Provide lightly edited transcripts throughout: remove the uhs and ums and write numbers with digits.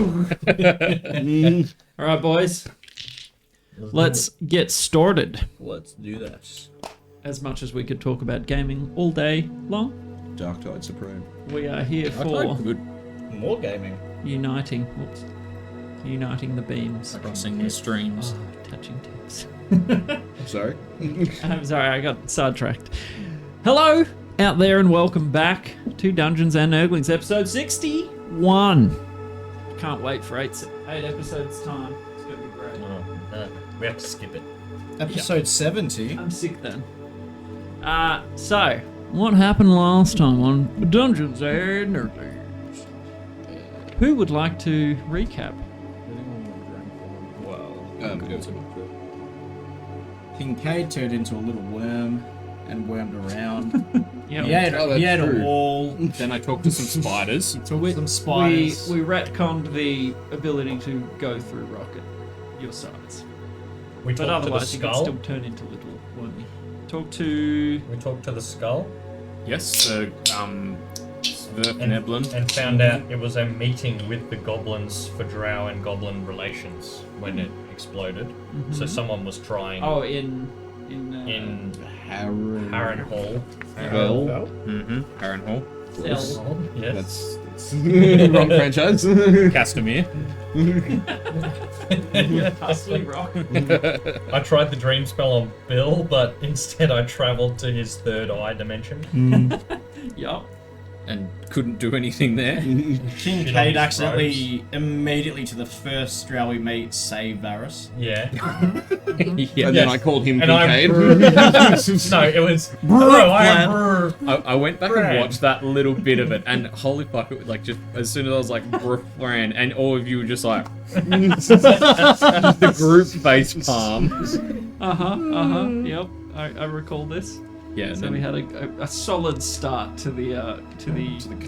All right, boys. Let's get started. Let's do that. As much as we could talk about gaming all day long, Dark Tide Supreme. we are here for More gaming. uniting the beams. Crossing the streams. Oh, touching tips. Sorry. I'm sorry, I got sidetracked. Hello out there and welcome back to Dungeons and Nerglings, episode 61. Can't wait for eight episodes time. It's going to be great. No, we have to skip it. Episode 70. I'm sick then. So, what happened last time on Dungeons and Nerglings? Who would like to recap? Kincaid turned into a little worm and wormed around. Yep. He had a wall. Then I talked to some spiders. He took some spiders. We retconned the ability to go through rocket your size. We But talked to the otherwise, you can skull. still turn into little wormy. Talk to... We talked to the skull Yes, Neblin. and found out it was a meeting with the goblins for drow and goblin relations when it exploded. Mm-hmm. So someone was trying Oh, in Harren. Harrenhall. Well, Harrenhall. L. Yes. that's wrong franchise. Castamere. Hustling Rock. I tried the dream spell on Bill, but instead I travelled to his third eye dimension. Yup. And couldn't do anything there. Kincaid accidentally, immediately to the first drow we meet, saved Varys. Yeah. Yeah. And then I called him And I Kincaid. No, it was. Hello, I am Brr. I went back Fran. and watched that little bit of it, and holy fuck, it was like just as soon as I was like, Fran, and all of you were just like, the group face palm. Yep. I recall this. Yeah, and So then we had a solid start to the colour.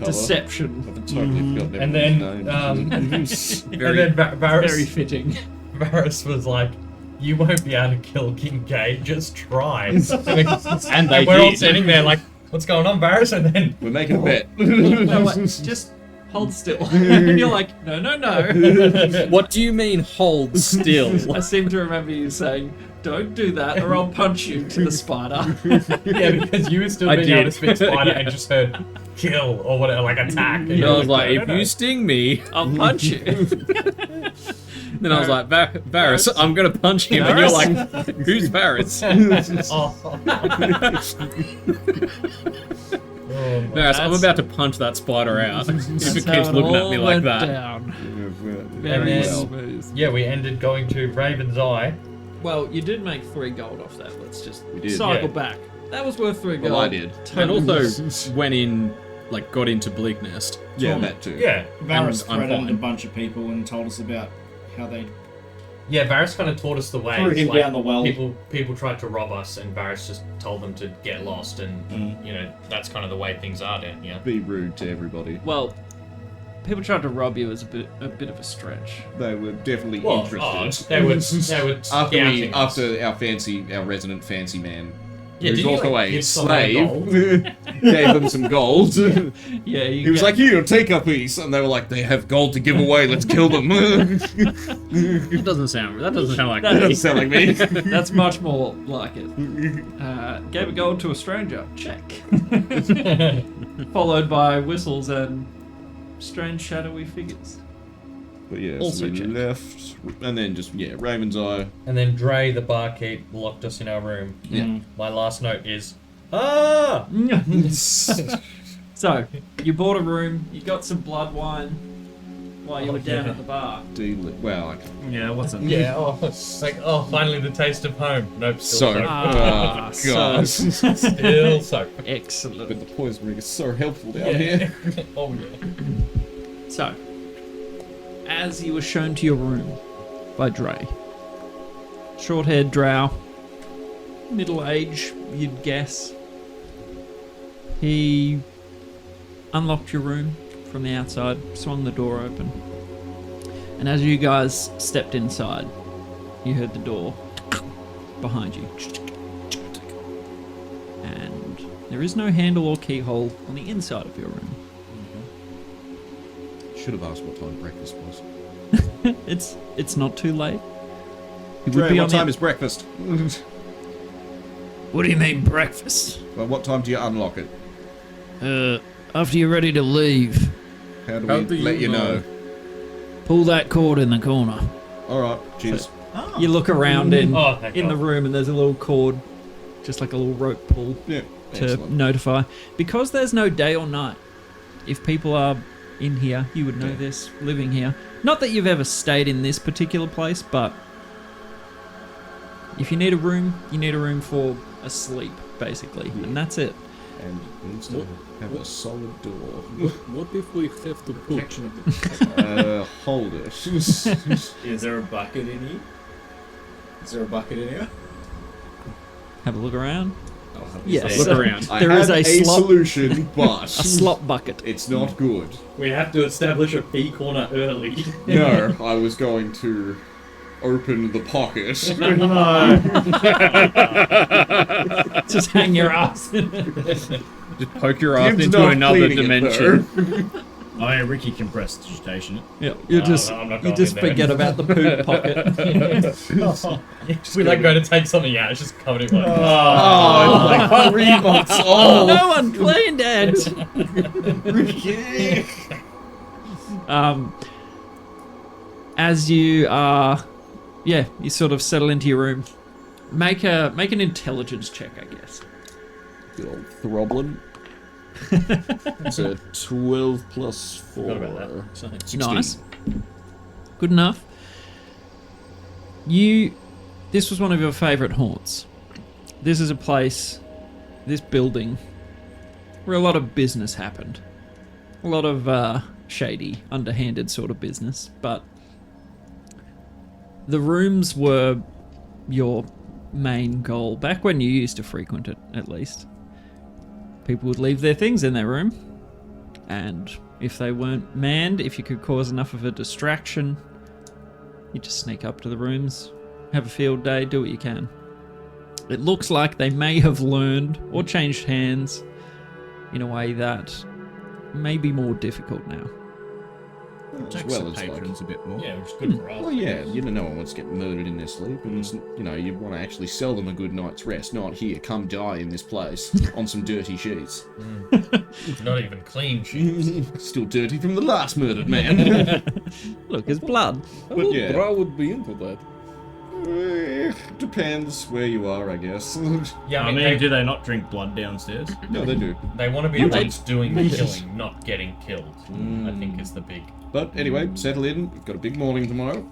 deception. I've totally forgotten And then, everyone's name. very, and then Varys, Very fitting. Varys was like, "You won't be able to kill Kincaid. Just try." and they we're all did. sitting there like, "What's going on, Varys?" And then We're making a bet. No, wait, just hold still. And you're like, no. What do you mean hold still? I seem to remember you saying, don't do that or I'll punch you to the spider. yeah, because you were still I being able to did. spit spider Yeah. and just heard kill or whatever, like attack. And And you're I was like, "No, if no, you no." sting me, I'll punch you. then I was like, Varys, I'm gonna punch him, and you're like, who's Varys? Varys, I'm about to punch that spider out. If That's it how keeps looking at me all like went that. down. And Very then- smooth. Yeah, we ended going to Raven's Eye. Well, you did make 3 gold off that. Let's just We did, cycle yeah. back. That was worth 3 gold. Well, I did. And also went in, like, got into Bleak Nest. Yeah, that too. Yeah, Varys I'm threatened fine. a bunch of people and told us about how they yeah. Varys kind of taught us the way. threw him Like, down the well. people tried to rob us, and Varys just told them to get lost, and you know that's kind of the way things are down here. Be rude to everybody. Well, people tried to rob you as a bit of a stretch. They were definitely Well, interested. they were scouting us. After our resident fancy man, Yeah, who's did you, also like, a give someone gold? slave, gave them some gold. Yeah, He was like, "Here, take a piece," and they were like, "They have gold to give away. Let's kill them." That doesn't sound like That me. Doesn't sound like me. That's much more like it. Gave a gold to a stranger. Check. Followed by whistles and strange shadowy figures. But yeah, Also so we check. left, and then just Raven's Eye. And then Dre, the barkeep, locked us in our room. Yeah. My last note is, ah! So, you bought a room, you got some blood wine while you were down yeah. at the bar. Well, Yeah, what's it? Yeah, it's like, oh, finally the taste of home. Nope, still so, soap. Ah, God. Still soap. Excellent. But the poison ring is so helpful down here. Oh, yeah. So, as you were shown to your room by Dre, short-haired drow, middle age, you'd guess. He unlocked your room from the outside, swung the door open, and as you guys stepped inside, you heard the door behind you. And there is no handle or keyhole on the inside of your room. Should have asked what time breakfast was. It's not too late. You would Dre, be what on the- time is breakfast? What do you mean breakfast? Well, what time do you unlock it? After you're ready to leave, How do How we do let you you know? know? pull that cord in the corner. All right, cheers. You look around in Oh, thank the God. room and there's a little cord, just like a little rope pull Yeah, to excellent. notify. Because there's no day or night, if people are in here, you would know Yeah. this, living here. Not that you've ever stayed in this particular place, but if you need a room, you need a room for a sleep, basically. And that's it. And it needs to have a solid door. What if we have to put? Hold it. Is there a bucket in here? Is there a bucket in here? Have a look around. I'll have Yes. Look around. I There have is a slop- solution, but A slop bucket. it's not good. We have to establish a pee corner early. No, I was going to open the pocket. Just hang your ass in it. Just poke your ass Tim's into not another cleaning it, dimension. Oh yeah, Ricky can prestidigitation it. Yeah, you just I'm not you going just in there. forget about the poop pocket. We like go to take something out. It's just covered in like. Oh, like 3 months old. No one cleaned it. As you are, you sort of settle into your room. Make an intelligence check, I guess. Good old throblin. It's a 12 plus 4. Forgot about that. 16. Nice. Good enough. This was one of your favourite haunts. This is a place, this building, where a lot of business happened. A lot of shady, underhanded sort of business, but the rooms were your main goal. Back when you used to frequent it, at least. People would leave their things in their room, and if they weren't manned, if you could cause enough of a distraction, you just sneak up to the rooms, have a field day, do what you can. It looks like they may have learned or changed hands in a way that may be more difficult now. As well as patrons a bit more. Yeah, which is good for us. Well, yeah, you know, no one wants to get murdered in their sleep, and it's, you know, you want to actually sell them a good night's rest, not here, come die in this place on some dirty sheets. Not even clean sheets. Still dirty from the last murdered man. Look, it's blood. But yeah. Bra would be into that. Depends where you are, I guess. Yeah, I mean, do they not drink blood downstairs? No, they do. they want to be the ones doing the killing, not getting killed. I think is the big. But anyway, settle in. We've got a big morning tomorrow.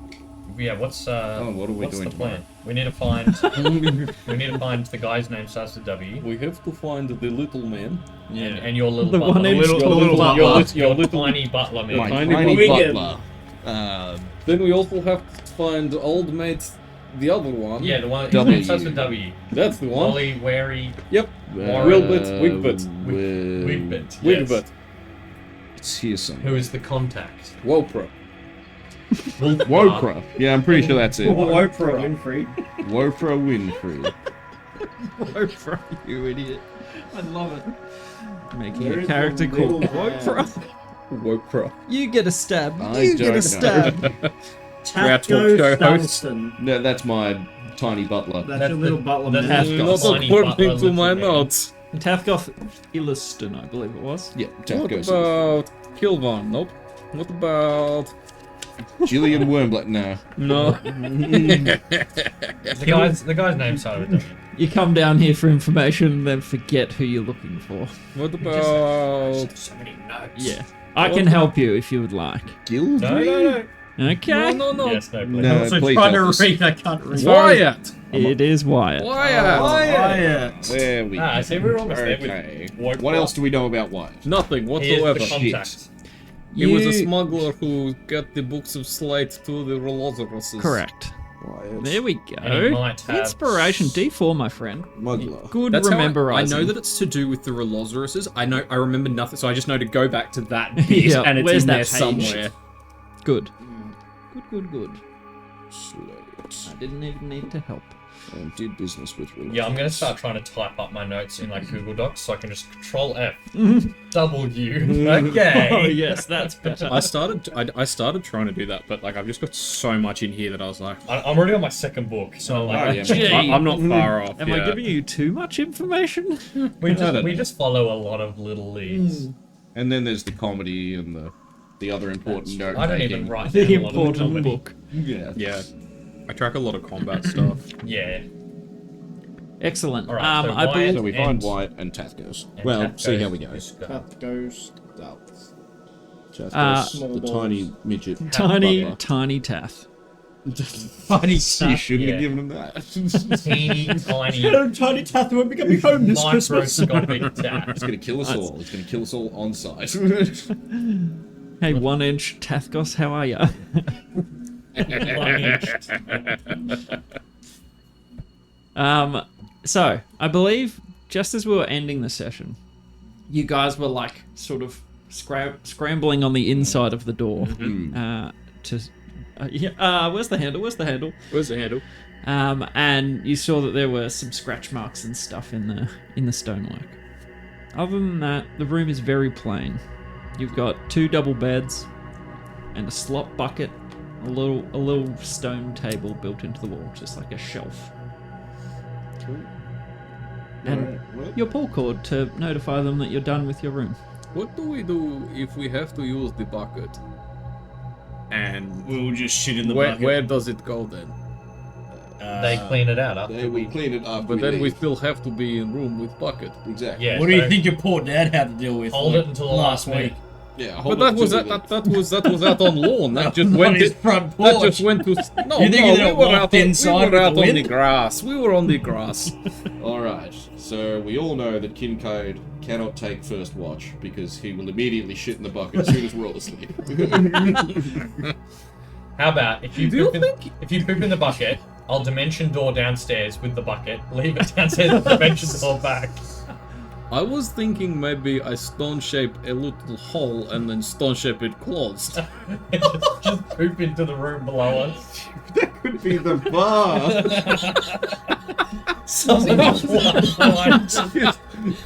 Yeah, what's what are we what's doing the plan? We need to find the guy's name starts with W. We have to find the little man. And your little The butler. one who's Your got little the butler. your Your little- tiny butler man. My tiny tiny butler. butler. Then we also have to find old mate, the other one. Yeah, the one his W. name starts with W. That's the one. Wally, Wary, Yep. Warren, Wilbert, Wigbert. Wigbert. Wigbert. It's here somewhere. Who is the contact? Wopra. Wopra. Yeah, I'm pretty sure that's it. Oprah Winfrey. Wopra Winfrey. Oprah, you idiot. I love it. Making There a is character a called little Oprah. Wopra. You get a stab. I You get don't a stab. Rattle Taco co-host. Dunstan. No, that's my tiny butler. That's your little butler that's man. Hathcock. Not Tiny according butler to my little man. notes. Tathgoth Illuston, I believe it was. Yeah, Jack What goes. about Kilvan? Nope. What about... Gillian Wormblatt. No. No. The guy's name started with W. You come down here for information, then forget who you're looking for. What about... So many notes. Yeah. I can help you if you would like. Gildry? No. Okay. No. Yes, no, please. No, Also please trying to help us. read, I can't read. Wyatt. It is Wyatt. Wyatt. Wyatt. There we go. Ah, see, we're almost there Okay. with What else do we know about Wyatt? Nothing He is whatsoever. the contact. He was a You- smuggler who got the books of Slate to the Rolosaurus. Correct. Wyatt. There we And he go. might have Inspiration D4, my friend. Smuggler. Good That's remember. I know that it's to do with the Rolosaurus. I remember nothing, so I just know to go back to that bit, Yeah, and it's where's in that there page? somewhere. Good. Good. Slate. I didn't even need to help. and did business with Willow. Yeah, I'm gonna start trying to type up my notes in like Google Docs so I can just Control F, W. Okay. Oh yes, that's better. I started trying to do that, but like I've just got so much in here that I was like, I'm already on my second book, so like, yeah. Gee. I'm not far off. Am yeah. I giving you too much information? we just follow a lot of little leads. And then there's the comedy and the other important note. I don't even write The down a lot of important comedy. book. Yeah. Yeah, I track a lot of combat stuff. Yeah. Excellent. All right, so I Wyatt- believe So we And- find Wyatt and Tath goes. And Well, Tath see goes- how we go. Cat goes south. Tath Uh, goes, the tiny midget. tiny, butler. tiny Tath. Funny You stuff. shouldn't yeah. have given him that. Teeny tiny Tiny Tath won't be coming home this Christmas. microscopic tat. It's gonna kill us all. It's gonna kill us all on sight. Hey, 1-inch Tathgos, how are ya? So I believe just as we were ending the session, you guys were like sort of scrambling on the inside of the door where's the handle? Where's the handle? Where's the handle? And you saw that there were some scratch marks and stuff in the stonework. Other than that, the room is very plain. You've got 2 double beds and a slop bucket, a little stone table built into the wall, just like a shelf. And your pull cord to notify them that you're done with your room. What do we do if we have to use the bucket? And We'll just shit in the where bucket. does it go then? They clean it out after We clean it up. But then we still have to be in room with bucket. Exactly. Yeah. What do you so think your poor dad had to deal with? Hold like, it until the last minute. Yeah. But that was out on loan. That just went on his to, front that porch. just went to no. You think no, they we were walked out, inside we with were out the on the wind? grass. We were on the grass. All right. So we all know that Kincaid cannot take first watch because he will immediately shit in the bucket as soon as we're all asleep. How about if you Do you if you poop in the bucket, I'll dimension door downstairs with the bucket, leave it downstairs and dimension door back. I was thinking maybe I stone shape a little hole and then stone shape it closed. just poop into the room below us. That could be the bar. Something else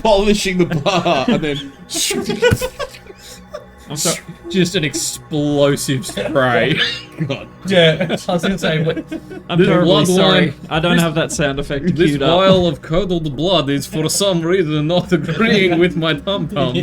Polishing the bar and then. I'm sorry. Just an explosive spray. God. Yeah, I was gonna say, I'm This terribly blood sorry. wine- I don't have that sound effect This queued up. vial of curdled blood is for some reason not agreeing with my tum-tum.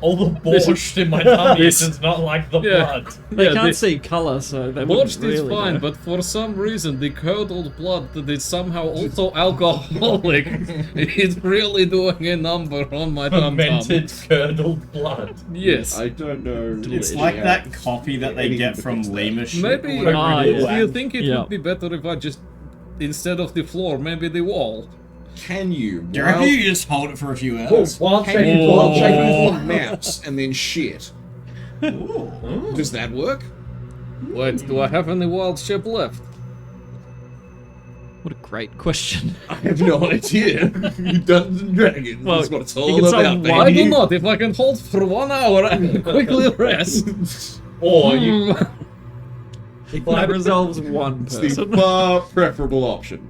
all the borscht in my tummy is not like the Yeah. blood. They Yeah, can't this- see colour, so they Borscht wouldn't is really fine, know. but for some reason the curdled blood that is somehow also alcoholic is really doing a number on my tum-tum. Fermented curdled blood. Yes. I don't know. It's like that coffee that they get from Lima shit. Maybe. Ah, Do yeah. you think it Yeah. would be better if I just, instead of the floor, maybe the wall? Can you? Do you reckon you just hold it for a few hours? While Can you checking blood for shake mold. with a mouse and then shit? Does that work? Wait, do I have any wild shape left? What a great question. I have no idea. Dungeons and Dragons. Well, That's what it's you all can say about, why I baby. do not. If I can hold for 1 hour and quickly rest. Or you, That resolves one It's the person. far preferable option.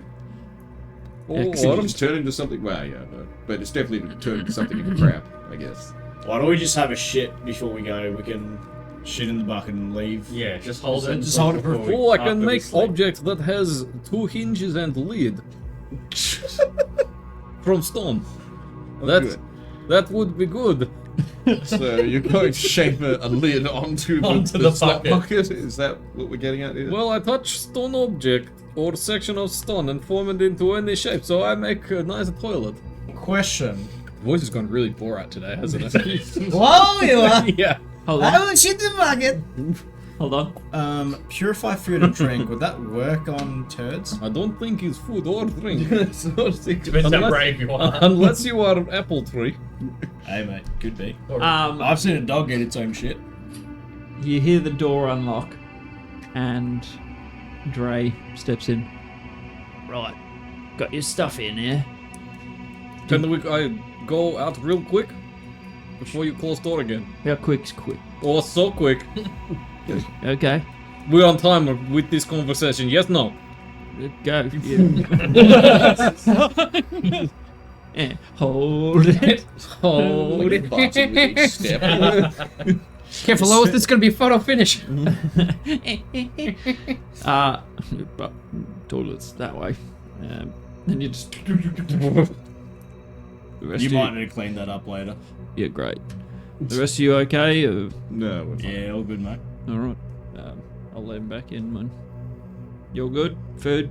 Or Can you just turn into something? Well, yeah, no. But it's definitely to turn into something you can crap, I guess. Why don't we just have a shit before we go? We can shit in the bucket and leave. yeah, just hold it. Just hold it for- before we- I after can we make sleep. object that has 2 hinges and lid. From stone. Good. That would be good. So you're going to shape a lid onto Onto the the slot bucket. bucket? Is that what we're getting at here? Well, I touch stone object or section of stone and form it into any shape, so I make a nice toilet. Question. Voice has gone really Borat today, hasn't it? Whoa, you are! Yeah. Hold I on. will shit in the bucket! Hold on. Purify food and drink. Would that work on turds? I don't think it's food or drink. Depends how Unless- brave you are. Unless you are an apple tree. Hey, mate, could be. I've seen a dog eat its own shit. You hear the door unlock, and Dre steps in. Right, got your stuff in here. Can I go out real quick? Before you close door again. How quick's quick? Oh, so quick. Okay. We're on timer with this conversation. Yes, no. Go. Yeah. Hold it. Hold it. Parting with each step. Careful, Lois, this is going to be a photo finish. But toilets that way. Then you just. The rest You of might need to clean that up later. Yeah, great. The rest of you okay? No, we're fine. Yeah, all good, mate. All right. I'll let him back in, man. You all good? Food?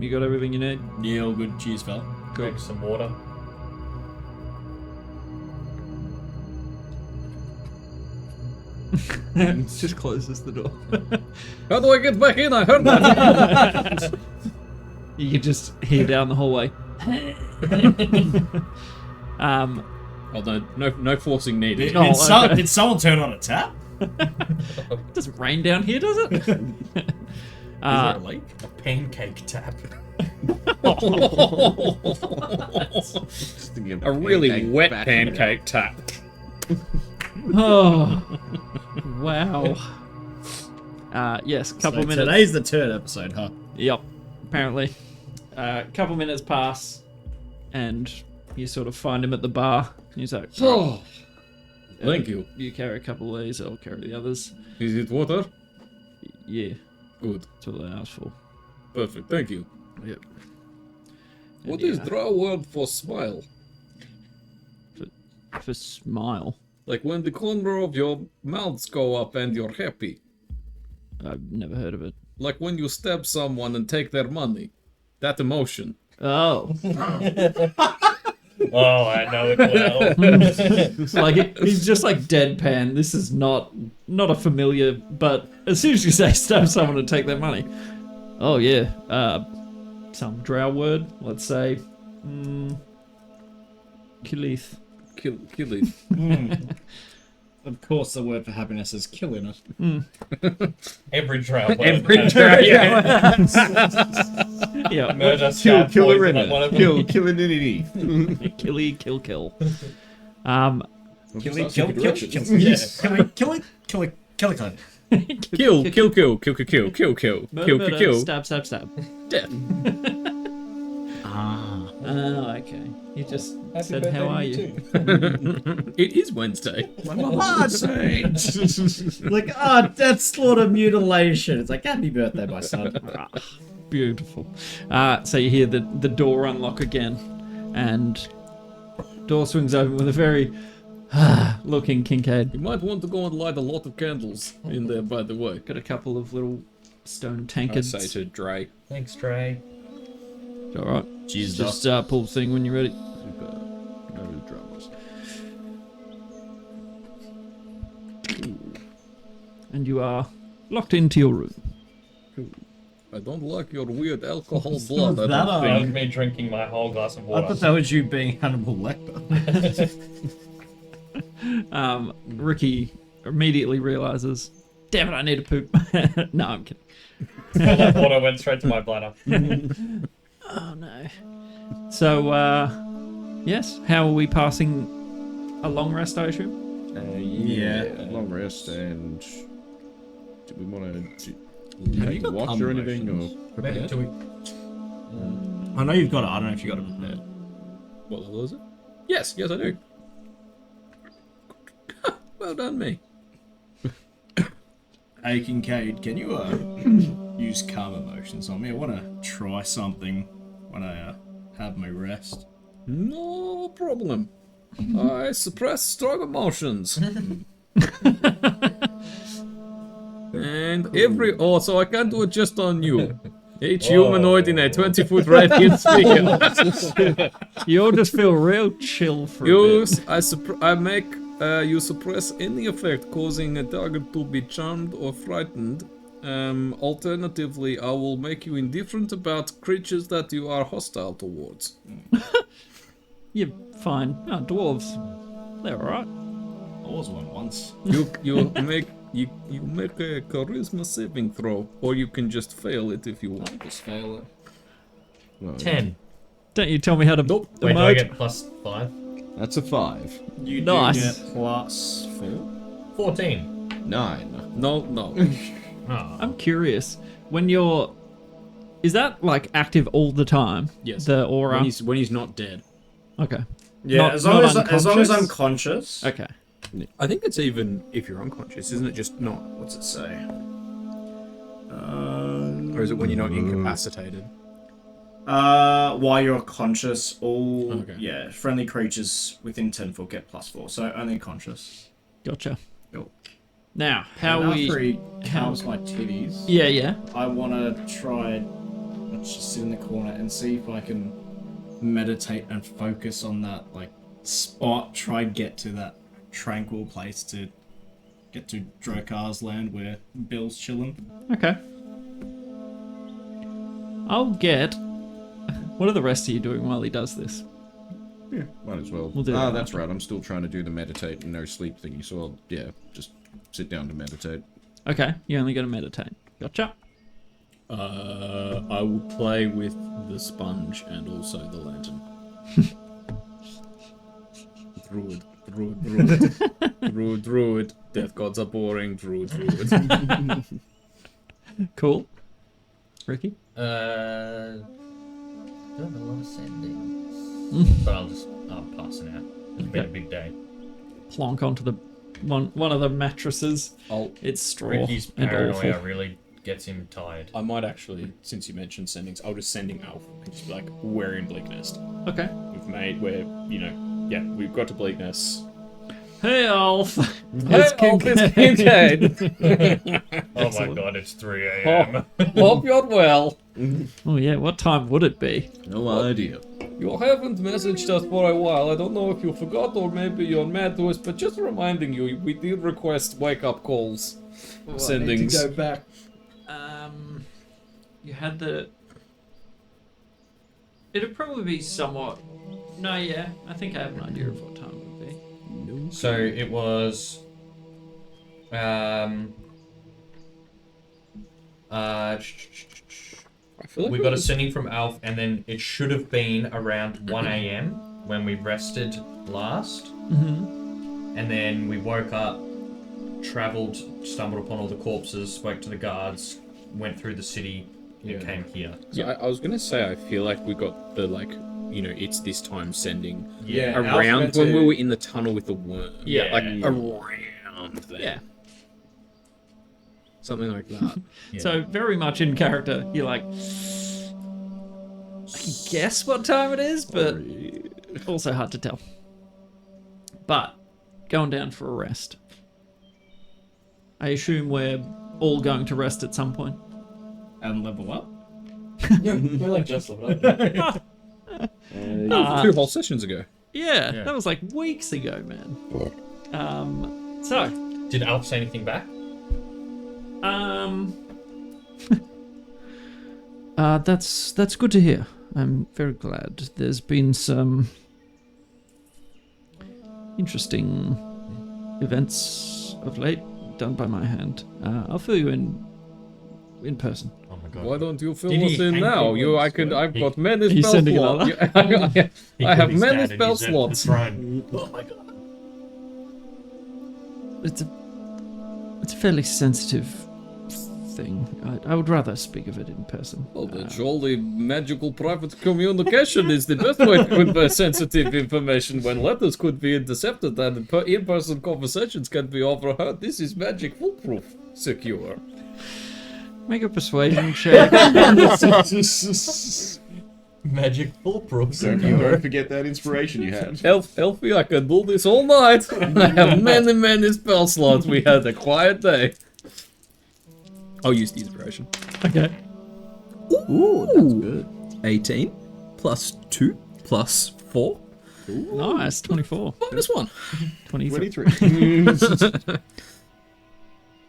You got everything you need? Yeah, all good. Cheers, fella. Cool. Drink some water. Just closes the door. How do I get back in? I heard that. You can just hear down the hallway. Oh, no forcing needed. Did, Oh, okay. did someone turn on a tap? It doesn't rain down here, does it? Is there a leak? A pancake tap. Just thinking of A really pancake wet batter. pancake tap. Oh, wow. Yes, couple So minutes. Today's the third episode, huh? Yep, apparently. Couple minutes pass, and you sort of find him at the bar. He's like, Oh, thank you. You carry a couple of these, I'll carry the others. Is it water? Yeah, Good. that's what they asked for. Perfect. Thank you. Yep. What And is yeah, draw word for smile? for smile? Like when the corner of your mouths go up and you're happy. I've never heard of it. Like when you stab someone and take their money. That emotion. Oh, Oh, I know it well. like he's just like deadpan. This is not a familiar, but as soon as you say stab someone and take their money, oh yeah, some drow word. Let's say, Kilith. Kill it. Of course, the word for happiness is killing it. Every trail. Every drow. Yeah. Yeah, Murder, Kill, stab, kill a poison, renner. one of them. Kill an entity. killy, kill. Kill Start kill taking kill directions. kill Yes. kill kill kill Kill. Stab. Death. Oh, okay. You just Happy said, birthday "How to are you you?" too. It is Wednesday. Like, oh, that's sort of mutilation. It's like, happy birthday, my son. Beautiful. So you hear the door unlock again, and door swings open with a very looking Kincaid. You might want to go and light a lot of candles in there, by the way. Got a couple of little stone I tankards. say to Dre. Thanks, Trey. It's all right. Cheers, Just pull the thing when you're ready. Super. No dramas. And you are locked into your room. I don't like your weird alcohol blood. I that don't a- That was think. me drinking my whole glass of I water. thought that was you being Hannibal Lecter. Ricky immediately realizes, damn it, I need to poop. No, I'm kidding. All that water went straight to my bladder. Oh no. So, yes, how are we passing a long rest, I assume? Yeah. Long rest and. Do we want to Have take you a got watch thumb or anything? Or Maybe do we? I know you've got it. I don't know if you got it prepared. What the hell is it? Yes, I do. Well done, me. Hey, Kincaid, can you use calm emotions on me? I want to try something when I have my rest. No problem. I suppress strong emotions. And so I can't do it just on you. Each humanoid in a 20-foot radius sphere. You all just feel real chill for a Use, bit. I make you suppress any effect causing a target to be charmed or frightened. Alternatively, I will make you indifferent about creatures that you are hostile towards. You're fine. Oh, dwarves. They're alright. I was one once. You make a charisma saving throw, or you can just fail it if you want. Just fail it. well, 10. Don't you tell me how to Wait, do I emote. get plus 5? That's a 5. You Nice. do get plus 4. 14. 9. No. Oh. I'm curious. When you're Is that like active all the time? Yes. The aura. When he's not dead. Okay. Yeah, Not- as long not as I'm unconscious? conscious. Okay. I think it's even if you're unconscious, isn't it? Just not. What's it say? Or is it when you're not incapacitated? While you're conscious, all Okay. friendly creatures within 10 foot get +4, so only conscious. Gotcha. Cool. Now, how And we? after he counts my titties, Yeah. I want to try. Let's just sit in the corner and see if I can meditate and focus on that like spot. Try get to that tranquil place to get to Drokar's land where Bill's chilling. Okay. I'll get. What are the rest of you doing while he does this? Yeah, might as well. We'll do that That's after. right. I'm still trying to do the meditate and no sleep thingy, so I'll, just sit down to meditate. Okay, you're only going to meditate. Gotcha. I will play with the sponge and also the lantern. Druid. Death gods are boring. Druid. Cool. Ricky? Doing a lot of sendings. But I'm passing out. It's been a big day. Plonk onto the one of the mattresses. I'll It's straw Ricky's and paranoia awful. really gets him tired. I might actually, since you mentioned sendings, I'll just sending Alf and just be like, we're in Bleak Nest. Okay. We've got to Bleak Nest. Hey, Alf. It's Kincaid. Oh my god, it's 3 a.m. Hope you're well. Oh yeah, what time would it be? No idea. You haven't messaged us for a while. I don't know if you forgot or maybe you're mad to us, but just reminding you, we did request wake-up calls. Sendings. back. You had the. It'd probably be somewhat. No, yeah, I think I have an idea of what time it would be. So it was. I feel like We got a sending from Alf, and then it should have been around 1 a.m. when we rested last. Mm-hmm. And then we woke up, travelled, stumbled upon all the corpses, spoke to the guards, went through the city, and came here. Yeah, I was gonna say, I feel like we got the, it's this time sending Yeah, around when we were in the tunnel with the worm. Yeah. Around there. Yeah. Something like that. Yeah. So very much in character. You're like, I can guess what time it is, but also hard to tell. But going down for a rest. I assume we're all going to rest at some point. And level up. We're like just leveled up. 2 whole sessions ago. Yeah, Yeah. that was like weeks ago, man. So, Did Alf say anything back? that's good to hear. I'm very glad. There's been some interesting events of late done by my hand. I'll fill you in person. Oh my god. Why don't you fill Did he us in hang now? people I've got many He's spell sending slots. another? He I could have be many standing, spell he's at the slots. throne. Oh my god. It's a fairly sensitive thing. I would rather speak of it in person. Well, the jolly magical private communication is the best way to convey sensitive information when letters could be intercepted and in-person conversations can be overheard. This is magic foolproof. Secure. Make a persuasion check. Magic foolproof. Don't forget that inspiration you had. Elfie, I can do this all night. I have many spell slots. We had a quiet day. I'll use the inspiration. Okay. Ooh, that's good. 18 plus 2 plus 4 Nice. 24. minus 1. 23. 23.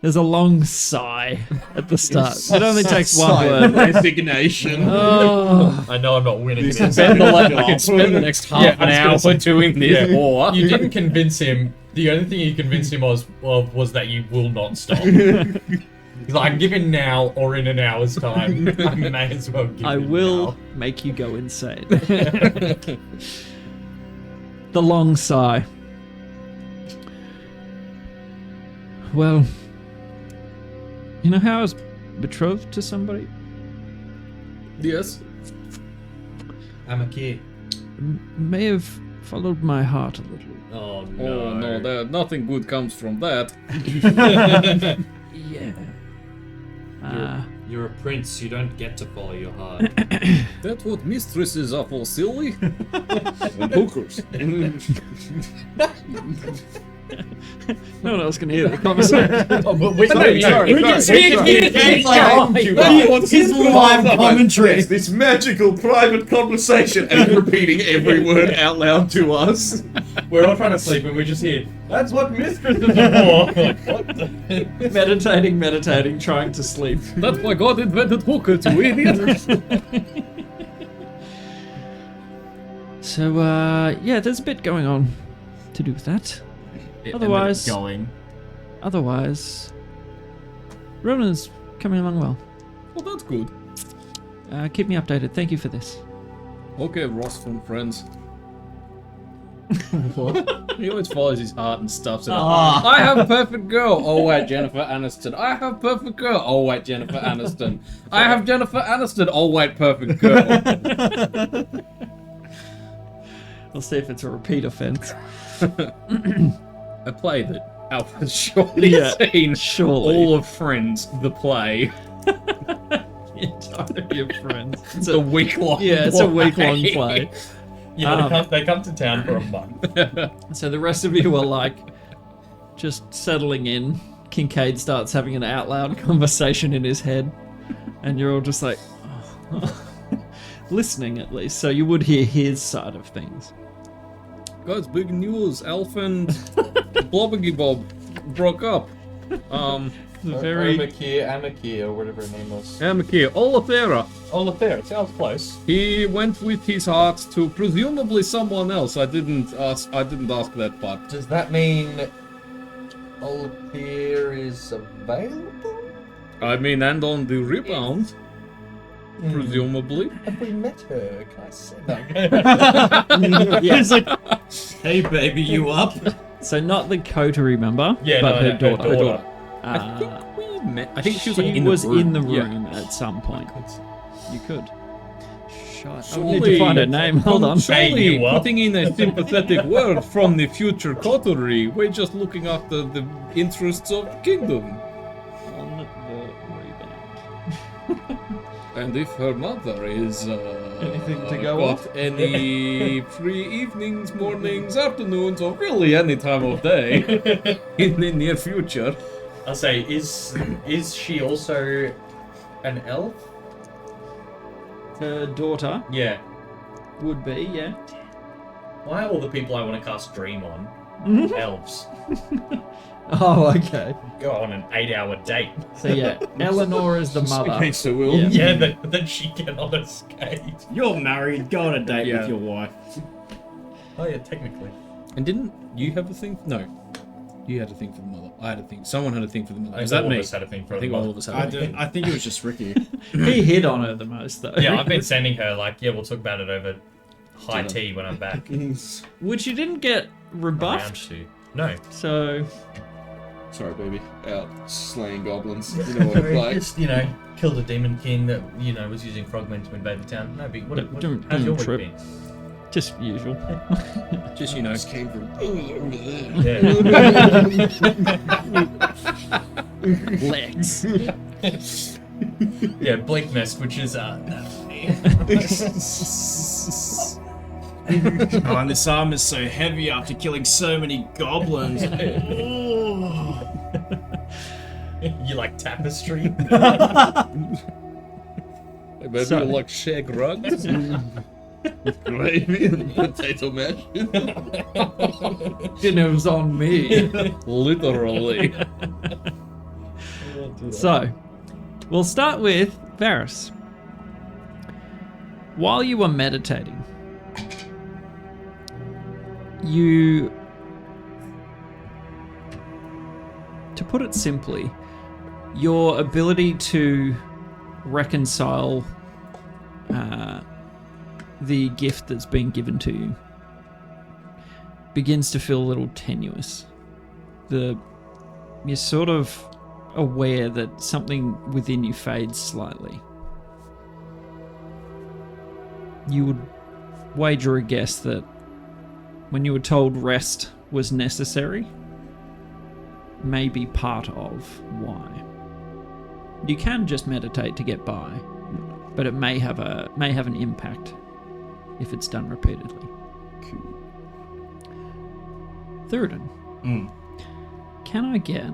There's a long sigh at the start. It only takes one word. Resignation. Oh, I know I'm not winning this. I can spend the next half an hour doing this, Yeah. or You didn't convince him. The only thing you convinced him was that you will not stop. He's like, I can give in now or in an hour's time. I may as well give I in will now. make you go insane. The long sigh. Well, you know how I was betrothed to somebody? Yes. I'm a kid. May have followed my heart a little. Oh Oh no, nothing good comes from that. Yeah. You're a prince, you don't get to follow your heart. That's what mistresses are for, silly. Hookers. No one else can hear the conversation. We can see his live commentary. This magical private conversation and repeating every word out loud to us. We're all trying to sleep and we just hear, that's what mistresses are for. Like, what the? meditating, trying to sleep. That's why God invented hookers, you idiot. So, yeah, there's a bit going on to do with that. Otherwise, Rona's coming along well. Well, that's good. Keep me updated. Thank you for this. Okay, Ross from Friends. What? He always follows his heart and stuff. I have a perfect girl. Oh wait, Jennifer Aniston. I have perfect girl. Oh wait, Jennifer Aniston. I have Jennifer Aniston. Oh wait, perfect girl. We'll see if it's a repeat offense. A play that Alpha's surely seen. Surely. All of Friends, the play. The entirety of Friends. It's a week-long play. Yeah, it's a week-long play. Yeah, they come to town for a month. So the rest of you are like just settling in. Kincaid starts having an out loud conversation in his head, and you're all just like listening at least, so you would hear his side of things. Guys, big news. Alpha and Blobbity Bob broke up. Amaki, or whatever her name was. Amaki, Olathera. Olathera, it sounds close. He went with his heart to presumably someone else. I didn't ask that part. Does that mean Olathera is available? I mean, and on the rebound, presumably. Have we met her? Can I say that? Yeah, it's like, Hey baby, you up? so not the coterie member, Yeah, but no, her daughter. her daughter. I think we met. I think she was like in the room. Yeah. At some point. You could. Shut. I Surely, need to find her name. Hold on. Surely you up. putting in a sympathetic word from the future coterie, we're just looking after the interests of the kingdom. On the rebound. And if her mother is Anything to go got off? any free evenings, mornings, afternoons, or really any time of day in the near future. I'll say, is she also an elf? Her daughter Yeah. would be, yeah. Why are all the people I want to cast Dream on elves? Oh, okay. Go on an 8-hour date. So yeah, Eleanor is the mother. Against her will. Yeah. Yeah, then she cannot escape. You're married. Go on a date Yeah. with your wife. Oh yeah, technically. And didn't you have a thing? No. You had a thing for the mother. I had a thing. Someone had a thing for the mother. I Was think that all me? of us had a thing for I think them. all of us had I a thing. don't. I think it was just Ricky. He hit on her the most though. Yeah, I've been sending her like, yeah, we'll talk about it over high tea when I'm back. Which you didn't get Round rebuffed. 2. No. So Sorry, baby. Out slaying goblins. You know what it's like. Just, killed a demon king that, was using frogmen to invade the town. No big. How's Don't your week trip. been? just usual. Just Just came from. Yeah. Legs. Yeah, Bleak Nest, which is Oh, and this arm is so heavy after killing so many goblins. you like tapestry? Maybe So- you like shag rugs? Gravy and potato mash. Dinner's on me. Literally. So, we'll start with Varys. While you were meditating, to put it simply, your ability to reconcile the gift that's been given to you begins to feel a little tenuous. You're sort of aware that something within you fades slightly. you would wager a guess that when you were told rest was necessary, may be part of why. You can just meditate to get by, but it may have an impact if it's done repeatedly. Theoden, can I get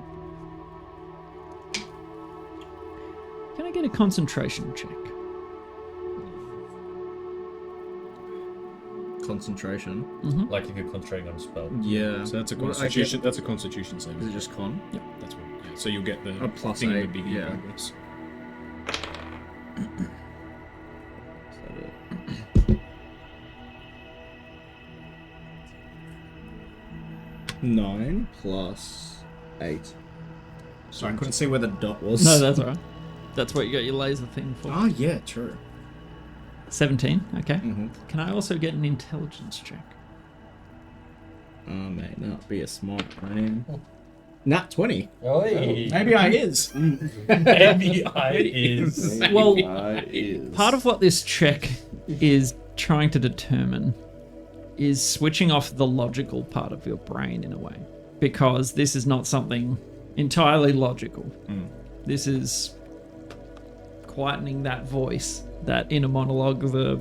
a concentration check? Concentration. Like if you're concentrating on a spell. Yeah. So that's a Well, I constitution. get- That's a constitution saving. Is it just con? That's right. Yeah. So you'll get the A plus thing with 8, big yeah. progress. Is that it? 9 plus 8. Sorry, I couldn't see where the dot was. No, that's alright. That's what you got your laser thing for. Oh, yeah, true. 17, okay. Mm-hmm. Can I also get an intelligence check? May not be a smart brain. Nat 20. Oi. Maybe I is. Maybe I is. Well, Is. part of what this check is trying to determine is switching off the logical part of your brain in a way. Because this is not something entirely logical. This is quietening that voice, that inner monologue of the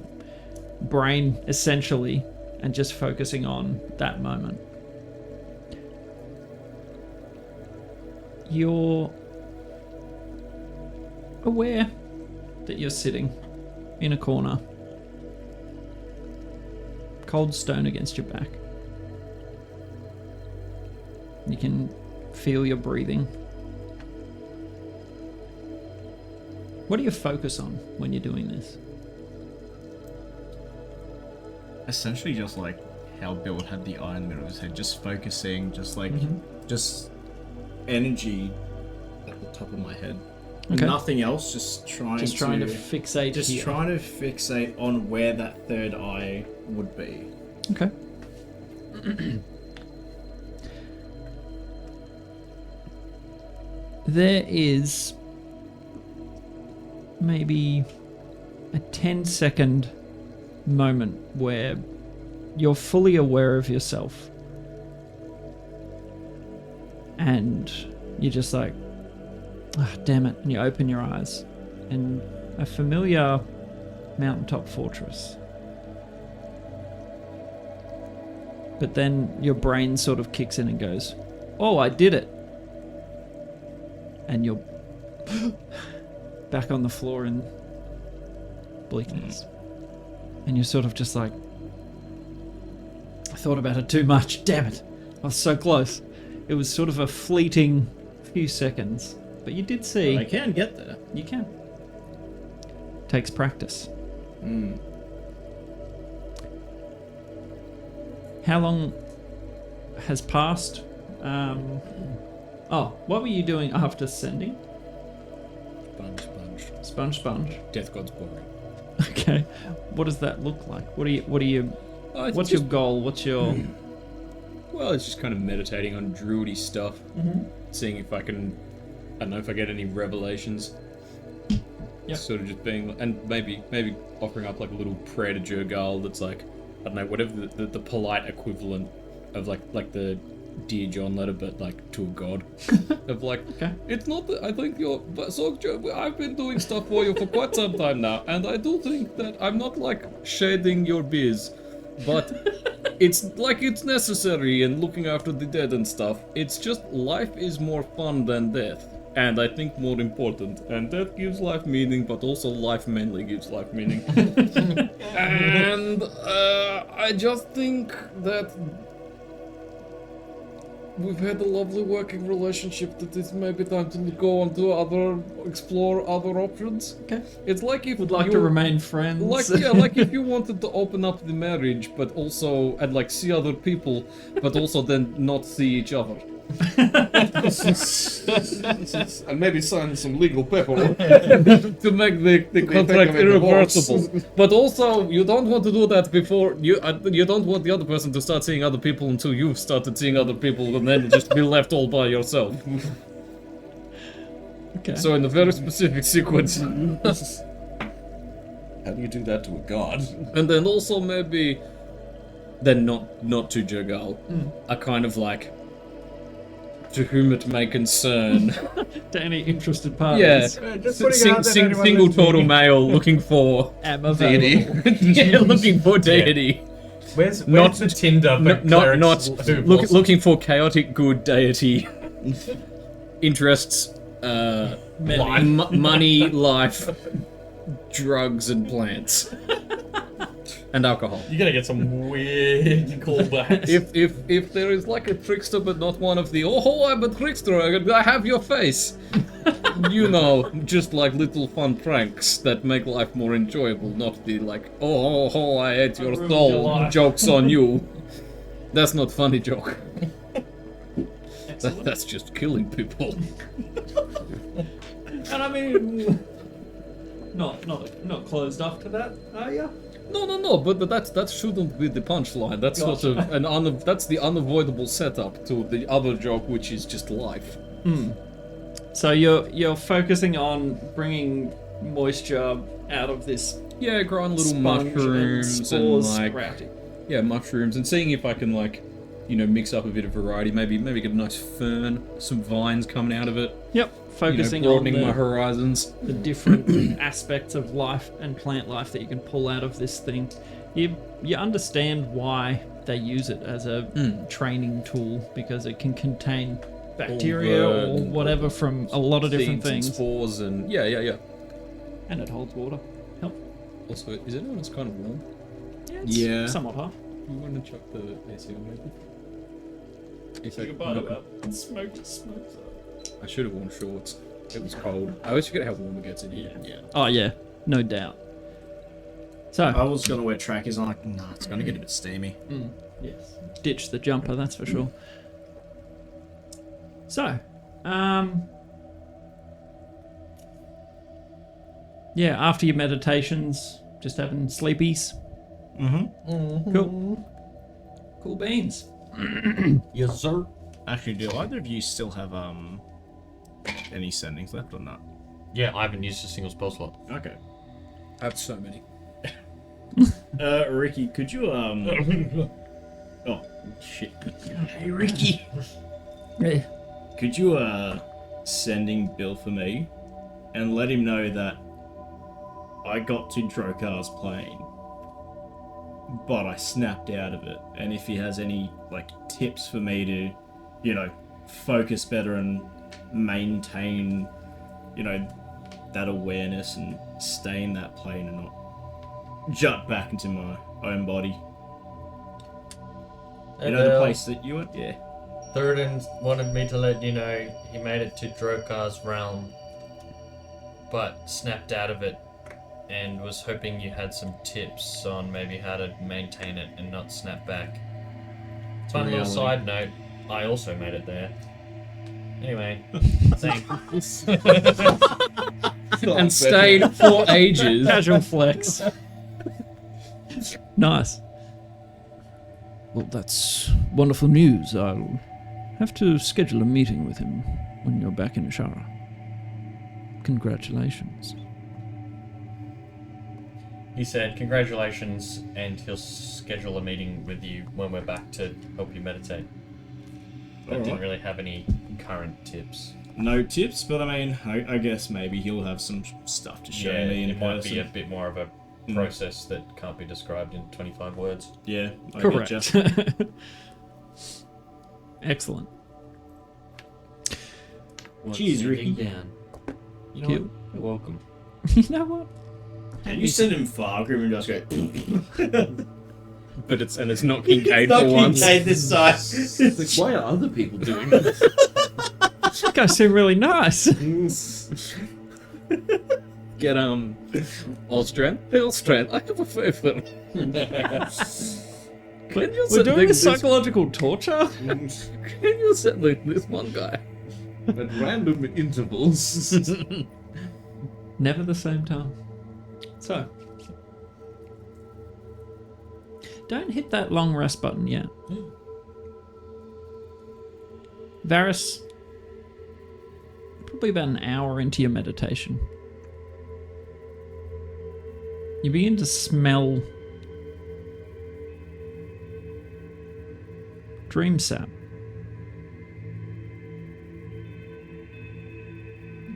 brain, essentially, and just focusing on that moment. You're aware that you're sitting in a corner, cold stone against your back. You can feel your breathing. What do you focus on when you're doing this? Essentially just like how Bill had the eye in the middle of his head, just focusing, just like, just energy at the top of my head. Okay. Nothing else, just trying Just trying to fixate just here. trying to fixate on where that third eye would be. Okay. There is maybe a 10-second moment where you're fully aware of yourself. And you're just like, ah, damn it. And you open your eyes. And a familiar mountaintop fortress. But then your brain sort of kicks in and goes, oh, I did it. And you're back on the floor in bleakness. And you're sort of just like, I thought about it too much. Damn it. I was so close. It was sort of a fleeting few seconds. But you did see. I can get there. You can. Takes practice. How long has passed? What were you doing after sending? Sponge. Death God's boring. Okay. What does that look like? What's your goal? What's your... Well, it's just kind of meditating on druidy stuff. Seeing if I can... I don't know if I get any revelations. Yep. Sort of just being... And maybe offering up like a little prayer to Jurgal that's like... I don't know, whatever the polite equivalent of like the Dear John letter, but like to a god. Of like, Okay. it's not that I think you're... But so, I've been doing stuff for you for quite some time now, and I do think that I'm not like shading your biz, but it's like it's necessary in looking after the dead and stuff. It's just life is more fun than death. And I think more important. And death gives life meaning, but also life mainly gives life meaning. And I just think that we've had a lovely working relationship, that it's maybe time to go on to explore other options. Okay. It's like if Would like to you- remain friends. like if you wanted to open up the marriage, but also and like see other people, but also then not see each other. And maybe sign some legal paperwork. To make the effect contract of a divorce. irreversible. But also, you don't want to do that before you don't want the other person to start seeing other people until you've started seeing other people, and then just be left all by yourself. Okay. So in a very specific sequence. How do you do that to a god? And then also maybe, then not to Jagal, a kind of like, to whom it may concern. To any interested Yeah, parties. single total male looking for Am available. yeah, looking for deity. Where's Not- the Tinder for Not clerics who was- looking for chaotic good deity. Interests, money, life, drugs, and plants, and alcohol. You're gonna get some weird callbacks. If there is like a trickster, but not one of the I'm a trickster, I have your face. You know, just like little fun pranks that make life more enjoyable, not the like I ate your ruined soul your life. jokes on you. That's not funny joke. That's just killing people. And I mean, not closed off to that, are you? No, but that shouldn't be the punchline. That's sort of that's the unavoidable setup to the other joke, which is just life. So you're focusing on bringing moisture out of this Yeah, growing little sponge mushrooms and spores like sprouting. yeah, mushrooms, and seeing if I can like, mix up a bit of variety. Maybe get a nice fern, some vines coming out of it. Yep, focusing on broadening my horizons. the different aspects of life and plant life that you can pull out of this thing. You understand why they use it as a training tool, because it can contain bacteria or whatever from a lot of different Seeds and things, spores, and yeah. and it holds water. Help. Also, is it it's kind of warm? It's Yeah. somewhat hot. We want to chuck the AC on maybe. Smoke. I should have worn shorts. It was cold. I always forget how warm it gets in here. Yeah. Oh yeah, no doubt. So I was gonna wear trackers. I'm like, nah, it's gonna get a bit steamy. yes, ditch the jumper, that's for sure. So, yeah, after your meditations, just having sleepies. Cool beans. Yes, sir. Actually, do either of you still have any sendings left or not? Yeah, I haven't used a single spell slot. Okay. I have so many. Ricky, could you oh shit. Hey Ricky. Yeah. Could you sending Bill for me and let him know that I got to Drokar's plane, but I snapped out of it, and if he has any like tips for me to, focus better and maintain, that awareness and stay in that plane and not jut back into my own body. The place that you went? Yeah. Thurston wanted me to let you know he made it to Drokar's realm, but snapped out of it, and was hoping you had some tips on maybe how to maintain it and not snap back. Fun little side note, I also made it there. Anyway, thanks. And stayed for ages. Casual flex. Nice. Well, that's wonderful news. I'll have to schedule a meeting with him when you're back in Ashara. Congratulations. He said, congratulations, and he'll schedule a meeting with you when we're back to help you meditate. But didn't really have any current tips. No tips, but I mean, I guess maybe he'll have some stuff to show me in it might person. be a bit more of a process that can't be described in 25 words. Yeah, I Correct. getcha. Excellent. Cheers, Ricky. Down. You know Cute. what? You're welcome. You know what? And you send him Fargrim and just go. But it's not Kincaid for once. this side. Why are other people doing this? That guy seemed really nice. Get Austrian. Hey Austrian, I have a favor. We're doing psychological torture? Can you send this one guy? At random intervals. Never the same time. So, don't hit that long rest button yet. Varys, probably about an hour into your meditation. You begin to smell dream sap.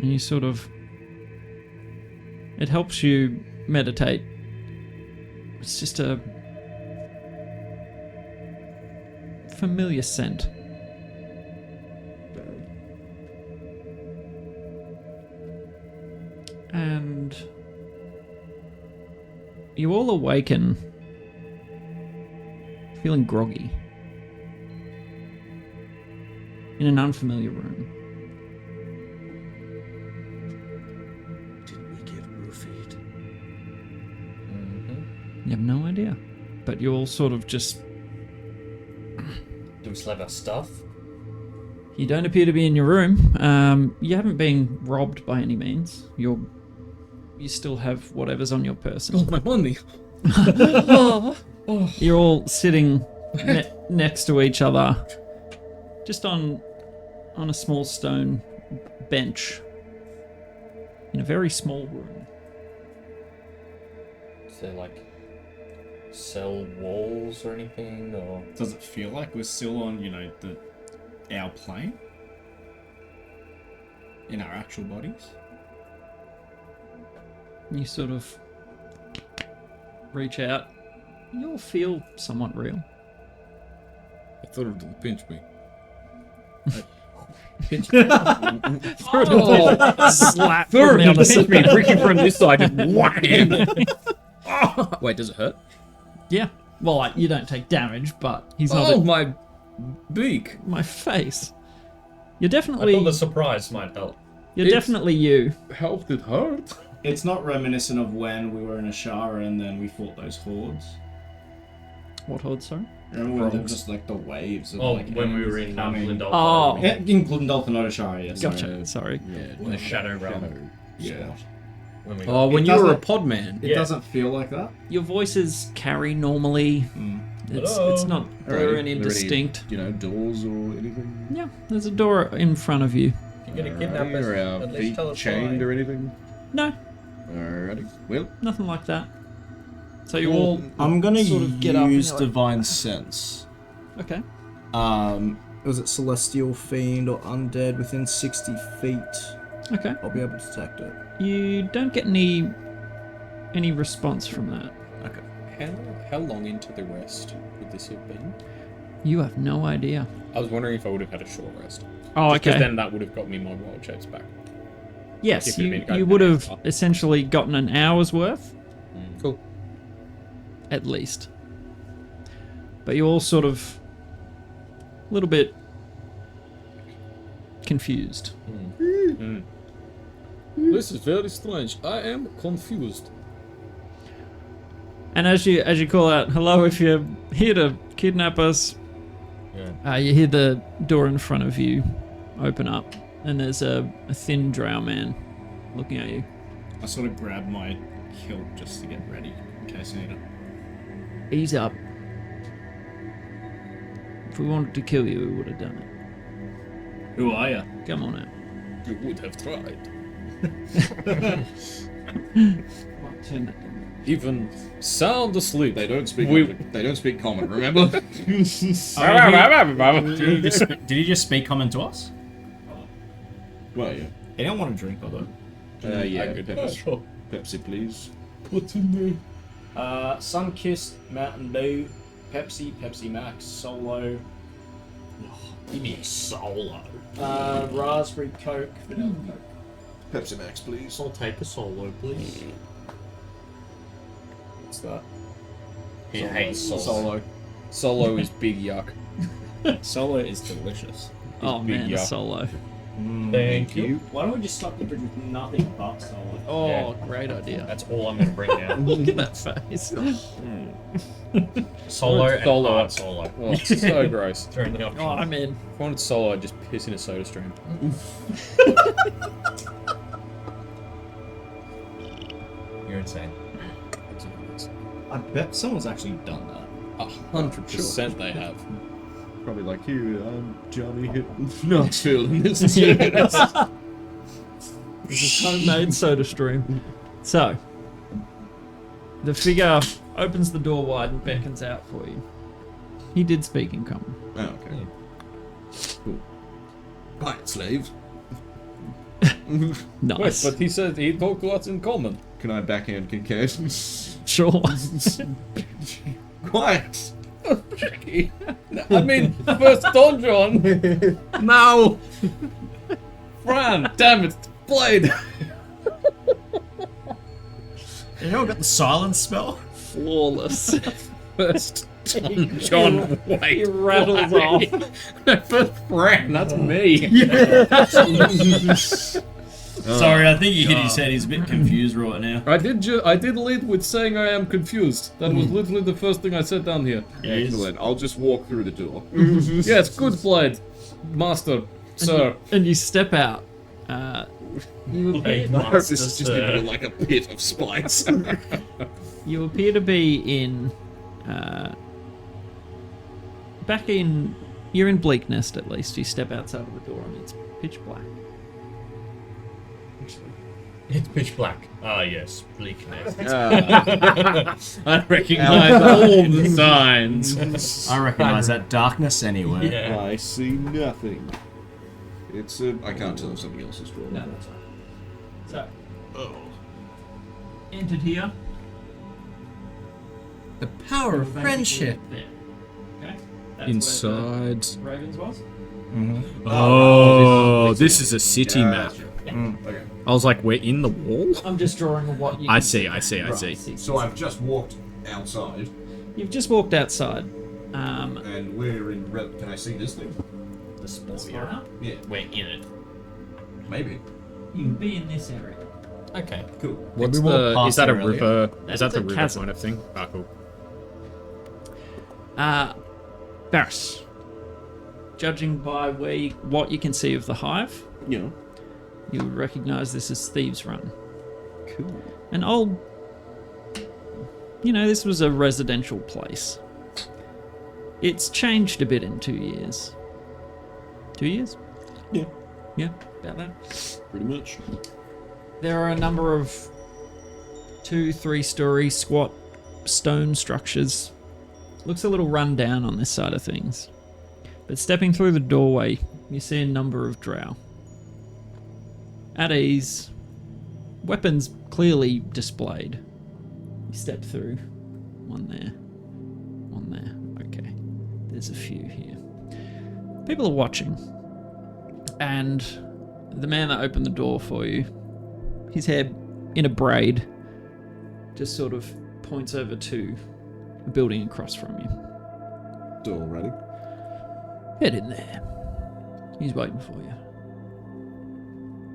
And you sort of... It helps you meditate. It's just a familiar scent. And you all awaken feeling groggy in an unfamiliar room. Did we get roofied? You have no idea. But you all sort of just... Do we still have our stuff? You don't appear to be in your room. You haven't been robbed by any means. You still have whatever's on your person. Oh, my money. You're all sitting next to each other, just on a small stone bench in a very small room. Is there like cell walls or anything, or Does it feel like we're still on, our plane? In our actual bodies? You sort of reach out. You all feel somewhat real. I thought it would pinch me. Slap Third, me on the pinch me, freaking from this side, just wham! Wait, does it hurt? Yeah. Well, like, you don't take damage, but he's not Oh, at my beak. my face. You're I definitely thought the surprise might help. you're It's- definitely you. How did it hurt? It's not reminiscent of when we were in Ashara and then we fought those hordes. What horde, sorry? Remember when there was just like the waves of Oh, like when we were enemies in coming? Glendolphin. Oh. Yeah, in Glendolphin, not Ashara, yes. Gotcha. Sorry. In the Shadow Realm. Yeah. When we Oh, when It you were a doesn't- pod man. It Yeah. doesn't feel like that. Your voices carry normally. It's not blurry and indistinct. Doors or anything? Yeah, there's a door in front of you. If you're gonna kidnap us, Or our at least feet tell us chained why. or anything? No, Alrighty. Well, nothing like that. So you all I'm gonna sort of get up and use you're like- Divine Sense. okay. Was it Celestial Fiend or Undead within 60 feet? Okay. I'll be able to detect it. You don't get any response from that. How long into the rest would this have been? You have no idea. I was wondering if I would have had a short rest. Oh, Because okay. then that would have got me my wild shapes back. Yes, if it had been you going would an have hour. essentially gotten an hour's worth, Cool. at least. But you're all sort of a little bit confused. This is very strange. I am confused. And as you call out, hello, if you're here to kidnap us, you hear the door in front of you open up, and there's a thin drow man looking at you. I sort of grab my hilt just to get ready in case I need it. Ease up. If we wanted to kill you, we would have done it. Who are you? Come on out. You would have tried. Turn that down. Even sound asleep. they don't speak. We- They don't speak common. Remember? Did he just speak common to us? Well, yeah. He don't want to drink, by the way. Yeah. could Pepsi, Pepsi, please. What's in there? Sunkissed, Mountain Dew, Pepsi, Pepsi Max, Solo. You mean solo? Raspberry Coke, vanilla Coke. Pepsi Max, please. I'll take a solo, please. What's that? He hates solo. Solo. Solo is big yuck. Solo is delicious. Oh big man, yuck. Solo. Thank you. Why don't we just stop the bridge with nothing but Solo? Oh, Yeah. great idea. That's all I'm gonna bring now. Look at that face. Solo and Solo. hard solo. Oh, it's so gross. They're in the option. Oh, I'm in. If I wanted solo, I'd just piss in a soda stream. You're insane. I bet someone's actually done that. 100% they have. Probably like, here, I'm Johnny hitting Knoxville in this. This is homemade soda stream. So, The figure opens the door wide and beckons out for you. He did speak in common. Oh, okay. Cool. Right, slave. Nice. Wait, but he said he talked to us in common. Can I backhand Kincaid? Sure. Quiet! I mean, first donjon. No. Fran, damn it, Blade. Anyone got the silence spell? Flawless. First donjon. He Wait, rattles off. First Fran, that's me. Sorry, I think he hit his head. He's a bit confused right now. I did lead with saying I am confused. That was literally the first thing I said down here. Excellent. I'll just walk through the door. Yes, good Blade, master, sir. And you step out. You appear, I hope this is just into like a pit of spikes. you appear to be in. Back in. You're in Bleak Nest at least. You step outside of the door and it's pitch black. It's pitch black. Ah, yes, bleakness. I recognize all the signs. I recognise that darkness anywhere. Yeah. I see nothing. It's a. I can't tell if something else is drawn. No, that's right. So. Entered here. The power of friendship. There. Okay. That's Inside. where the Ravens was. Oh, this is a city map. Okay. I was like, we're in the wall? I'm just drawing what you. I can see, I see. So I've just walked outside, You've just walked outside. and we're in. Can I see this thing? The Spoiler. spoiler. Yeah, We're in it. maybe. You'll be in this area. Okay. Cool. What's we walked the? past Is that a it earlier. river? That Is that is the a river chasm. kind of thing? Ah, cool. Barris. Judging by what you can see of the hive, Yeah. you would recognise this as Thieves' Run. Cool. An old. This was a residential place. It's changed a bit in 2 years. 2 years? Yeah. Yeah, about that. Pretty much. There are a number of 2-3-story squat stone structures. Looks a little run down on this side of things. But stepping through the doorway, you see a number of drow. At ease, weapons clearly displayed. You step through. One there. One there. Okay. There's a few here. People are watching. And the man that opened the door for you, his hair in a braid, just sort of points over to a building across from you. Door ready. Head in there. He's waiting for you.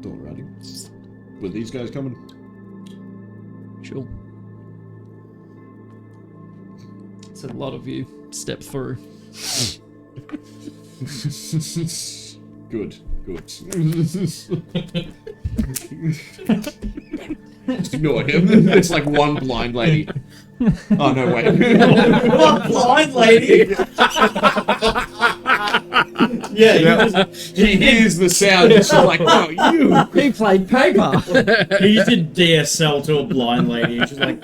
Door ready. Were these guys coming? Sure. So a lot of you step through. Good. Just ignore him. It's like one blind lady. Oh no, wait. What blind lady? Yeah. He hears the sound. It's like, oh, you. He played paper. He did DSL to a blind lady. And she's like,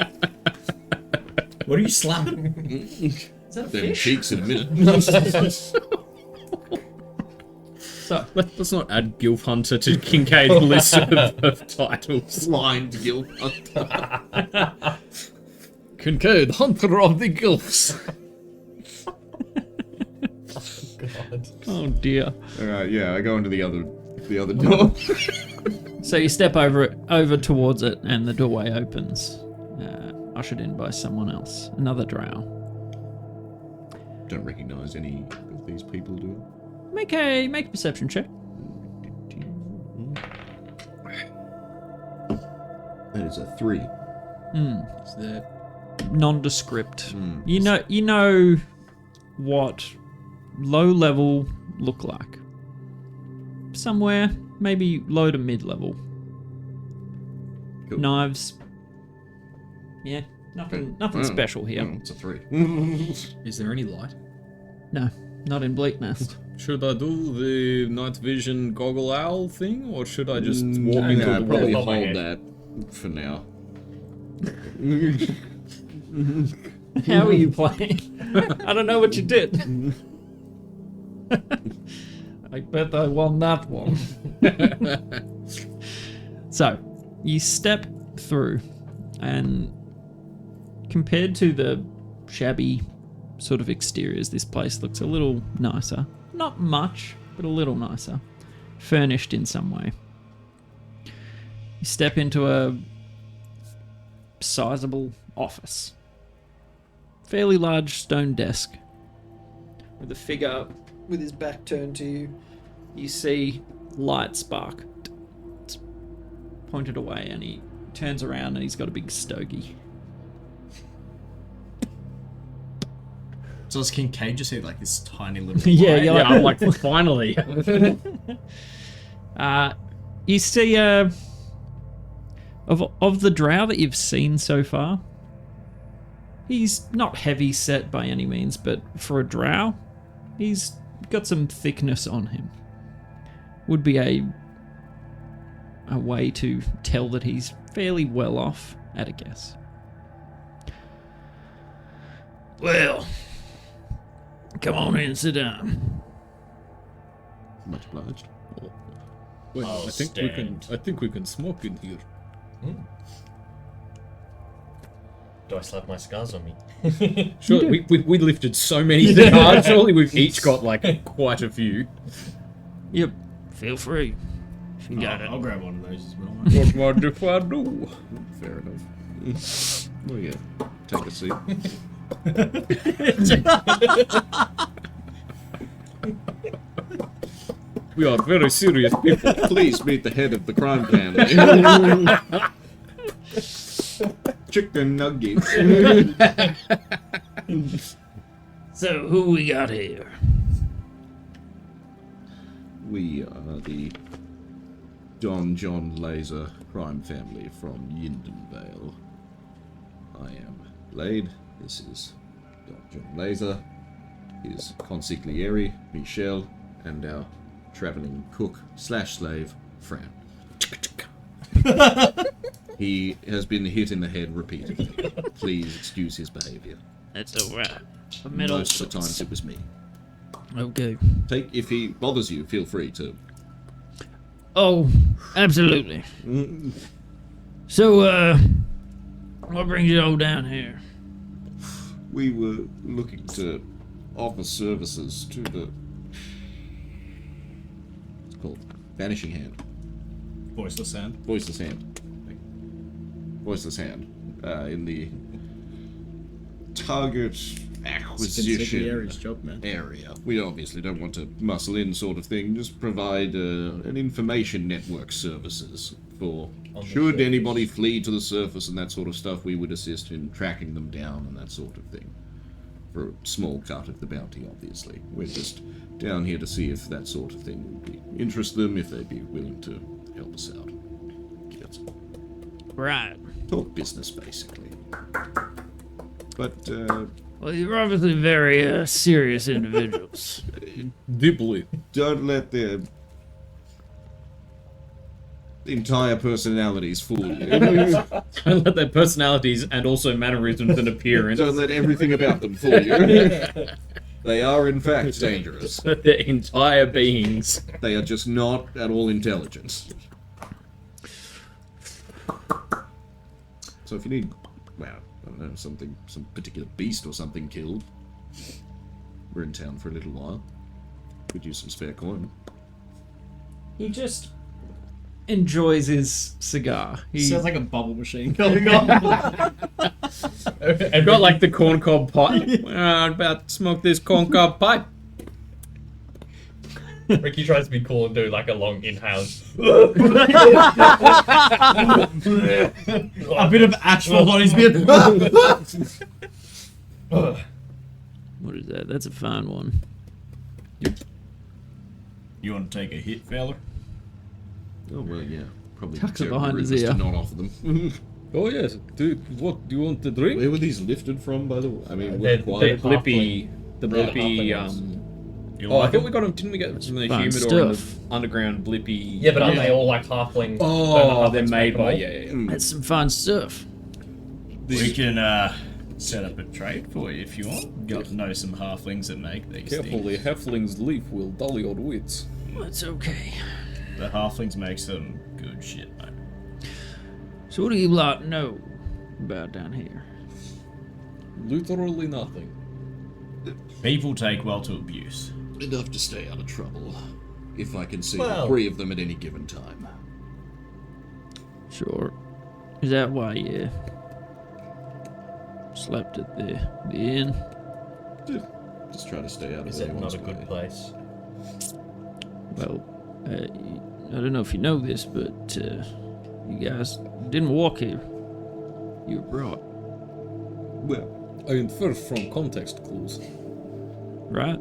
"What are you slapping?" Is that a Them fish? cheeks in a minute. So, Let's not add Gilf Hunter to Kincaid's list of titles. Blind guilt. Kincaid, Hunter of the Gilfs. God. oh dear. Alright, yeah, I go into the other door. So you step over towards it, and the doorway opens, ushered in by someone else, another drow. Don't recognise any of these people, do Make a perception check. I? That is a 3. Is there... Nondescript. You know what low level look like. Somewhere, maybe low to mid level. Cool. Knives. Yeah, nothing special here. Oh, it's a 3. Is there any light? No, not in Bleak Nest. Should I do the night vision goggle owl thing, or should I just walk Nah, into the probably wall? hold that for now. How are you playing? I don't know what you did. I bet I won that one. So, you step through, and compared to the shabby sort of exteriors, this place looks a little nicer. Not much, but a little nicer. Furnished in some way. You step into a sizable office. Fairly large stone desk. With a figure with his back turned to you. You see light spark. It's pointed away, and he turns around and he's got a big stogie. So does Kincaid just see like this tiny little Yeah, light? you're Yeah, like, I'm like, finally. You see of the drow that you've seen so far, he's not heavy set by any means, but for a drow, he's got some thickness on him. Would be a way to tell that he's fairly well off at a guess. Well, come on in, sit down. Much obliged. Well, I'll I think we can smoke in here. Do I slap my scars on me? Sure, we lifted so many cards. Surely we've each got like quite a few. Yep, feel free. You got it. I'll grab one of those as well. What more if I do? Fair enough. Well, yeah. Take a seat. We are very serious people. Please meet the head of the crime family. Chicken nuggets. So, who we got here? We are the Don John Laser crime family from Yindenvale. I am Blade. This is Don John Laser. His consigliere, Michelle, and our traveling cook / slave, Fran. He has been hit in the head repeatedly. Please excuse his behaviour. That's alright. Most of the times it was me. Okay. If he bothers you, feel free to. Oh, absolutely. So, what brings you all down here? We were looking to offer services to the. It's called Vanishing Hand. Voiceless Hand. Voiceless Hand. Voiceless Hand. In the target acquisition job, man. area. We obviously don't want to muscle in sort of thing, just provide an information network services for should anybody flee to the surface and that sort of stuff, we would assist in tracking them down and that sort of thing. For a small cut of the bounty, obviously. We're just down here to see if that sort of thing would interest them, if they'd be willing to help us out. Right. Talk business, basically. But, Well, you're obviously very serious individuals. Deeply. don't let their entire personalities fool you. Don't let their personalities and also mannerisms and appearance. Don't let everything about them fool you. They are, in fact, dangerous. Their entire beings. They are just not at all intelligent. So if you need, well, I don't know, some particular beast or something killed, we're in town for a little while. Could use some spare coin. He just enjoys his cigar. Sounds like a bubble machine going on. I've got like the corncob pipe. I'm about to smoke this corncob pipe. Ricky tries to be cool and do like a long inhale. A bit of asphalt on his beard. What is that? That's a fine one. You want to take a hit, fella? Oh, well, yeah. Probably Tucks it terrible behind his rudeness ear. to not offer them. Oh yes. What do you want to drink? Where were these lifted from, by the way? I mean, They're- what they're quality? Blippy. The Blippy. You Oh, I like thought them? we got them. Didn't we get them from the Fun humidor and the stuff. underground Blippy? Yeah, but aren't they all like halfling? Oh, they're halflings made make by them all? yeah. That's some fun stuff. We can set up a trade for you if you want. Got to know some halflings that make these Carefully, things. halfling's leaf will dull your wits. That's okay. The halflings make some good shit, mate. So what do you lot know about down here? Literally nothing. People take well to abuse. Enough to stay out of trouble. If I can see Well- 3 of them at any given time. Sure. Is that why you slept at the inn? Just try to stay out of Is it anyone's not a good way. place? Well, I don't know if you know this, but you guys didn't walk here. You were brought, Well, I infer from context clues. right?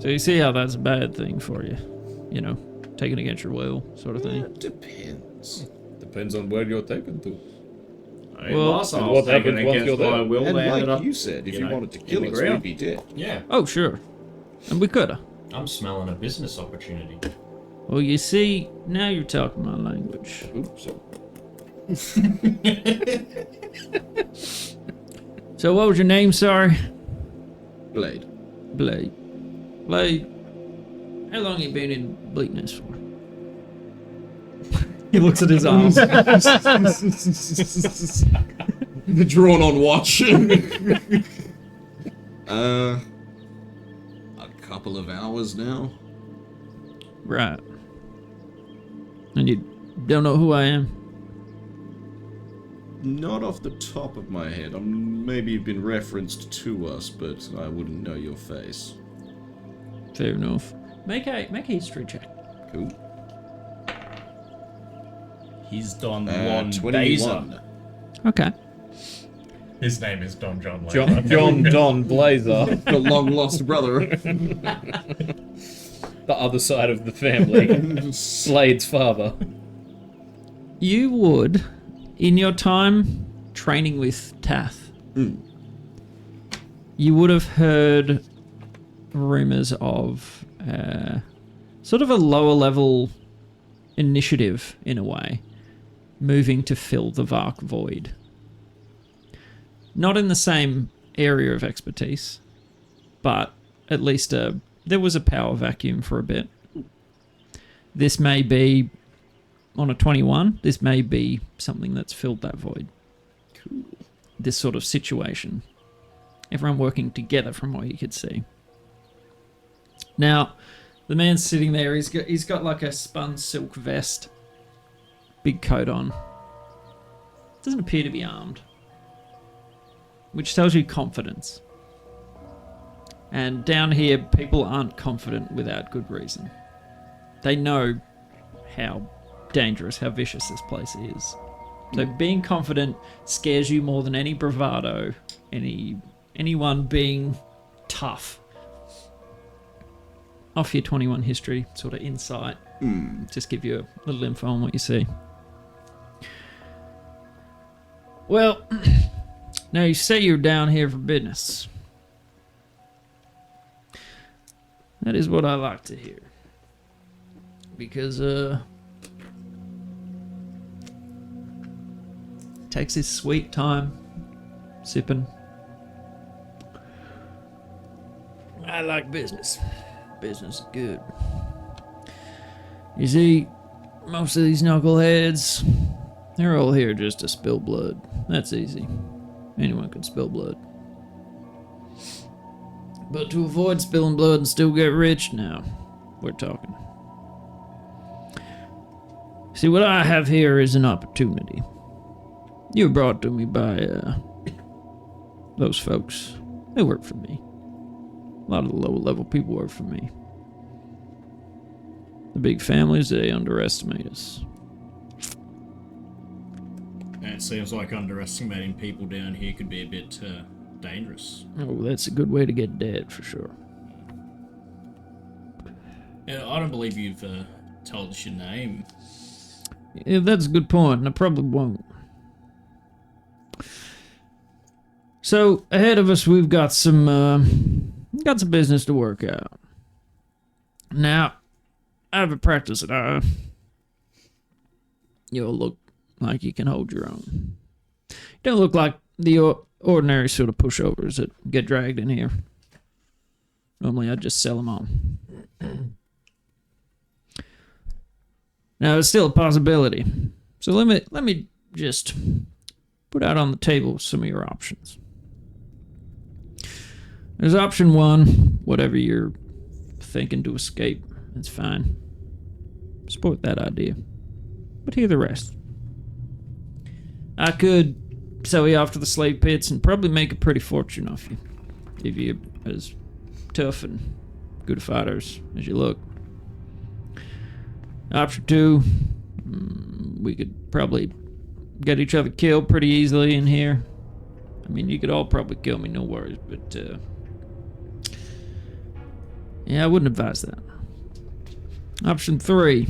So you see how that's a bad thing for you. You know, taken against your will, sort of thing. it depends. Depends on where you're taken to. I mean, Well, last time I what was taken happens once against you're my there? will, And they ended like up. you said, if you you know, wanted to in kill the us, ground. we'd be dead. Yeah. Oh, sure. And we coulda. I'm smelling a business opportunity. Well, you see, now you're talking my language. Oops. So what was your name, sorry? Blade. Blade. Blade, how long you been in Bleakness for? He looks at his arms. The drawn on watch. A couple of hours now. Right. And you don't know who I am? Not off the top of my head. Maybe you've been referenced to us, but I wouldn't know your face. Fair enough. Make a history check. Cool. He's Don Juan 21. Baser. Okay. His name is Don John Lane. John Don Blazer, The long lost brother. the other side of the family. Slade's father. You would, in your time training with Tath, you would have heard rumors of sort of a lower level initiative, in a way, moving to fill the Vark Void. Not in the same area of expertise, but at least there was a power vacuum for a bit. This may be, on a 21, this may be something that's filled that void. Cool. This sort of situation. Everyone working together from what you could see. Now, the man's sitting there, he's got like a spun silk vest, big coat on. Doesn't appear to be armed, which tells you confidence. And down here, people aren't confident without good reason. They know how dangerous, how vicious this place is. So being confident scares you more than any bravado, anyone being tough. Off your 21 history, sort of insight. Just give you a little info on what you see. Well, now you say you're down here for business. That is what I like to hear. Because, takes his sweet time, sipping. I like business. Business is good. You see, most of these knuckleheads, they're all here just to spill blood. That's easy. Anyone can spill blood. But to avoid spilling blood and still get rich, now we're talking. See, what I have here is an opportunity. You were brought to me by those folks. They work for me. A lot of the lower level people work for me. The big families, they underestimate us. And it seems like underestimating people down here could be a bit dangerous. Oh, that's a good way to get dead, for sure. Yeah, I don't believe you've told us your name. Yeah, that's a good point, and I probably won't. So, ahead of us, we've got some business to work out. Now, I have a practice that you'll look like you can hold your own. You don't look like the ordinary sort of pushovers that get dragged in here. Normally I'd just sell them on. Now, it's still a possibility. So let me just put out on the table some of your options. There's option 1, whatever you're thinking to escape. That's fine. Support that idea. But hear the rest. I could sell you off to the slave pits and probably make a pretty fortune off you. If you're as tough and good fighters as you look. Option 2, we could probably get each other killed pretty easily in here. I mean, you could all probably kill me, no worries, but yeah, I wouldn't advise that. Option 3,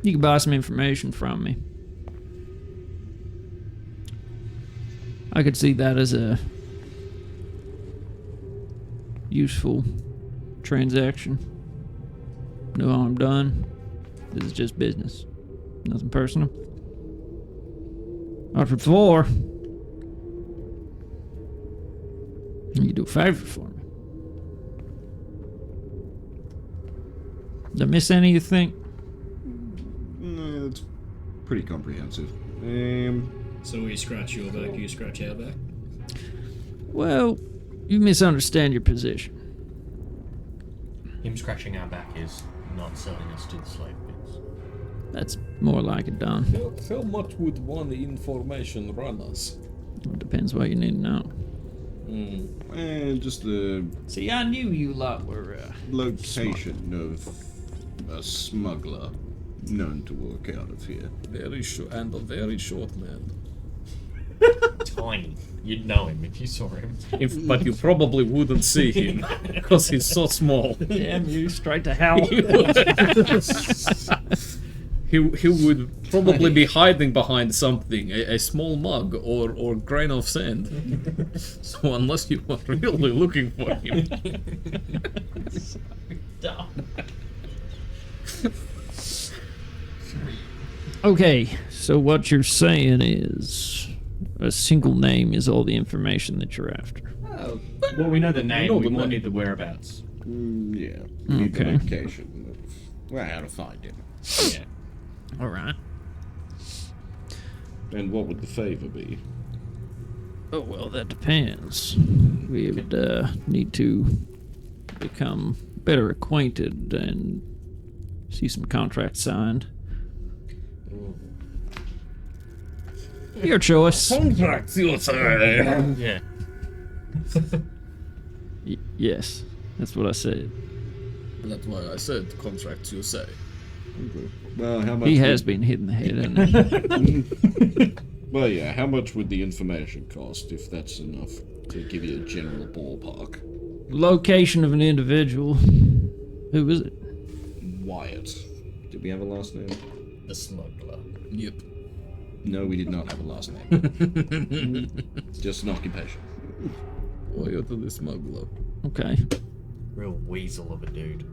you can buy some information from me. I could see that as a useful transaction. No harm done. This is just business. Nothing personal. Option 4, you do a favor for me. Did I miss any, you think? No, that's pretty comprehensive. So we scratch your back, you scratch our back. Well, you misunderstand your position. Him scratching our back is not selling us to the slave pits. That's more like it, Don. How much would one information run us? It depends what you need to know. Just the See, I knew you lot were, location of a smuggler known to work out of here. Very short and a very short man. Tiny. You'd know him if you saw him. But you probably wouldn't see him because he's so small. Damn you, straight to hell. He would probably be hiding behind something, a small mug or grain of sand. So unless you are really looking for him. Okay, so what you're saying is a single name is all the information that you're after. Well, we know the name. know We the won't name. need the whereabouts. Yeah. We need the Okay. location of well, how to find him. Yeah. All right. And what would the favor be? Oh, well, that depends. We would need to become better acquainted and see some contracts signed. Your choice. Contracts, you say? Yeah. Yes, that's what I said. That's why I said contracts, you say. Well, how much? He has been hit in the head, hasn't he? Well, yeah. How much would the information cost, if that's enough to give you a general ballpark? Location of an individual. Who is it? Wyatt. Did we have a last name? The smuggler. Yep. No, we did not have a last name. Just an occupation. Wyatt the smuggler. Okay. Real weasel of a dude.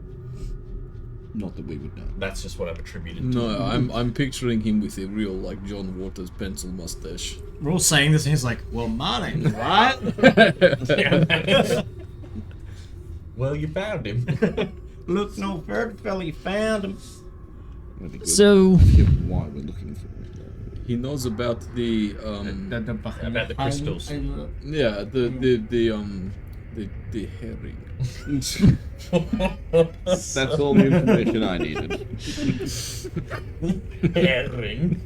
Not that we would know. That's just what I've attributed to No, him. I'm picturing him with a real like John Waters pencil mustache. We're all saying this and he's like, well, my name's Wyatt. Well, you found him. Look no further, fella, you found him. That'd be good. So, Given why we're looking for him. He knows about the About the crystals. yeah the herring. That's all the information I needed. Herring.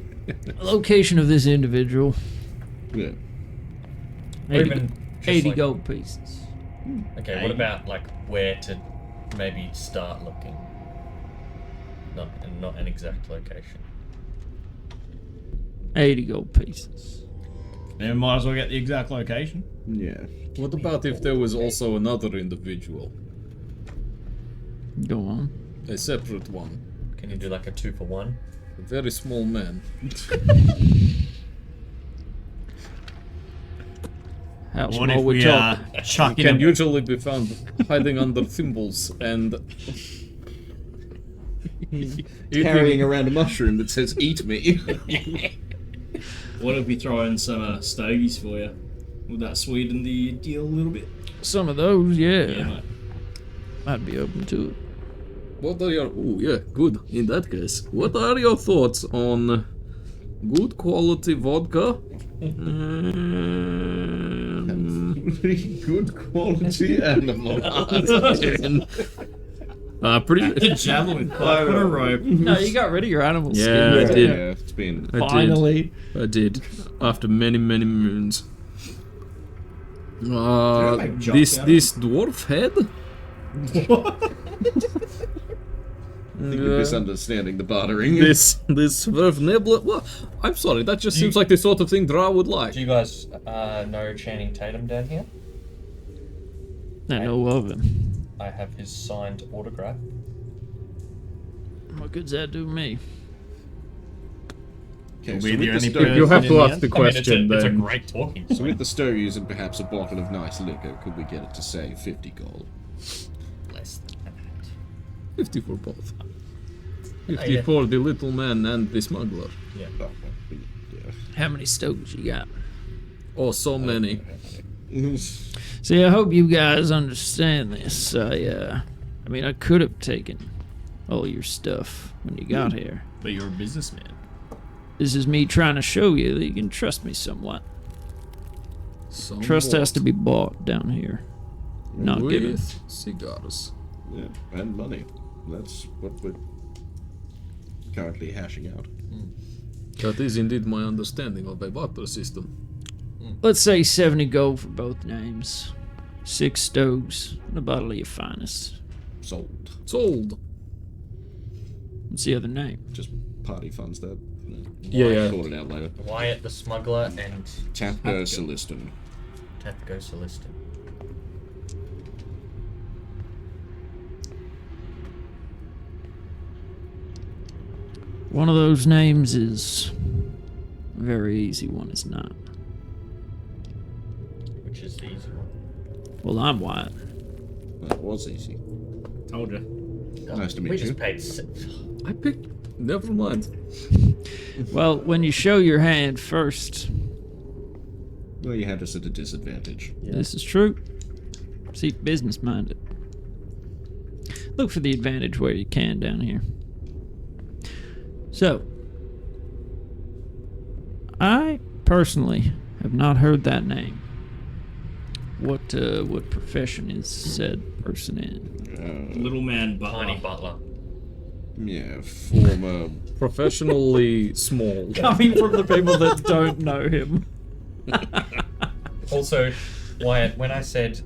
location of this individual. Yeah. Or 80, even just 80 like- gold pieces. Okay, what about like where to maybe start looking? Not an exact location. 80 gold pieces. Then might as well get the exact location. Yeah. What about if there was also another individual, Go on. a separate one, Can you do like a 2-for-1? a very small man? How What small if we we talking? chuck Can in a usually be found hiding under thimbles and Carrying around a mushroom that says "Eat me." What if we throw in some stogies for you? Would that sweeten the deal a little bit? Some of those, yeah. mate. I'd be open to it. What are your... Oh, yeah, good. In that case, what are your thoughts on good quality vodka? Pretty good quality animal. Pretty... Javelin, put a rope. No, you got rid of your animal Yeah, skin. I did. Yeah, it's been. Finally. I did. After many, many moons. This dwarf head? I think you're misunderstanding the bartering. This Swerve Nibbler. Well, I'm sorry, that just seems like the sort of thing Dra would like. Do you guys know Channing Tatum down here? I know of him. I have his signed autograph. What good's that do me? Okay, We're the with only the person You have in to the ask end. the question it's a then. great talking. So with the stogies and perhaps a bottle of nice liquor, could we get it to say 50 gold? Less than that. 50 for both. 50 for the little man and the smuggler. Oh, well, yeah. How many stoves you got? Oh, so many. See, I hope you guys understand this. I mean, I could have taken all your stuff when you got here. But you're a businessman. This is me trying to show you that you can trust me somewhat. Trust has to be bought down here, not given. With cigars. Yeah, and money. That's what we're currently hashing out. That is indeed my understanding of a barter system. Let's say 70 gold for both names, 6 stoves, and a bottle of your finest. Sold. Sold. What's the other name? Just party funds that. Yeah. Sort it out later. Wyatt the Smuggler and Tapgo Soliston. Tethgo Soliston. One of those names is a very easy one, is not. Which is the easy one. Well, I'm Wyatt. That was easy. Told you. Nice to We meet you. just paid. I picked. Never mind. Well, when you show your hand first, Well, you had us at a disadvantage. this is true. See, business minded. Look for the advantage where you can down here. So, I personally have not heard that name. What profession is said person in? Little man Tiny butler. Butler. Yeah, former. Professionally small. Coming from the people that don't know him. Also, Wyatt, when I said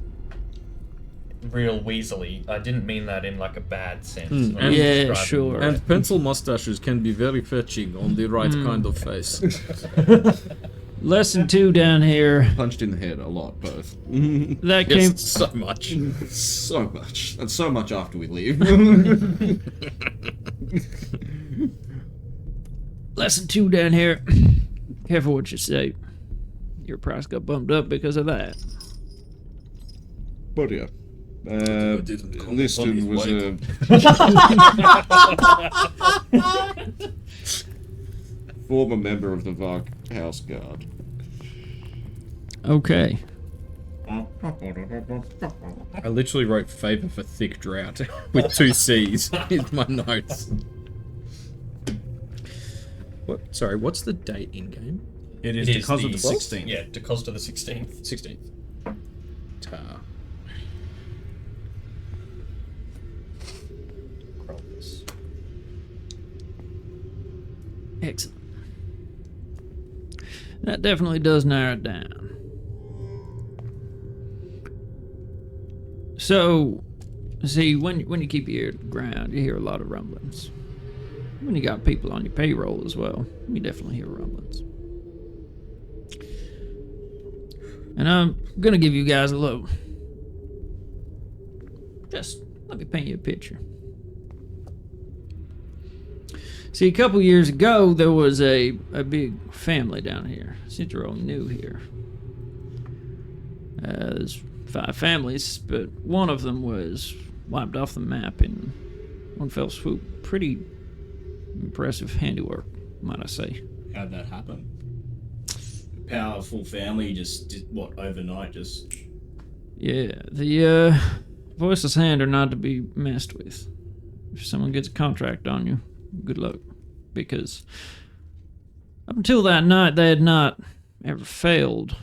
real weaselly, I didn't mean that in like a bad sense. I was Yeah, describing- sure. And pencil mustaches can be very fetching on the right kind of face. Lesson 2 down here. Punched in the head a lot, both. That came. Yes, so much. So much. And so much after we leave. Lesson 2 down here. Careful what you say. Your price got bumped up because of that. But yeah. didn't call Liston upon was his a former member of the Vark House Guard. Okay. I literally wrote favor for thick drought with 2 C's in my notes. What? Sorry, what's the date in game? It It is is because of the 16th. 16th. Yeah, because of the 16th. 16th. Ta. Crops. Excellent. That definitely does narrow it down. So, see, when you keep your ear to the ground, you hear a lot of rumblings. When you got people on your payroll as well, you definitely hear rumblings. And I'm gonna give you guys a little. Just let me paint you a picture. See, a couple years ago, there was a big family down here. Since you're all new here. There's 5 families, but one of them was wiped off the map in one fell swoop. Pretty impressive handiwork, might I say. How'd that happen? powerful family just did what overnight? Just Yeah, the voiceless hand are not to be messed with. If someone gets a contract on you, good luck. Because up until that night, they had not ever failed.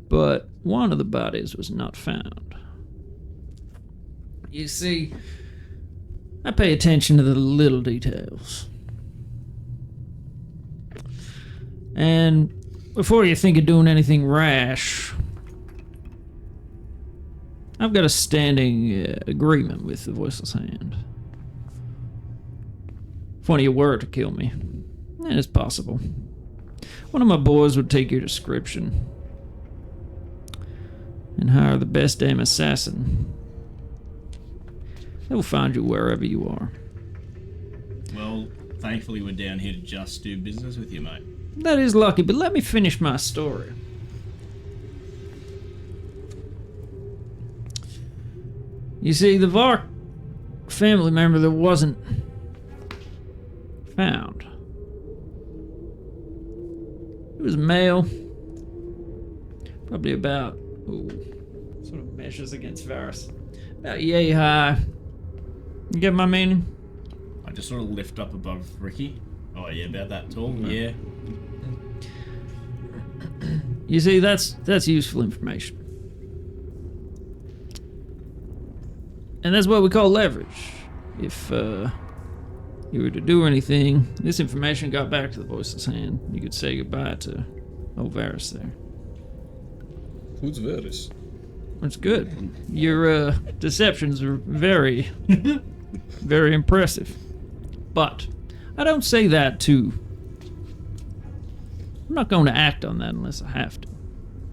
But one of the bodies was not found. You see, I pay attention to the little details. And before you think of doing anything rash, I've got a standing agreement with the Voiceless Hand. If one of you were to kill me, and it's possible, one of my boys would take your description and hire the best damn assassin. They will find you wherever you are. Well, thankfully we're down here to just do business with you, mate. That is lucky, but let me finish my story. You see, the Vark family member that wasn't found. He was male. Probably about, sort of measures against Varus. About yay high. You get my meaning? I just sort of lift up above Ricky. Oh yeah, about that tall. Yeah. You see, that's useful information. And that's what we call leverage. If you were to do anything, this information got back to the Voiceless Hand, you could say goodbye to old Varus there. Who's Varus? That's good. Your deceptions are very, very impressive. But I don't say that to... I'm not going to act on that unless I have to.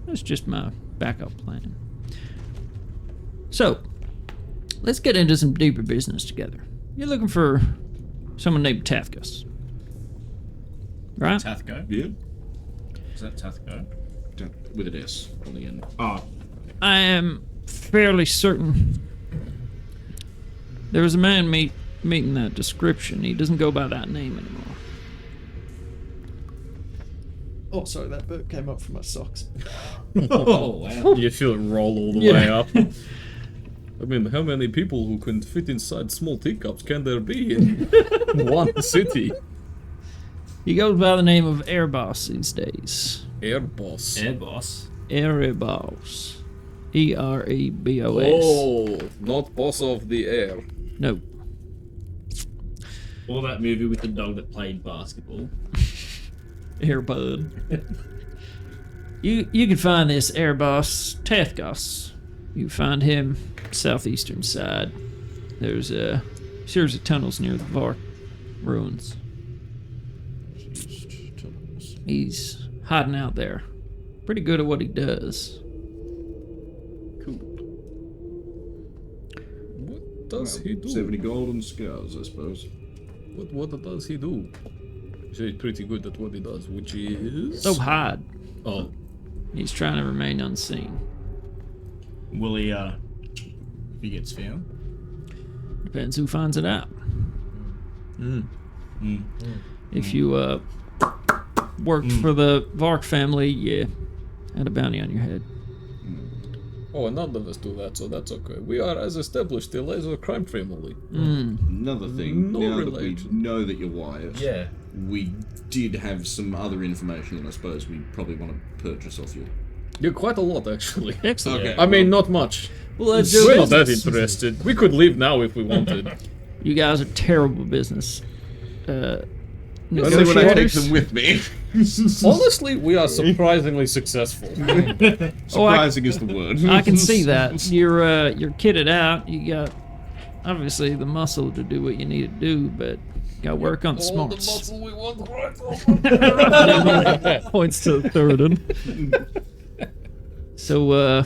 That's just my backup plan. So, let's get into some deeper business together. You're looking for someone named Tathgus, right? Tathgo? Yeah. Is that Tathgo? With an S on the end. Oh, I am fairly certain there was a man meeting that description. He doesn't go by that name anymore. Oh, sorry, that burp came up from my socks. oh wow. You feel it roll all the way up. I mean, how many people who can fit inside small teacups can there be in one city? He goes by the name of Airboss these days. Airboss. Air boss. Erebos. Erebos. Oh, not boss of the air. No. Or that movie with the dog that played basketball. Airbud. You can find this Airboss Tathgus. You find him southeastern side. There's a series of tunnels near the Vark ruins. He's hiding out there. Pretty good at what he does. What does he do? 70 golden scars, I suppose. What does he do? He's pretty good at what he does, which is... So hide. Oh. He's trying to remain unseen. Will he, if he gets found? Depends who finds it out. Mm. If you worked for the Vark family, yeah, had a bounty on your head. Oh, none of us do that, so that's okay. We are as established still as a crime family. Another thing, No now that relation. we know that you're Wyatt, Yeah. we did have some other information that I suppose we probably want to purchase off you. Yeah, quite a lot, actually. Excellent. Okay. I mean, not much. Well, let's do We're not that business. interested. We could leave now if we wanted. You guys are terrible business. Only when I take Negotiators? them with me. Honestly, we are surprisingly successful. Surprising is the word. I can see that. You're kitted out. You got obviously the muscle to do what you need to do, but you got to work on the smarts. we want Points to Thoradin. So,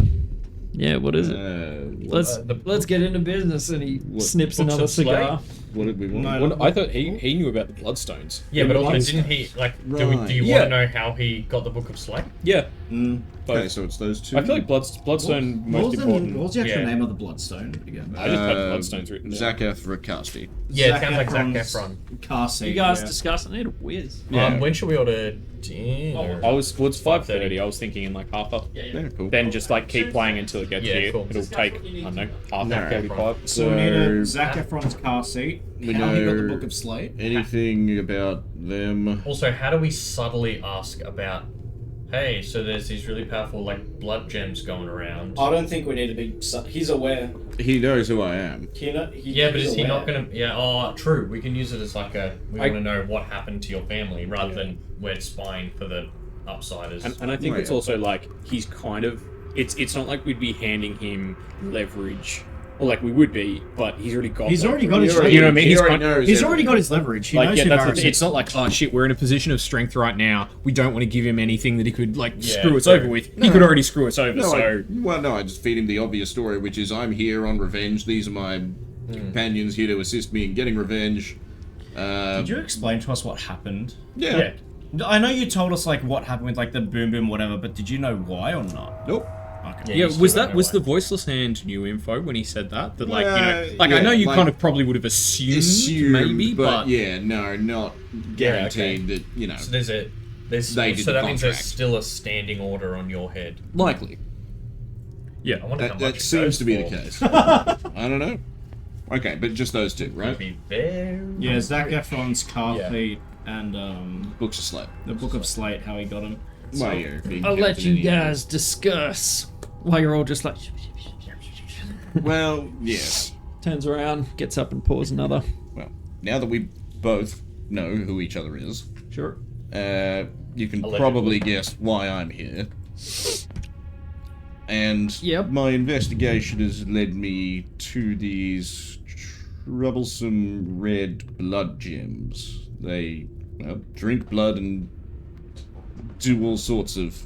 yeah, what is it? Let's get into business. And he snips Books another of Slay? cigar. What did we want? No, I thought he knew about the bloodstones. Yeah, but also Right. didn't he, like, do you Yeah. want to know how he got the Book of Slay? Yeah. Okay, so it's those two. I feel like Bloodstone most important. What was the actual Yeah. name of the Bloodstone again? I just had Bloodstones written down. Zaketh Rakasti. Yeah, it sounds like Zac Efron's Efron. Car seat. You guys yeah. discussing it? Whiz. Yeah. When should we order dinner? I was towards 5:30. I was thinking in like half hour. Yeah, cool. Then just like keep playing until it gets Yeah, here. cool. It'll take, I don't know, half No. hour, 45. So we need a Zac Efron's car seat. We How he got the know- Book of Slate. Anything about them? Also, how do we subtly ask about? Hey, so there's these really powerful like blood gems going around. I don't think we need to be. He's aware. He knows who I am. Yeah, but is he not gonna? Yeah, oh, true. We can use it as like a. We I- want to know what happened to your family rather than we're spying for the upsiders. And I think Right. it's also like he's kind of. It's not like we'd be handing him leverage. Or like we would be, but he's already got. He's already leverage. got his You know what I mean? He He's already kind- knows He's everything. already got his leverage. He Like, knows yeah, who that's Varys the, is. it's not like, oh shit, we're in a position of strength right now. We don't want to give him anything that he could like Yeah, screw us fair. over with. He could already screw us over. No, So I just feed him the obvious story, which is I'm here on revenge. These are my companions here to assist me in getting revenge. Did you explain to us what happened? Yeah. I know you told us like what happened with like the boom boom whatever, but did you know why or not? Nope. Okay. yeah, you was still that don't was know the voiceless hand new info when he said that? That like Yeah, like I yeah, know you like- kind of probably would have assumed maybe, but yeah, no, not guaranteed that So there's a. There's, They did so the that means there's contract. still a standing order on your head. likely. yeah. I wonder how That, much that it seems goes to be for. the case. I don't know. Okay, but just those two, Could right? be very. Yeah, Zac Efron's car Yeah. feet and Books of Slate. the Book of Slate, how he got him. Well, yeah, being I'll let Captain you Indiana. guys discuss while you're all just like. Well, yes. Turns around, gets up and pours another. Well, now that we both know who each other is, Sure. you can Allegedly. probably guess why I'm here. And Yep. my investigation has led me to these troublesome red blood gems. They, well, drink blood and do all sorts of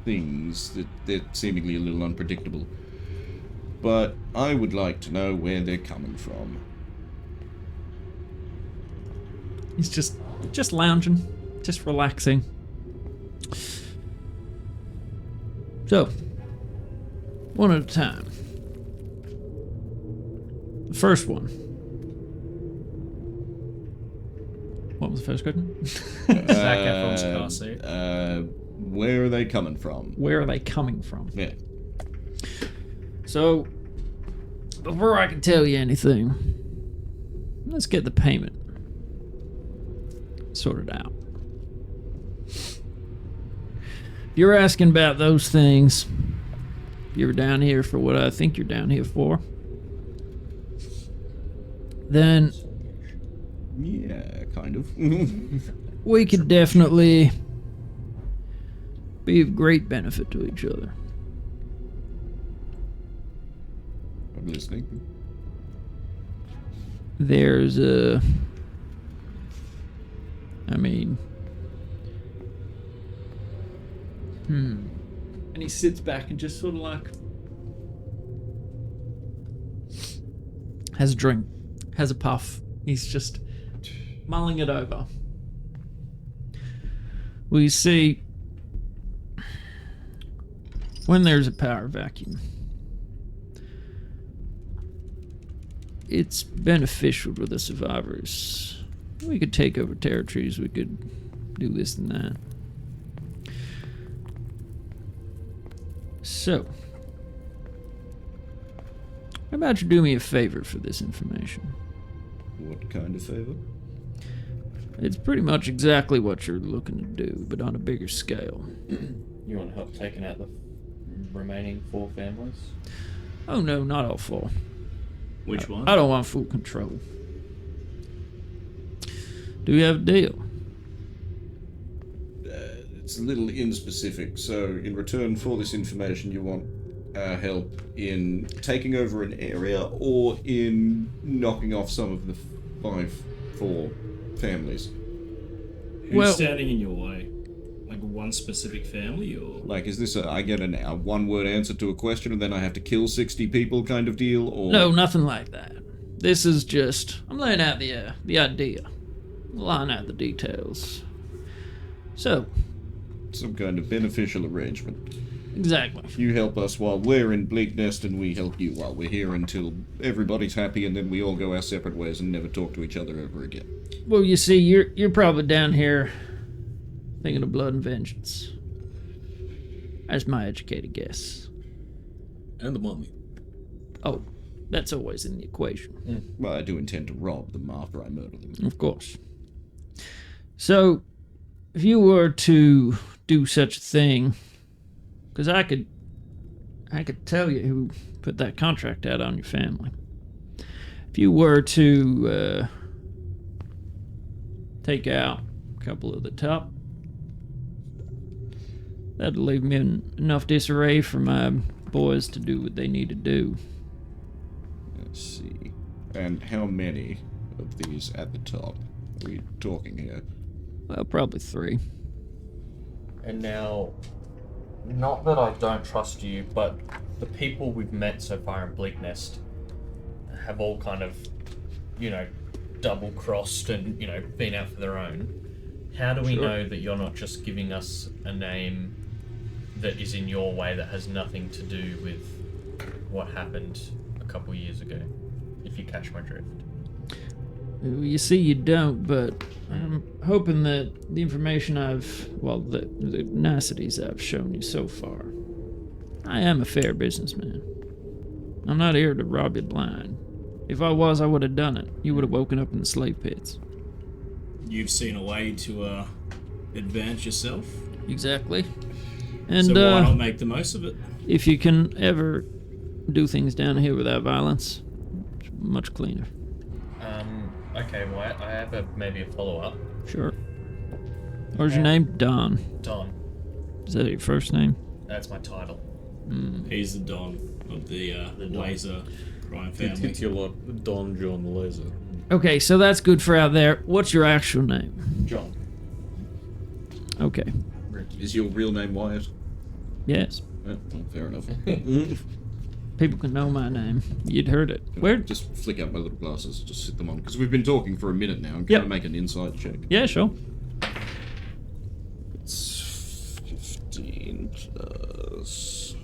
things that they're seemingly a little unpredictable. But I would like to know where they're coming from. He's just lounging, just relaxing. So, one at a time. The first one. What was the first question? Zac Efron's car seat. Where are they coming from? Where are they coming from? Yeah. So, before I can tell you anything, let's get the payment sorted out. If you're asking about those things, you're down here for what I think you're down here for, then Yeah, kind of. we could definitely be of great benefit to each other. I'm listening. There's a... I mean... And he sits back and just sort of like... has a drink. Has a puff. He's just mulling it over. Well, you see... when there's a power vacuum, it's beneficial to the survivors. We could take over territories, we could do this and that. So, how about you do me a favor for this information? What kind of favor? It's pretty much exactly what you're looking to do, but on a bigger scale. You want help taking out the remaining 4 families? Oh no, not all 4. Which one? I don't want full control. Do we have a deal? It's a little inspecific, so in return for this information, you want help in taking over an area or in knocking off some of the 4 families. Who's Well- standing in your way? Like one specific family or? Like, is this I get a one-word answer to a question and then I have to kill 60 people kind of deal, or... No, nothing like that. This is just... I'm laying out the idea. Laying out the details. So, some kind of beneficial arrangement. Exactly. You help us while we're in Bleak Nest, and we help you while we're here until everybody's happy, and then we all go our separate ways and never talk to each other ever again. Well, you see, you're probably down here thinking of blood and vengeance. That's my educated guess. And the money. Oh, that's always in the equation. Well, I do intend to rob them after I murder them. Of course. So, if you were to do such a thing, because I could tell you who put that contract out on your family. If you were to take out a couple of the top, that'd leave me in enough disarray for my boys to do what they need to do. Let's see. And how many of these at the top are we talking here? Well, probably 3. And now, not that I don't trust you, but the people we've met so far in Bleak Nest have all kind of, double-crossed and, been out for their own. How do we know that you're not just giving us a name that is in your way that has nothing to do with what happened a couple years ago, if you catch my drift? You see, you don't, but I'm hoping that the information the niceties I've shown you so far, I am a fair businessman. I'm not here to rob you blind. If I was, I would have done it. You would have woken up in the slave pits. You've seen a way to advance yourself. Exactly. And So why not make the most of it? if you can ever do things down here without violence, it's much cleaner. Okay, well, I have maybe a follow-up. Sure. What's your name? Don. Don, Is that your first name? that's my title. He's the Don of the Laser crime family. Titular Don John Laser. Okay, so that's good for out there. What's your actual name? John. Okay. Is your real name Wyatt? Yes. Well, fair enough. People can know my name. You'd heard it. Where? Just flick out my little glasses, just sit them on. Because we've been talking for a minute now. I'm Yep. going to make an insight check. Yeah, sure. It's 15 plus...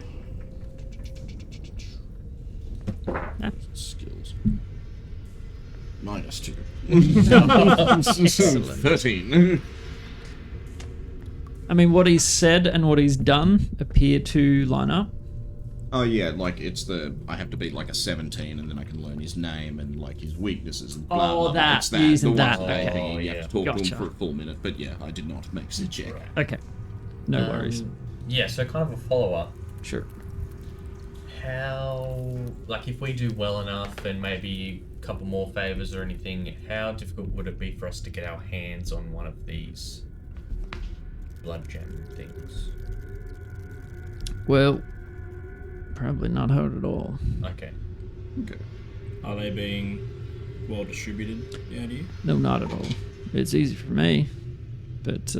skills. Minus 2. 13. I mean, what he's said and what he's done appear to line up. Oh yeah, like I have to beat like a 17 and then I can learn his name and like his weaknesses and blah Oh, blah. that, It's using the that, one-page okay. thing, you have to talk to Gotcha. him for a full minute, but yeah, I did not make the check. Okay. No worries. Yeah, so kind of a follow-up. Sure. How, like, if we do well enough and maybe a couple more favors or anything, how difficult would it be for us to get our hands on one of these blood gem things? Well, probably not hard at all. Okay. Okay. Are they being well distributed? Yeah, do you? No, not at all. It's easy for me, but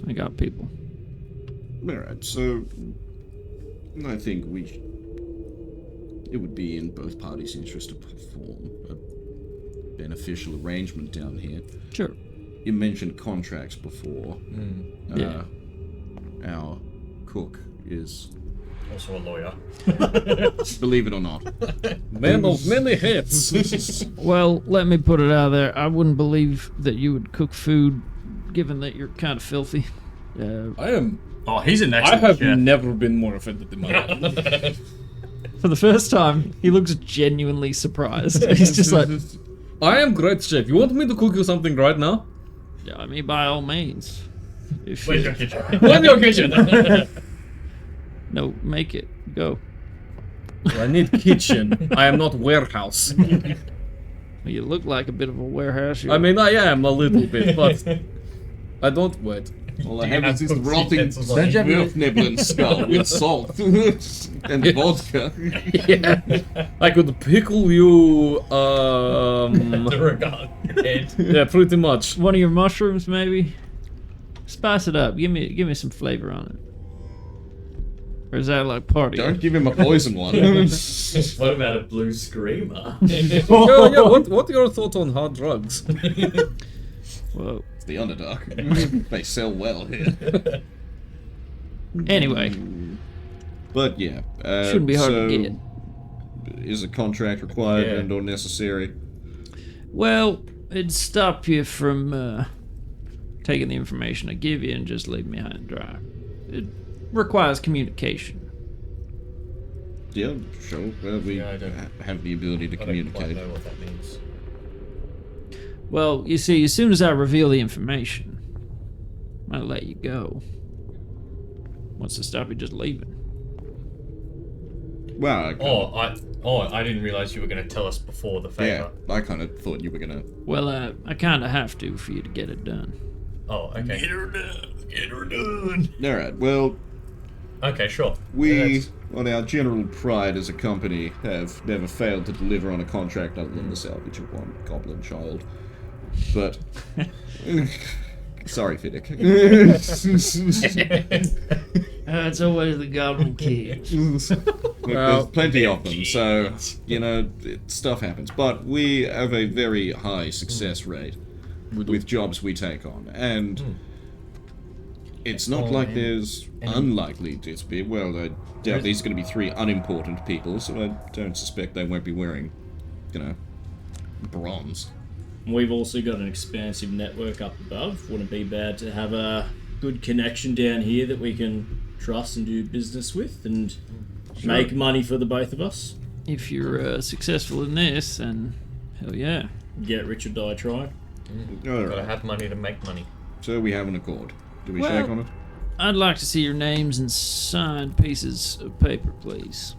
I got people. Alright, so I think it would be in both parties' interest to perform a beneficial arrangement down here. Sure. You mentioned contracts before. Yeah. Our cook is, Also a lawyer. believe it or not, Man of many hats. Well, let me put it out there. I wouldn't believe that you would cook food, given that you're kind of filthy. I am. Oh, he's an I excellent have chef. never been more offended in my life. For the first time, he looks genuinely surprised. He's just like, I am great chef. You want me to cook you something right now? yeah, I mean, by all means. If Where's you, your kitchen? In your kitchen. no, make it. Go. I need kitchen. I am not warehouse. You look like a bit of a warehouse. I mean, I am a little bit, but I don't wait. all I Do you have is have this cooked rotting utensils on you? Wolf Nibbling skull with salt and vodka. Yeah. I could pickle you, The regard head. yeah, pretty much. One of your mushrooms, maybe. Spice it up. Give me some flavor on it. Or is that like party? Don't give him a poison one. What about a blue screamer? Yeah, what are your thoughts on hard drugs? Whoa. It's the Underdark. They sell well here. Anyway, But yeah. shouldn't be hard so to get. Is a contract required Yeah. and or necessary? Well, it'd stop you from taking the information I give you and just leaving me high and dry. It requires communication. Yeah, sure. Well, we Yeah, I don't- have the ability to I don't quite communicate. know what that means. Well, you see, as soon as I reveal the information, I'll let you go. What's to stop you just leaving? Well, I didn't realize you were going to tell us before the yeah, favor. I kind of thought you were gonna. Well, I kind of have to for you to get it done. Oh, okay. All right. Well, Okay, sure. we, That's- on our general pride as a company, have never failed to deliver on a contract other than the salvage of one goblin child. But sorry, Fiddick. It's always the goblin kids. Look, there's plenty of them, so stuff happens. But we have a very high success rate with jobs we take on, and it's not like there's unlikely to be. Well, I doubt these are going to be 3 unimportant people, so I don't suspect they won't be wearing, bronze. We've also got an expansive network up above. Wouldn't be bad to have a good connection down here that we can trust and do business with and make money for the both of us. If you're successful in this, then hell yeah. Get rich or die trying. All Gotta right. have money to make money. So we have an accord. Do we Well- shake on it? I'd like to see your names and signed pieces of paper, please.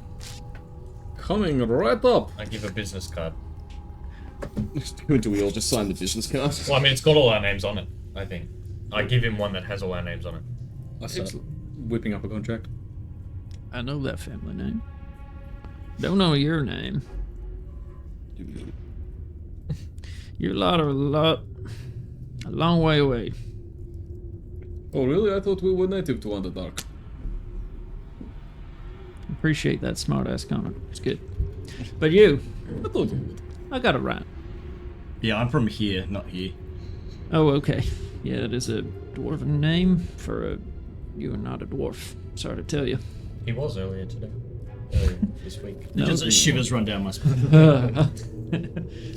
Coming right up. I give a business card. Do we all just sign the business card? Well, I mean, it's got all our names on it, I think. I give him one that has all our names on it. I start whipping up a contract. I know that family name. Don't know your name. You're a long way away. Oh, really? I thought we were native to Underdark. Appreciate that smart-ass comment. It's good. But you, I thought you would. I got it right. Yeah, I'm from here, not here. Oh, okay. Yeah, it is a dwarven name for a... You are not a dwarf. Sorry to tell you. He was earlier today. Earlier this week. No. Just shivers run down my spine.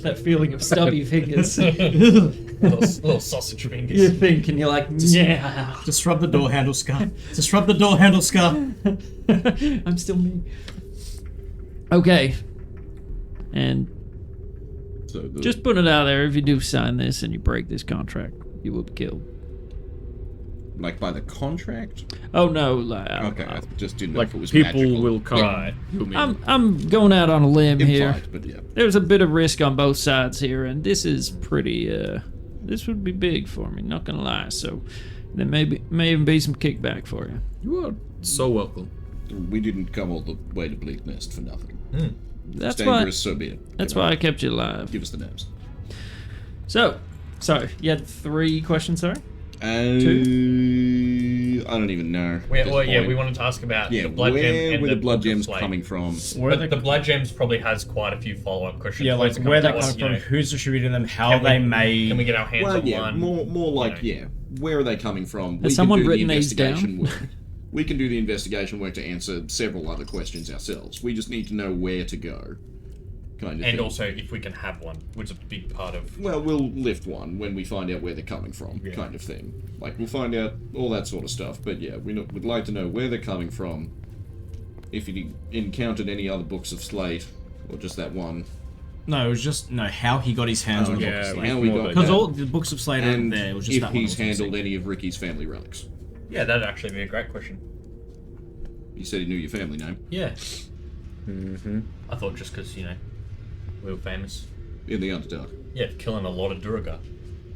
That feeling of stubby fingers. little sausage You fingers. think and you're like, yeah. Just rub the door handle, Scar. Just rub the door handle, Scar. I'm still me. Okay. And So the, just putting it out there, if you do sign this and you break this contract, you will be killed. like by the contract? Oh no, like, Okay, I just didn't know Like, if it was people magical. will come. Right. to me. I'm going out on a limb here. Implied, but yeah. There's a bit of risk on both sides here, and this is pretty. This would be big for me, not gonna lie. So there may even be some kickback for you. You are so welcome. We didn't come all the way to Bleak Nest for nothing. That's It's why. dangerous, so be it. That's why I kept you alive. Give us the names. So, sorry, you had 3 questions. Sorry. I don't even know. at this Well, yeah, point. we wanted to ask about Yeah, the blood gem where and were the blood Book of gems Flame. coming from? But the blood gems probably has quite a few follow-up questions. Yeah, like Where's it where they're to us, coming from, you know? who's distributing them, how Can we- they made. Can we get our hands Well, on yeah, one? more like, you know. yeah, where are they coming from? Has someone can do written the these down? investigation work. We can do the investigation work to answer several other questions ourselves. We just need to know where to go, kind of And thing. also if we can have one, which is a big part of. Well, we'll lift one when we find out where they're coming from, Yeah. kind of thing. Like, we'll find out all that sort of stuff, but yeah, we'd like to know where they're coming from, if you encountered any other books of Slate, or just that one, No, it was just how he got his hands on the yeah, books of we- Slate. how we more got than Because that, all the books of Slate are and there. It was just if that one. he's I was handled any of Ricky's family relics. Yeah, that'd actually be a great question. You said he knew your family name. Yeah. I thought just because, we were famous. In the Underdark. Yeah, killing a lot of Duragar.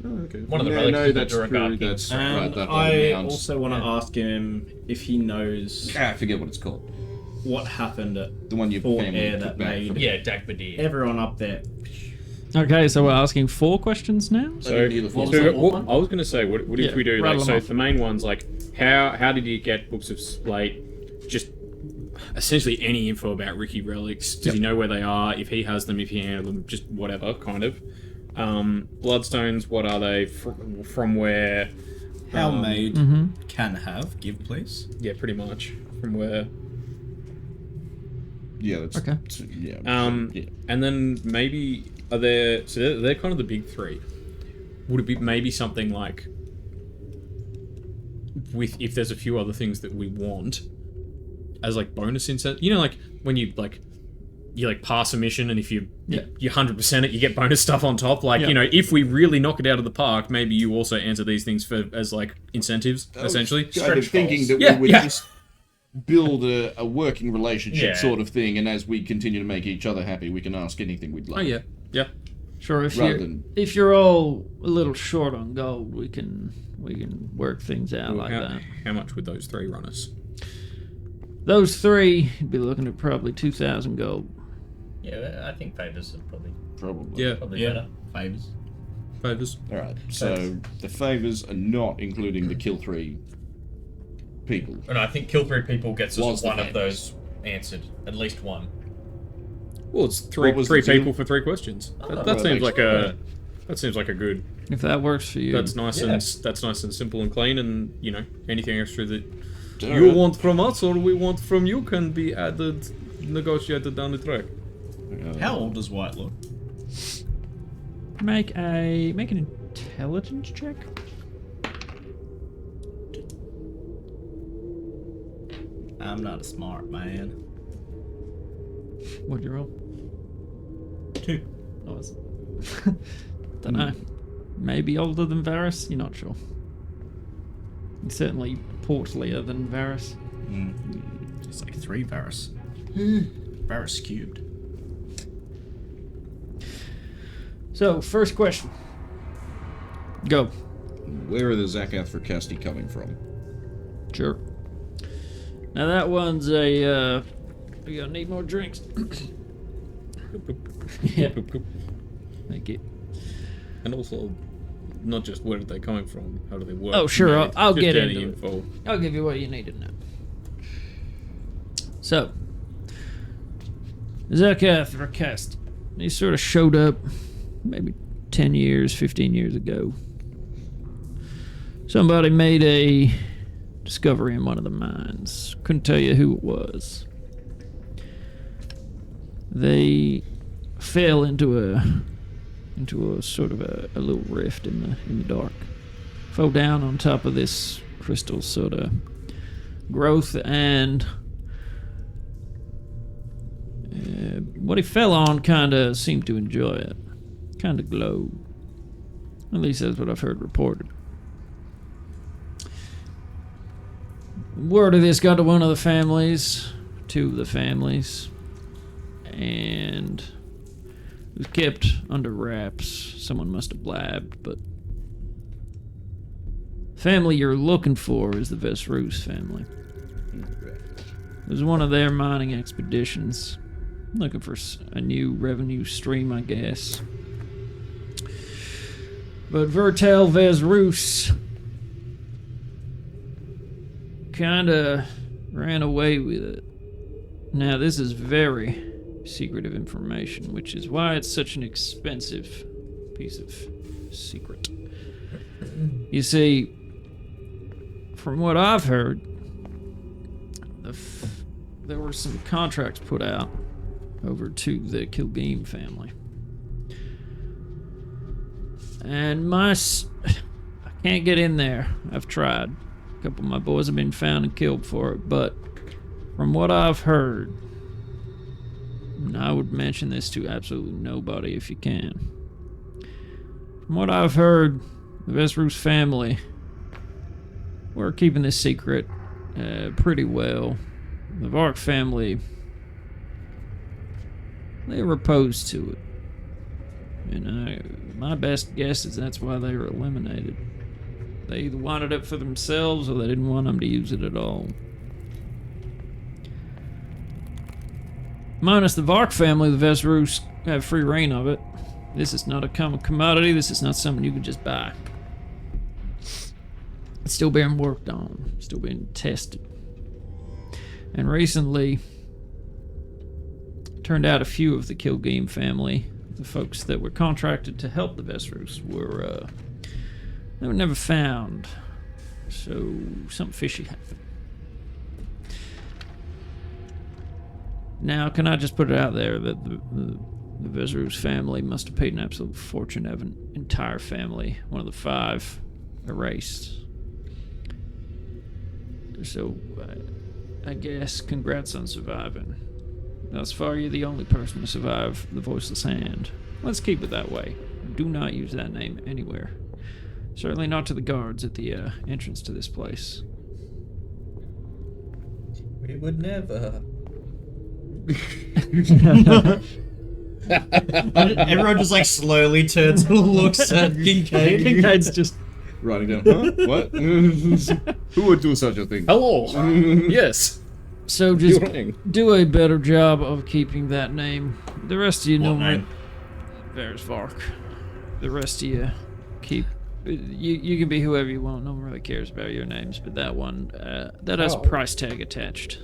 Oh, okay. One of the no, relics no, of the that's Duragar true. King. That's right. And That I mounds. also want to ask him if he knows I forget what it's called. what happened at The one your Fort family Air took that back made from. Yeah, Dagbadir. everyone up there. Okay, so we're asking 4 questions now. I didn't hear the full So story. I was going to say, what Yeah, if we do rattle like them so? off. The main ones, like how did you get books of Slate? Just essentially any info about Ricky relics. Does he know where they are? If he has them, if he handled them, just whatever kind of. Bloodstones, what are they? From where? How made Mm-hmm. can have, give please. Yeah, pretty much. From where. Yeah, that's Okay. Yeah. Yeah. And then maybe are there? So they're kind of the big three. Would it be maybe something like with if there's a few other things that we want as like bonus incentive? You know, like when you pass a mission and if you 100% it, you get bonus stuff on top. Like you know, if we really knock it out of the park, maybe you also answer these things as like incentives, essentially. Kind of thinking that we would just build a working relationship sort of thing, and as we continue to make each other happy, we can ask anything we'd like. Oh yeah. Sure. Rather If you're all a little short on gold, we can work things out like that. How much would those three run us? Those three, you'd be looking at probably 2,000 gold. Yeah, I think favors are probably Probably. better. Favors. All right. So the favors are not including the kill 3 people. And I think kill 3 people gets Was us the one of favours. those answered. At least one. Well, it's three What was three the deal? people for 3 questions. That well, seems like actually, that seems like a good. If that works for you. That's nice and simple and clean, and you know anything extra that All you right. want from us or we want from you can be added, negotiated down the track. How old does White look? Make an intelligence check. I'm not a smart man. What'd you roll? 2. Oh, was it? Don't know. Maybe older than Varys. You're not sure. He's certainly portlier than Varys. It's like 3 Varys. Varys cubed. So, first question. Go. Where are the Zakath for Casti coming from? Sure. Now that one's a. We gonna need more drinks. Yeah. Thank you. And also, not just where are they coming from, how do they work? Oh, sure, Maybe I'll just get any into it. info. I'll give you what you need to know. So, Zakath Rakest. He sort of showed up maybe 10 years, 15 years ago. Somebody made a discovery in one of the mines. Couldn't tell you who it was. They fell into a sort of a little rift in the dark. Fell down on top of this crystal sort of growth, and what he fell on kind of seemed to enjoy it. Kind of glowed. At least that's what I've heard reported. Word of this got to one of the families, 2 of the families, and it was kept under wraps. Someone must have blabbed, but the family you're looking for is the Vesrus family. It was one of their mining expeditions, looking for a new revenue stream, I guess. But Vertel Vesrus kinda ran away with it. Now, this is very secretive information, which is why it's such an expensive piece of secret. You see, from what I've heard, there were some contracts put out over to the Kilgame family. And I can't get in there. I've tried. A couple of my boys have been found and killed for it, but from what I've heard, and I would mention this to absolutely nobody if you can. From what I've heard, the Vesrus family were keeping this secret pretty well. The Vark family, they were opposed to it. And my best guess is that's why they were eliminated. They either wanted it for themselves or they didn't want them to use it at all. Minus the Vark family, the Vesrus have free reign of it. This is not a common commodity. This is not something you can just buy. It's still being worked on, still being tested. And recently, turned out a few of the Kilgame family, the folks that were contracted to help the Vesrus, they were never found. So, something fishy happened. Now, can I just put it out there that the Vezirus family must have paid an absolute fortune to have an entire family, one of the 5, erased. So, I guess congrats on surviving. Thus far, you're the only person to survive the Voiceless Hand. Let's keep it that way. Do not use that name anywhere. Certainly not to the guards at the entrance to this place. We would never. Everyone just like slowly turns and looks at Kincaid. Kincaid's just... Writing down, huh? What? Who would do such a thing? Hello. Yes. So just You're right. do a better job of keeping that name. The rest of you know name? Versvark. The rest of you keep... You can be whoever you want. No one really cares about your names, but that one, that has a price tag attached.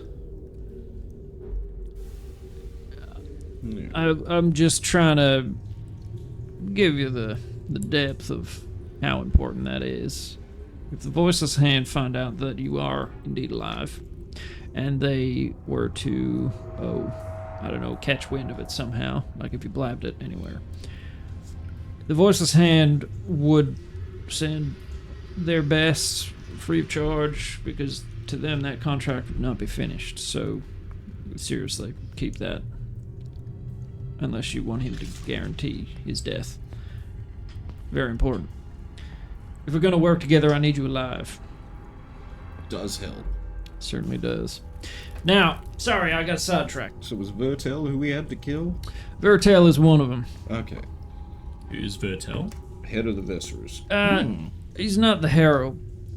I'm just trying to give you the depth of how important that is. If the Voiceless Hand find out that you are indeed alive, and they were to, I don't know, catch wind of it somehow, like if you blabbed it anywhere, the Voiceless Hand would send their best free of charge, because to them that contract would not be finished. So seriously, keep that. Unless you want him to guarantee his death. Very important. If we're going to work together, I need you alive. Does help. Certainly does. Now, sorry, I got sidetracked. So was Vertel who we had to kill? Vertel is one of them. Okay. Who's Vertel? Head of the Vesserus. He's not the Herald,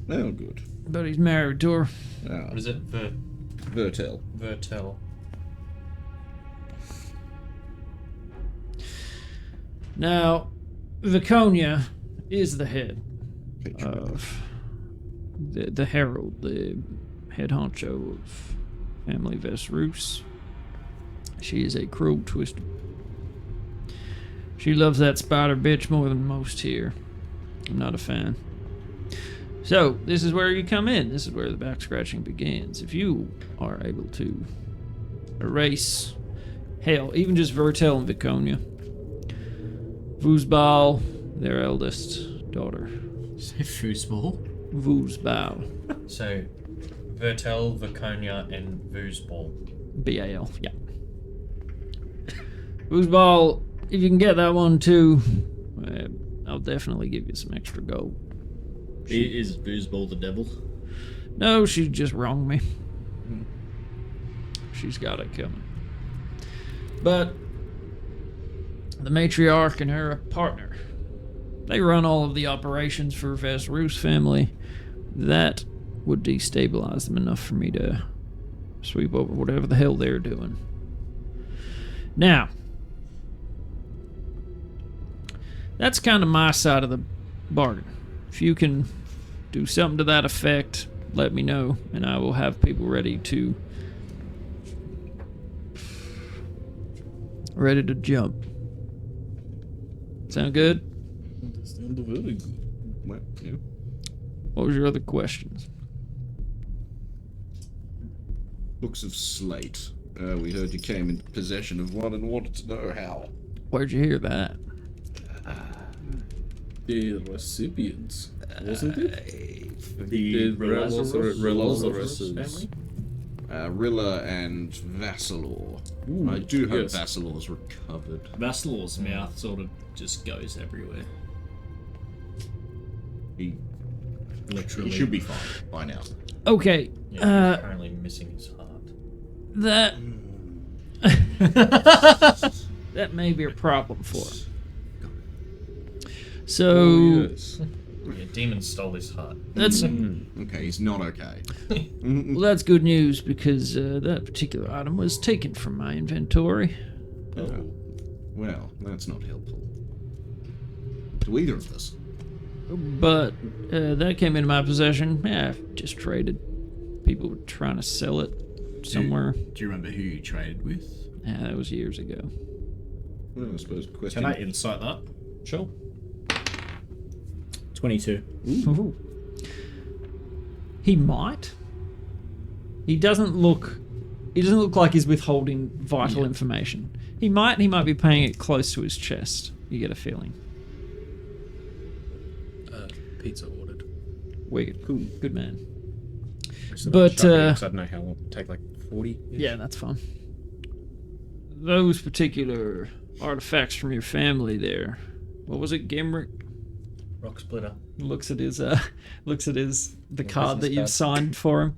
Oh, good. but he's married to her. Ah, What is it? Vertel. Vertel. Now, Viconia is the head of the Herald, the head honcho of family Vesrus. She is a cruel twister. She loves that spider bitch more than most here. I'm not a fan. So, this is where you come in. This is where the back scratching begins. If you are able to erase, hell, even just Vertel and Viconia, Vuzbal, their eldest daughter. Say foosball. Vuzbal. So, Vertel, Viconia, and Voosball. B-A-L, yeah. Vuzbal, if you can get that one too, I'll definitely give you some extra gold. Is foosball the devil? No, she just wronged me. She's got it coming. But the matriarch and her partner, they run all of the operations for Vesrus family. That would destabilize them enough for me to sweep over whatever the hell they're doing. Now, that's kind of my side of the bargain. If you can do something to that effect, let me know, and I will have people ready to jump. Sound good? Sound very good. Well, yeah. What was your other questions? Books of Slate. We heard you came into possession of one and wanted to know how. Where'd you hear that? The recipients, wasn't it? The Relazarus family? Rilla and Vassalor. Ooh, I do hope yes. Vassalor's recovered. Vassalor's mouth sort of just goes everywhere. He Literally. should be fine by now. Okay, Yeah, he's apparently missing his heart. that that may be a problem for him. So Oh, yes. Yeah, demons stole his heart. that's Okay, he's not okay. well, that's good news, because that particular item was taken from my inventory. Oh, well, that's not helpful. To either of us. But that came into my possession. Yeah, just traded. People were trying to sell it somewhere. Do you remember who you traded with? Yeah, that was years ago. Well, I suppose the question. Can I insight that? Sure. 22. Ooh. He might. He doesn't look like he's withholding vital information. He might be paying it close to his chest. You get a feeling. Pizza ordered. Wicked. Cool. Good man. So But, I don't know how long. Take like 40. Yeah, that's fine. Those particular artifacts from your family there. What was it, Gimrick? Rock splitter. Looks at his the card that you've signed for him.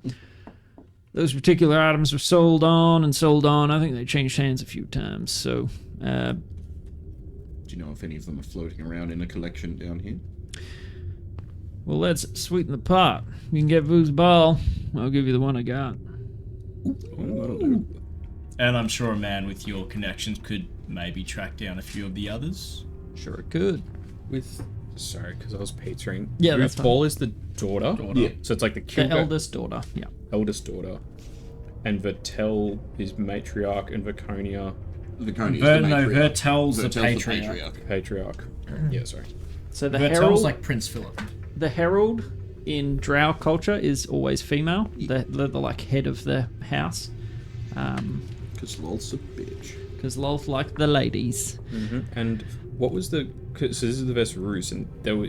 Those particular items were sold on and sold on. I think they changed hands a few times. So, Do you know if any of them are floating around in a collection down here? well, let's sweeten the pot. You can get Vu's ball. I'll give you the one I got. Well, that'll do. And I'm sure a man with your connections could maybe track down a few of the others. Sure it could. Sorry, because I was pizzaing. Yeah, Ruth that's fine. Ball is the daughter. Yeah. So it's like the The eldest daughter. Yeah. eldest daughter. And Vertel is matriarch, and Viconia Viconia's No, the matriarch. Vertel's the Vertel's patriarch. patriarch. Yeah, sorry. So the Vertel's herald, like Prince Philip. the herald in Drow culture is always female. The like head of the house. Because Lol's a bitch. Because Lolth like the ladies. And what was the? So this is the Vesrus, and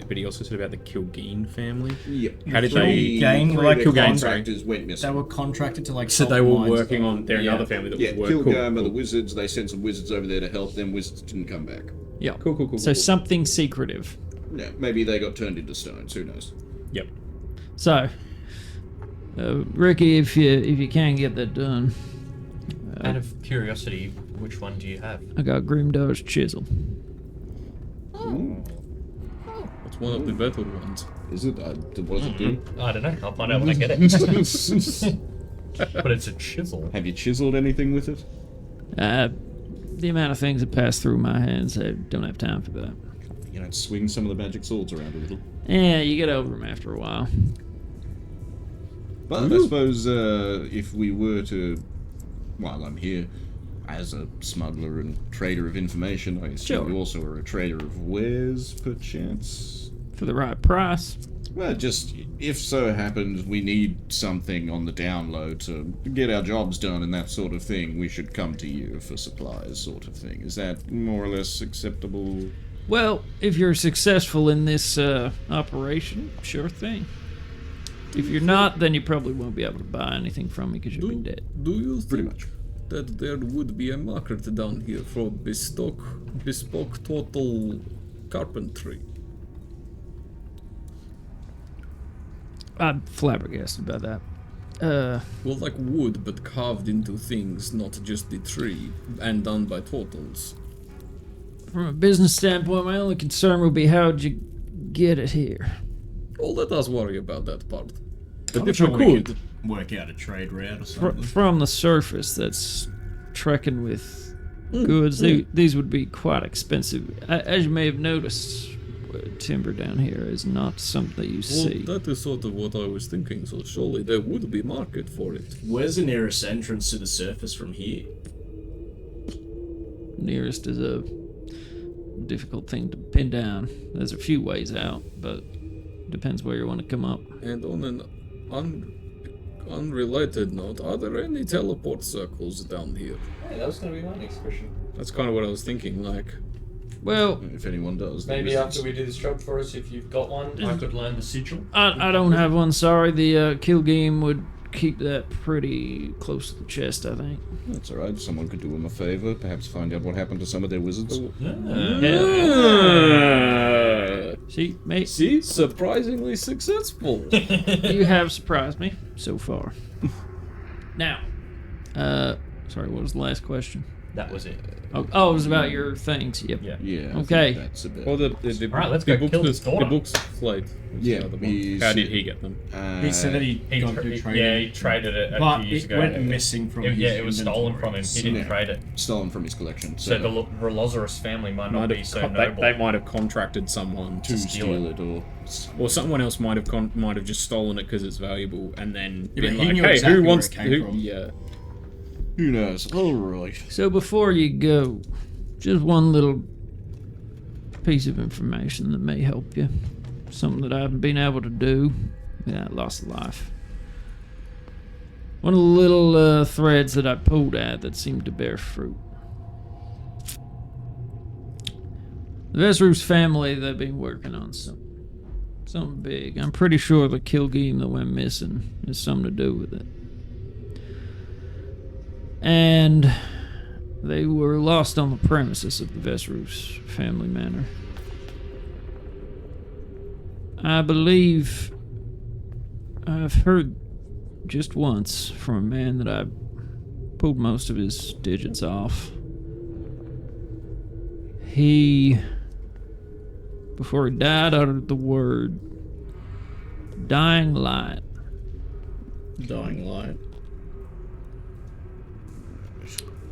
but he also said about the Kilgeen family. Yep. How did Three like of Kilgeen, their sorry. contractors went They missing. were contracted to like. So they salt were mines. working on. They're another family that Yeah, was working. Kilgame are the wizards. They sent some wizards over there to help them. Wizards didn't come back. Yeah. Cool. So something secretive. Yeah, maybe they got turned into stones. Who knows? Yep. So, Ricky, if you can get that done, Out of curiosity, which one do you have? I got Grimdar's chisel. It's one of the better ones. Is it? What does it do? I don't know. I'll find out when I get it. But it's a chisel. Have you chiseled anything with it? The amount of things that pass through my hands, I don't have time for that. You know, swing some of the magic swords around a little. Yeah, you get over them after a while. But I suppose if we were to, while I'm here, as a smuggler and trader of information, I assume Sure. you also are a trader of wares, perchance? For the right price. Well, just if so happens we need something on the down low to get our jobs done and that sort of thing, we should come to you for supplies, sort of thing. Is that more or less acceptable? Well, if you're successful in this operation, sure thing. If you're not, then you probably won't be able to buy anything from me because you'll be dead. Do you Pretty think much. that there would be a market down here for bespoke total carpentry? I'm flabbergasted by that. Well, like wood, but carved into things, not just the tree, and done by totals. From a business standpoint, my only concern would be how'd you get it here? Oh, let us worry about that part. But I'm if sure we we could, could work out a trade route or Fr- something. from the surface, that's trekking with goods. These would be quite expensive. As you may have noticed, timber down here is not something you well, see. that is sort of what I was thinking, so surely there would be market for it. Where's the nearest entrance to the surface from here? Nearest is a difficult thing to pin down. There's a few ways out, but depends where you want to come up. And on an unrelated note, are there any teleport circles down here? Hey, that was going to be my next question. That's kind of what I was thinking, like... Well, If anyone does. the Maybe wizards. after we do this job for us, if you've got one, I could learn the sigil. I don't have one, sorry. The kill game would keep that pretty close to the chest, I think. That's alright. Someone could do them a favor. Perhaps find out what happened to some of their wizards. See, mate, See? Surprisingly successful. you have surprised me so far. Now, sorry, what was the last question? That was it. Oh, it was about your things. Yep. Yeah. Yeah. I Okay. think that's a bit. Well, the Alright, let's the go kill his the daughter. book's flight. was Yeah, the other one. he's- How did he get them? He said that he got through trading. Yeah, he traded it a but few years it ago. went missing from his Yeah, it was stolen inventory. from him. He didn't Yeah. trade it. stolen from his collection. So the Rolozorus family might not be so noble. They might have contracted someone to steal it or someone else might have just stolen it because it's valuable, and then Yeah, been but he like, knew hey, exactly who where wants it came from. Yeah. who knows? All right. So before you go, just one little piece of information that may help you. Something that I haven't been able to do without loss of life. One of the little threads that I pulled at that seemed to bear fruit. The Vesrus family, they've been working on something big. I'm pretty sure the Kilgeam that went missing has something to do with it. And they were lost on the premises of the Vesrus family manor. I believe I've heard just once from a man that I pulled most of his digits off. He, before he died, uttered the word dying light. Dying light.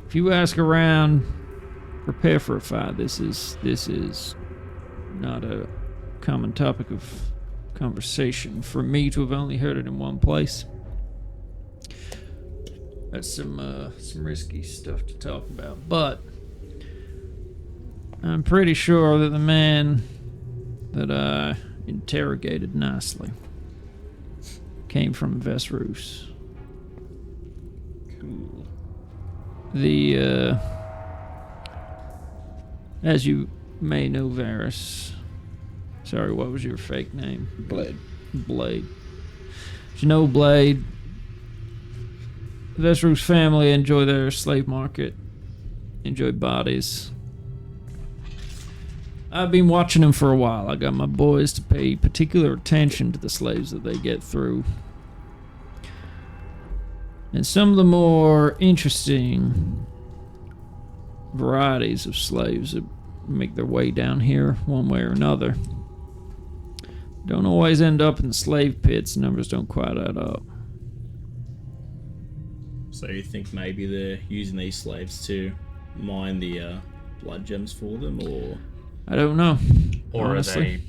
If you ask around, prepare for a fight. This is not a common topic of conversation for me to have only heard it in one place. That's some risky stuff to talk about, but I'm pretty sure that the man that I interrogated nicely came from Vesrus. Cool. As you may know, Varys. Sorry, what was your fake name? Blade. Blade. As you know, Blade, the Vesrus family enjoy their slave market, enjoy bodies. I've been watching them for a while. I got my boys to pay particular attention to the slaves that they get through. And some of the more interesting varieties of slaves that make their way down here one way or another don't always end up in the slave pits. Numbers don't quite add up. So you think maybe they're using these slaves to mine the blood gems for them, or I don't know. Or honestly.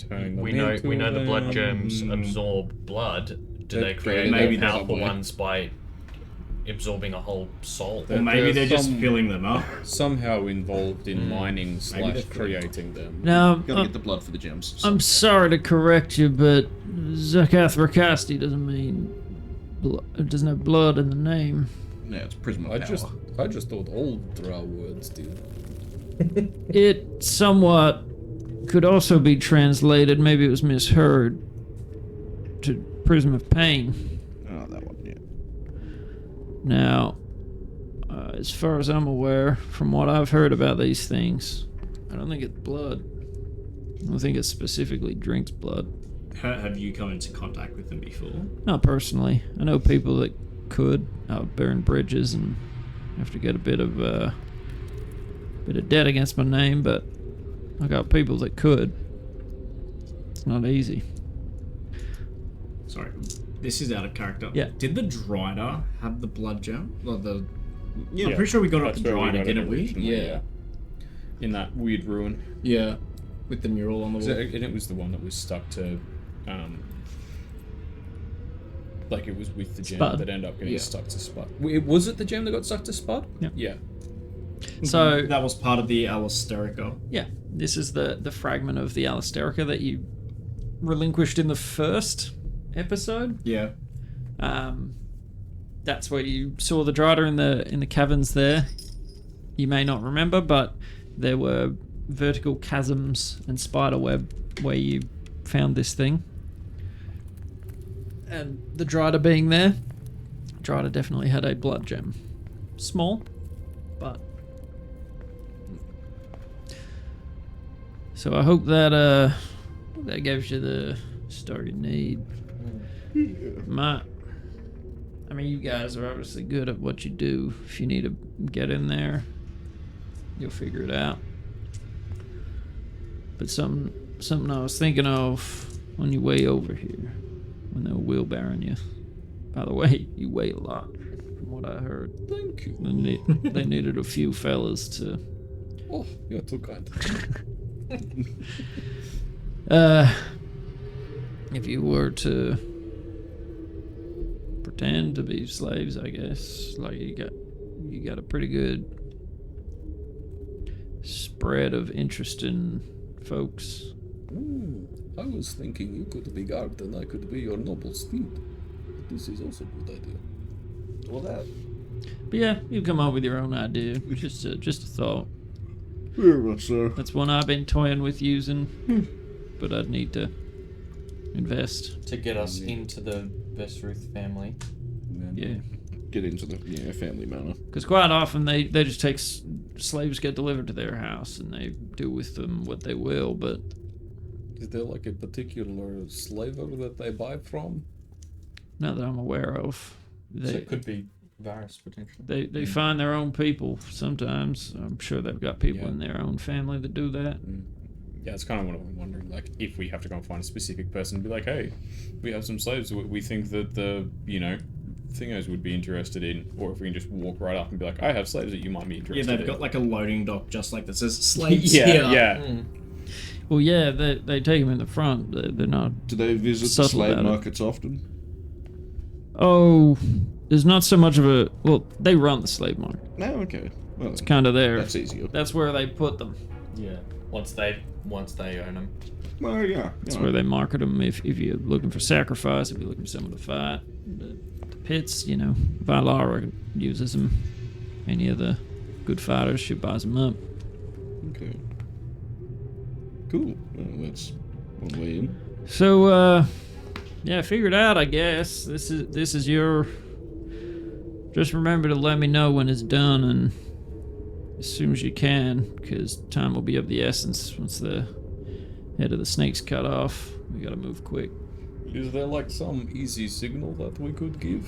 are they? We know the blood germs absorb blood. Do they create maybe more there's a powerful way. ones by absorbing a whole soul? Or maybe they're just some- filling them up. Somehow involved in mining Maybe they're / creating them. Now, Gotta get the blood for the gems. I'm sorry to correct you, but Zakath Rakasti doesn't have blood in the name. Yeah, it's prism of I power. just thought all drow words did. It somewhat could also be translated, maybe it was misheard, to Prism of Pain. Oh, that one, yeah. Now, as far as I'm aware, from what I've heard about these things, I don't think it's blood. I don't think it specifically drinks blood. Have you come into contact with them before? Not personally. I know people that could. I've burned bridges and have to get a bit of debt against my name, but I got people that could. It's not easy. Sorry, this is out of character. Yeah. Did the Drider have the blood gem? Or the? Yeah, I'm pretty sure we got it off that's the where we Drider, got it didn't we? originally, yeah. In that weird ruin. Yeah. With the mural on the wall. And it was the one that was stuck to, like it was with the gem Spud. that ended up getting Yeah. stuck to Spud. Was it the gem that got stuck to Spud? Yeah. Yeah. So, That was part of the Alisterica. yeah, this is the fragment of the Alisterica that you relinquished in the first episode. Yeah. That's where you saw the Drider in the caverns there. You may not remember, but there were vertical chasms and spider web where you found this thing. And the Drider being there, Drider definitely had a blood gem. Small, but... So I hope that that gives you the start you need. I mean, you guys are obviously good at what you do. If you need to get in there, you'll figure it out. But something I was thinking of on your way over here, when they were wheelbarrowing you. By the way, you weigh a lot, from what I heard. Thank you. They needed a few fellas to... Oh, you're too kind. If you were to pretend to be slaves, I guess, like you got a pretty good spread of interesting folks. I was thinking you could be guard and I could be your noble steed. This is also a good idea. Well, that. But yeah, you come up with your own idea. Just a thought. Very much so. That's one I've been toying with using, but I'd need to invest. To get us into the Vestruth family. Yeah. Get into the family manor. Because quite often they just take slaves get delivered to their house and they do with them what they will, but Is there like a particular slaver that they buy from? not that I'm aware of. So it could be Varus potentially. They find their own people sometimes. I'm sure they've got people in their own family that do that. Yeah, it's kind of what I'm wondering. Like, if we have to go and find a specific person, be like, hey, we have some slaves we think that the thingos would be interested in, or if we can just walk right up and be like, I have slaves that you might be interested in. Yeah, they've got like a loading dock just like that says slaves yeah, here. yeah. Well, yeah, they take them in the front. They're not. Do they visit the subtle slave about it. markets often? Oh, there's not so much of a. Well, they run the slave market. No, okay. Well, It's kind of there. that's easier. That's where they put them. Yeah. Once they own them. Well, yeah. That's where they market them. If you're looking for sacrifice, if you're looking for someone to fight, the pits, Valara uses them. Any of the good fighters, she buys them up. Okay. Cool. Well, that's one way in. So, yeah, figure it out. I guess this is your. Just remember to let me know when it's done, and as soon as you can, because time will be of the essence once the head of the snake's cut off. We gotta move quick. Is there like some easy signal that we could give?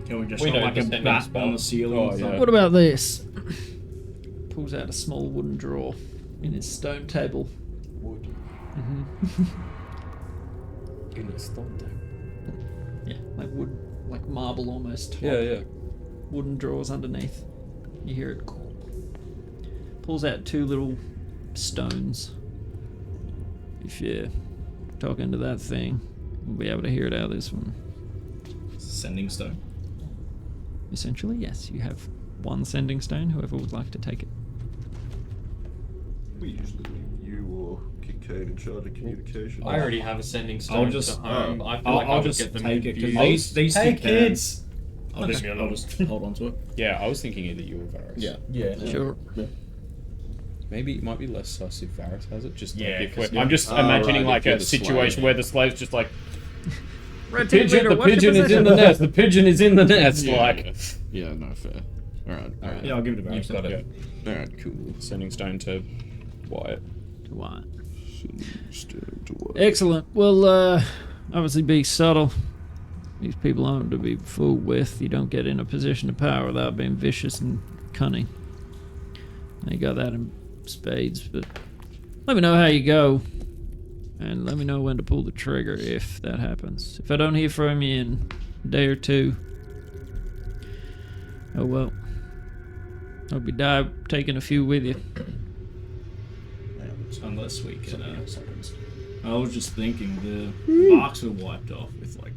Can we just We have know like the a sending bat spell. on the ceiling? Oh, or yeah. something? What about this? Pulls out a small wooden drawer in his stone table. Wood. In a stone table. Yeah, like wood, like marble almost. Yeah. Wooden drawers underneath. You hear it. Pulls out two little stones. If you're talking to that thing, we'll be able to hear it out of this one. Sending stone. Essentially, yes. You have one sending stone, whoever would like to take it. We usually leave you or Kincaid in charge of communication. I already have a sending stone just- to home. I feel like I I'll would just get them take it confused. because these Hey, two kids! I'll just hold on to it. Yeah, I was thinking either you or Varus. Yeah. Yeah. Sure. Maybe it might be less sus if Varus has it. Just Yeah, like if 'cause we're, I'm just imagining right, like if you're a the situation slave. where the slave's just like The the pigeon is in the nest. The pigeon is in the nest. Yeah, Like yeah, no fair. Alright. Yeah, I'll give it to Varus. You've got it. Alright, cool. sending stone to Wyatt. What? Stone to what? Excellent. Well, obviously be subtle. These people aren't to be fooled with. You don't get in a position of power without being vicious and cunning. You got that in spades, but let me know how you go. And let me know when to pull the trigger if that happens. If I don't hear from you in a day or two, oh well. Hope you die taking a few with you. Unless we can. I was just thinking the barks were wiped off with like.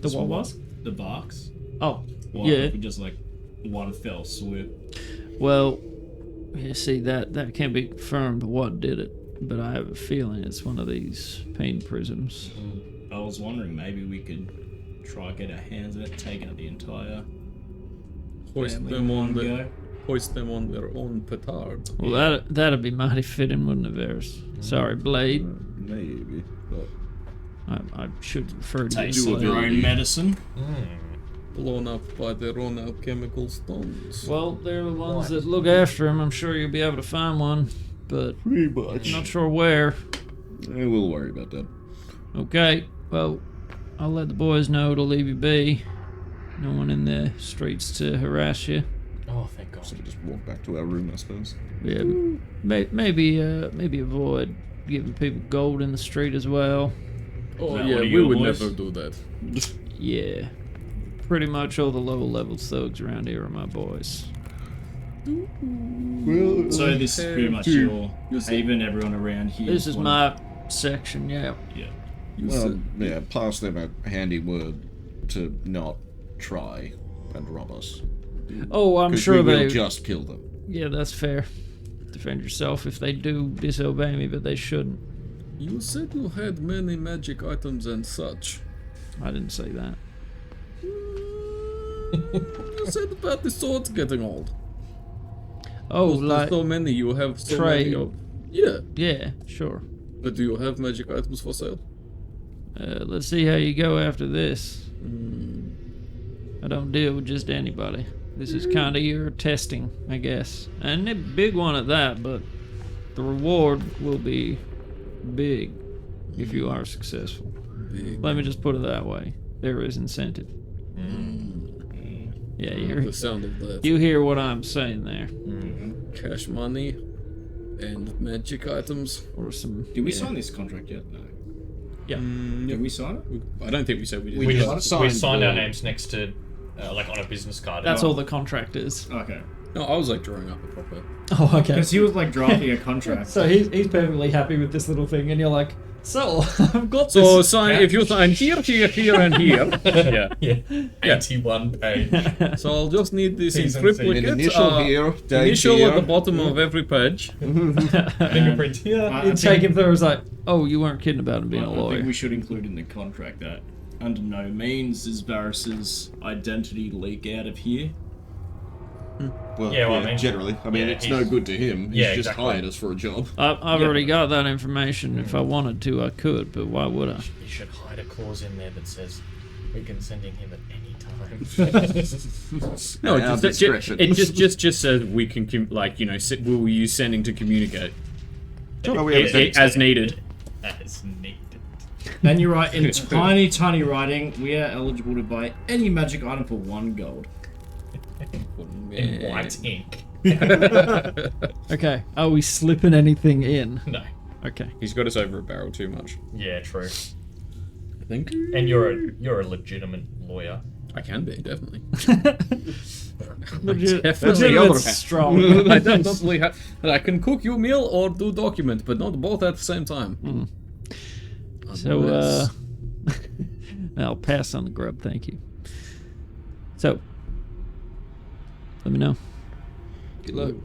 The what was? The barks. Oh, Wiped yeah. off with just like one fell swoop. Well, you see, that can't be confirmed what did it, but I have a feeling it's one of these pain prisms. I was wondering maybe we could try get our hands on it, take out the entire Hoist family them in on one the. go. Hoist them on their own petard. Well, that'd be mighty fitting, wouldn't it, Varus? Sorry, Blade. Maybe, but I should refer to you Taste as of their Blade. own medicine. Blown up by their own alchemical stones. Well, they're the ones that look after him. I'm sure you'll be able to find one, but pretty much. not sure where. We'll worry about that. Okay, well, I'll let the boys know to leave you be. No one in the streets to harass you. Oh, thank God. So we just walk back to our room, I suppose. Yeah, maybe avoid giving people gold in the street as well. Oh that yeah, one of we your would boys? never do that. Yeah, pretty much all the lower level thugs around here are my boys. Well, So this is pretty much your haven. Everyone around here. This is my section, yeah. Yeah. You well, said yeah, pass them a handy word to not try and rob us. Oh, I'm 'Cause sure we will they. just kill them. Yeah, that's fair. Defend yourself if they do disobey me, but they shouldn't. you said you had many magic items and such. I didn't say that. You said about the swords getting old. Oh, There's like so many, you have so trade. many of... Yeah, yeah, sure. but do you have magic items for sale? Let's see how you go after this. I don't deal with just anybody. This is kind of your testing, I guess, and a big one at that. But the reward will be big if you are successful. Let me just put it that way. There is incentive. Yeah, The sound of that. you hear what I'm saying there, Cash money and magic items. or some. Did we sign this contract yet? No. Yeah. Did we sign it? I don't think we said we did. We just signed our the- names next to, like on a business card. That's all the contract is. Okay. No, I was like drawing up a proper... Oh, okay. Because he was like drafting a contract. So he's perfectly happy with this little thing, and you're like, so I've got So this. sign, if you sign here, here, here, and here. Yeah. Yeah, 81 page. So I'll just need this in T's and triplicate. An initial here, date Initial here. at the bottom of every page. Fingerprint here. I You'd take him through. It's like, oh, you weren't kidding about him being a I lawyer. think we should include in the contract that under no means does Varys's identity leak out of here. Well, Yeah, well, I mean- generally. I mean, yeah, it's no good to him. He's Yeah, just exactly. hired us for a job. I've already got that information. If I wanted to, I could, but why would I? You should hide a clause in there that says we can send him at any time. No, At our discretion. it just says we can, we'll use sending to communicate. Well, we have As needed. As needed. And you write in tiny, tiny writing, we are eligible to buy any magic item for 1 gold. In white ink. Okay, are we slipping anything in? No. Okay. He's got us over a barrel too much. Yeah, true. I think. And you're a legitimate lawyer. I can be, definitely. Legitimate's strong. I definitely have. I can cook you a meal or do document, but not both at the same time. So, I'll pass on the grub, thank you. So, let me know. Good luck.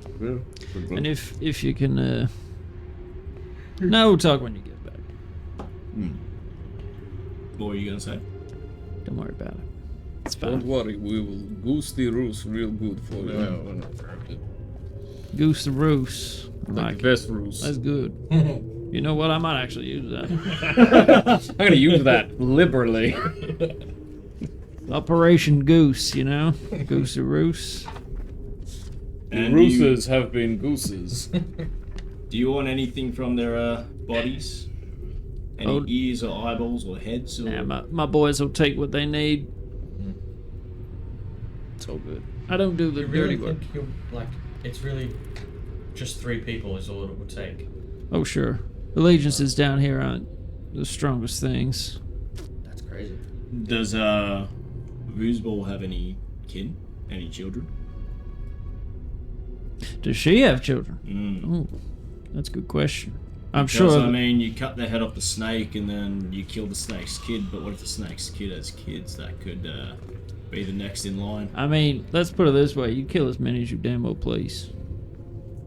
And if you can, no, we'll talk when you get back. What were you going to say? Don't worry about it. It's Don't fine. worry, we will goose the roost real good for you. Goose the roos. I Like like the it. best roost. That's good. You know what? I might actually use that. I'm gonna use that liberally. Operation Goose, you know? Goose the roos. And Roosters have been gooses. Do you want anything from their bodies? Any Oh. ears or eyeballs or heads? Or... Nah, my boys will take what they need. It's all good. I don't do the You dirty really work. think you're like it's really just 3 people is all it would take? Oh, sure. Allegiances down here aren't the strongest things. That's crazy. Does Voosball have any kin? Any children? Does she have children? Mm. Oh, that's a good question. I'm Because, sure. I mean, you cut the head off the snake and then you kill the snake's kid, but what if the snake's kid has kids that could be the next in line? I mean, let's put it this way: you kill as many as you damn well please.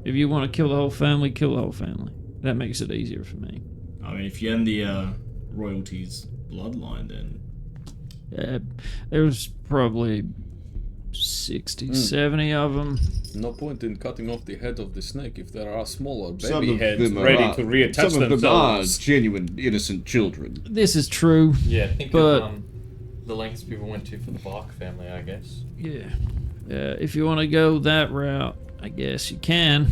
If you want to kill the whole family, kill the whole family. That makes it easier for me. I mean, if you end the royalties bloodline, then There's probably 60, 70 of them. No point in cutting off the head of the snake if there are smaller Some baby of heads them are, ready to reattach some of them are themselves. genuine, innocent children. This is true. Yeah, think But- of the lengths people went to for the Bark family, I guess. Yeah. If you want to go that route, I guess you can.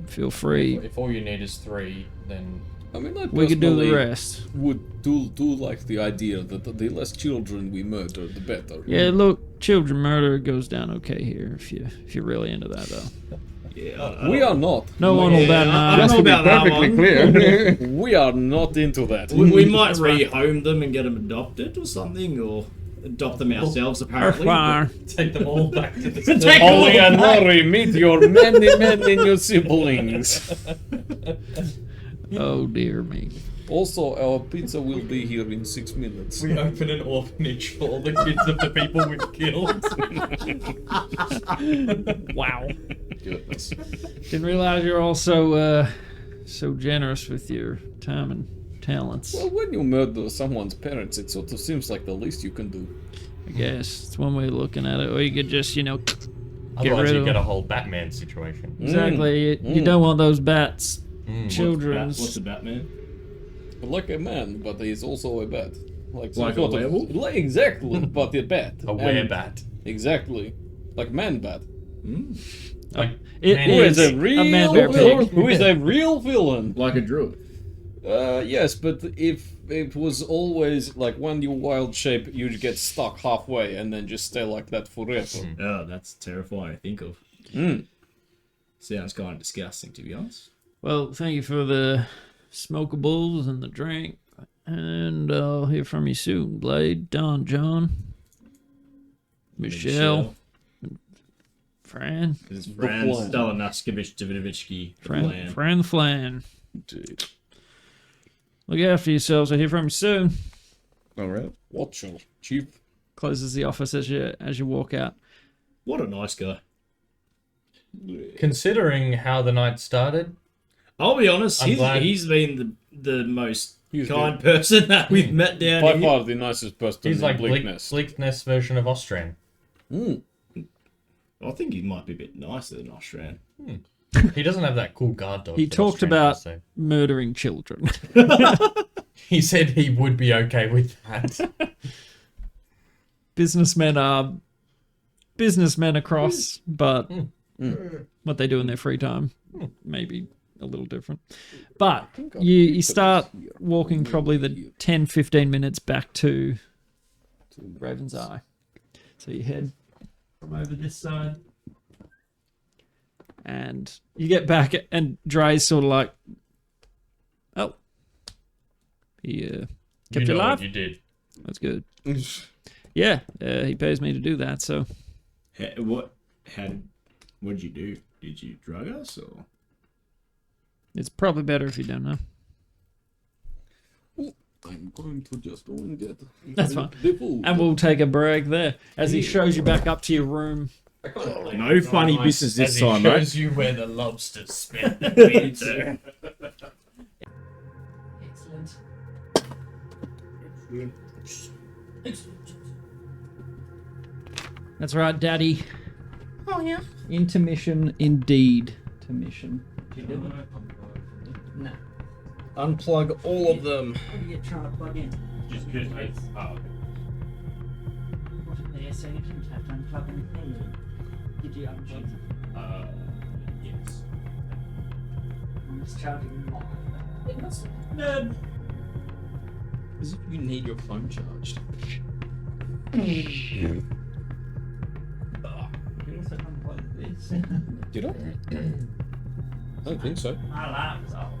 Feel free. If all you need is 3, then I mean, I We could do the personally rest. would do like the idea that the less children we murder, the better. Yeah, look, children murder goes down okay here if you're really into that though. yeah, We are not. No one will bat an I eye. don't know about that Perfectly one. clear. We are not into that. We might rehome them and get them adopted or something, or adopt them ourselves apparently. Fire. take them all back to the Take Ollie them and all. Rory, meet your many new siblings. Oh dear me. Also, our pizza will be here in 6 minutes. We open an orphanage for all the kids of the people we've killed. Wow. Goodness. Didn't realize you're all so generous with your time and talents. Well, when you murder someone's parents, it sort of seems like the least you can do. I guess it's one way of looking at it. Or you could just, get Otherwise, rid you of get a them. whole Batman situation. Exactly. You don't want those bats. Children's. What's a Batman? Like a man, but he's also a bat. Like some a sort of- werewolf? Like, exactly, but a bat. A And- werebat. Exactly. Like man bat. Like, It man, Who is is a real a man bear pig. Who is a real villain? Like a druid. Yes, but if it was always like when you wild shape, you'd get stuck halfway and then just stay like that forever. Oh, that's terrifying to think of. Mm. Sounds kind of disgusting, to be honest. Well, thank you for the smokables and the drink. And I'll hear from you soon, Blade, Don, John, Michelle, Fran, This is The Fran plan. Stalinaskevich Davidovich Fran the Flan. Look after yourselves. I'll hear from you soon. All right. Watch out, chief. Closes the office as you walk out. What a nice guy. considering how the night started, I'll be honest, I'm glad- he's been the most He's kind person that we've met down By here. far the nicest person he's in like Bleakness. Bleakness version of Austrian. Mm. I think he might be a bit nicer than Austrian. He doesn't have that cool guard dog. He that talked Austrian about does, so. murdering children. He said he would be okay with that. Businessmen are businessmen across, but what they do in their free time maybe a little different. But you start walking probably the 10-15 minutes back to Raven's Eye. So you head from over this side. And you get back and Dre's sort of like, oh, he kept you know alive. what you did. That's good. Yeah, he pays me to do that, so What did you do? Did you drug us or? it's probably better if you don't know. I'm going to just go and get That's fine. the food. And we'll take a break there as he shows you back up to your room. No funny business this As he time, mate. shows you where the lobsters spent the winter. Excellent. That's right, Daddy. Oh, yeah. Intermission indeed. To mission. No. Unplug all of them. What are you trying to plug in? Just Put it there so you didn't have to unplug anything. Did you unplug it? Yes. I'm just charging them off. Nerd. As if you need your phone charged. You also unplug this. Did I? I don't think so. My alarm's off.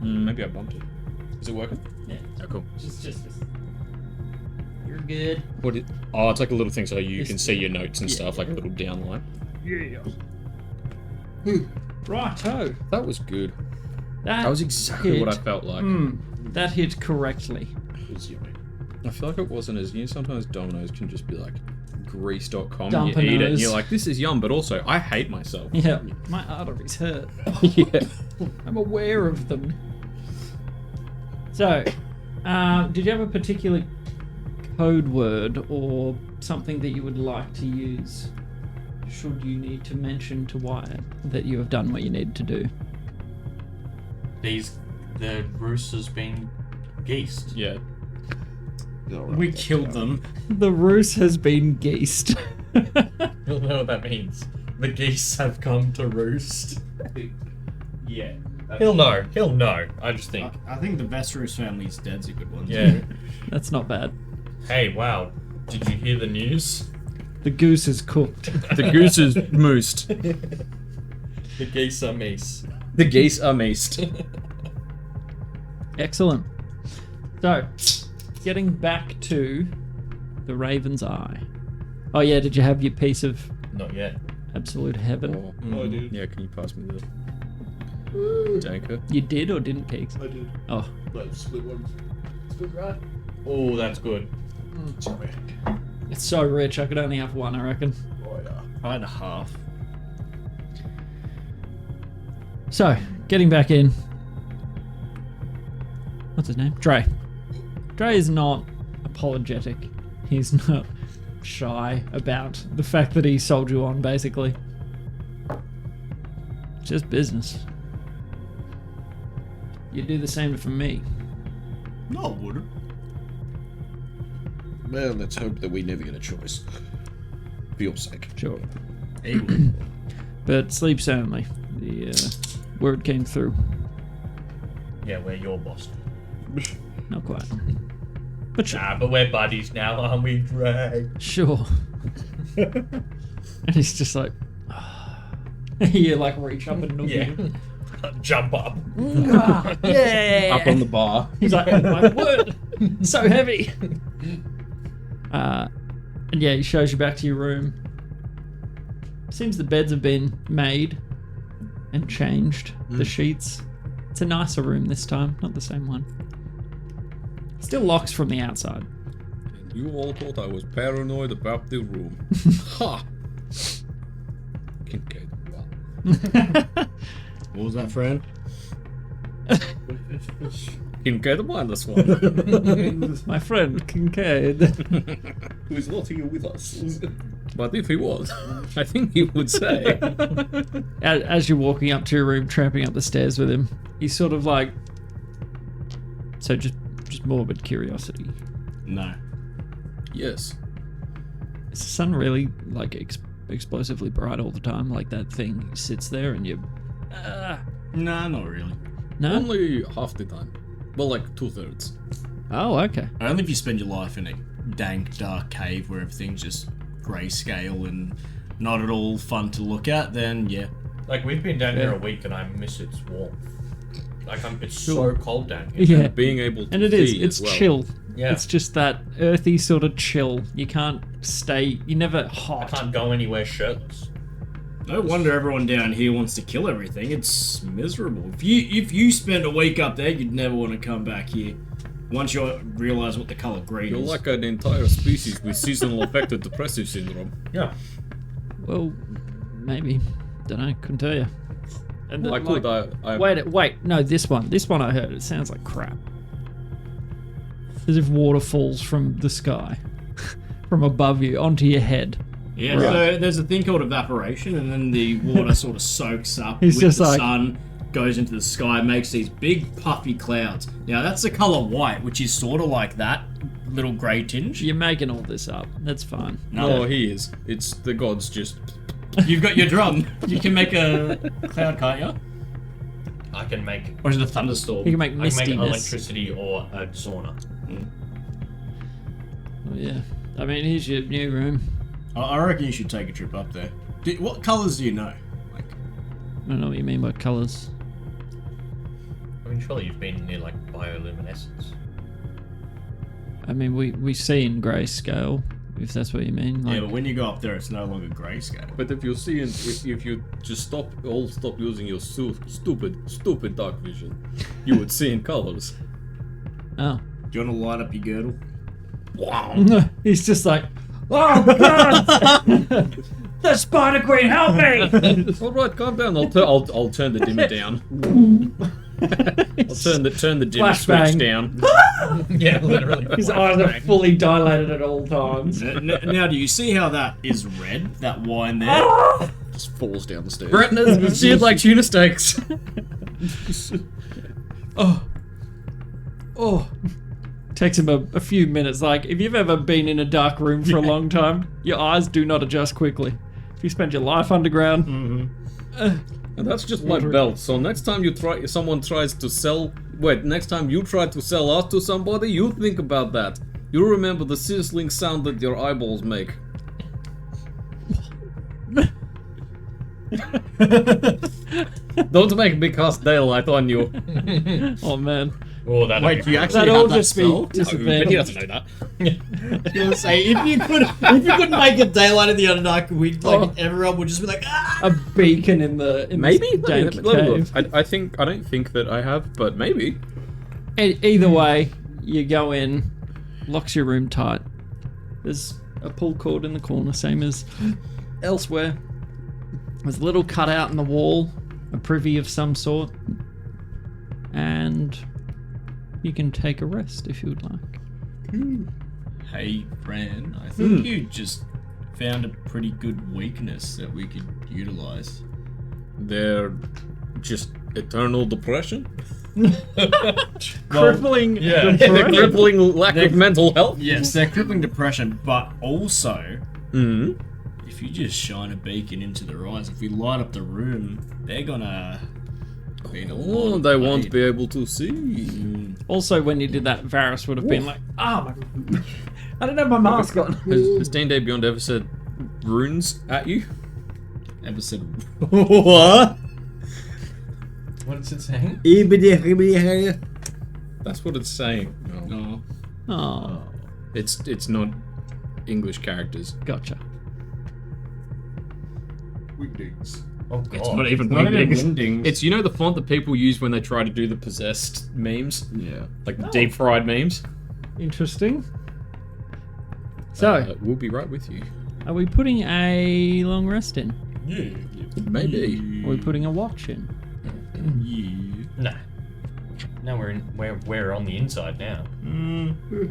Maybe I bumped it. Is it working? Yeah. Oh, cool. Just this. You're good. What it? Oh, it's like a little thing so you It's- can see your notes and yeah. stuff, like a little downline. Yeah. Righto. That was good. That That was exactly what I hit. felt like. That hit correctly. I feel like it wasn't as sometimes Domino's can just be like grease.com. You eat it Dump-a-nose. and you're like, this is yum, but also I hate myself. Yeah. My arteries hurt. Yeah. I'm aware of them. So, did you have a particular code word or something that you would like to use should you need to mention to Wyatt that you have done what you needed to do? The roost has been geased. Yeah. We killed them. The roost has been geased. You'll know what that means. The geese have come to roost. Yeah. He'll know. He'll know. I just think. I think the Vesrus family's dead's a good one. Yeah. That's not bad. Hey, wow. Did you hear the news? The goose is cooked. The goose is moosed. The geese are meese. The geese are maced. Excellent. So, getting back to the Raven's Eye. Oh yeah, did you have your piece of Not yet. absolute heaven? I did. Yeah, can you pass me the danker? You did or didn't, Keeks? I did. Oh, That split one. Split right. Oh, that's good. it's so rich. I could only have one, I reckon. Oh yeah. I had a half. So, getting back in. What's his name? Dre. Dre is not a apologetic. He's not shy about the fact that he sold you on, basically. It's just business. You do the same for me. No, I wouldn't. Well, let's hope that we never get a choice. For your sake. Sure. He would. But sleep soundly. The word came through. Yeah, we're your boss. Not quite. But sure. Nah, but we're buddies now, aren't we, Dre? Sure. And he's just like, you like reach up and nugget him. Jump up. Yeah. Up on the bar. He's like, oh my word, so heavy. And yeah, he shows you back to your room. Seems the beds have been made and changed. The sheets. It's a nicer room this time, not the same one. Still locks from the outside. You all thought I was paranoid about the room. Ha! Kincaid. What was that, friend? Kincaid minus one. My friend Kincaid. Who is not here with us. But if he was, I think he would say. As you're walking up to your room, tramping up the stairs with him, he's sort of like, so just morbid curiosity. No. Yes. Is the sun really like explosively bright all the time? Like that thing sits there and you... Nah, not really. No? Only half the time. Well, like 2/3. Oh, okay. Only if you spend your life in a dank, dark cave where everything's just grayscale and not at all fun to look at, then yeah. Like, we've been down here a week and I miss its warmth. Like, it's so cold down here. Yeah. Being able to And it is. see It's as well. chill. Yeah. It's just that earthy sort of chill. You can't stay... You're never I hot. can't go anywhere shirtless. No wonder everyone down here wants to kill everything. It's miserable. If you spend a week up there, you'd never want to come back here. Once you realise what the colour green You're is. like an entire species with seasonal affective depressive syndrome. Yeah. Well, maybe. Don't know. Couldn't tell you. And I could. I Wait. No, this one. This one I heard. It sounds like crap. As if water falls from the sky. From above you onto your head. Yeah, Right. so there's a thing called evaporation, and then the water sort of soaks up He's with just the like- sun, goes into the sky, makes these big puffy clouds. Now that's the colour white, which is sort of like that little grey tinge. You're making all this up. That's fine. No, he is. It's the gods just. You've got your drum. You can make a cloud, can't you? I can make Or is it a thunderstorm? You can make I can make mistiness. electricity or a sauna. Oh, yeah. I mean, here's your new room. I reckon you should take a trip up there. What colours do you know? Like, I don't know what you mean by colours. I mean, surely you've been near, like, bioluminescence. I mean, we see in grayscale, if that's what you mean. Like, yeah, but when you go up there, it's no longer grayscale. But if you see, if you just stop using your stupid dark vision, you would see in colors. oh. Do you want to light up your girdle? He's just like, oh god! The Spider Queen, help me! All right, calm down. I'll turn the dimmer down. I'll turn the dimmer Flashbang. switch down. Yeah, literally. His eyes are fully dilated at all times. Now, do you see how that is red? That wine there? Just falls down the stairs. Retinas seared like tuna steaks. Oh. Takes him a few minutes. Like, if you've ever been in a dark room for a long time, your eyes do not adjust quickly. If you spend your life underground, And that's just my belt. So next time someone tries to sell. Wait, next time you try to sell us to somebody, you think about that. You remember the sizzling sound that your eyeballs make. Don't make me cast daylight on you. oh man. Oh, that. Wait, do you actually That'd have all that just be spell? disadvantage. He doesn't know that. I was gonna say, if you couldn't make it daylight in the Underdark, we'd like everyone would just be like, ah! A beacon in the Maybe. this dank Let me look. cave. I don't think that I have, but maybe. Either way, you go in, locks your room tight. There's a pull cord in the corner, same as elsewhere. There's a little cutout in the wall, a privy of some sort, and you can take a rest if you would like. Hey, Fran, I think you just found a pretty good weakness that we could utilize. They're just eternal depression? Crippling yeah. The depression. crippling lack of mental health? Yes, they're crippling depression, but also, Mm. if you just shine a beacon into their eyes, if we light up the room, they're gonna be in a lot Oh, of they won't pain. be able to see. Also, when you did that, Varys would have been like, "Ah, my I don't have my mask on." Has D&D Beyond ever said runes at you? Ever said What? What is it saying? That's what it's saying. No. no? Oh, It's not English characters. gotcha. Wingdings. Oh god. It's not even Not even wingdings. wingdings. It's, you know, the font that people use when they try to do the possessed memes? Yeah. Like the deep fried memes? Interesting. So, We'll be right with you. are we putting a long rest in? Yeah. Maybe. Are we putting a watch in? Nah. Now we're on the inside now.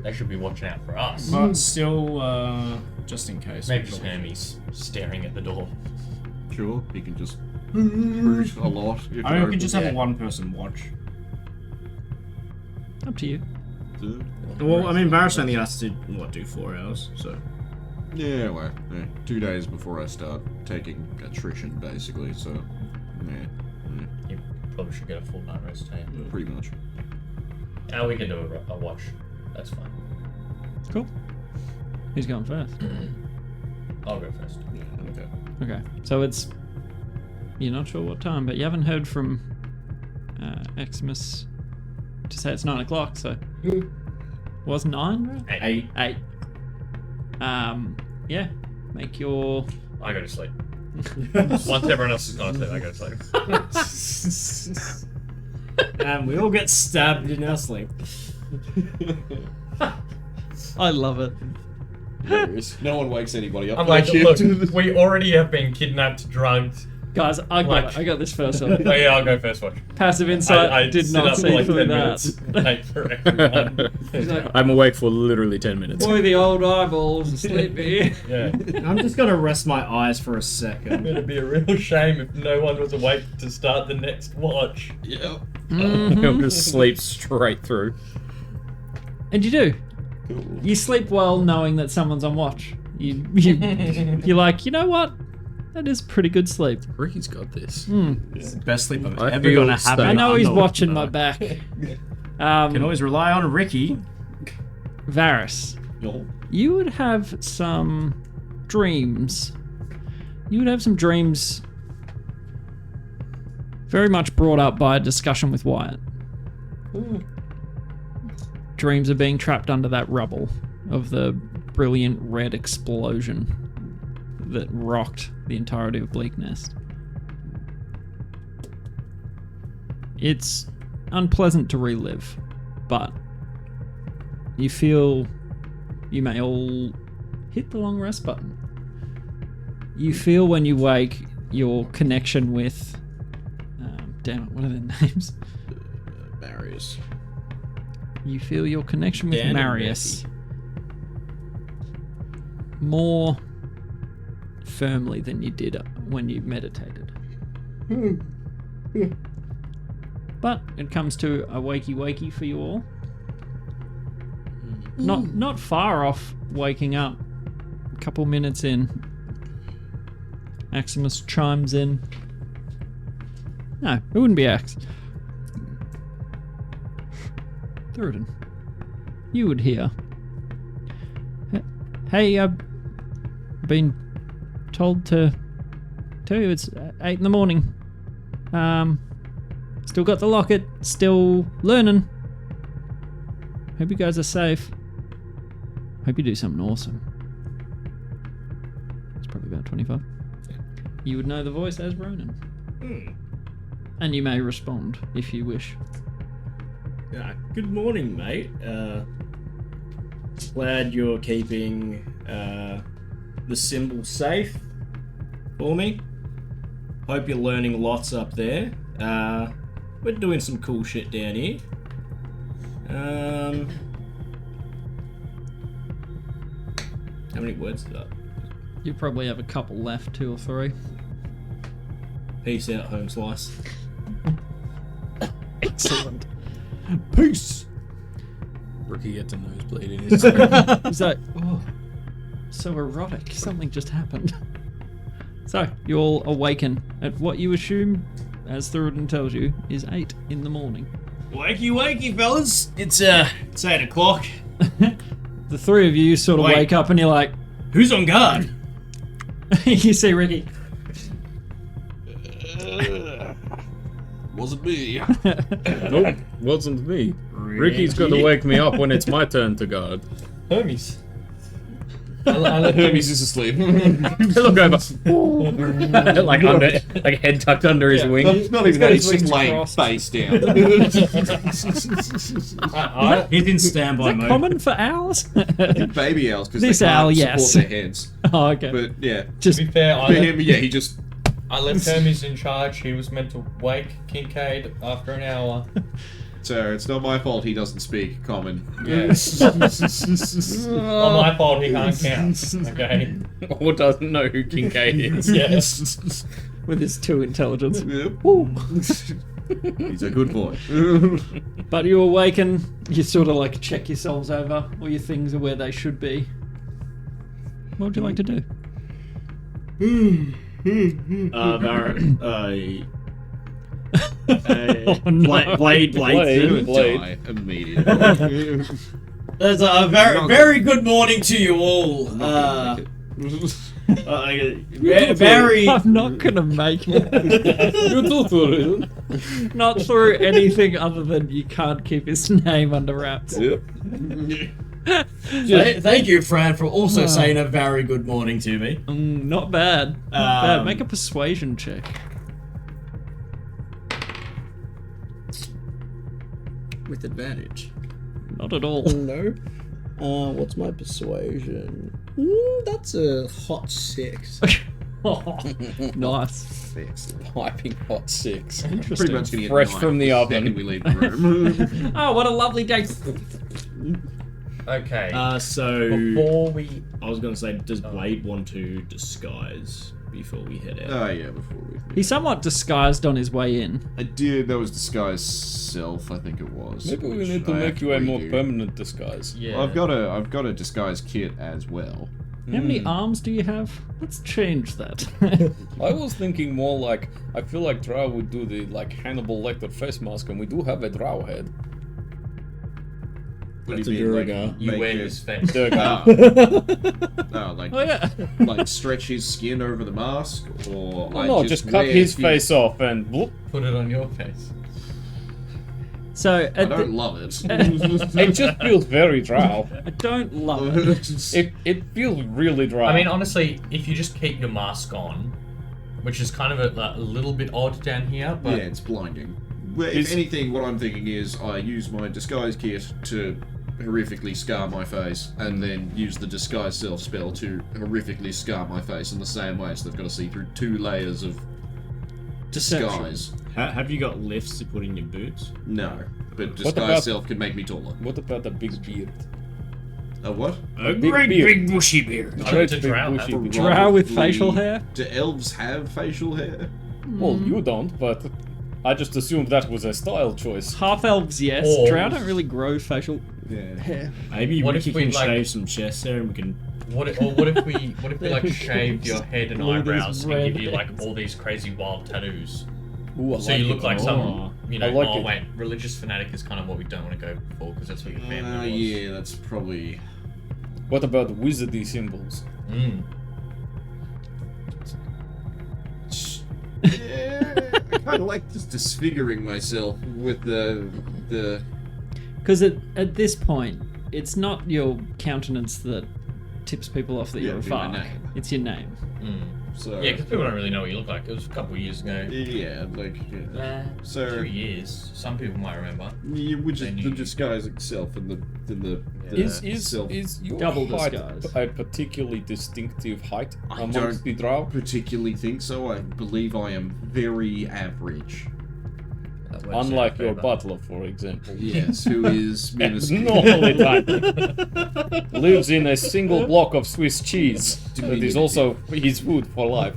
They should be watching out for us. But still, just in case. Maybe just Hermes staring at the door. Sure, you can just hoot a lot. If I mean, we it could just opens. have a one-person watch. Up to you. Well, I mean, Varys only has to, do 4 hours, so... Yeah, well, 2 days before I start taking attrition, basically, so, You probably should get a full night rest, hey? pretty much. We can do a watch. That's fine. Cool. Who's going first? I'll go first. Okay. Okay. So it's you're not sure what time, but you haven't heard from Xmas to say it's 9 o'clock. So was 9, right? 8. 8. Yeah. Make your I go to sleep. Once everyone else is gone to sleep, I go to sleep. And we all get stabbed in our sleep. I love it. No one wakes anybody up. I'm like, look, we already have been kidnapped, drugged. Guys, I got Like- it. I got this first one. Oh yeah, I'll go first watch. Passive insight I did sit not up for see like through 10 that. minutes. Wait for everyone. He's like, I'm awake for literally 10 minutes. boy, the old eyeballs are sleepy. Yeah. I'm just gonna rest my eyes for a second. It'd be a real shame if no one was awake to start the next watch. Yep. He'll just sleep straight through. And you do. Cool. You sleep well knowing that someone's on watch. You're like, you know what? That is pretty good sleep. Ricky's got this. It's the best sleep I'm I ever feel gonna have. safe. and I know I'm he's not- watching no. my back. Can always rely on Ricky. Varys, you would have some dreams. You would have some dreams very much brought up by a discussion with Wyatt. Dreams of being trapped under that rubble of the brilliant red explosion that rocked the entirety of Bleak Nest. It's unpleasant to relive, but you feel you may all hit the long rest button. You feel when you wake your connection with damn it, what are their names? Marius. You feel your connection with Dan and Marius more firmly than you did when you meditated. But it comes to a wakey for you all. Not far off waking up. A couple minutes in, Maximus chimes in. No, it wouldn't be Axe. Thurden, you would hear. Hey, I've been told to tell you it's 8 in the morning. Still got the locket, still learning. Hope you guys are safe. Hope you do something awesome. It's probably about 25. You would know the voice as Ronan. And you may respond if you wish. Good morning, mate. Glad you're keeping the symbol safe for me. Hope you're learning lots up there. We're doing some cool shit down here. How many words is that? You probably have a couple left, 2 or 3. Peace out, home slice. Excellent. Peace. Ricky gets a nosebleed in his He's like, oh, so erotic. Something just happened. So, you all awaken at what you assume, as Thoradin tells you, is 8 in the morning. Wakey, wakey, fellas. It's 8 o'clock. The 3 of you sort of Wait. wake up and you're like, Who's on guard? you see Ricky. Wasn't me. Nope, wasn't me. Ricky's gonna wake me up when it's my turn to guard. Hermes. I let Hermes is asleep. Look over. like head tucked under his wing. Not even that, he's just wings laying crossed. face down. He's in standby mode. Common for owls? Baby owls, because This they can't owl, yes. support their heads. Oh, okay. But yeah, Just To be fair, for him, yeah, he just... I left Hermes in charge. He was meant to wake Kincaid after an hour. So it's not my fault he doesn't speak common. Yes. On my fault, he can't count. Okay. Or doesn't know who Kincaid is. Yes. with his 2 intelligence. Yep. Woo. He's a good boy. But you awaken, you sort of like check yourselves over, all your things are where they should be. What would you like to do? Baron, Oh, no. Blade. Die immediately. There's a very good morning to you all. Very. I'm not gonna make it. You do Thoradin. Not through anything other than you can't keep his name under wraps. Yep. Thank you, Fran, for also saying a very good morning to me. Not bad. Not bad. Make a persuasion check. With advantage. Not at all. No. What's my persuasion? That's a hot 6. Nice. Piping hot 6. Pretty much gonna get Fresh nine from the the oven. second we leave the room. Oh, what a lovely day. Okay. So Before we. I was gonna say, does Blade want to disguise before we head out? Oh yeah, before we. He's somewhat disguised on his way in. I did. That was disguise self. I think it was. Maybe we which need to I make have you a more redo. permanent disguise. Yeah. I've got a disguise kit as well. How many arms do you have? Let's change that. I was thinking more like, I feel like Drow would do the like Hannibal Lecter face mask, and we do have a Drow head. What That's do a you mean, Duragar. You make wear it- his face. There we go. No, like Oh yeah. like stretch his skin over the mask, or I No, just cut wear his face off and bloop. Put it on your face. So I at don't the, love it. It just feels very Drow. I don't love it. It feels really Drow. I mean, honestly, if you just keep your mask on, which is kind of a little bit odd down here, but Yeah, it's blinding. Well, if Is- anything, what I'm thinking is I use my disguise kit to horrifically scar my face, and then use the disguise self spell to horrifically scar my face in the same way, so they've got to see through 2 layers of disguise. Have you got lifts to put in your boots? No, but What disguise about- self can make me taller. what about a big beard? A what? A big great beard. big bushy beard. I went to Big drown. bushy beard. Drow with Probably- facial hair? Do elves have facial hair? Well, you don't, but I just assumed that was a style choice. Half elves, yes. Or- Drow don't really grow facial Yeah. hair. Maybe What Ricky if we, can like- shave some chest there and we can. what if we like shaved your head and All these eyebrows and red give you like hairs. all these crazy wild tattoos? Ooh, I So you like look it. like Oh. some, you know, I like oh it. wait, religious fanatic is kind of what we don't want to go for because that's what your family was. Yeah, that's probably. What about wizardy symbols? Mm. Yeah, I kind of like just disfiguring myself with the. Because at this point, it's not your countenance that tips people off that Yeah, you're a it'd be my Vark. name. It's your name. Mm. So. Yeah, because people don't really know what you look like. It was a couple of years ago. Yeah, like. Yeah. So. 2 years. Some people might remember. Yeah, which They is knew the you. disguise itself and the Is self. your Double height disguise. a particularly distinctive height I amongst don't- the Drow? particularly think so. I believe I am very average. That works Unlike out your favour. butler, for example. Yes, who is minuscule. Normally tiny. Lives in a single block of Swiss cheese. That is also his food for life.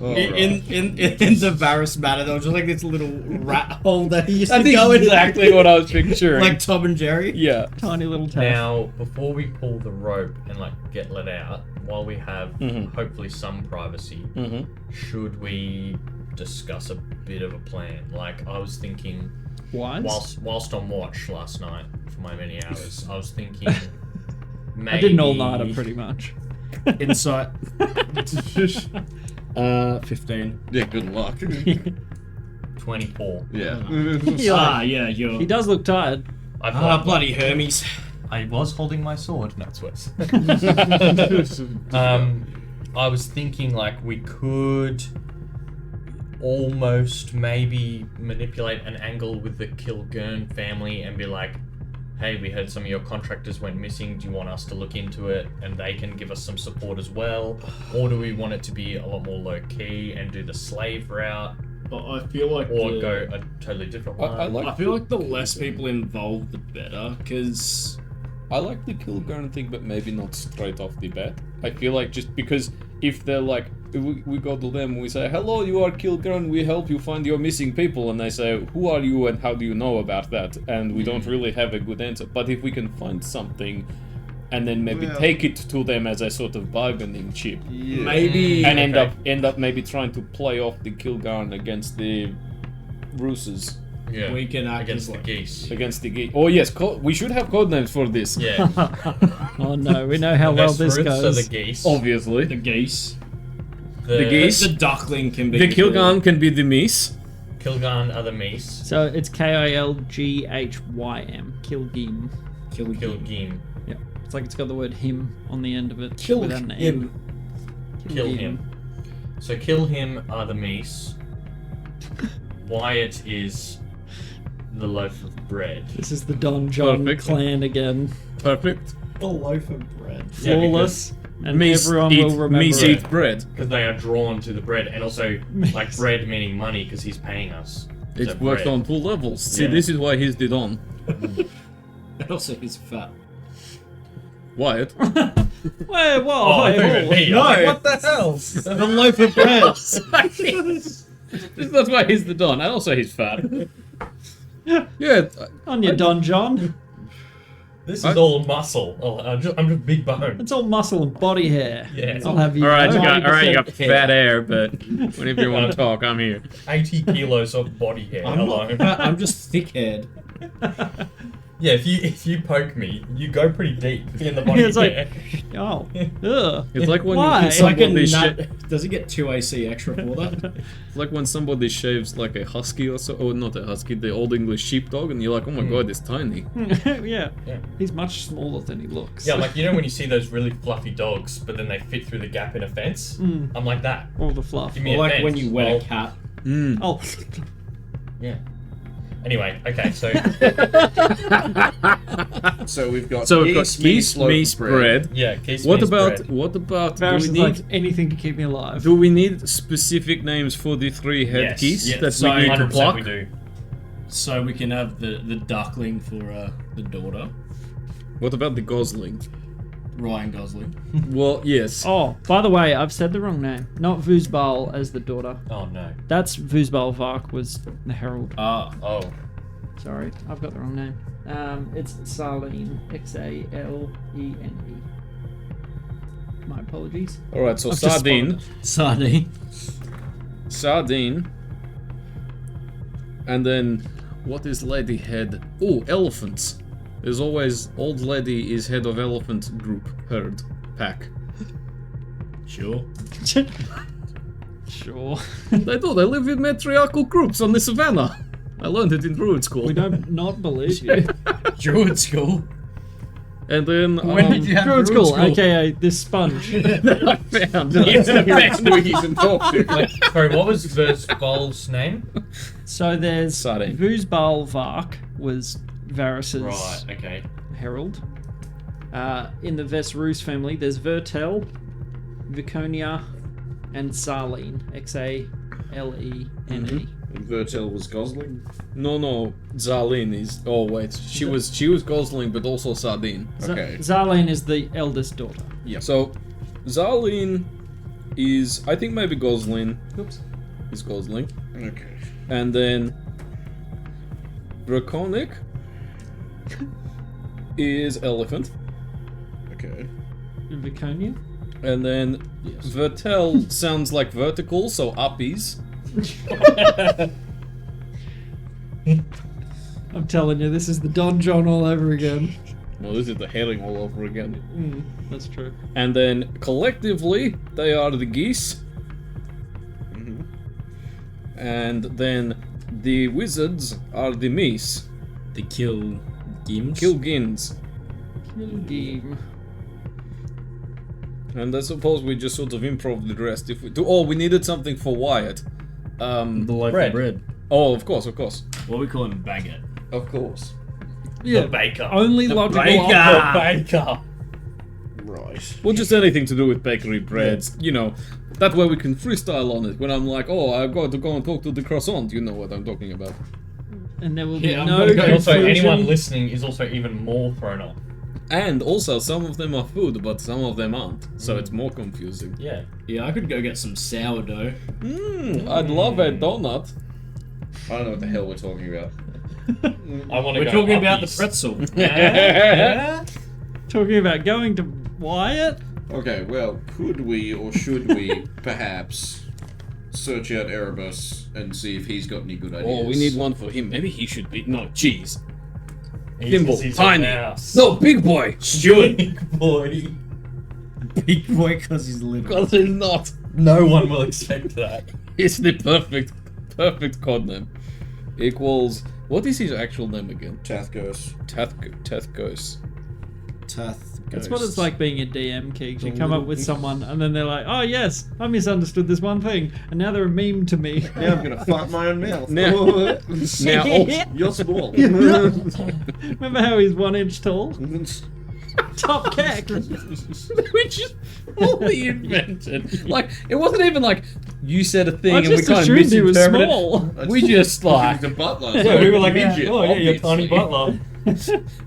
In the Varus manner, there was just like this little rat hole that he used That's to go in, exactly what I was picturing. like Tom and Jerry. yeah. Tiny little tail. Now, before we pull the rope and like get let out, while we have Mhm. hopefully some privacy, should we discuss a bit of a plan? Like I was thinking, Wise? whilst on watch last night for my many hours, I was thinking maybe I did an all-nighter pretty much. Insight. 15. Yeah, good luck. 24. Yeah. Yeah, you're. He does look tired. I thought Bloody Hermes. I was holding my sword. No, it's worse. I was thinking like we could almost maybe manipulate an angle with the Kilgurn family and be like, hey, we heard some of your contractors went missing. Do you want us to look into it? And they can give us some support as well. Or do we want it to be a lot more low key and do the slave route? But I feel like Or go a totally different one? I feel like the less people involved, the better. Because I like the Kilgurn thing, but maybe not straight off the bat. I feel like just because if they're like, we go to them, we say, hello, you are Kilgurn, we help you find your missing people, and they say, who are you and how do you know about that? And we don't really have a good answer. But if we can find something and then maybe take it to them as a sort of bargaining chip, maybe. and end up maybe trying to play off the Kilgurn against the Rooses. Yeah, We can act against as the like- geese. Against the geese. Oh yes, we should have code names for this. Yeah. Oh no, we know how The well this Vesriths are goes. the geese. Obviously. The geese. The geese. The duckling can be. The Kilgurn can be the Meese. Kilgarn are the meese. So it's Kilgym. Kilgym. Kilgim. Yeah. It's like it's got the word him on the end of it. Kill without an him. M. Kill him. So kill him are the meese. Wyatt is the loaf of bread. This is the Don John Perfect. clan again. Perfect. A loaf of bread. Yeah, Flawless. And Meese everyone eat, will remember Meese it. eat bread. Because they are drawn to the bread, and also like bread meaning money because he's paying us. It's So worked bread. on two levels. See, Yeah. this is why he's the Don. And also, he's fat. Wyatt. Wait, whoa, Oh, I hey, thought you whoa. meant me. No. I'm like, what the hell? The loaf of bread. That's why he's the Don. And also he's fat. Yeah. On your Don John. This is all muscle. Oh, I'm just big bone. It's all muscle and body hair. Yeah. I'll have you. Alright, you know. got 90% fat hair, but whenever you want to talk, I'm here. 80 kilos of body hair I'm alone. not fat. I'm just thick-haired. Yeah, if you poke me, you go pretty deep in the body It's like- hair. Oh. Ugh. It's like when Why? you It's hit Like a somebody nut. Does it get 2 AC extra for that? It's like when somebody shaves like a husky or so, or not a husky, the old English sheepdog, and you're like, oh my god, it's tiny. Yeah. Yeah. He's much smaller than he looks. Yeah, like you know when you see those really fluffy dogs, but then they fit through the gap in a fence? I'm like that. All the fluff. Give me Or a like fence. when you wet Well, a cat. Oh. Yeah. Anyway, okay, so So we've got So we've got geese, geese, meese, bread. yeah, case What means about bread. what about Varus do is we like need anything to keep me alive. do we need specific names for the three head Yes, geese yeah, that so we need to 100% pluck? we do. So we can have the duckling for the daughter. What about the gosling? Ryan Gosling. Well, yes. Oh, by the way, I've said the wrong name. Not Vuzbal as the daughter. Oh no. That's Vuzbal Vark was the herald. Ah. Oh. Sorry, I've got the wrong name. It's Salene. Xalene. My apologies. All right, so I've just sardine, Sardine. sardine, and then what is lady head? Oh, elephants. There's always old lady is head of elephant group, herd, pack. Sure. Sure. They do. They live in matriarchal groups on the savannah. I learned it in Druid school. We don't not believe you. Druid school. And then When did you have Druid Druid school, school? aka this sponge. I found it's the best we can talk to. Wait, sorry, what was Versbal's name? So there's Sardine. Vuzbal Vark was Varus's Right, okay. herald. In the Vesrus family, there's Vertel, Viconia, and Salene. Xalene. And Vertel was Gosling? No, Zarlene is. Oh wait, she was Gosling, but also Sardine. Okay. Zarlene is the eldest daughter. Yeah. So, Zarlene is, I think maybe Gosling. Oops, is Gosling. Okay. And then Draconic is Elephant. Okay. Viconia? And then Vertel sounds like vertical, so uppies. I'm telling you, this is the Don John all over again. Well, this is the herring all over again. That's true. And then collectively, they are the geese. And then the wizards are the meese. The kill gims. Kilgins. Game. And I suppose we just sort of improv the rest if we do. Oh, we needed something for Wyatt. The loaf Bread. of bread. Oh, of course. What we call him, baguette. Of course. Yeah, The baker. only logical baker. option. Baker. Right. Well, just anything to do with bakery breads. You know, that way we can freestyle on it. When I'm like, oh, I've got to go and talk to the croissant. You know what I'm talking about. And there will be Yeah, I'm no gonna go- Also, confusion. anyone listening is also even more thrown off. And also, some of them are food, but some of them aren't. So it's more confusing. Yeah. Yeah, I could go get some sourdough. I'd love a donut. I don't know what the hell we're talking about. I want to We're go talking about the uppies. pretzel. Talking about going to Wyatt? Okay, well, could we or should we perhaps search out Erebus and see if he's got any good ideas? Oh, we need one for him. Maybe he should be. No, cheese. He's- Thimble, he's tiny. a mouse. No, big boy. Stuart. Big boy. Big boy because he's little. Because he's not. No one will expect that. It's the perfect code name. Equals. What is his actual name again? Tathgos. Tethgos. That's what it's like being a DM, Keeks. You come up with someone, and then they're like, oh yes, I misunderstood this one thing, and now they're a meme to me. Now I'm gonna fart my own mouth. Now, You're small. Remember how he's 1 inch tall? Top keck. we just fully invented. Like, it wasn't even like you said a thing I and we just kind of assumed he was misinterpreted. small. We just like, the butler. Yeah, we were like, Midget, oh yeah, you're tiny obviously. butler.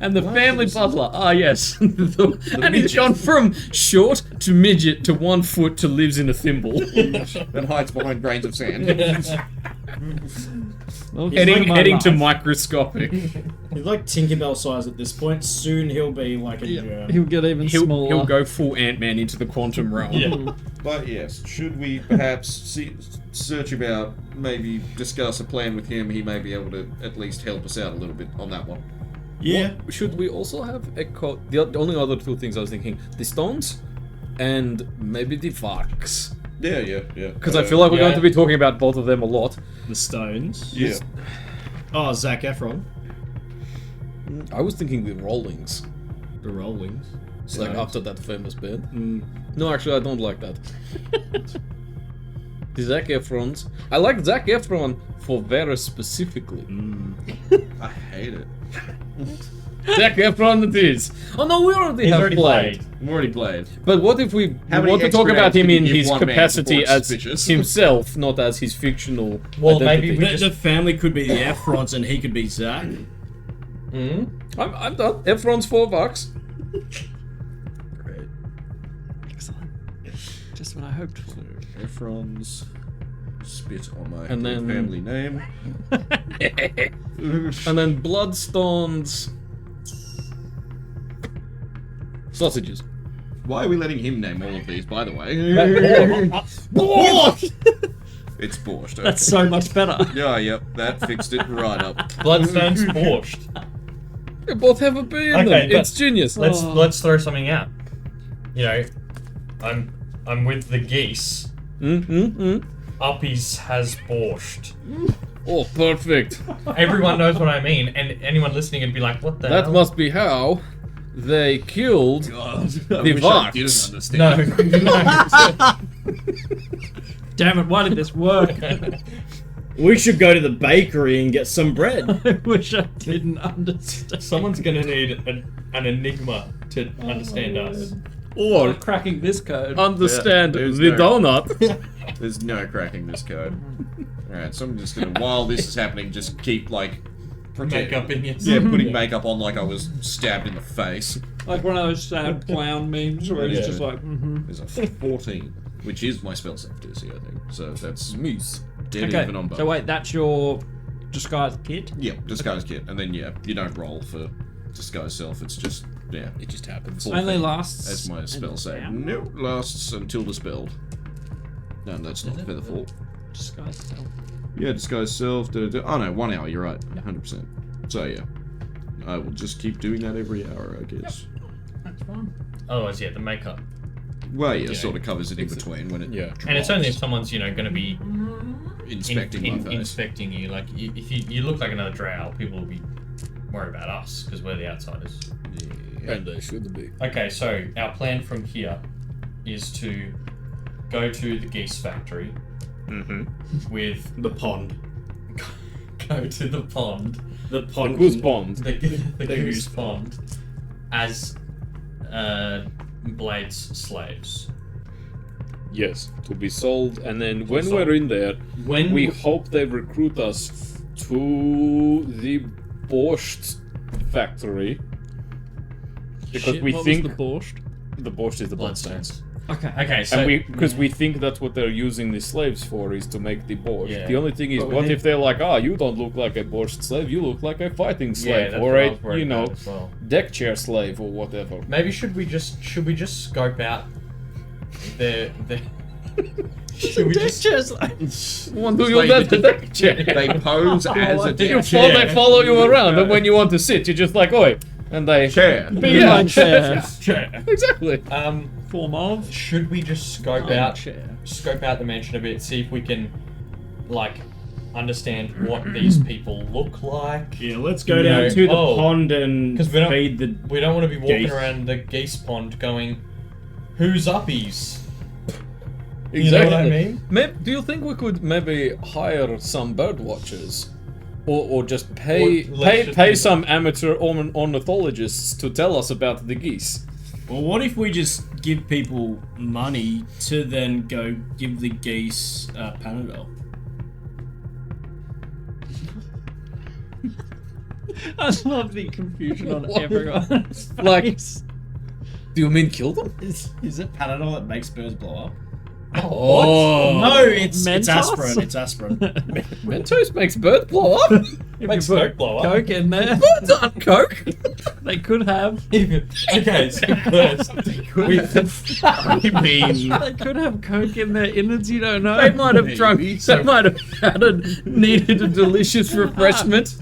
and the family butler. Ah, yes. And he's gone from short to midget to 1 foot to lives in a thimble. That hides behind grains of sand. heading to microscopic. He's like Tinkerbell size at this point. Soon he'll be like a germ. He'll get even smaller. He'll go full Ant-Man into the quantum realm. Yeah. But yes, should we perhaps search about, maybe discuss a plan with him? He may be able to at least help us out a little bit on that one. Yeah. Should we also have a the only other 2 things I was thinking, the stones and maybe the Varks. Yeah. Because I feel like we're going to be talking about both of them a lot. The Stones. Yeah. Oh, Zac Efron. I was thinking the Rollings. The Rollings. It's like after that famous band. No, actually, I don't like that. The Zac Efrons. I like Zac Efron for Vera specifically. I hate it. Zac Efron it is. Oh no, we already He's have already played. played. I'm already played. But what if we How many want to talk extra about ads him can you in give his one man capacity before as it's suspicious? himself, not as his fictional Well, identity? maybe we The family could be the Efrons and he could be Zac. I'm done. Efron's $4. Excellent. Just what I hoped for. Efron's spit on my And then- family name. And then Bloodstone's sausages. Why are we letting him name all of these, by the way? It's borscht. Okay. That's so much better. Yeah, yep, that fixed it right up. Bloodstone's borscht. They both have a B in Okay, them. but It's genius. Let's throw something out. You know, I'm with the geese. Uppies has borscht. Oh, perfect. Everyone knows what I mean, and anyone listening would be like, "What the That hell?" must be how they killed the Varks. No. Damn it, why did this work? We should go to the bakery and get some bread. I wish I didn't understand. Someone's gonna need an enigma to understand us. Or Cracking this code. understand Yeah, there's the no- donut. There's no cracking this code. Alright, so I'm just gonna, while this is happening, just keep, like... Makeup in your Yeah, putting makeup on like I was stabbed in the face. Like one of those sad clown memes where it's just like, There's a 14, which is my spell save DC, I think. So that's Moose. dead Okay, even on both. so wait, that's your disguise kit? Yeah, disguise kit. And then, yeah, you don't roll for disguise self. It's just, yeah. It just happens. Only lasts. As my spell an save. hour? No, lasts until dispelled. No, that's not Featherfall. Disguise self. Yeah, disguise self. Oh no, 1 hour, you're right. 100%. So yeah. I will just keep doing that every hour, I guess. That's fine. Otherwise, yeah, the makeup. Well, yeah, sort of covers it in between when it drops. And it's only if someone's, going to be inspecting my face. inspecting you. Like, if you look like another drow, people will be worried about us because we're the outsiders. Yeah. And they should be. Okay, so our plan from here is to go to the geese factory with The pond. go to the pond, The pond. Goose Bond. the goose pond, as Blade's slaves. Yes, to be sold, and then when sold. we're in there, When we hope they recruit us to the Borscht factory. Because Shit, we what think was the borscht? the Borscht is the bloodstones. Okay. Okay, so And we think that's what they're using the slaves for, is to make the Borscht. Yeah. The only thing is, But what we- if they're like, you don't look like a Borscht slave, you look like a fighting yeah, slave, that's or what I a, was worried about as well. deck chair slave, or whatever. Maybe should we just scope out the should we just Want to Like use the that deck chair? They pose as a deck They follow you around, and when you want to sit, you're just like, oi, and they... chair. Be my chair. Exactly. Form of should we just scope my out chair. the mansion a bit, see if we can like understand what these people look like? Yeah, let's go down to the pond and 'Cause we don't- feed the. We don't want to be walking Geese. around the geese pond going, "Who's uppies?" Exactly. You know what I mean? Do you think we could maybe hire some bird watchers? Or just pay some amateur ornithologists to tell us about the geese? Well, what if we just give people money to then go give the geese Panadol? I love the confusion on everyone's Like- face. Do you mean kill them? Is it Panadol that makes birds blow up? Oh, No, it's Mentos? aspirin. It's aspirin. Mentos makes birds blow up? Makes Coke blow up. Coke in there. Birds aren't Coke. They could have. Okay, so first we They could have Coke in their innards. You don't know. They might have drunk. They might have needed a delicious refreshment.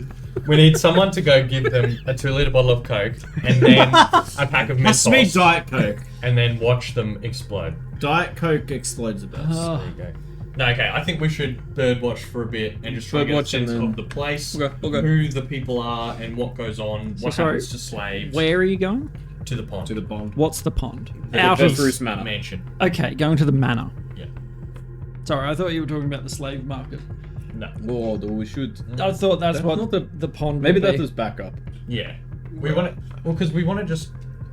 we need someone to go give them a 2-liter bottle of Coke and then a pack of Has to be Mentos Diet Coke. and then watch them explode. Diet Coke explodes the best. There you go. No, okay, I think we should birdwatch for a bit and just try to get a Birdwatch and sense then- of the place, Okay. who the people are, and what goes on, what sorry, happens to slaves. Where are you going? To the pond. To the pond. What's the pond? The Out of. Vesrus Manor. mansion. Okay, going to the manor. Yeah. Sorry, I thought you were talking about the slave market. No. Oh, we should. I thought that's what not the pond. Maybe would that be. is backup. Yeah. We want to... Well, because we want to just,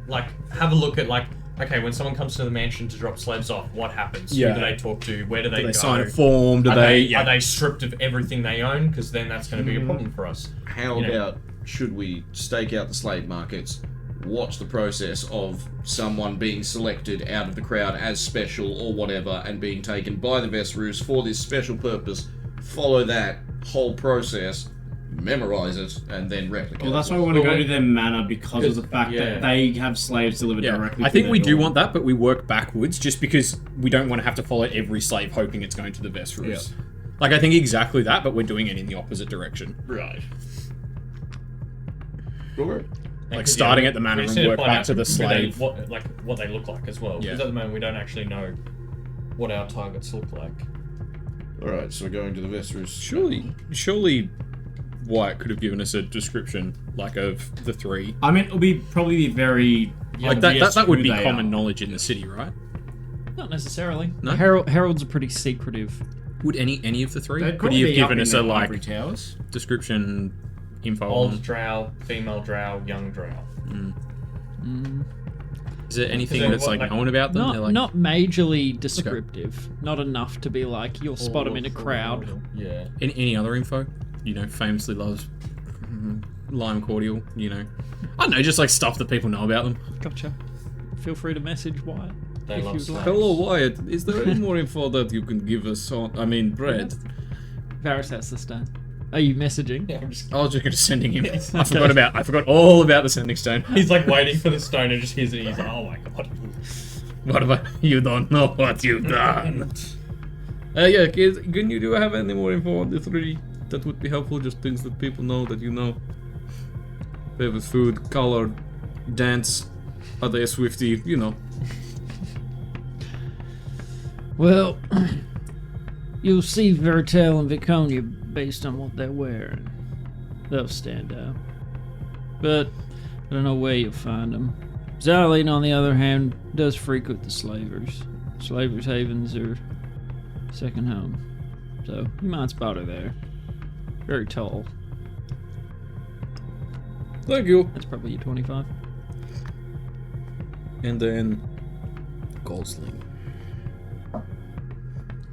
like, have a look at, like, okay, when someone comes to the mansion to drop slaves off, what happens? Yeah. Who do they talk to? Where do they go? sign a form? Do Are they? are they stripped of everything they own? Because then that's going to be a problem for us. How You know. about should we stake out the slave markets, watch the process of someone being selected out of the crowd as special or whatever and being taken by the Vesrus for this special purpose, follow that whole process, memorize it, and then replicate Well, that's it. why we want to go to their manor because of the fact yeah. that they have slaves delivered directly I to think their we do door. want that, but we work backwards just because we don't want to have to follow every slave hoping it's going to the Vesrus. Yeah. Like, I think exactly that, but we're doing it in the opposite direction. Right. Sure. Like, starting at the manor and work back to the slave. What they look like as well. Yeah. Because at the moment we don't actually know what our targets look like. Alright, so we're going to the Vesrus. Surely, Wyatt could have given us a description, like, of the three. I mean, it'll be probably very Like, obvious that would who be they common are. knowledge in the city, right? Not necessarily. No? Heralds are pretty secretive. Would any of the three? They'd Could probably he have be up given in us the a, like, ivory towers. description, info Old on... drow, female drow, young drow. Is there anything then that's what, like like- known about them? Not They're like, not majorly descriptive. Not enough to be like you'll spot them in a crowd. Yeah. any other info? You know, famously loves lime cordial. You know, I don't know, just like stuff that people know about them. Gotcha. Feel free to message Wyatt. They if love you'd slaves. Hello, Wyatt. Is there any more info that you can give us on? I mean, bread. Varys has the stone. Are you messaging? Yeah, I'm just, I was just going to sending him. I forgot all about the sending stone. he's like waiting for the stone and just hears it. And he's like, oh my god. What about you? Don't know what you've done. Yeah, kids, do you have any more info on the 3? That would be helpful. Just things that people know that you know. Favorite food, color, dance, are they a Swiftie? You know. Well, you'll see Vertel and Viconia based on what they're wearing. They'll stand out. But I don't know where you'll find them. Zarlene, on the other hand, does frequent the slavers. Slavers' havens are second home. So you might spot her there. Very tall. Thank you. That's probably your 25. And then Gosling.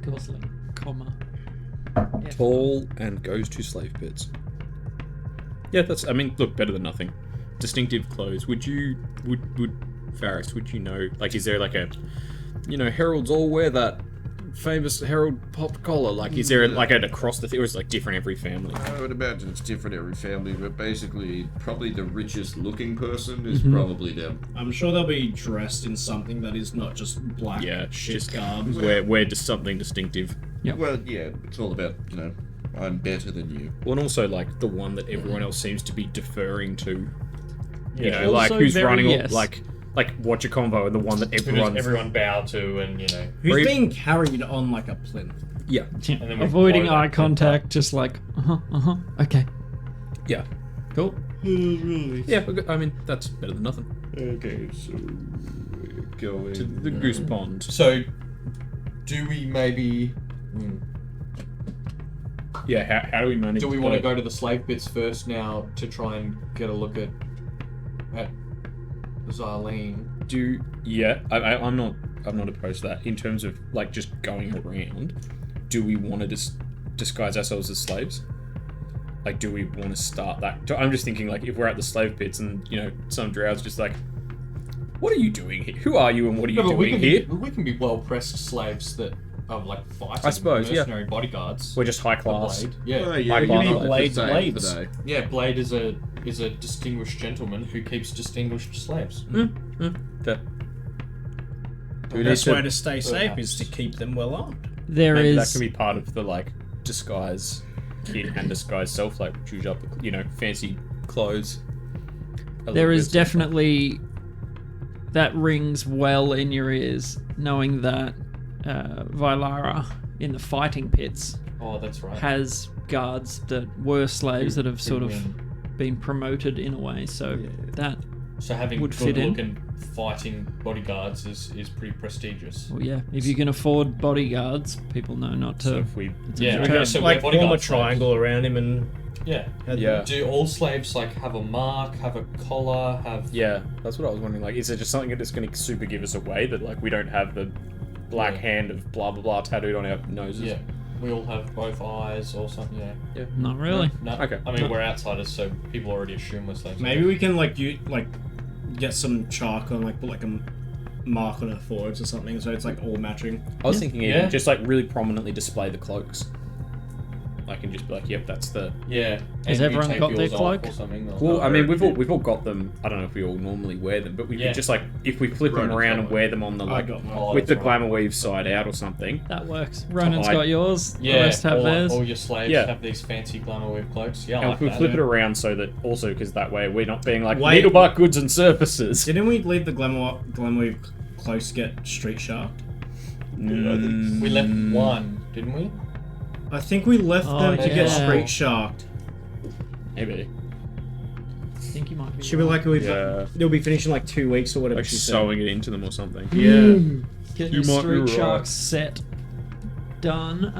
Gosling, comma. Tall and goes to slave pits. Yeah, that's. I mean, look, better than nothing. Distinctive clothes. Would Varys? Would you know? Like, is there like a, heralds all wear that famous herald pop collar? Like, is there like an across the thing, or is it like different every family? I would imagine it's different every family, but basically, probably the richest looking person is probably them. I'm sure they'll be dressed in something that is not just black Yeah, shit just garb. wear just something distinctive. Yep. Well, yeah, it's all about, I'm better than you. Well, and also like the one that everyone else seems to be deferring to. You Yeah. know, like Also who's very running yes. like watch a convo and the one that Who does everyone's everyone bow to and, Who's Brave- being carried on like a plinth? yeah. And then we Avoiding blow eye that contact, just like, okay. Yeah. Cool. Yeah, but, I mean, that's better than nothing. Okay, so we're going To the goose pond. So, do we maybe... Yeah, how do we manage Do we want to go to the slave pits first now to try and get a look at Zarlene? I'm not opposed to that. In terms of like just going around, do we want to disguise ourselves as slaves? Like, do we want to start that? I'm just thinking, like, if we're at the slave pits and some drow's just like, what are you doing here? Who are you and what are you doing here? We can be well-pressed slaves that are like fighting I suppose, yeah. mercenary bodyguards. We're just high The class. Blade. Yeah. Oh, yeah, Like you Barney need Blade to say blades. today. Yeah, Blade is a distinguished gentleman who keeps distinguished slaves. Fair. The We best need way to stay safe is to keep them well armed. There Maybe that is can be part of the like disguise kit and disguise self, like choose up, fancy clothes. there is definitely that rings well in your ears, knowing that Vylara in the fighting pits Oh, that's right. has guards that were slaves that have sort of win. been promoted in a way. So that, So having would fit in. good-looking fighting bodyguards is pretty prestigious. well, yeah, if you can afford bodyguards, people know not to. So if we Yeah, Okay. so Like we're form a bodyguard slaves. triangle around him and Yeah. Yeah. Do all slaves like have a mark, have a collar, have? Yeah, that's what I was wondering. Like, is it just something that's going to super give us away that like we don't have the black hand of blah blah blah tattooed on our noses? Yeah. We all have both eyes or something. Yeah. Not really. No. Okay. I mean, we're outsiders, so people already assume we're slaves. maybe we can get some chalk on put like a mark on our foreheads or something so it's like all matching. I was thinking Yeah. even just like really prominently display the cloaks. I can just be like, yep, that's the. Yeah. Has and you everyone take got their yours off cloak? Or something, or Well, I mean, we've all got them. I don't know if we all normally wear them, but we Yeah. could just like if we flip them Ronan's around got and one. wear them on the like got mine. Oh, with the that's right. glamour weave side out or something. That works. Ronan's hide. got yours. The Yeah, rest have theirs. all your slaves Yeah. have these fancy glamour weave cloaks. Yeah, I And like we that. flip it around so that also because that way we're not being like Wait. Needlebark Goods and Services. Didn't we leave the glamour close to get street sharked? We left one, didn't we? I think we left Oh, them to get yeah. street sharked. Maybe. I think you might be. Should be right. like Yeah. they'll be finishing like 2 weeks or whatever Like she said. sewing it into them or something. Yeah. Get You your might be Street right. Sharks set done.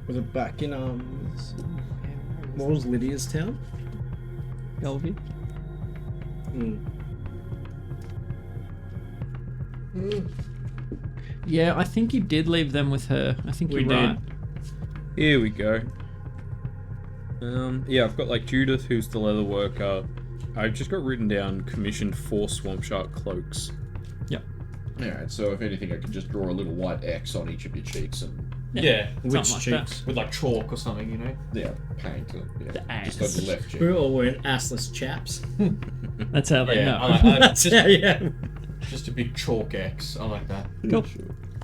Was it back in what was Lydia's town? Bellevue. Yeah, I think you did leave them with her. I think We you're did. right. Here we go. Yeah, I've got like Judith, who's the leather worker. I've just got written down commissioned 4 swamp shark cloaks. Alright, so if anything, I could just draw a little white X on each of your cheeks and Yeah. Something Which like cheeks? With like chalk or something, you know? yeah, paint it. Yeah, The just on ass. the left cheek. We're all wearing assless chaps. That's how they know. I just, yeah. just a big chalk X. I like that. Cool.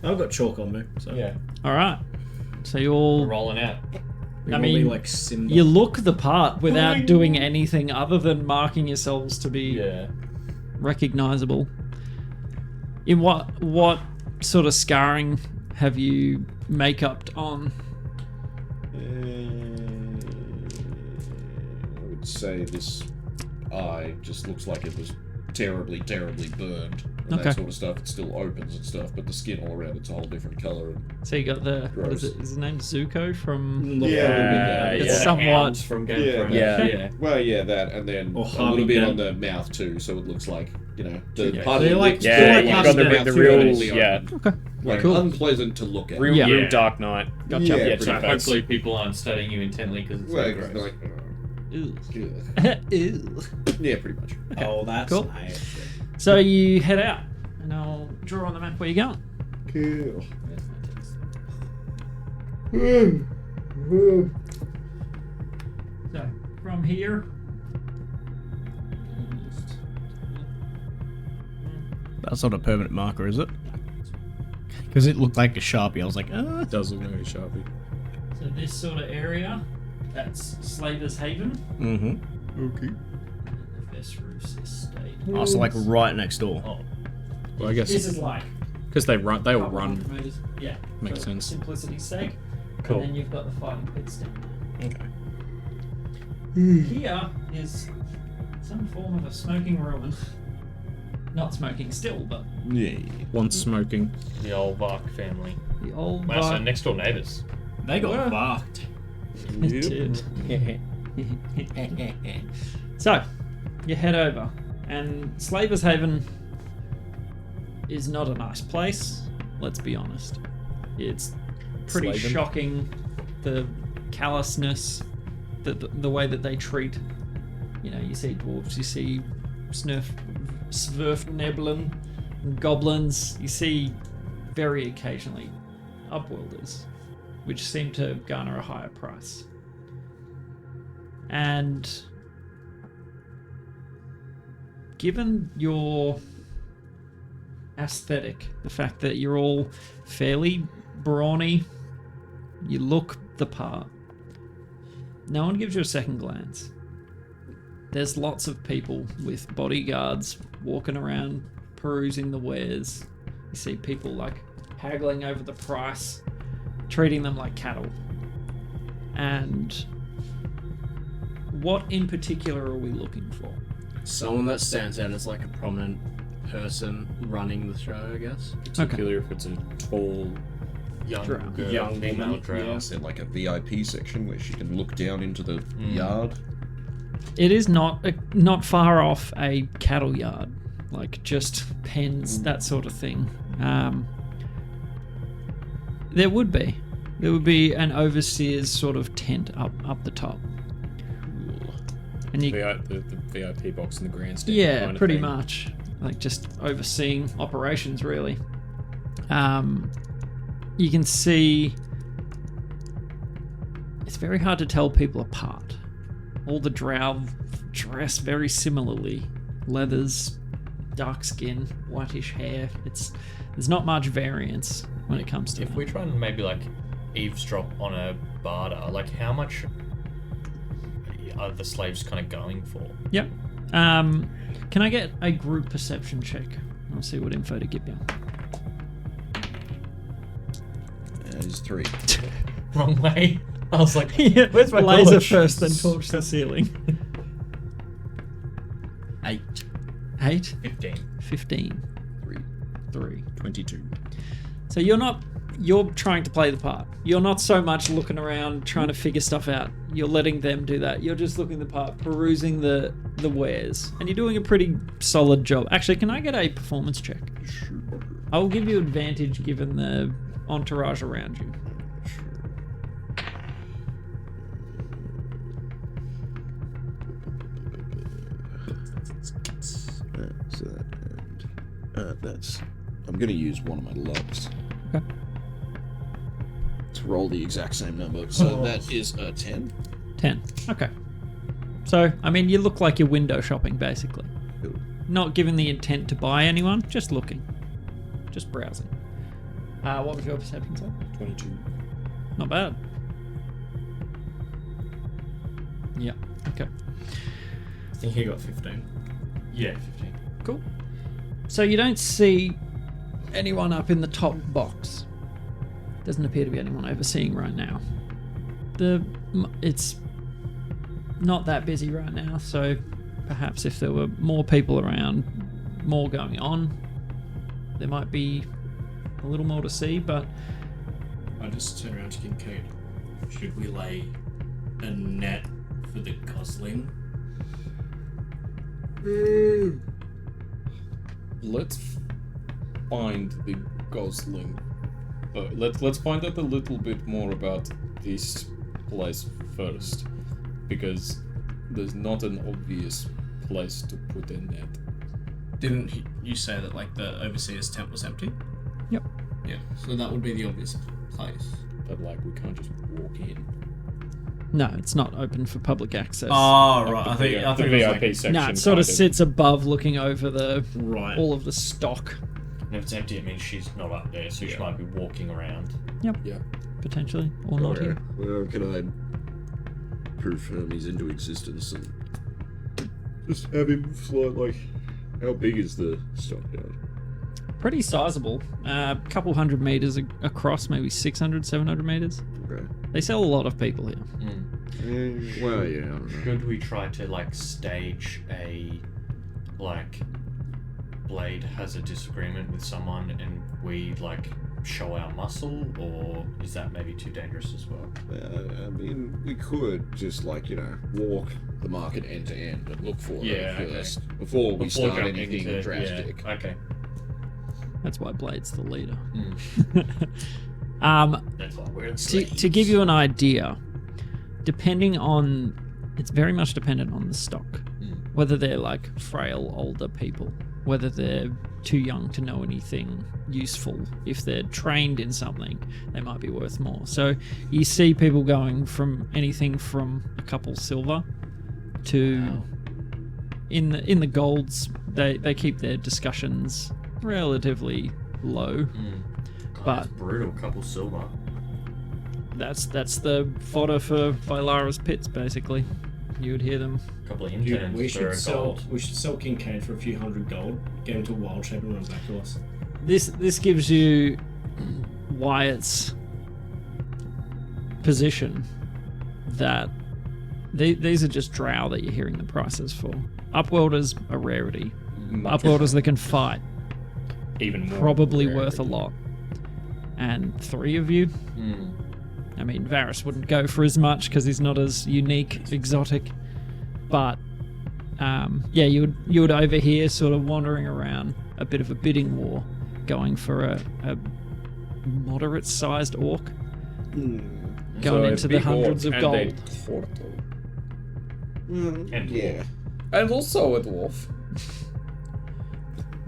I've got chalk on me, so Yeah. All right. So you We're all, rolling out. we I will be mean, like Simba. you look the part without doing anything other than marking yourselves to be Yeah. recognizable. In what sort of scarring have you make-upped on? I would say this eye just looks like it was terribly, terribly burned. And Okay. that sort of stuff. It still opens and stuff, but the skin all around it's a whole different color. And So you got the, what is Gross. it? Is his name Zuko from... It's somewhat... From Yeah, Game of Thrones. Yeah. Yeah. well, yeah, that, and then Or a Harvey little bit Dent. on the mouth too, so it looks like, you know, the Yeah. part They're of the like- lips they're Yeah, like you've half got the the mouth real, totally yeah, open. Okay. Like Cool. unpleasant to look at. real, Yeah. real Dark Knight. Gotcha. Yeah, Yeah, pretty So much. hopefully people aren't studying you intently because it's Well, so they're gross. like, Ew. ugh. Ew. Yeah, pretty much. Oh, that's Cool. nice. So you head out, and I'll draw on the map where you're going. Cool. So from here, That's not a permanent marker, is it? Because it looked like a Sharpie. I was like, It does look like a Sharpie. so this sort of area, that's Slaver's Haven, Mm-hmm. Okay. and the Vesrus Estate. Oh, so like right next door. Well, I guess This is like because they all couple run. hundred meters. Yeah, Makes for sense. Simplicity's sake. Cool. And then you've got the fighting pits down there. Okay. Here is some form of a smoking ruin. Not smoking still, but Yeah. Once smoking. The old Vark family. the old Wow, so Vark next door neighbours. They got barked. did. So, you head over, and Slaver's Haven is not a nice place, let's be honest. It's pretty Slaven. shocking, the callousness, the way that they treat, you know, you see dwarves, you see Sverfneblin, goblins, you see very occasionally upworlders, which seem to garner a higher price. And given your aesthetic, the fact that you're all fairly brawny, you look the part, no one gives you a second glance. There's lots of people with bodyguards walking around perusing the wares. You see people like haggling over the price, treating them like cattle. And what in particular are we looking for? Someone that stands out as like a prominent person running the show, I guess. Particularly if it's a tall. Young Drow. girl, Young female woman, drow. yeah. Is there like a VIP section where she can look down into the yard? It is not far off a cattle yard, like just pens, that sort of thing. There would be an overseer's sort of tent up the top, and you The VIP box in the grandstand. yeah, kind of pretty thing. much, like just overseeing operations really. You can see it's very hard to tell people apart. All the drow dress very similarly. Leathers, dark skin, whitish hair. There's not much variance when it comes to If that. we try and maybe like eavesdrop on a barter, like how much are the slaves kind of going for? Yep. Can I get a group perception check? I'll see what info to give you. There's 3. Wrong way. I was like, Yeah, where's my laser torch? first, then torch the ceiling. 8. 8, 15. 15, 3. 22. So you're not you're trying to play the part. You're not so much looking around trying to figure stuff out. You're letting them do that. You're just looking the part, perusing the wares, and you're doing a pretty solid job. Actually, can I get a performance check? Sure. I will give you advantage given the entourage around you. That's. I'm going to use one of my lugs. Okay. To roll the exact same number. So that is a 10. 10. Okay. So, I mean, you look like you're window shopping, basically. Cool. Not given the intent to buy anyone, just looking. Just browsing. What was your perception, sir? 22. Not bad. Yeah, okay. I think he got 15. Yeah, 15. Cool. So you don't see anyone up in the top box. Doesn't appear to be anyone overseeing right now. It's not that busy right now, so perhaps if there were more people around, more going on, there might be a little more to see, but... I just turn around to Kincaid. Should we lay a net for the gosling? Let's find the gosling. Let's find out a little bit more about this place first, because there's not an obvious place to put a net. Didn't you say that like the overseer's tent was empty? Yep. Yeah, so that would be the obvious place. But like we can't just walk in. No, it's not open for public access. Oh, right. I think the it was VIP like, section. No, it sort of kind sits above, looking over the right. all of the stock, And if it's empty, it means she's not up there, so she might be walking around. potentially, or not here. Well, can I proof Hermes into existence and just have him float? Like, how big is the stockyard? Pretty sizable. A couple hundred meters across, maybe 600, 700 meters. Okay. They sell a lot of people here. Well, yeah, I don't know. Should we try to like stage a Blade has a disagreement with someone and we like show our muscle, or is that maybe too dangerous as well? I mean, we could just walk the market end to end and look for her first before we start jumping anything to- drastic. Yeah. Okay. That's why Blade's the leader. That's why we're in To give you an idea, depending on, it's very much dependent on the stock. Whether they're like frail older people, whether they're too young to know anything useful. If they're trained in something, they might be worth more. So you see people going from anything from a couple silver to in the golds. They keep their discussions relatively low. God, But- that's brutal. Couple silver. That's the fodder for Vilara's pits, basically. You would hear them. Couple of Dude, interns we for should gold. sell Kincaid for a few hundred gold, get him to wild shape and run back to us. This gives you Wyatt's position that these are just drow that you're hearing the prices for. Upworlders a rarity. Upworlders that can fight, Even more probably rare. worth a lot. And 3 of you, I mean, Varys wouldn't go for as much because he's not as unique, exotic. But you would overhear sort of wandering around a bit of a bidding war, going for a moderate-sized orc, going into the hundreds of gold. And Yeah. And also a dwarf.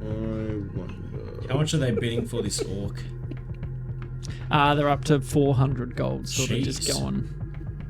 I wonder. How much are they bidding for this orc? They're up to 400 gold, sort of just Jeez. going.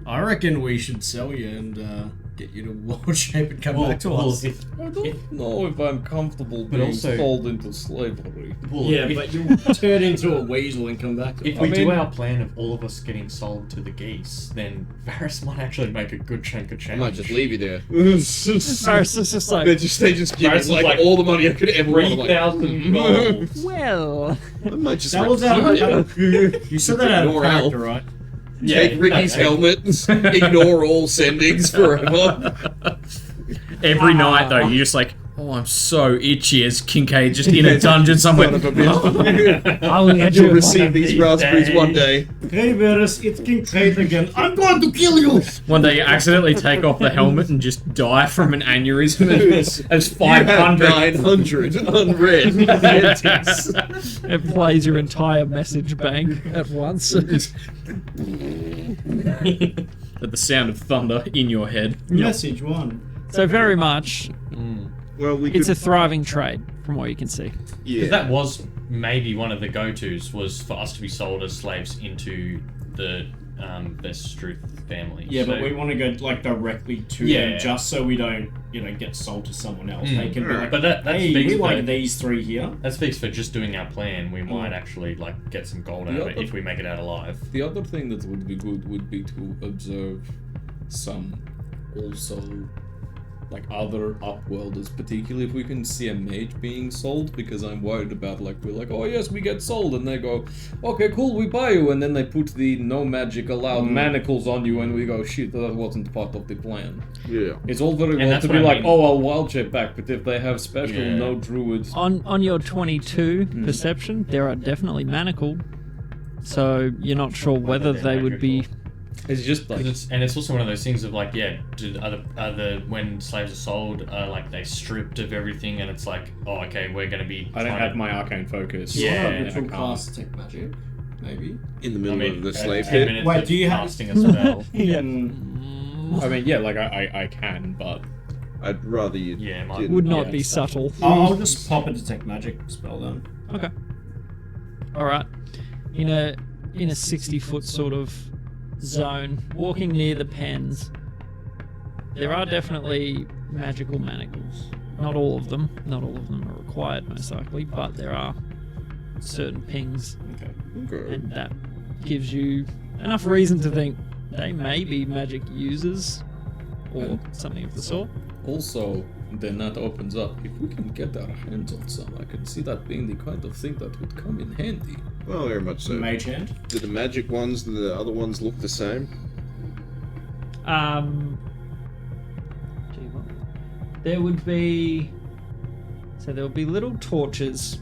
I reckon we should sell you and get you to wild shape and come back to us. I don't know if I'm comfortable being also- sold into slavery. Yeah, but you'll turn into a weasel and come back to If us. we do our plan of all of us getting sold to the geese, then Varys might actually make a good chunk of I change. might just leave you there. Varys is just like, They just give Varys me is like like, all the money I could ever want. Like, 3,000 gold. well, I might just That was out of You said that out of Ignore character, Al. right? take Ricky's helmet, ignore all sendings forever. Every night though, you just like Oh, I'm so itchy as Kincaid just in a dungeon somewhere. Son of a bitch. I'll get You'll you. receive these raspberries one day. Hey, Varus, it's Kincaid again. I'm going to kill you! One day you accidentally take off the helmet and just die from an aneurysm as 500. 900 unread entities. It plays your entire message bank at once. At the sound of thunder in your head. Message 1. So very much, Well, we it's could. a thriving trade from what you can see. Yeah. That was maybe one of the go-tos, was for us to be sold as slaves into the Vestruth family. Yeah, So- but we want to go like directly to Yeah. them just so we don't, get sold to someone else. They can be like, But that hey, speaks we like for- these 3 here. That speaks for just doing our plan. We might actually like get some gold out of it if we make it out alive. The other thing that would be good would be to observe some also like other upworlders, particularly if we can see a mage being sold, because I'm worried about we're like, oh yes, we get sold, and they go, okay, cool, we buy you, and then they put the no magic allowed manacles on you, and we go, shit, that wasn't part of the plan. Yeah. It's all very well that's to be what I like, mean. oh, I'll wild shape back, but if they have special Yeah. no druids, On your 22 perception, there are definitely manacled. So you're not sure whether they would be. it's just like, It's also one of those things of like, yeah, when slaves are sold, like they stripped of everything, and it's like, oh, okay, we're gonna be. I don't trying have to- my arcane focus. Yeah, I Neutral can't. cast tech magic, maybe. In the I middle mean, of the slave 10 pit. minutes Wait, of do you have- casting a spell? I mean, yeah, like I can, but I'd rather you. Yeah, it might- didn't. Would not Yeah. be subtle. I'll just pop a detect magic spell then. Okay. All right. In a 60-foot sort of zone, walking near the pens, there are definitely magical manacles. Not all of them. Not all of them are required, most likely, but there are certain pings, Okay. and that gives you enough reason to think they may be magic users or something of the sort. also then that opens up. If we can get our hands on some, I can see that being the kind of thing that would come in handy. Well, very much so. Mage hand. Do the magic ones, do the other ones look the same? Gee, what? There would be little torches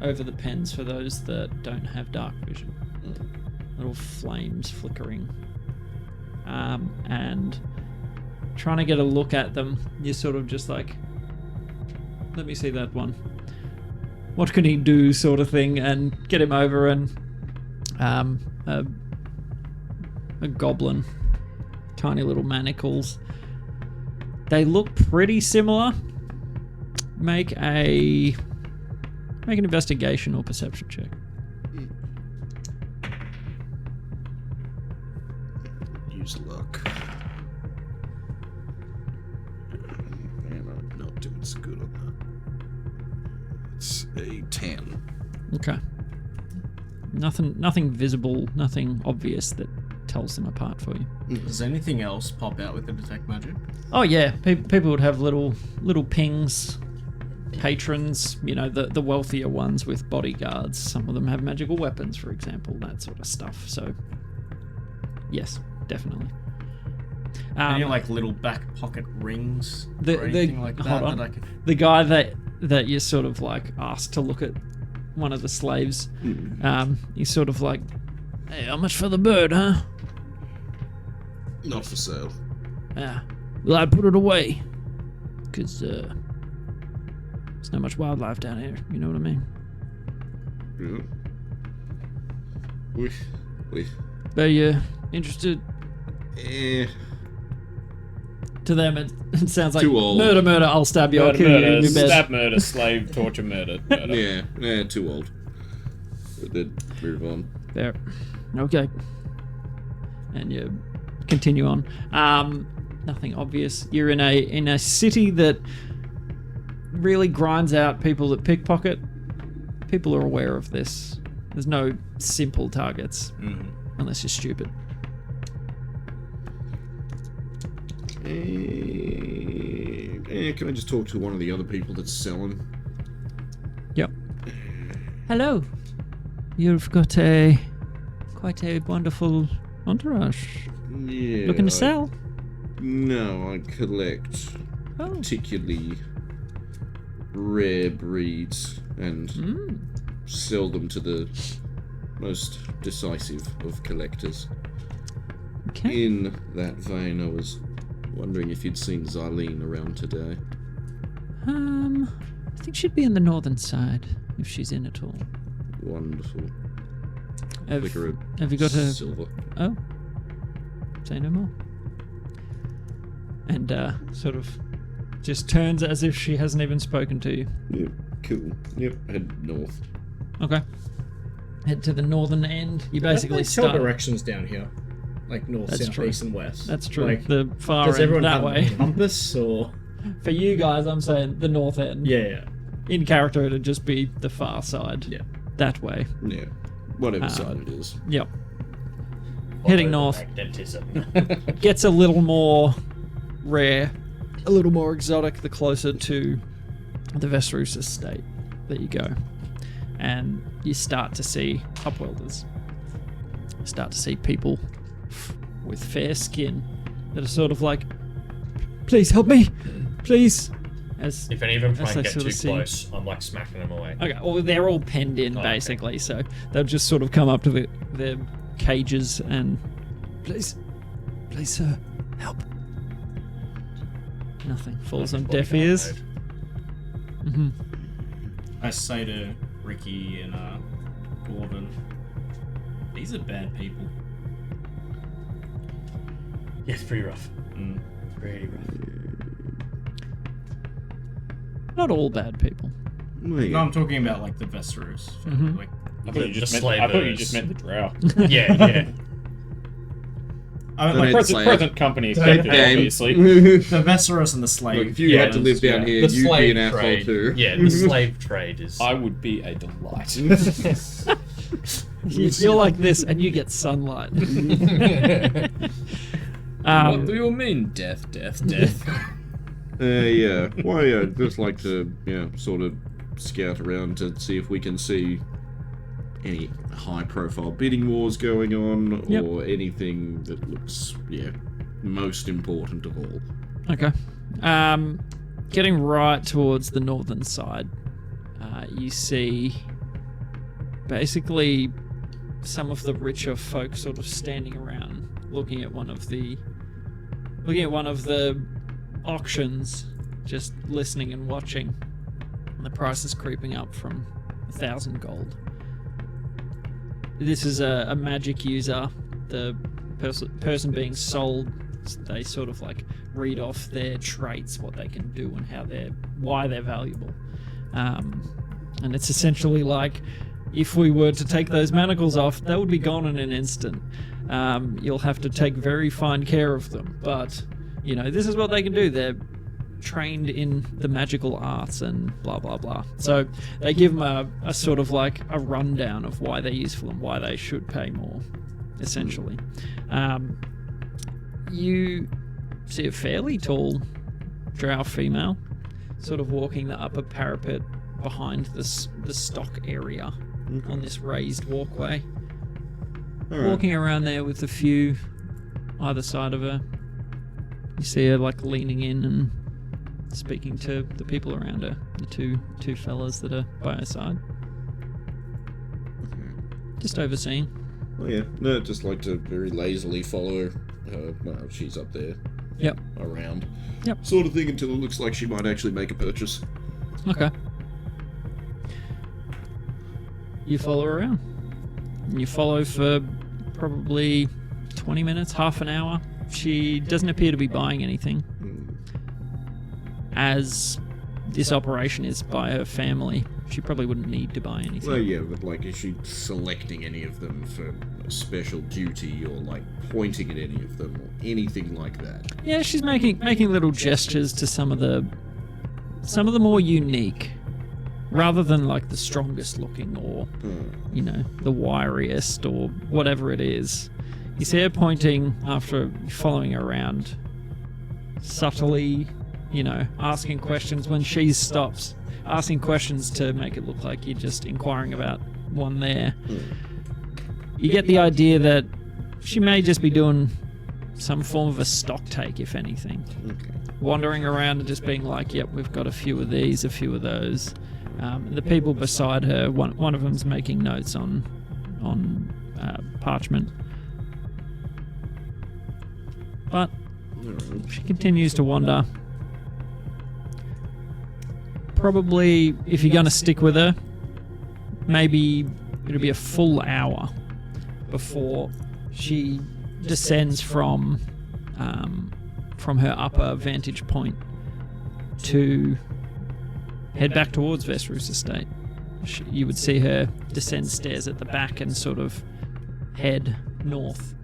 over the pens for those that don't have dark vision. Little flames flickering. And trying to get a look at them, you're sort of just like, let me see that one. What can he do, sort of thing, and get him over, and a goblin, tiny little manacles. They look pretty similar. Make an investigation or perception check. Use luck. Man, I'm not doing so good on that. It's a 10. Okay. Nothing visible, nothing obvious that tells them apart for you. Does anything else pop out with the detect magic? Oh yeah, people would have little pings. Patrons, the wealthier ones with bodyguards. Some of them have magical weapons, for example, that sort of stuff. So, yes, definitely. Any like little back pocket rings The- or anything like that? hold on. That I could... The guy that you sort of like asked to look at one of the slaves, he's sort of like, hey, how much for the bird, huh? Not for sale. Yeah. Well, I put it away. Because, there's not much wildlife down here, you know what I mean? Yeah. We. Are you interested? Eh. To them, it sounds like Too old. murder, I'll stab you, I'll kill you in your bed. stab murder, slave, torture, murder. Yeah, too old. But then move on. There. Okay. And you continue on. Nothing obvious. You're in a city that really grinds out people that pickpocket. People are aware of this. There's no simple targets unless you're stupid. Can I just talk to one of the other people that's selling? Yep. Hello. You've got quite a wonderful entourage. Yeah. Looking to sell? No, I collect Oh. particularly rare breeds and sell them to the most decisive of collectors. Okay. In that vein, I was wondering if you'd seen Zarleen around today. I think she'd be on the northern side if she's in at all. Wonderful. Have Flicker of you got a... silver. Oh. Say no more. And sort of just turns as if she hasn't even spoken to you. Yep, cool. Yep, head north. Okay. Head to the northern end. You basically tell start... directions down here, like north, That's south, true. east, and west. That's true. Like, The far does end everyone that have way. a compass or? For you guys, I'm saying the north end. Yeah. In character, it'd just be the far side. Yeah. That way. Yeah, whatever side it is. Yep. Heading north. Magnetism. Gets a little more rare, a little more exotic the closer to the Vesrus estate that you go. And you start to see upwelders. Start to see people with fair skin that are sort of like, please help me, please. As If any of them try as and they get sort too of see- close, I'm like smacking them away. Okay, well, they're all penned in, okay. basically, so they'll just sort of come up to their cages and, please, sir, help. Nothing. Falls on deaf ears. Mm-hmm. I say to Ricky and Gordon, these are bad people. Yeah, it's pretty rough. Mm. Pretty rough. Not all bad people. Well, yeah. No, I'm talking about like the Vesrus. Mhm. Like, I thought you just The meant. I thought you slavers. just meant the drow. Yeah, yeah. I mean, Don't like need- present, slave. present company Take expected, game. obviously. the Vesrus and the slave. Look, if you had to live owners, down yeah. here, The you'd be slave an asshole trade. too. Yeah, the slave trade is. I would be a delight. You feel like this and you get sunlight. What do you mean, death? Yeah. Well, yeah, I'd just like to, sort of scout around to see if we can see any high-profile bidding wars going on, Yep. or anything that looks, most important of all. Okay. Getting right towards the northern side, you see basically some of the richer folk sort of standing around, looking at one of the auctions, just listening and watching. And the price is creeping up from 1,000 gold. This is a magic user. The person being sold, they sort of like read off their traits, what they can do, and why they're valuable. And it's essentially like, if we were to take those manacles off, they would be gone in an instant. You'll have to take very fine care of them, but this is what they can do. They're trained in the magical arts and blah blah blah. So they give them a sort of like a rundown of why they're useful and why they should pay more, essentially. You see a fairly tall drow female sort of walking the upper parapet behind the stock area on this raised walkway. Alright. Walking around there with a few either side of her. You see her like leaning in and speaking to the people around her, the two fellas that are by her side. Just overseeing. Oh yeah, no, just like to very lazily follow her. Well, she's up there. Yep. Around. Yep. Sort of thing until it looks like she might actually make a purchase. Okay. You follow her around. And you follow for probably 20 minutes, half an hour. She doesn't appear to be buying anything. As this operation is by her family, she probably wouldn't need to buy anything. Well, yeah, but like, is she selecting any of them for a special duty, or like pointing at any of them, or anything like that? Yeah, she's making little gestures to some of the more unique, rather than like the strongest looking or the wiriest or whatever it is. You see her pointing after following her around, subtly, asking questions when she stops, asking questions to make it look like you're just inquiring about one there. You get the idea that she may just be doing some form of a stock take, if anything. Okay. wandering around and just being like, yep, we've got a few of these, a few of those. The people beside her, one of them's making notes on parchment. But she continues to wander. Probably, if you're going to stick with her, maybe it'll be a full hour before she descends from her upper vantage point to head back towards Vesrus Estate. You would see her descend stairs at the back and sort of head north.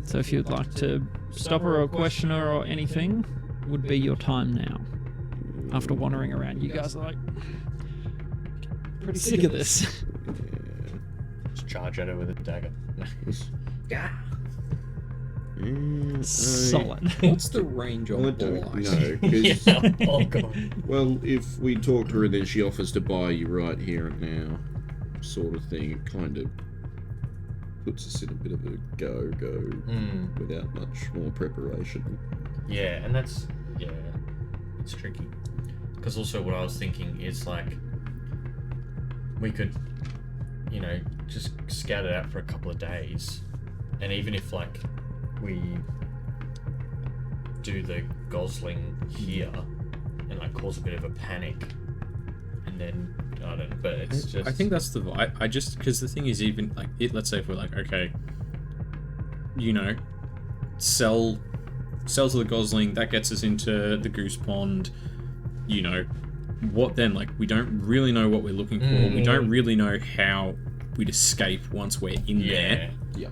So if you'd like to stop her or question her or anything, would be your time now. After wandering around, you guys are like pretty sick of this. Just charge at her with a dagger. Solid. What's the range on I all don't eyes? know. 'Cause- Yeah. Oh god. well, if we talk to her and then she offers to buy you right here and now, sort of thing, it kind of puts us in a bit of a go without much more preparation. Yeah, and that's it's tricky. Because also what I was thinking is like we could, just scout it out for a couple of days, and even if like we do the gosling here and like cause a bit of a panic, and then I don't know, but it's just I think that's the I just because the thing is, even like let's say if we're like, okay, sell to the gosling, that gets us into the goose pond, what then? Like, we don't really know what we're looking for. We don't really know how we'd escape once we're in there. Yeah.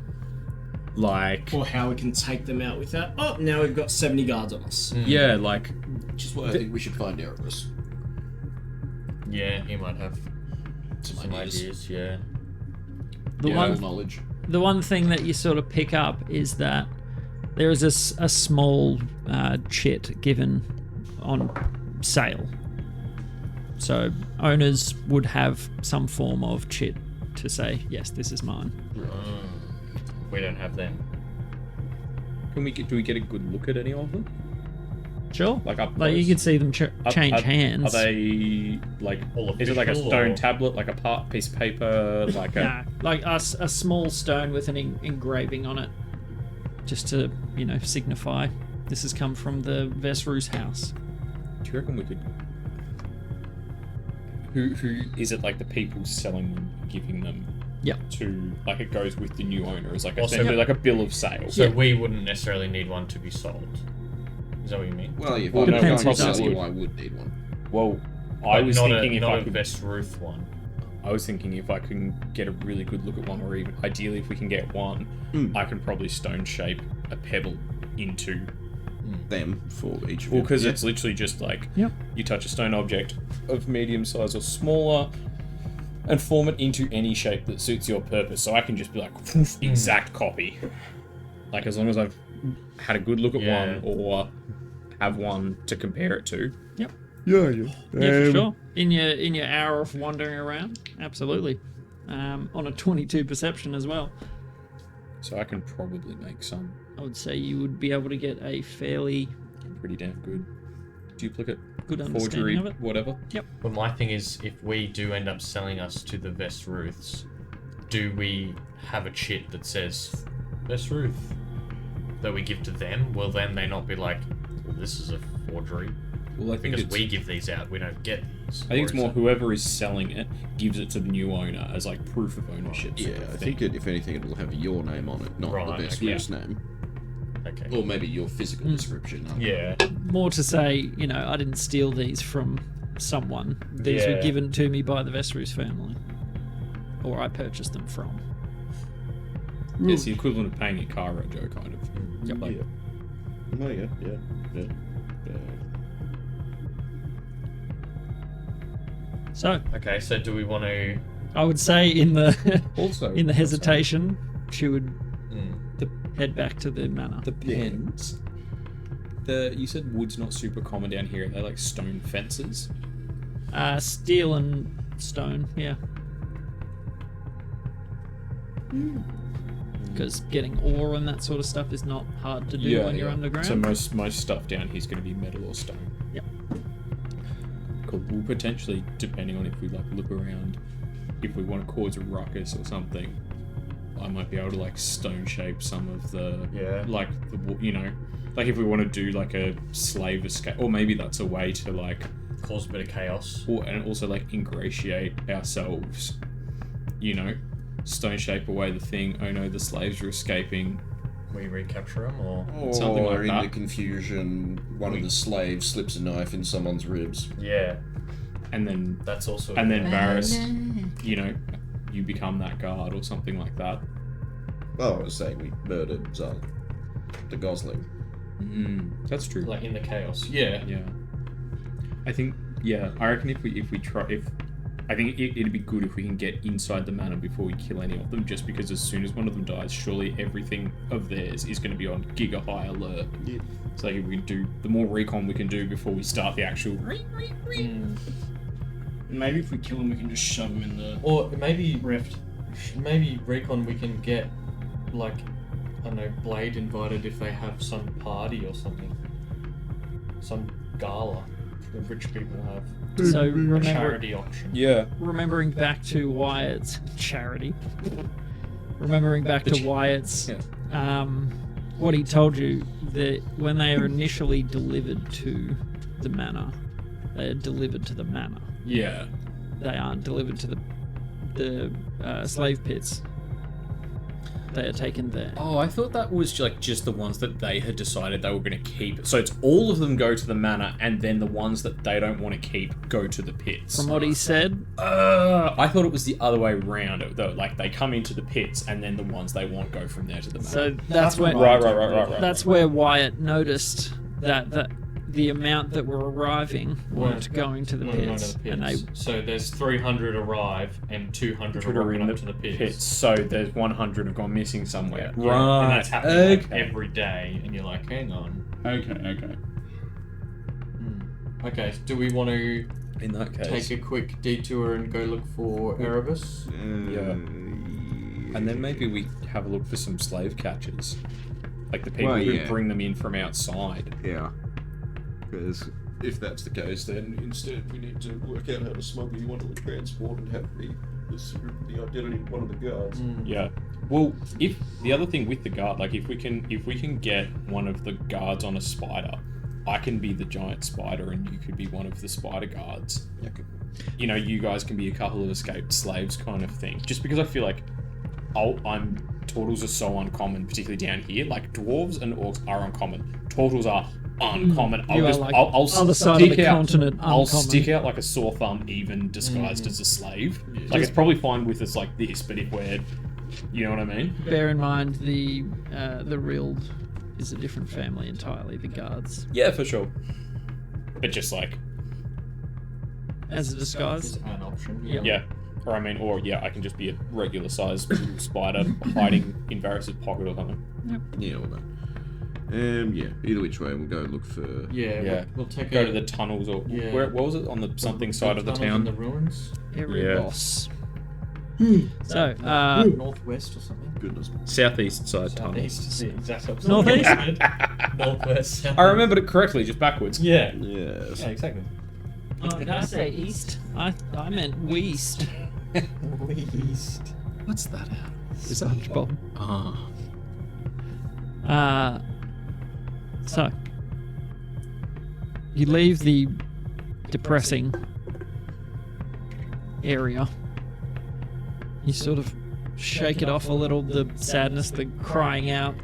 Like, Or how we can take them out without. Oh, now we've got 70 guards on us. yeah, like, Which is why I think we should find Erebus. yeah, he might have Some ideas. yeah. The Yeah, one knowledge. the one thing that you sort of pick up is that there is a small chit given on sale. So owners would have some form of chit to say, yes, this is mine. We don't have them. do we get a good look at any of them? Sure. Like up Like you close? can see them change hands. Are they like? All Is it like a official stone or- tablet, like a piece of paper, like a? Nah, like a small stone with an engraving on it, just to signify this has come from the Vesrus house. Do you reckon we could? Who is it? Like the people selling them, giving them? Yeah. To like it goes with the new owner as like Also- essentially like a bill of sale. So we wouldn't necessarily need one to be sold. Is that what you mean? Well, if Well, I'm no, going to probably sell you, would. I would need one. Well, I was not thinking a, if not I a could. Vest Roof one. I was thinking if I can get a really good look at one, or even ideally if we can get one, I can probably stone shape a pebble into. Them for each of Well, you. because Yeah. it's literally just like Yep. you touch a stone object of medium size or smaller, and form it into any shape that suits your purpose. So I can just be like exact copy. Like as long as I've had a good look at Yeah. one or have one to compare it to. Yeah. Yeah, for sure. In your hour of wandering around, absolutely. On a 22 perception as well. So I can probably make some I would say you would be able to get a fairly pretty damn good duplicate, good understanding forgery, of it. whatever. But my thing is, if we do end up selling us to the Vest Ruths, do we have a chit that says Vest Ruth that we give to them? Will then they not be like, well, this is a forgery? Well, I think Because it's, we give these out, we don't get these. I think it's Or is more it- whoever is selling it gives it to the new owner as like proof of ownership. sort Yeah, of I thing. think if anything, it will have your name on it, not Right, the best okay. Ruth's name. Okay. Or maybe your physical description. Yeah. More to say, I didn't steal these from someone. These were Yeah. given to me by the Vesrus family. Or I purchased them from. It's the equivalent of paying your car rojo, kind of. Yep. Yeah. Oh, yeah. So, Okay, so do we want to... I would say in the Also, in the hesitation, she would Mm. head back to the manor. the pens. You said wood's not super common down here. They're like stone fences. Steel and stone, yeah. because getting ore and that sort of stuff is not hard to do when you're underground. So most stuff down here is going to be metal or stone. Yep. Cool. We'll potentially, depending on if we like look around, if we want to cause a ruckus or something, I might be able to like stone shape some of the like the like if we want to do like a slave escape, or maybe that's a way to like Cause a bit of chaos. and also like ingratiate ourselves, stone shape away the thing. Oh no, the slaves are escaping. We recapture them, or Something like in that. the confusion, one of the slaves slips a knife in someone's ribs. yeah, And then that's also. and then Varys, you become that guard or something like that. Oh, I was saying we murdered the Gosling. That's true. like in the chaos. Yeah. Yeah. I think I reckon if we try I think it'd be good if we can get inside the manor before we kill any of them, just because as soon as one of them dies, surely everything of theirs is going to be on giga high alert. Yeah. So like if we can do the more recon we can do before we start the actual Maybe if we kill him, we can just shove him in the Or maybe rift. maybe recon we can get like I don't know Blade invited if they have some party or something, some gala that rich people have. So Charity auction. Yeah. remembering back to Wyatt's charity. Remembering back to Wyatt's, what he told you, that when they are initially delivered to the manor, they are delivered to the manor. Yeah. They aren't delivered to the slave pits. They are taken there. Oh, I thought that was like just the ones that they had decided they were going to keep. So it's all of them go to the manor, and then the ones that they don't want to keep go to the pits. From what he said, I thought it was the other way around. Though, like they come into the pits, and then the ones they want go from there to the manor. so that's where Right. that's where Wyatt noticed that the amount that were arriving weren't going to the pits, and they So there's 300 arrive and 200 are are rocking in up the to the pits. pits. So there's 100 have gone missing somewhere. Yeah. Right. And that's happening like, Okay. every day, and you're like, hang on. Okay. Okay, so do we want to In that case. take a quick detour and go look for Erebus? Yeah. And then maybe we have a look for some slave catchers. Like the people who bring them in from outside. Yeah. Because if that's the case, then instead we need to work out how to smuggle you onto a transport and have the identity of one of the guards. Yeah. Well, if the other thing with the guard, like if we can get one of the guards on a spider, I can be the giant spider and you could be one of the spider guards. Okay. You guys can be a couple of escaped slaves kind of thing. Just because I feel like turtles are so uncommon, particularly down here. Like dwarves and orcs are uncommon. Turtles are uncommon. You are like other side of the continent, I'll uncommon. stick out like a sore thumb, even disguised as a slave. Like it's probably fine with us like this, but if we're, you know what I mean? bear in mind the real is a different family entirely. The guards, Yeah, for sure. But just like, as a disguise. Is an option. yeah. I can just be a regular sized spider hiding in Varys' pocket or something. Yeah, all that. Either which way, we'll go look for... Yeah. We'll take Go a to the tunnels or Yeah. what was it on the something side of the tunnels in town? the ruins, Erebos. So, northwest or something. Goodness. Southeast side tunnels. Southeast. Yeah, exactly. Northeast? Northwest. South. I remembered it correctly, just backwards. Yeah. Yes. Yeah, exactly. oh, did I say east? I meant west. East. What's that? SpongeBob. Ah. So, you leave the depressing area. You sort of shake it off a little, the sadness, the crying out,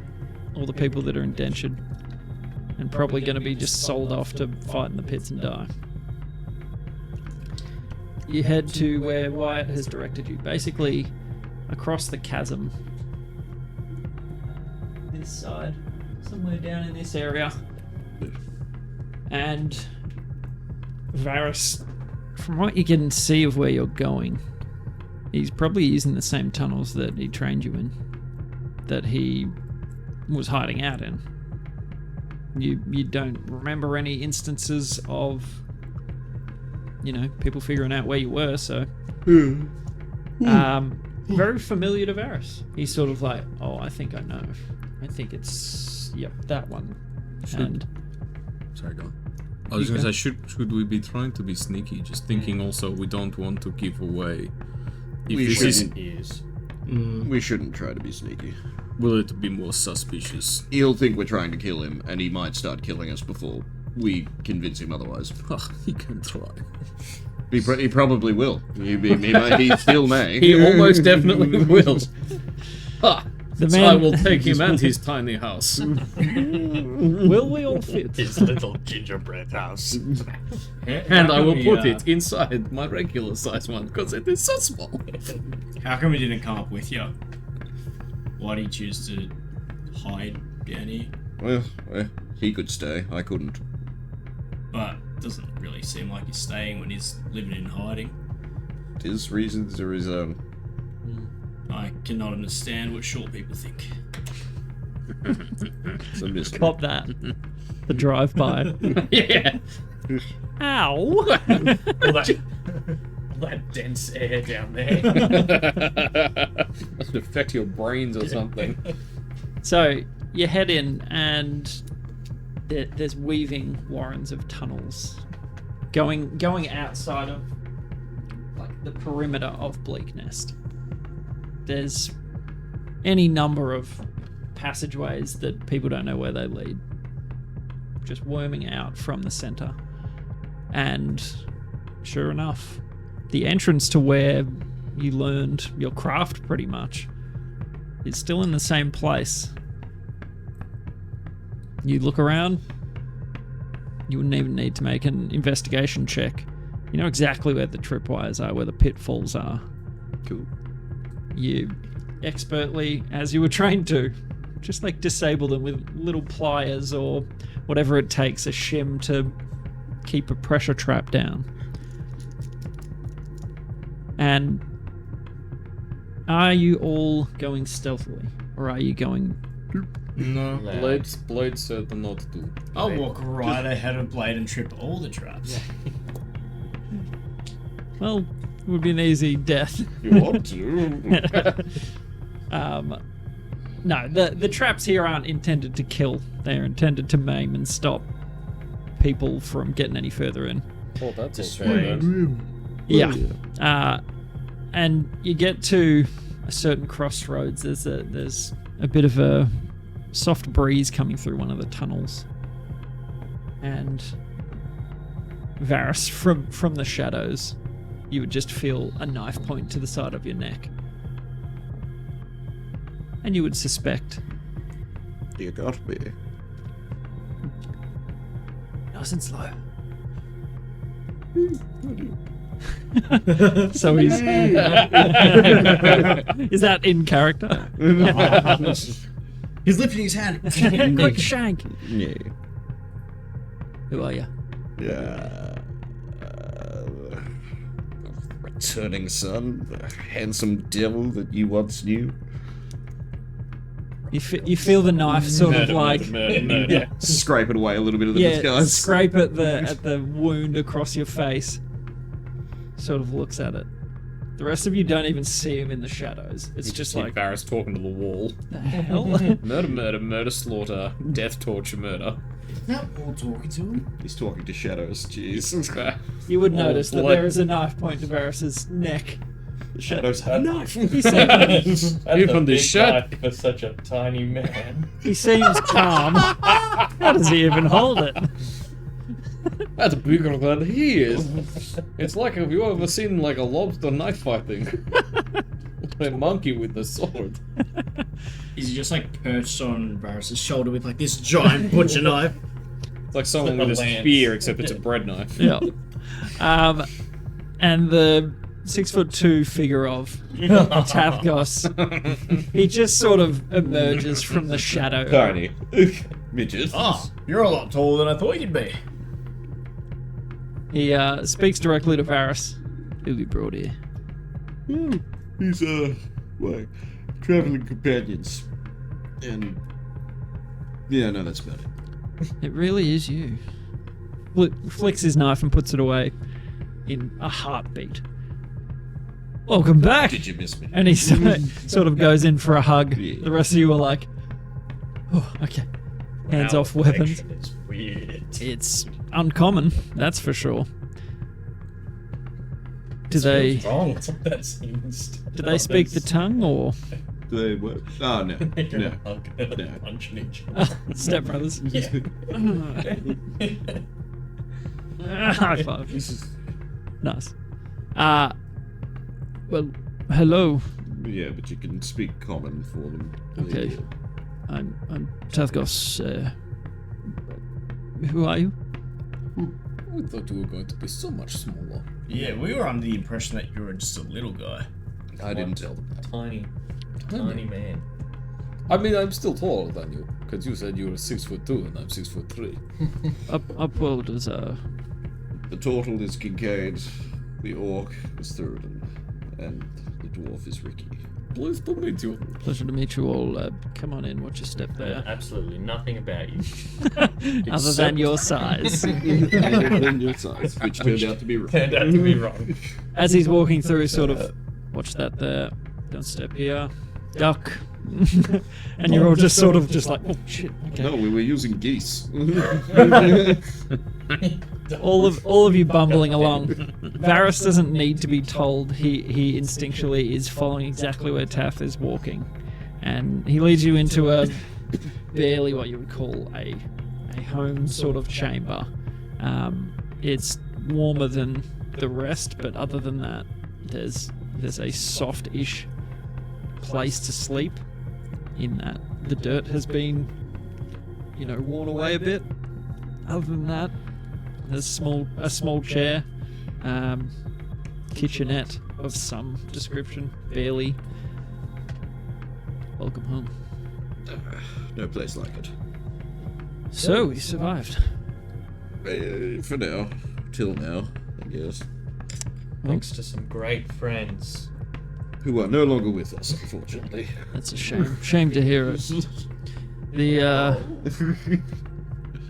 all the people that are indentured, and probably going to be just sold off to fight in the pits and die. You head to where Wyatt has directed you, basically across the chasm. This side, somewhere down in this area. And Varys, from what you can see of where you're going, he's probably using the same tunnels that he trained you in, that he was hiding out in. You don't remember any instances of, people figuring out where you were, so very familiar to Varys. He's sort of like, oh, I think I know. I think it's, yep, that one. And Sorry, go on. I was You gonna go. say, should we be trying to be sneaky? Just thinking also we don't want to give away. If We this is, shouldn't. Is. We shouldn't try to be sneaky. will it be more suspicious? He'll think we're trying to kill him, and he might start killing us before we convince him otherwise. He can try. He probably will. He still may. He almost definitely will. Ha! the So I man, will take him and his tiny house. will we all fit? His little gingerbread house. And I will put it inside my regular size one because it is so small. How come we didn't come up with you? Why do you choose to hide down here? Well, he could stay. I couldn't. But it doesn't really seem like he's staying when he's living in hiding. His reasons are his own. I cannot understand what short people think. It's a mystery. Pop that. The drive-by. Yeah. Ow! All that dense air down there. Must affect your brains or something. So you head in, and there's weaving warrens of tunnels going outside of like the perimeter of Bleak Nest. There's any number of passageways that people don't know where they lead, just worming out from the center. And sure enough, the entrance to where you learned your craft pretty much is still in the same place. You look around, you wouldn't even need to make an investigation check. You know exactly where the tripwires are, where the pitfalls are. Cool. You expertly, as you were trained to, just like disable them with little pliers or whatever it takes, a shim to keep a pressure trap down. And are you all going stealthily, or are you going? No, Blade said not to. I'll walk right ahead of Blade and trip all the traps. Well, it would be an easy death. You want to? No, the traps here aren't intended to kill. They're intended to maim and stop people from getting any further in. Oh, that's okay then. Yeah. And you get to a certain crossroads. There's a bit of a soft breeze coming through one of the tunnels. And Varys, from the shadows, you would just feel a knife point to the side of your neck. And you would suspect. You got me. Nice and slow. So he's... Is that in character? He's lifting his hand. Quick shank. Yeah. Who are you? Yeah. Returning son, the handsome devil that you once knew. You feel the knife sort of like Yeah. Scraping away a little bit of the yeah, disguise. scrape at the wound across your face. Sort of looks at it. The rest of you don't even see him in the shadows. It's just like, Varys talking to the wall. the hell? Murder, murder, murder, slaughter, death, torture, murder. That all talking to him? He's talking to shadows. Jeez. You would Oh, notice that blood. there is a knife point to Varys' neck. The shadows have a knife. He seems, That's Even a the big shot- knife for such a tiny man. he seems calm. How does he even hold it? That's bigger than he is. It's like, have you ever seen like a lobster knife fighting? A monkey with the sword. Is he just like perched on Varys' shoulder with like this giant butcher knife? It's like someone with a lance. spear, except it's a bread knife. Yeah. And the 6'2" figure of Tathgos, he just sort of emerges from the shadow. Tiny. Midget. Oh, you're a lot taller than I thought you'd be. He speaks directly to Varys. Who we brought here? He's, well, traveling companions. And, yeah, no, that's about it. It really is you. Flicks his knife and puts it away in a heartbeat. welcome back. Did you miss me? And he sort of goes in for a hug. Yeah. The rest of you are like, oh, okay. Hands Our off weapons. affection is weird. It's uncommon, that's for sure. Do they Wrong. That seems. speak the tongue or They were. Oh, no. They're gonna No. hug and No. punching each other. stepbrothers? Yeah. High five. Nice. Well, hello. Yeah, but you can speak common for them. Okay. I'm Tathgos. Who are you? We thought you were going to be so much smaller. Yeah, we were under the impression that you were just a little guy. I didn't tell them that. Tiny man. I mean, I'm still taller than you, because you said you were 6'2" and I'm 6'3". Upworld is The turtle is Kincaid, the orc is Thurston, and the dwarf is Ricky. Pleased to meet you. pleasure to meet you all. Come on in, watch your step there. Absolutely nothing about you. Other than your size. And your size, which turned out to be wrong. Turned out to be wrong. As he's walking through, sort of, watch that there. Don't step here. Duck. And you're all just sort of just like, oh shit. Okay. No, we were using geese. All of you bumbling along. Varys doesn't need to be told. He instinctually is following exactly where Taff is walking, and he leads you into a barely what you would call a home sort of chamber. It's warmer than the rest, but other than that, there's a soft-ish place to sleep. In that the dirt has been, worn away a bit. Other than that, there's a small chair, kitchenette of some description, barely. Welcome home. No place like it. So we survived. For now. Till now, I guess. Thanks to some great friends. Who are no longer with us, unfortunately. That's a shame. Shame to hear it.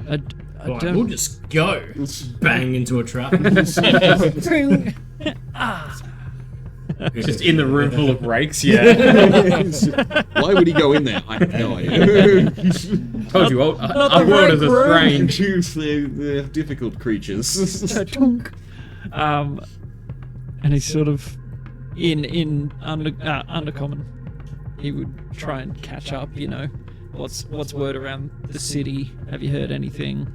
I Right, don't. we'll just go. Bang into a trap. Just in the room full of rakes, yeah. Why would he go in there? I have no idea. Told you, our world is a strange. They're difficult creatures. And he's sort of in undercommon. He would try and catch up. What's word around the city? Have you heard anything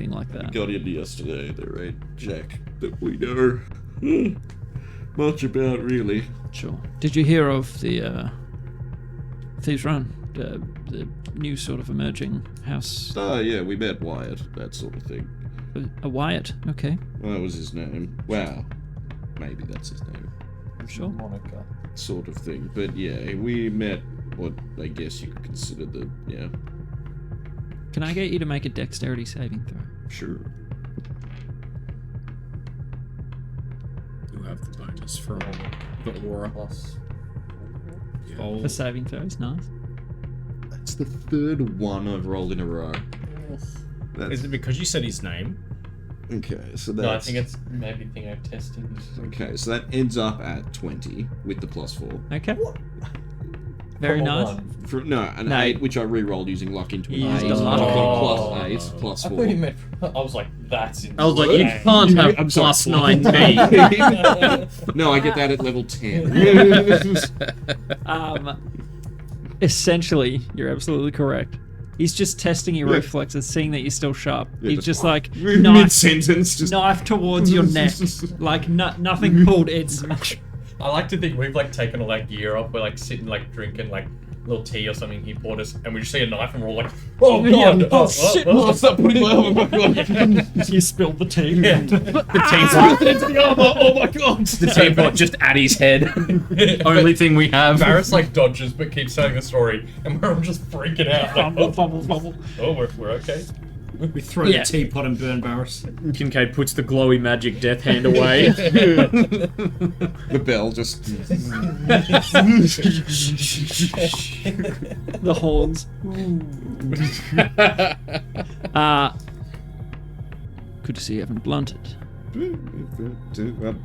like that? Got in yesterday. There ain't jack that we know much about, really. Sure. Did you hear of the Thieves Run, the new sort of emerging house? Yeah, we met Wyatt, that sort of thing. A Wyatt. Okay, That was his name. Wow. Maybe that's his name. I'm sure. Monica. Sort of thing. But yeah, we met what I guess you could consider Can I get you to make a dexterity saving throw? Sure. You have the bonus from the aura. Plus. For saving throws, nice. That's the third one I've rolled in a row. That's, Is it because you said his name? okay, so that's... No, I think it's maybe thing I've tested. Okay, so that ends up at 20 with the +4. Okay. Very Come nice. on. No, an No. 8, which I re-rolled using luck into an You 8. used a luck. Oh. +8, I thought you +4. meant. I was like, that's insane. I was like, you can't have I'm sorry. plus 9p. No, I get that at level 10. Essentially, you're absolutely correct. He's just testing your reflexes, seeing that you're still sharp. Yeah, He's just like knife, mid-sentence, just... knife towards your neck, like nothing pulled. It's I like to think we've like taken all that gear off. We're like sitting like drinking like little tea or something he bought us, and we just see a knife and we're all like, oh god, oh shit! Stop putting my arm back on. You spilled the tea. Yeah. The teapot. Into the armor, oh my god. The teapot just at his head. Only thing we have. Varys like dodges but keeps telling the story, and we're all just freaking out. Like, oh, we're okay. We throw Yeah. the teapot and burn Barris. Kincaid puts the glowy magic death hand away. The bell just... The horns. Good to see you haven't blunted. Well,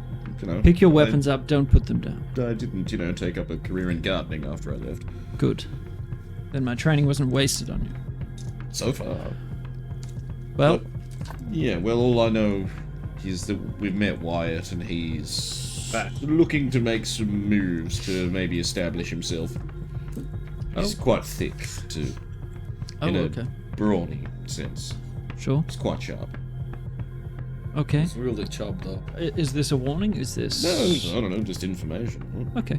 you know, Pick your weapons up, don't put them down. I didn't, you know, take up a career in gardening after I left. Good. Then my training wasn't wasted on you. So far. Well, Yeah, well, all I know is that we've met Wyatt and he's looking to make some moves to maybe establish himself. He's quite thick, too. In a brawny sense. Sure. He's quite sharp. Okay. It's really chopped up. Is this a warning? Is this... No, I don't know, just information. Okay.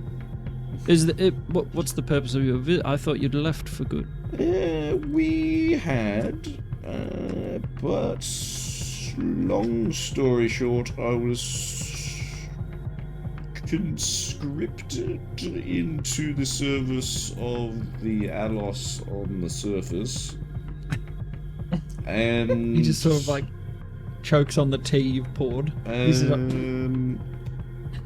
What's the purpose of your visit? I thought you'd left for good. We had, but long story short, I was conscripted into the service of the Alos on the surface. And He just sort of like chokes on the tea you've poured.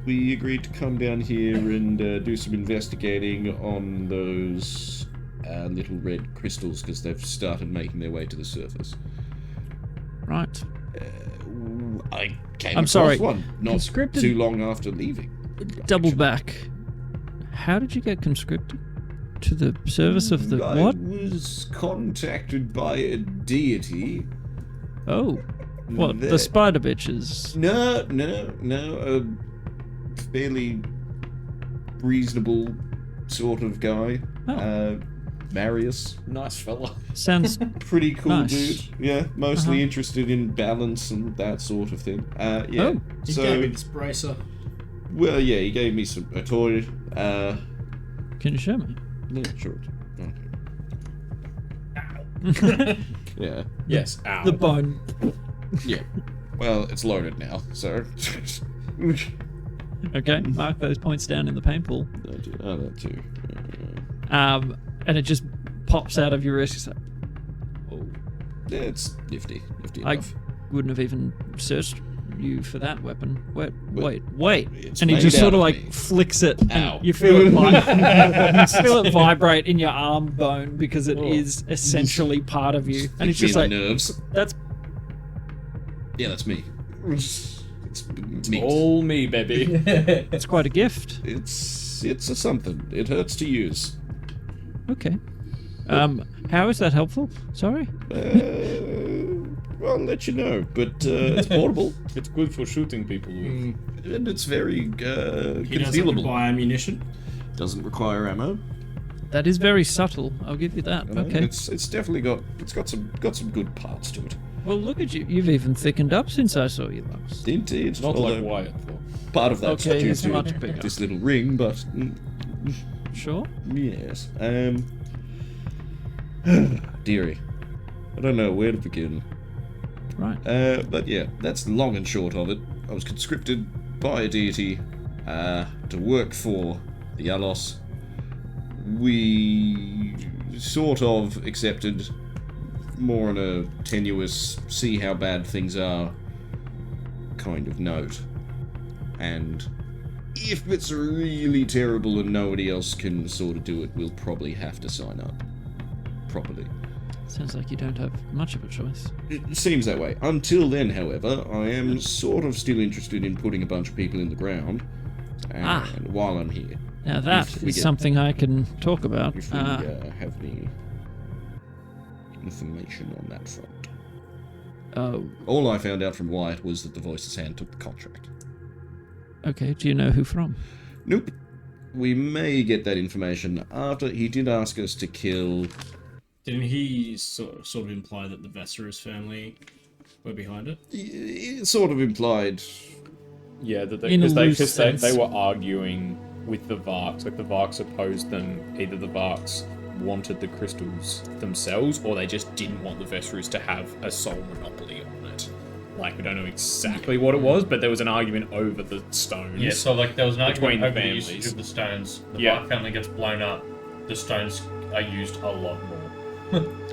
We agreed to come down here and do some investigating on those little red crystals because they've started making their way to the surface. Right. I came I'm across sorry. one not Conscripted- too long after leaving. Double actually. back. How did you get conscripted? To the service of the what? I was contacted by a deity. Oh. What? The That- spider bitches. No, a fairly reasonable sort of guy. Oh. Marius. Nice fella. Sounds Pretty cool Nice. dude. Yeah, mostly Uh-huh. interested in balance and that sort of thing. Yeah. Oh. He So, gave me this bracer. well, yeah, he gave me a toy. Can you show me? Yeah, sure. Yeah. Yes, ow. The bone. Yeah. Well, it's loaded now, so. Okay, mark those points down in the paint pool. That too. And it just pops out of your wrist. It's like, oh, Yeah, it's nifty I enough. wouldn't have even searched you for that weapon. Wait. It's And he made just sort out of of like me. flicks it. Ow. And you feel it, you feel it vibrate in your arm bone because it is essentially part of you. And it's Hits me just in the like, nerves. that's Yeah, that's me. It's me. All me, baby. it's quite a gift. It's a something. It hurts to use. Okay. How is that helpful? Sorry? I'll let you know, but it's portable It's good for shooting people with. and it's very He doesn't concealable. buy ammunition. Doesn't require ammo. That is very subtle. I'll give you that. Okay. It's definitely got some good parts to it. Well, look at you. You've even thickened up since I saw you last. Indeed. Not although like Wyatt, though. part of that's Okay, due he's to much bigger. this little ring, but Sure. yes. Dearie, I don't know where to begin. Right. But yeah, that's the long and short of it. I was conscripted by a deity to work for the Alos. We sort of accepted more on a tenuous, see how bad things are kind of note. And if it's really terrible and nobody else can sort of do it, we'll probably have to sign up. Properly. Sounds like you don't have much of a choice. It seems that way. Until then, however, I am sort of still interested in putting a bunch of people in the ground. And while I'm here, Now that If we is get- something I can talk about. if we have any information on that front. Oh, All I found out from Wyatt was that the Voices Hand took the contract. okay. Do you know who from? Nope. We may get that information after. He did ask us to kill. Didn't he sort of imply that the Vesserus family were behind it? It sort of implied. Yeah, that In a loose they sense. were arguing with the Varks. Like, the Varks opposed them. Either the Varks wanted the crystals themselves, or they just didn't want the Vesserus to have a sole monopoly on it. Like, we don't know exactly what it was, but there was an argument over the stones. Yeah, so like there was an Between argument the over the usage families. of the stones. The Yeah. Bark family gets blown up. The stones are used a lot more.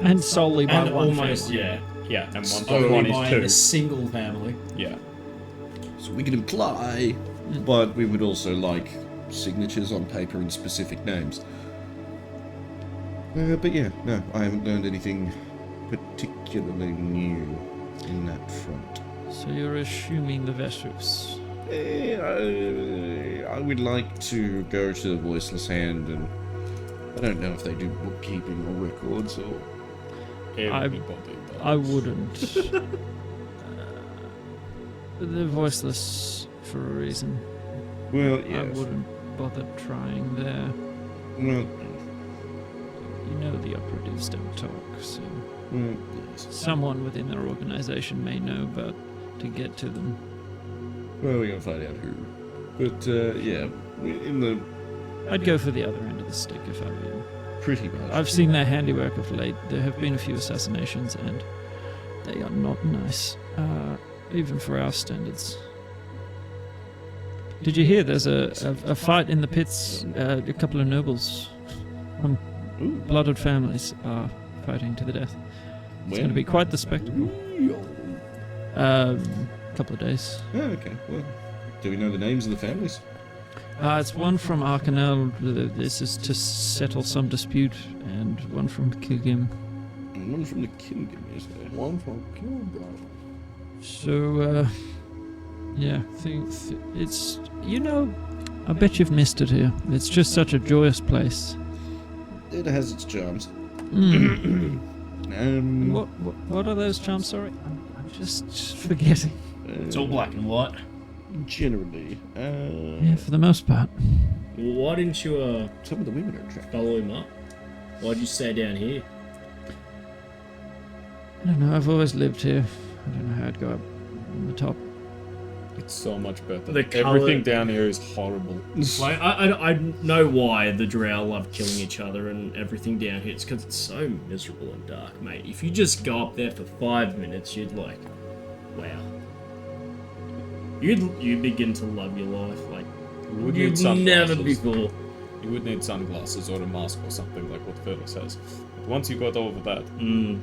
And solely by And one almost, family. yeah. Yeah, and Only one by is a single family. two. Yeah. So we could imply, but we would also like signatures on paper and specific names. But yeah, no, I haven't learned anything particularly new in that front. So you're assuming the Vesus. I would like to go to the Voiceless Hand, and I don't know if they do bookkeeping or records or. I wouldn't. They're voiceless for a reason. Well, I yes. wouldn't bother trying there. Well, You know the operatives don't talk, so yes. someone within their organization may know, but to get to them. Well, we're gonna find out who. But yeah, in the I'd go for the other end of the stick if I were you. pretty much. I've seen their handiwork of late. There have been a few assassinations, and they are not nice, even for our standards. Did you hear there's a fight in the pits? A couple of nobles from blooded families are fighting to the death. It's going to be quite the spectacle. Couple of days. Oh, okay. Well, do we know the names of the families? It's one from Arcanel. This is to settle some dispute, and one from Kilgim. And one from the kingdom, is there? One from Kilgrim. So, yeah, it's, I bet you've missed it here. It's just such a joyous place. It has its charms. What are those charms? Sorry, I'm just forgetting. It's all black and white. Generally, Yeah, for the most part. Well, why didn't you some of the women are attractive. follow him up? Why'd you stay down here? I don't know. I've always lived here. I don't know how I'd go up on the top. It's so much better. The colour- Everything down here is horrible. Like, I know why the drow love killing each other and everything down here. It's because it's so miserable and dark, mate. If you just go up there for 5 minutes, you'd like, wow. You'd begin to love your life like You would you've need sunglasses. never before. You would need sunglasses or a mask or something like what Phil says. But once you got over that, Do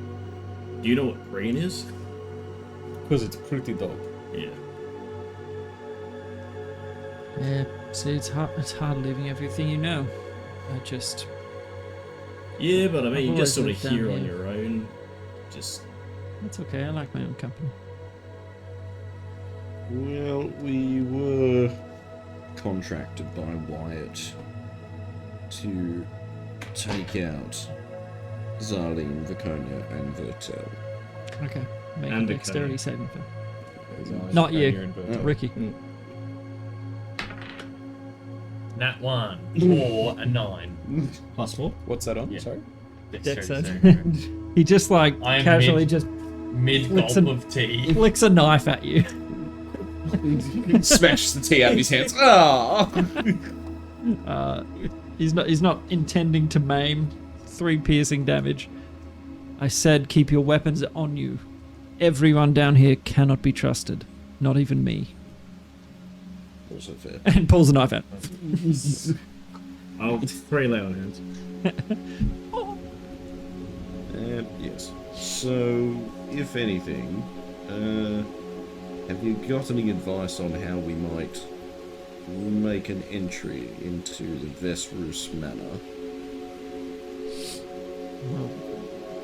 you know what green is? because it's pretty dope. Yeah. Yeah. See, it's hard leaving everything you know. Yeah, but I mean, I've you just sort always of lived down here on here. your own. Just That's okay. I like my own company. Well, we were contracted by Wyatt to take out Zarlene, Viconia, and Vertel. Okay. Make And a the dexterity cunning. saving throw. There's Not down you. here in Bertel. Ricky. Nat 1 or a 9. +4. What's that on? Yeah. Sorry? Dex Dexterity save. saving He just like I am casually mid- just Mid Flicks gulp an- of tea. flicks a knife at you. Smashes the tea out of his hands. Ah! He's not intending to maim. 3 piercing damage. I said keep your weapons on you. Everyone down here cannot be trusted. Not even me. Also fair. And pulls a knife out. Oh, 3 lay on hands. Yes. So, if anything, have you got any advice on how we might make an entry into the Vesrus Manor?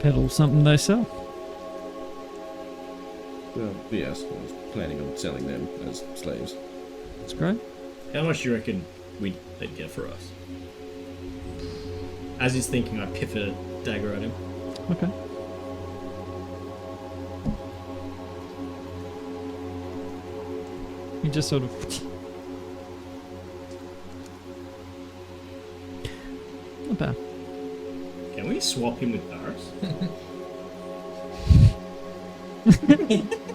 Peddle something they sell. Well, yes, I was planning on selling them as slaves. That's great. How much do you reckon they'd get for us? As he's thinking, I pivot a dagger at him. Okay. He just sort of. Not bad. Can we swap him with Barris?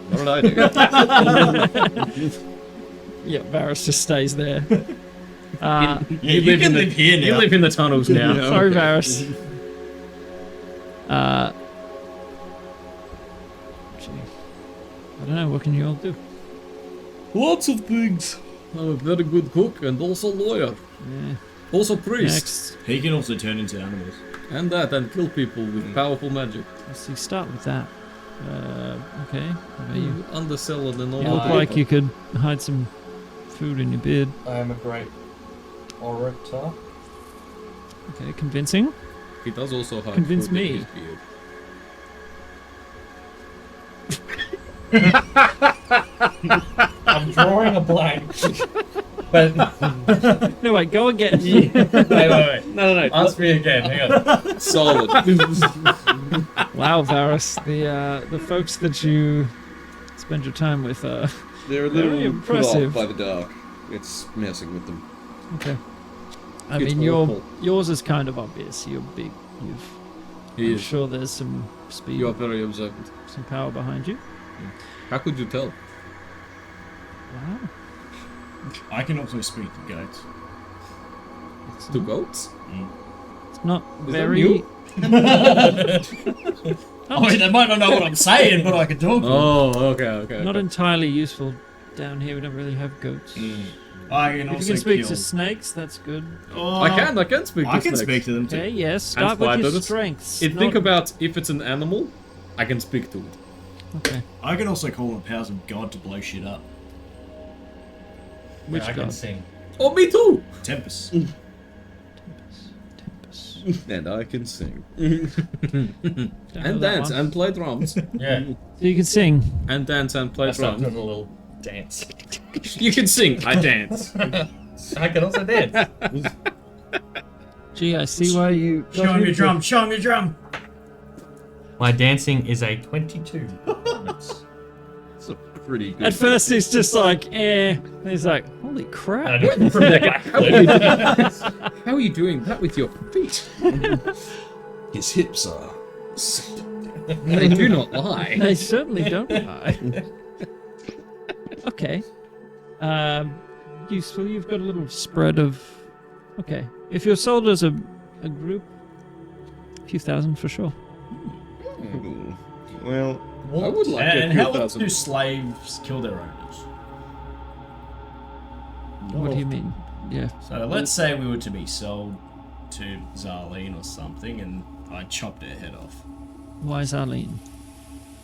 What did I do? Yeah, Varus just stays there. You live in You live in the tunnels now. Sorry, Varus. Gee. I don't know, what can you all do? Lots of things. I'm a very good cook and also lawyer. Yeah. Also priest. Next. He can also turn into animals. And and kill people with powerful magic. Let's see, start with that. Okay. How about you? Undersell the You normal look like you could hide some food in your beard. I am a great orator. Okay, convincing. He does also hide Convince food in me. his beard. I'm drawing a blank. But No, wait, go again. wait. No. Ask me again. Hang on. Solid. Wow, Varus, the folks that you spend your time with are They're a very little put impressive. off by the dark. It's messing with them. Okay. I It's mean, awful. yours is kind of obvious. You're big. He I'm is. sure there's some speed, You are very observant. some power behind you. How could you tell? Wow. I can also speak to goats. To goats? It's not Is that very. new? I mean, they might not know what I'm saying, but I can talk to them. Oh, okay. Not entirely useful down here. We don't really have goats. I can If also you can speak kill. to snakes, that's good. Oh, I can speak to I can snakes. speak to them too. Okay, yes. Start And with your spiders. strengths. Think not- about if it's an animal, I can speak to it. Okay. I can also call on the powers of God to blow shit up. Which I can god? sing. Oh, me too! Tempest. Tempest. And I can sing. Don't know And that dance one. and play drums. Yeah. So you can sing. And dance and play I start drums. doing a little dance. You can sing, I dance. I can also dance. Gee, I see why you. got Show him your into- drum, show him your drum! My dancing is a 22. It's a pretty good. At first, it's just like, eh. And he's like, holy crap. I do from How are you doing that with your feet? His hips are. They do not lie. They certainly don't lie. Okay. Useful. You've got a little spread of. Okay. If you're sold as a group, a few thousand for sure. Ooh. Well, I would like And a how few often thousand. do slaves kill their owners? What do you mean? Yeah. So let's say we were to be sold to Zarlene or something, and I chopped her head off. Why is Arlene?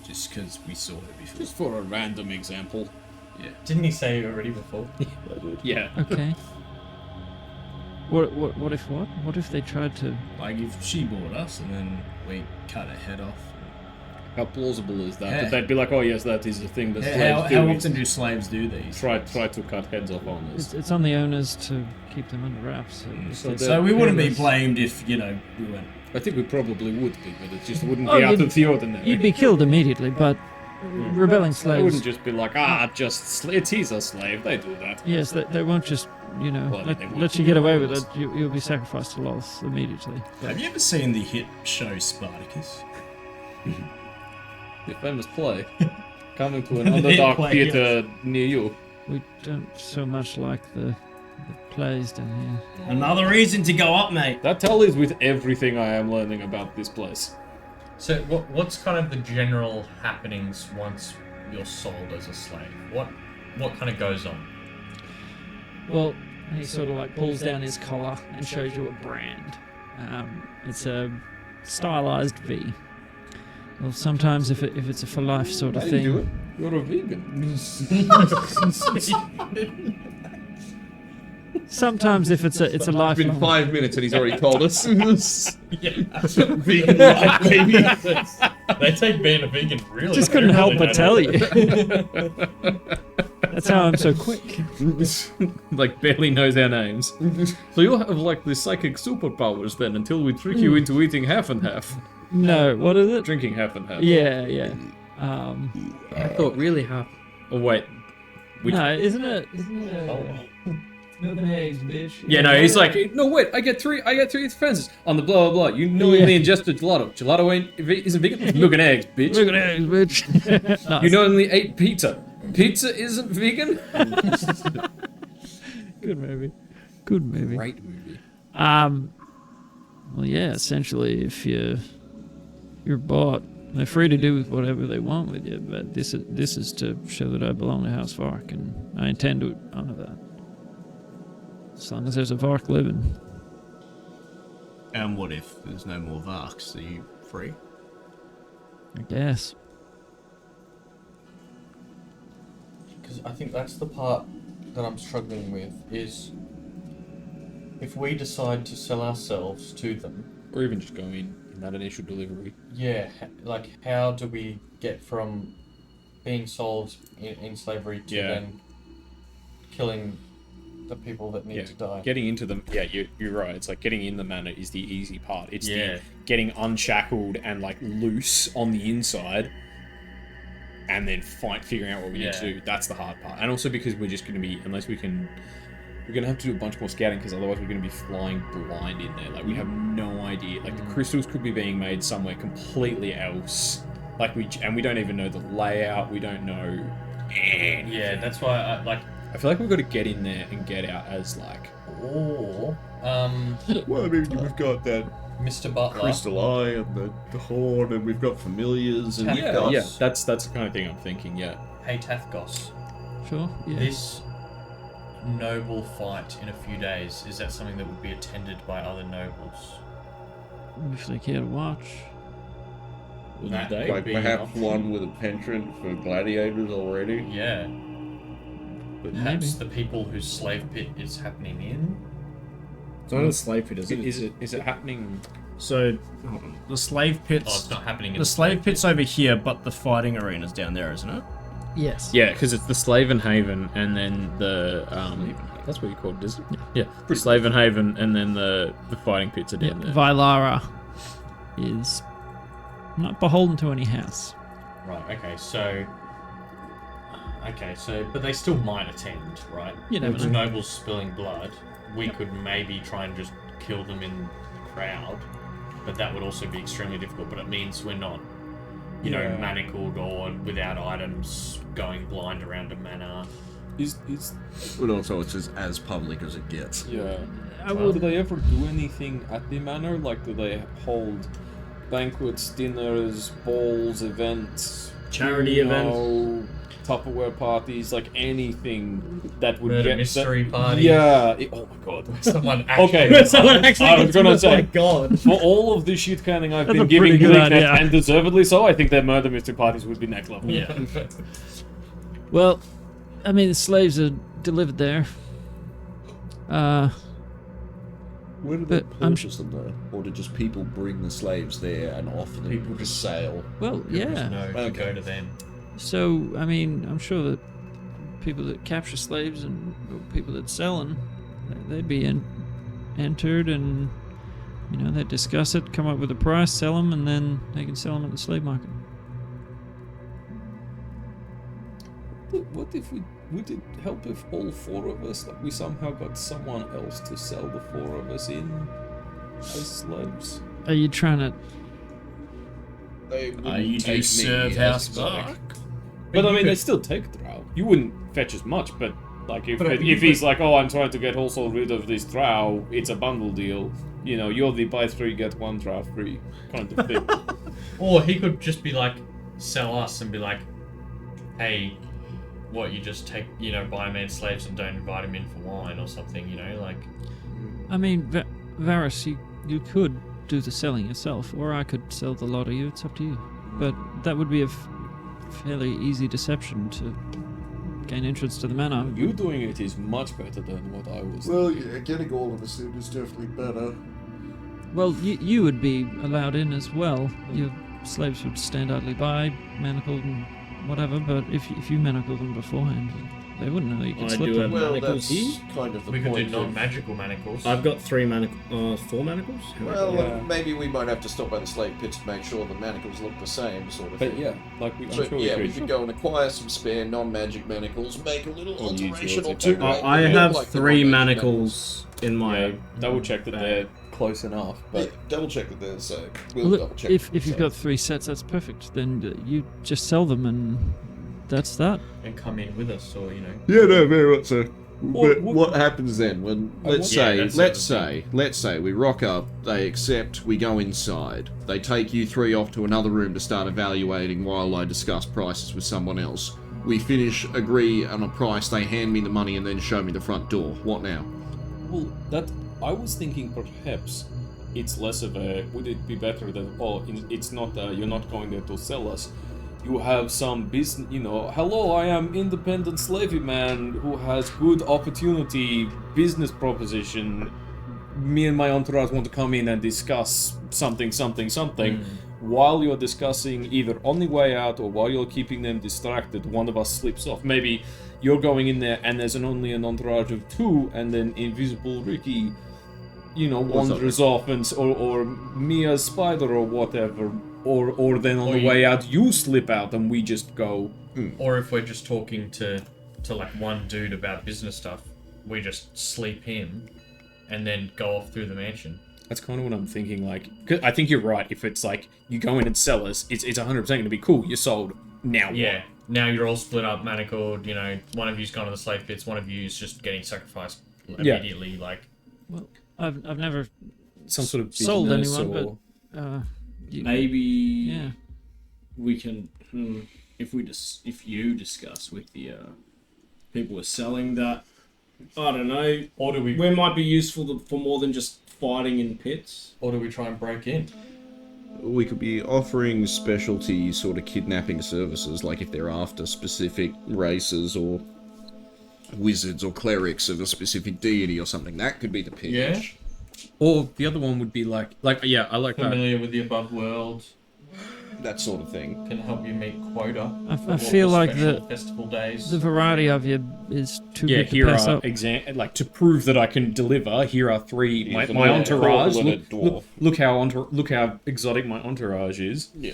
Just because we saw her before. Just for a random example. Didn't he say it already before? Yeah. Okay. What if what? What if they tried to? Like if she bought us and then we cut her head off. How plausible is that? Yeah. That they'd be like, oh yes, that is a thing that How slaves do. is often do slaves do these? try to cut heads off owners. It's on the owners to keep them under wraps. So if So they- they're- So we wouldn't be Yes. blamed if, you know, we went. I think we probably would be, but it just wouldn't Oh, be out you'd- of the ordinary. You'd be killed immediately, but rebelling I slaves. wouldn't just be like, he's a slave. They do that. Yes, they won't just, you know, Well, they won't let you get away with it. You'll be sacrificed to Loth immediately. Have you ever seen the hit show Spartacus? The famous play coming to an The underdark play, theater near you. We don't so much like the plays down here. Another reason to go up, mate. That tallies with everything I am learning about this place. So what's kind of the general happenings once you're sold as a slave? What kind of goes on? Well, he sort of like pulls down his collar and shows you a brand. It's a stylized V. Well, sometimes if it's a for life sort of thing. You're a vegan. Sometimes if it's a it's been lifelong. 5 minutes and he's already told us. Vegan life, baby. They take being a vegan really. Just couldn't help seriously, but don't tell you. That's how I'm so quick. Like barely knows our names. So you have like the psychic superpowers then until we trick you into eating half and half. No, what is it? Drinking half and half. Yeah. I thought really half. Oh wait. Which... No, isn't it? Milk and eggs, bitch. Yeah, no, he's like, no, wait, I get three offenses on the blah blah blah. You knowingly ingested gelato. Gelato isn't vegan. Milk and eggs, bitch. Milk and eggs, bitch. Nice. You knowingly ate pizza. Pizza isn't vegan. Good movie. Good movie. Great movie. Well, yeah. Essentially, if you're bought, they're free to do whatever they want with you. But this is to show that I belong to House Vark, and I intend to honor that. As long as there's a Vark living. And what if there's no more Varks? Are you free? I guess. Because I think that's the part that I'm struggling with is if we decide to sell ourselves to them, Or even just going in that initial delivery. yeah, like how do we get from being sold in slavery to then killing the people that need to die. Getting into them, you're right. It's like getting in the manor is the easy part. It's the getting unshackled and like loose on the inside, and then figuring out what we need to do. That's the hard part. And also because we're just going to be, we're going to have to do a bunch more scouting because otherwise we're going to be flying blind in there. Like we have no idea. Like the crystals could be being made somewhere completely else. Like we don't even know the layout. We don't know anything. Yeah, that's why I feel like we've got to get in there and get out as like. Or Well, I mean, we've got that Mr. Butler. crystal eye and the horn, and we've got familiars, and That's the kind of thing I'm thinking. Yeah. Hey Tathgos, Sure. Yeah. this noble fight in a few days, is that something that would be attended by other nobles? If they care to watch. That They like would be perhaps one with a penchant for gladiators already. Yeah. Perhaps the people whose slave pit is happening in. It's not a slave pit, is it? Is it happening? So, hold on. The slave Oh, pit's it's not happening in the slave pit's over here, but the fighting arena's down there, isn't it? Yes. Yeah, because it's the Slaven Haven and then the that's what you call it, isn't it? Yeah. The Slaven Haven and then the fighting pits are down there. Vylara is not beholden to any house. Right, but they still might attend, right? You never With know. nobles spilling blood, we could maybe try and just kill them in the crowd, but that would also be extremely difficult, but it means we're not, manacled or without items going blind around a manor. But also, it's as public as it gets. Yeah. Do they ever do anything at the manor? Like, do they hold banquets, dinners, balls, events, Charity events? Tupperware parties, like anything that would Murder get mystery party. Yeah. Oh my god. Someone actually. Okay. Someone actually I was gonna say, God. for all of this shit canning I've That's been a pretty giving good Bleaknest, idea. and deservedly so, I think their murder mystery parties would be next level. Yeah. Well, I mean, the slaves are delivered there. Where do they But I'm purchase them though? Or do just people bring the slaves there and offer them People for just- sale? well, yeah. No, to go to them. So, I mean, I'm sure that people that capture slaves and people that sell them, they'd be entered and, they'd discuss it, come up with a price, sell them, and then they can sell them at the slave market. What if would it help if all four of us, like we somehow got someone else to sell the four of us in as slaves? Are you trying to... They You wouldn't do take me serve as house exotic. bar. But I mean, they still take drow. You wouldn't fetch as much, but like if But if he's like, oh, I'm trying to get also rid of this drow, it's a bundle deal. You're the buy 3 get 1 drow free kind of thing. Or he could just be like, sell us and be like, hey, what, you just take, buy a man slaves and don't invite him in for wine or something, like... I mean, Varys, you could do the selling yourself, or I could sell the lot of you, it's up to you. But that would be a fairly easy deception to gain entrance to the manor. You doing it is much better than what I was. Well, yeah, getting all of us in is definitely better. Well, you would be allowed in as well. Your slaves would stand idly by, manacled and whatever, but if you manacled them beforehand, they wouldn't know you could I slip do them. have Well, manacles that's here. kind of the We could do point. non-magical manacles. I've got 4 manacles. Well, maybe we might have to stop by the slave pits to make sure the manacles look the same, sort of But thing. yeah, like I'm So, sure yeah, we we could. could go and acquire some spare non-magic manacles, make a little Or use alteration yours or if two. you to want. make I them look have like the 3 non-magic manacles in my. Yeah, double check that they're close enough. Yeah, But double check that they're the same. We'll Well, look, double check. if that you've they're got 3 sets, that's perfect. Then you just sell them, and that's that. and come in with us, or, Yeah, no, very much so. What- But what happens then when let's Yeah, say we rock up, they accept, we go inside, they take you 3 off to another room to start evaluating while I discuss prices with someone else. We finish, agree on a price, they hand me the money and then show me the front door. What now? well, that I was thinking perhaps it's less of a. Would it be better that it's not you're not going there to sell us. You have some business, hello, I am independent slavey man who has good opportunity, business proposition. Me and my entourage want to come in and discuss something. while you're discussing, either on the way out or while you're keeping them distracted, one of us slips off. Maybe you're going in there and there's only an entourage of 2, and then Invisible Ricky, wanders off, or Mia Spider or whatever. Or then on the way out, you slip out and we just go. Or if we're just talking to like one dude about business stuff, we just sleep him and then go off through the mansion. That's kind of what I'm thinking. Like, 'cause I think you're right. If it's like you go in and sell us, it's 100% going to be cool. You're sold. Now what? Yeah. Now you're all split up, manacled. One of you's gone to the slave pits. One of you's just getting sacrificed immediately. Like, Well, I've never Some sort of sold business anyone, or... but Maybe yeah. we can, if you discuss with the people who are selling that, I don't know, or do we might be useful for more than just fighting in pits. Or do we try and break in? We could be offering specialty sort of kidnapping services, like if they're after specific races or wizards or clerics of a specific deity or something. That could be the pitch. Yeah. Or the other one would be like yeah, I like that. Familiar with the above world. That sort of thing. Can help you meet quota. I feel like special festival days. the variety of you is too Yeah, big to here pass are up. like to prove that I can deliver. Here are 3 my Here's a entourage. corpulent dwarf. Look how exotic my entourage is. Yeah.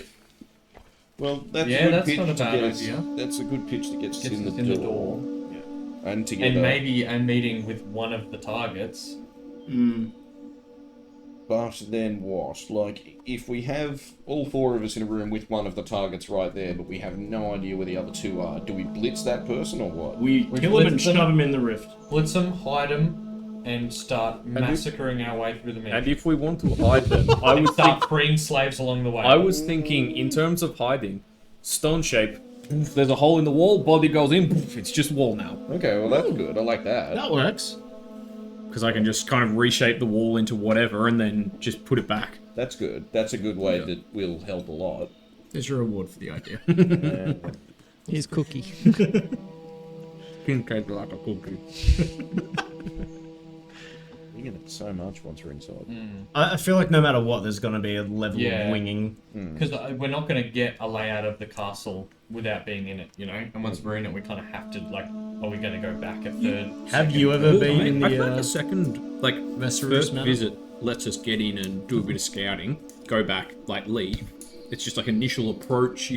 Well, that's Yeah, a good that's pitch not a to bad get us. idea. That's a good pitch that gets us in the the door. door. Yeah. And together. And maybe a meeting with one of the targets. But then what? Like, if we have all 4 of us in a room with one of the targets right there, but we have no idea where the other 2 are, do we blitz that person or what? We kill him and blitz them. shove him in the rift. Blitz them, hide them, and start massacring our way through the mansion. And if we want to hide them, I would start freeing slaves along the way. I was thinking in terms of hiding, stone shape. Poof, there's a hole in the wall. Body goes in. Poof, it's just wall now. Okay, well that's good. I like that. That works. Because I can just kind of reshape the wall into whatever and then just put it back. That's good. That's a good way that will help a lot. There's your reward for the idea. Here's Cookie. Skin cake like a cookie. You get so much once we're inside. I feel like no matter what, there's going to be a level of winging. Because we're not going to get a layout of the castle without being in it, And once we're in it, we kind of have to, like, are we going to go back a third? Have you ever been in I feel like the a second, like, first visit lets us get in and do a bit of scouting, go back, like, leave. It's just like initial approach,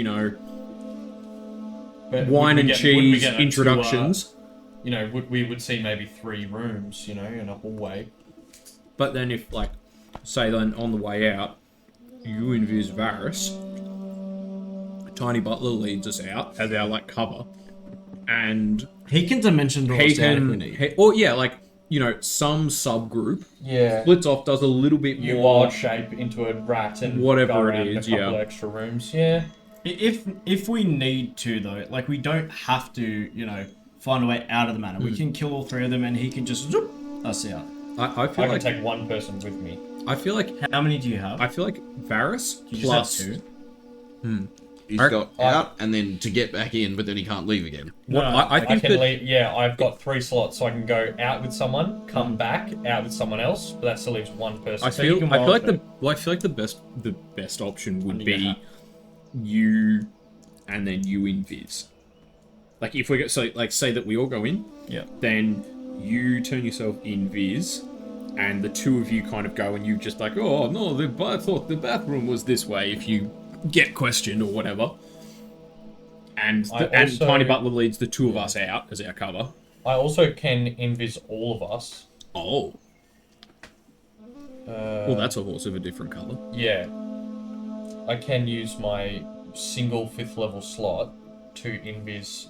But wine and would we cheese get a introductions. We would see maybe 3 rooms, in a hallway. But then if, like, say then on the way out, you invis Varus, Tiny Butler leads us out as our, like, cover, and he can dimension draw us down if we need. Some subgroup Yeah. splits off, does a little bit You more. wild shape into a rat and Whatever go it around is, a couple yeah. extra rooms. Yeah. If we need to, though, like, we don't have to, find a way out of the manor. We can kill all 3 of them and he can just zoop us out. I I feel can like take one person with me. I feel like How many do you have? I feel like Varus You plus just have 2? He's got out and then to get back in, but then he can't leave again. what I I think can that leave. Yeah, I've got 3 slots, so I can go out with someone, come back, out with someone else, but that still leaves one person. I So you feel can I feel like wild the best option would need be that. you and then you invis. Like if we go, so like say that we all go in, Yeah. then you turn yourself invis, and the 2 of you kind of go and you just like, oh no, I thought the bathroom was this way. If you get questioned or whatever, and and also- Tiny Butler leads the 2 of us out as our cover. I also can invis all of us. Oh, well that's a horse of a different color. Yeah. I can use my single 5th level slot to invis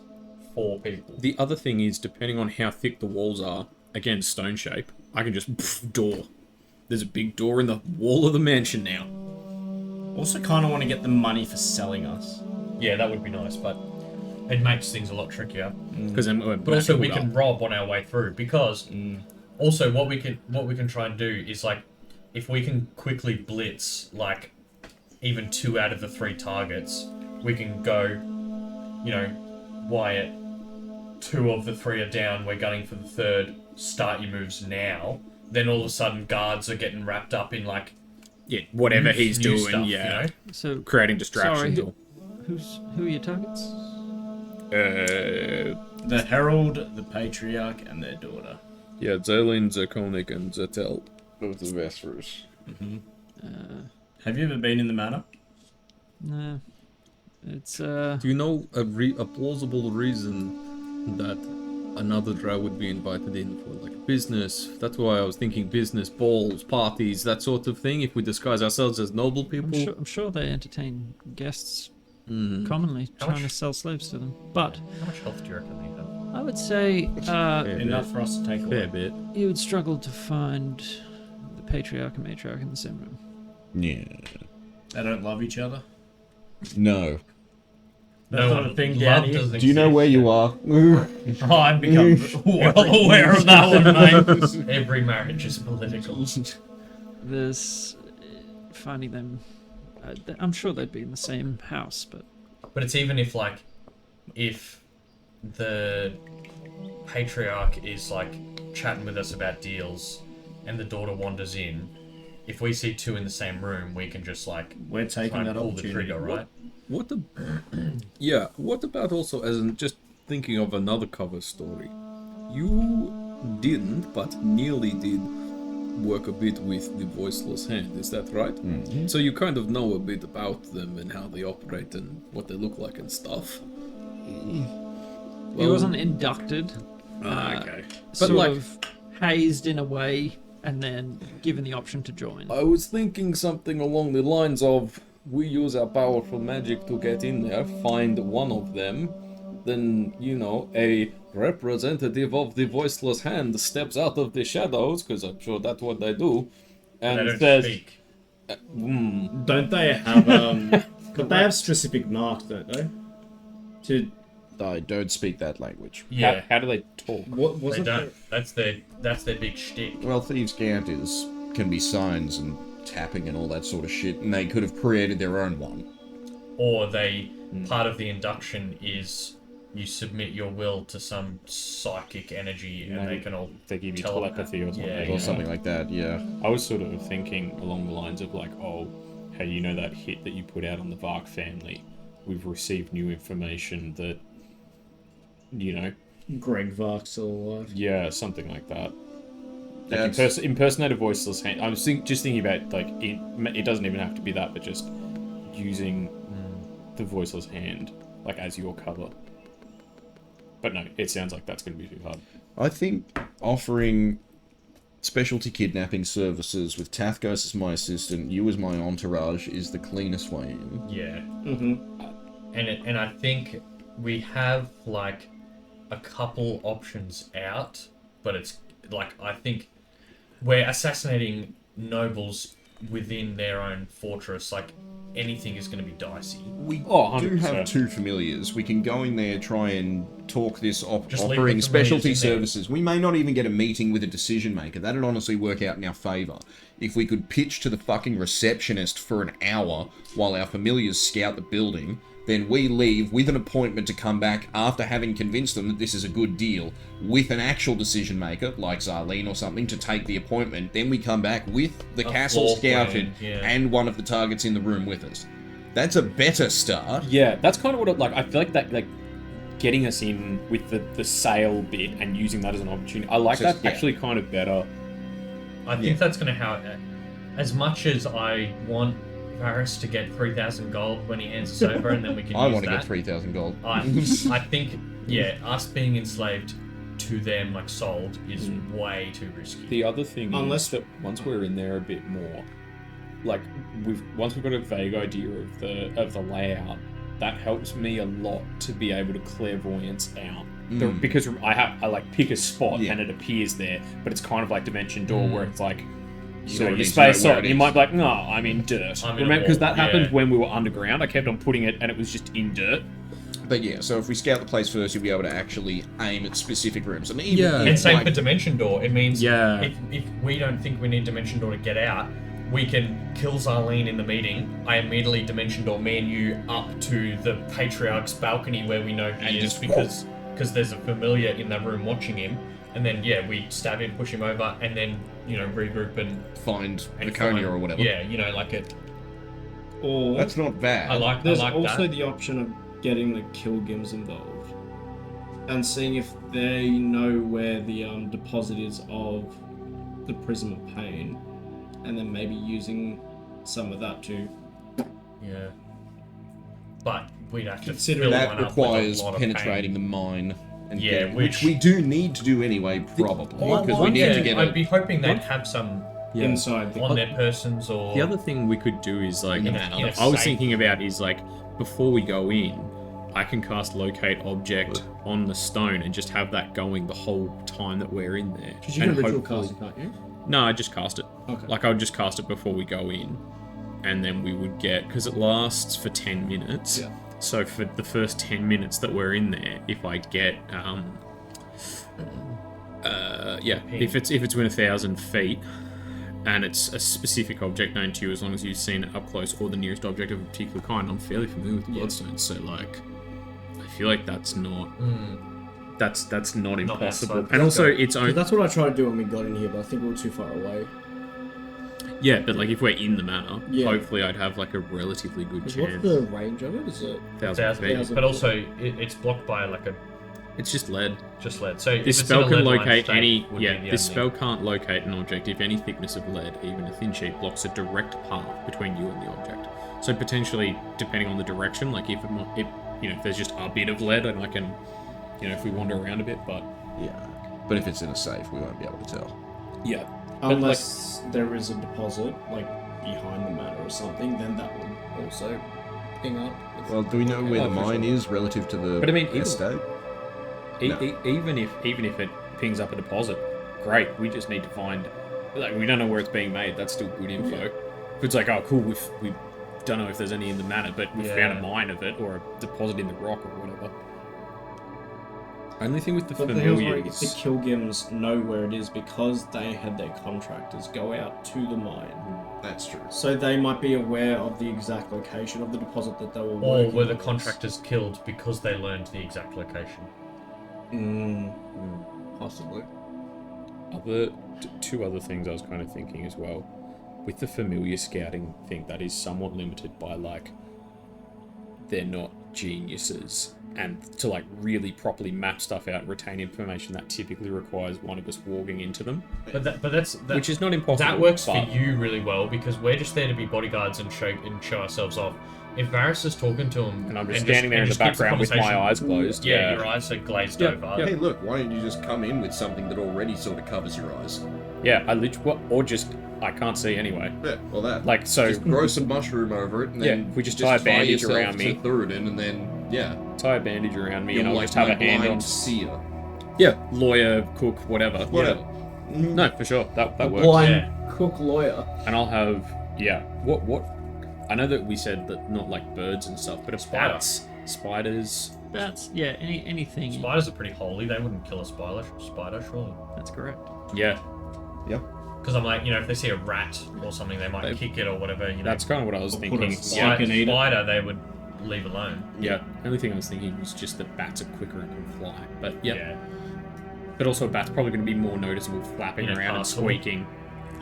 4 people. The other thing is, depending on how thick the walls are, again, stone shape, I can just door. There's a big door in the wall of the mansion now. Also kind of want to get the money for selling us. Yeah, that would be nice, but it makes things a lot trickier. Because then we're But also we back can rob on our way through, because also what we can try and do is, like, if we can quickly blitz, like, even 2 out of the 3 targets, we can go, Wyatt, 2 of the 3 are down, we're gunning for the 3rd, start your moves now. Then all of a sudden guards are getting wrapped up in, like, Yeah, whatever he's new doing, stuff, yeah. You know? So, Creating distractions. Sorry. Who are your targets? The Herald, the Patriarch, and their daughter. Yeah, Zelin, Zirconic, and Zetel. Both the Vesperus. Have you ever been in the manor? No. It's Do you know a plausible reason that another drow would be invited in for like business? That's why I was thinking business, balls, parties, that sort of thing. If we disguise ourselves as noble people. I'm sure they entertain guests commonly, trying to sell slaves to them. But How much health do you reckon they have? I would say Enough for us to take Fair away. bit. you would struggle to find the patriarch and matriarch in the same room. Yeah. They don't love each other. No. That's not a thing down here. Do you know where you are? Oh, I've become well aware of that one, mate. Every marriage is political. There's finding them. I'm sure they'd be in the same house, but But it's even if the patriarch is like chatting with us about deals, and the daughter wanders in. If we see two in the same room, we can just like We're try taking and that pull the opportunity. trigger, right? What about also, as in just thinking of another cover story? You didn't, but nearly did, work a bit with the Voiceless Hand, is that right? Mm-hmm. So you kind of know a bit about them and how they operate and what they look like and stuff. he wasn't inducted. Okay. But Sort like, of hazed in a way, and then given the option to join. I was thinking something along the lines of, we use our powerful magic to get in there, find one of them, then, you know, a representative of the Voiceless Hand steps out of the shadows, because I'm sure that's what they do, and They don't says, speak. Don't they have but they have specific marks, don't they? To I don't speak that language. Yeah, How do they talk? what they wasn't don't. That's their big shtick. Well, Thieves' Cant can be signs and tapping and all that sort of shit, and they could have created their own one. Or part of the induction is you submit your will to some psychic energy, and they can all They give you telepath. telepathy or something. Yeah, Or something like that, yeah. I was sort of thinking along the lines of like, oh, hey, you know that hit that you put out on the Vark family? We've received new information that, you know, Greg Vark's still alive? yeah, something like that. Like That's- impersonate a Voiceless Hand. I was just thinking about like it doesn't even have to be that, but just using the Voiceless Hand like as your cover. But no, it sounds like that's going to be too hard. I think offering specialty kidnapping services with Tathgos as my assistant, you as my entourage, is the cleanest way in. Yeah. Mm-hmm. And I think we have like a couple options out, but it's like I think we're assassinating nobles within their own fortress. Like anything is going to be dicey. We do 100%. have two familiars. We can go in there, try and talk this Just leave offering the familiars specialty in there. services. We may not even get a meeting with a decision maker. That'd honestly work out in our favour. If we could pitch to the fucking receptionist for an hour while our familiars scout the building, then we leave with an appointment to come back after having convinced them that this is a good deal with an actual decision maker, like Zarlene or something, to take the appointment. Then we come back with the castle floor plan, scouted yeah. and one of the targets in the room with us. That's a better start. Yeah, that's kind of what it like. I feel like that like getting us in with the sale bit and using that as an opportunity. I like Just- that yeah. actually kind of better. I think that's going to how. As much as I want Varys to get 3,000 gold when he hands us over, and then we can I use want to that. get 3,000 gold. I think, yeah, us being enslaved to them, like sold, is way too risky. The other thing Unless- is that once we're in there a bit more, like once we've got a vague idea of the layout, that helps me a lot to be able to clairvoyance out. Because I like pick a spot Yeah. and it appears there, but it's kind of like Dimension Door where it's like, you Sort know, of your needs to know space where salt. it You is. might be like, no, I'm in dirt. I'm in a Remember, because wall, that happened yeah. when we were underground. I kept on putting it and it was just in dirt. But yeah, so if we scout the place first, you'll be able to actually aim at specific rooms. And even Yeah. if, And same like, for Dimension Door. It means Yeah. if we don't think we need Dimension Door to get out, we can kill Zarlene in the meeting. I immediately Dimension Door me and you up to the Patriarch's balcony where we know he And is just- because there's a familiar in that room watching him. and then we stab him, push him over, and then regroup and Find and Laconia find- or whatever. Yeah, like it. Or That's not bad. I like there's that. also the option of getting the Kilgims involved and seeing if they know where the deposit is of the Prism of Pain, and then maybe using some of that to Yeah. But we'd have to Consider fill that one up with a requires lot of penetrating pain. the mine. And Yeah, getting- which which- we do need to do anyway, probably, Well, because we need to get I'd be hoping they'd have some Yeah. inside the on their persons or The other thing we could do is like, In a I was safe- thinking about is like, before we go in, I can cast locate object on the stone and just have that going the whole time that we're in there. because you And can ritual hopefully- cast it, can't you? No, I just cast it. Okay. Like I would just cast it before we go in, and then we would get, because it lasts for 10 minutes. Yeah. So for the first 10 minutes that we're in there, if I get if it's within 1,000 feet, and it's a specific object known to you, as long as you've seen it up close or the nearest object of a particular kind. I'm fairly familiar with bloodstones, so like, I feel like that's not that's not impossible. outside the And also, scope. it's 'Cause own. that's what I tried to do when we got in here, but I think we were too far away. Yeah, but like if we're in the manor, Yeah. hopefully I'd have like a relatively good What's chance. the range of it? Is it 1,000 feet. Thousand. but also it's blocked by like a It's just lead. just lead. So if This it's in spell a can lead line locate state, any. would be Yeah, the this only- spell can't locate an object if any thickness of lead, even a thin sheet, blocks a direct path between you and the object. So potentially, depending on the direction, like if if there's just a bit of lead and I can, if we wander around a bit, but Yeah. But if it's in a safe, we won't be able to tell. yeah, unless there is a deposit like behind the manor or something, then that would also ping up. Well, do we know where Oh, the for mine is relative to the But I mean, even- estate? No. even if it pings up a deposit, great. We just need to find. Like, we don't know where it's being made. That's still good info. Yeah. If it's like, oh, cool, we don't know if there's any in the manor, but we found Yeah. a mine of it or a deposit in the rock or whatever. Only thing with the But the thing is, familiar like, if the Kilgims know where it is because they had their contractors go out to the mine. That's true. So they might be aware of the exact location of the deposit that they were Or working were the on. contractors killed because they learned the exact location? Possibly. Two other things I was kind of thinking as well. With the familiar scouting thing, that is somewhat limited by, like, they're not geniuses. And to, like, really properly map stuff out and retain information, that typically requires one of us walking into them. But that's Which is not impossible. that works but- for you really well because we're just there to be bodyguards and show ourselves off. If Varys is talking to him And I'm just standing there in the just keeps background with my conversation- eyes closed. yeah, your eyes are glazed Yeah, over. yeah. Hey, look, why don't you just come in with something that already sort of covers your eyes? Yeah, I literally, or just, I can't see anyway. Yeah, well that. Like, so, Just grow some mushroom over it, and Yeah, then we just tie a bandage yourself around me. to Thuridin, and then yeah, tie a bandage around me you're and I'll like just have a my hand on. blind seer. Yeah, lawyer, cook, whatever. Whatever. No, for sure, that works. Blind Yeah. cook lawyer. And I'll have, what? I know that we said that not like birds and stuff, but if Spider. bats, spiders. That's anything. Spiders are pretty holy. They wouldn't kill a spider, surely. That's correct. Yeah, Because I'm like, if they see a rat or something, they might They- kick it or whatever. that's kind of what I was Or put thinking. a snake and eat it. Spider, they would leave alone. Yeah, the only thing I was thinking was just that bats are quicker and can fly. But yeah, Yeah. but also a bat's probably going to be more noticeable flapping In a around and castle. squeaking.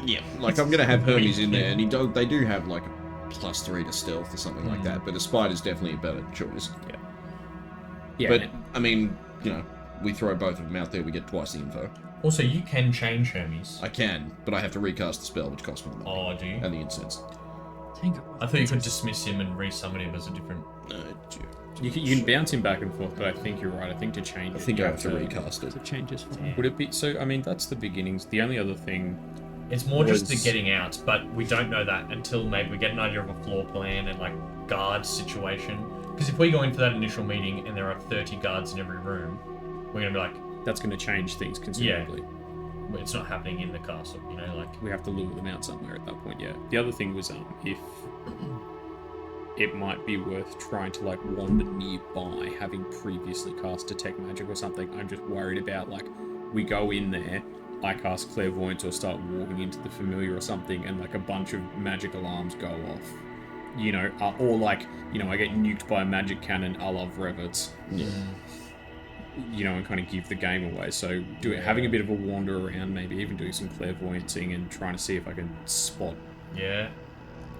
Yeah, like I'm gonna have Hermes in there, and they do have like a +3 to stealth or something like that. But a spider's definitely a better choice. Yeah, But I mean, we throw both of them out there, we get twice the info. Also, you can change Hermes. I can, but I have to recast the spell, which costs me money. Oh, do you? And the incense. I thought you could dismiss him and resummon him as a different. you can bounce him back and forth, but I think you're right. I think to change I it, think you I have to recast it. It changes from Would it be so? I mean, that's the beginnings. The only other thing, It's more just the Was- getting out, but we don't know that until maybe we get an idea of a floor plan and like guard situation. Because if we go in for that initial meeting and there are 30 guards in every room, we're gonna be like, that's going to change things considerably. well, it's not happening in the castle, like. We have to lure them out somewhere at that point. Yeah. The other thing was if it might be worth trying to like wander nearby, having previously cast detect magic or something. I'm just worried about like we go in there, I cast clairvoyance or start walking into the familiar or something, and like a bunch of magic alarms go off. Or like I get nuked by a magic cannon a la Reverts. Yeah. and kind of give the game away. So having a bit of a wander around, maybe even doing some clairvoyancing and trying to see if I can spot, Yeah,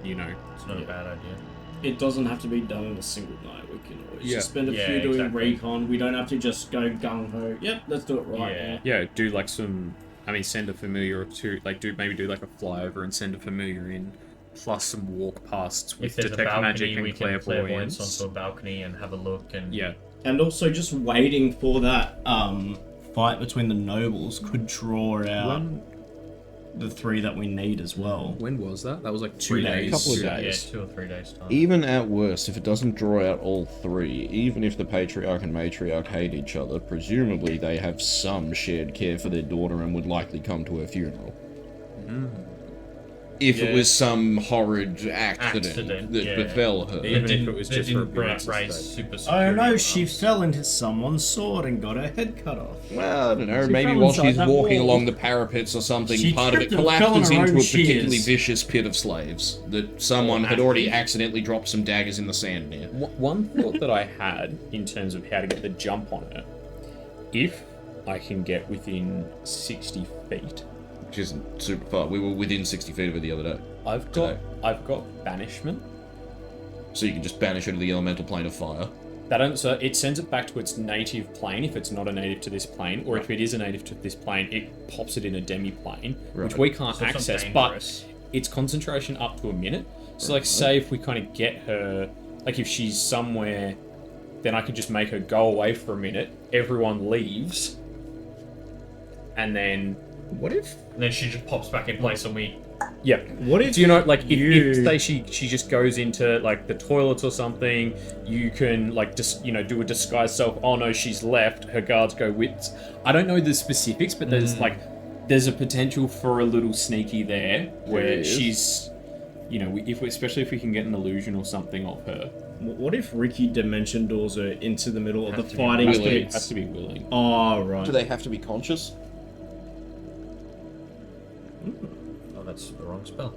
it's it's not a bad idea. It doesn't have to be done in a single night. We can always Yeah. just spend a Yeah, few doing exactly. recon. We don't have to just go gung ho. Yep, let's do it right Yeah. now. Yeah, do like some. I mean, send a familiar or two. Like, do like a flyover and send a familiar in, plus some walk pasts with If there's a detect balcony, magic we and can clairvoyance clairvoyance. onto a balcony and have a look. And Yeah, And also just waiting for that fight between the nobles could draw out the 3 that we need as well. when was that? That was like 2 2 days. days. Couple of yeah, days. 2 or 3 days time. Even at worst, if it doesn't draw out all 3, even if the patriarch and matriarch hate each other, presumably they have some shared care for their daughter and would likely come to her funeral. If it Yeah. was some horrid accident that yeah. befell her. Even if didn't- it was that just for didn't appearance's raise sake. super Oh security no, alarms. she fell into someone's sword and got her head cut off. Well, I don't know, She maybe fell while inside she's that walking wall. along the parapets or something, She part of it tripped and fell on collapses her into own a particularly shears. vicious pit of slaves that someone had already accidentally dropped some daggers in the sand near. One thought that I had in terms of how to get the jump on it, if I can get within 60 feet, Which isn't super far. We were within 60 feet of her the other day. I've got banishment. So you can just banish her to the elemental plane of fire. So it sends it back to its native plane if it's not a native to this plane, or if it is a native to this plane, it pops it in a demi-plane, which Right. we can't So it's not access, dangerous. but it's concentration up to a minute. So like say if we kind of get her, like if she's somewhere, then I can just make her go away for a minute, everyone leaves, and then What if? And then she just pops back in place and we... yeah. What if Do you know, like, if say she just goes into, like, the toilets or something, you can, like, just, do a disguise self. Oh, no, she's left. Her guards go with... I don't know the specifics, but there's, there's a potential for a little sneaky there where There is. she's, especially if we can get an illusion or something of her. What if Ricky dimension doors her into the middle of the Has to be fighting willing. pits? Has to be willing. Oh, right. Do they have to be conscious? Oh, that's the wrong spell.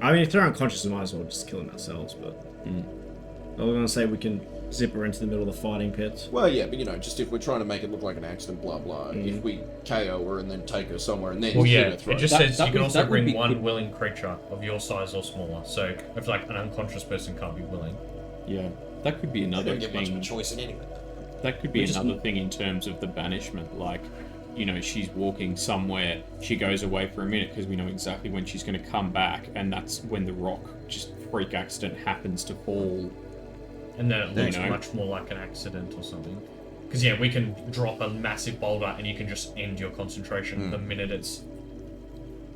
I mean, if they're unconscious, we might as well just kill them ourselves, but... I was going to say we can zip her into the middle of the fighting pits. Well, yeah, but just if we're trying to make it look like an accident, blah blah. If we KO her and then take her somewhere and then Well, slit yeah, her throat. it just That- says that you can would- also that would bring be one good. willing creature of your size or smaller. So if like an unconscious person can't be willing. Yeah. That could be another don't get much of a thing. choice in anyway. That could be another thing in terms of the banishment. Like, she's walking somewhere, she goes away for a minute because we know exactly when she's going to come back, and that's when the rock just freak accident happens to fall. And then it looks know. much more like an accident or something. Because yeah, we can drop a massive boulder and you can just end your concentration the minute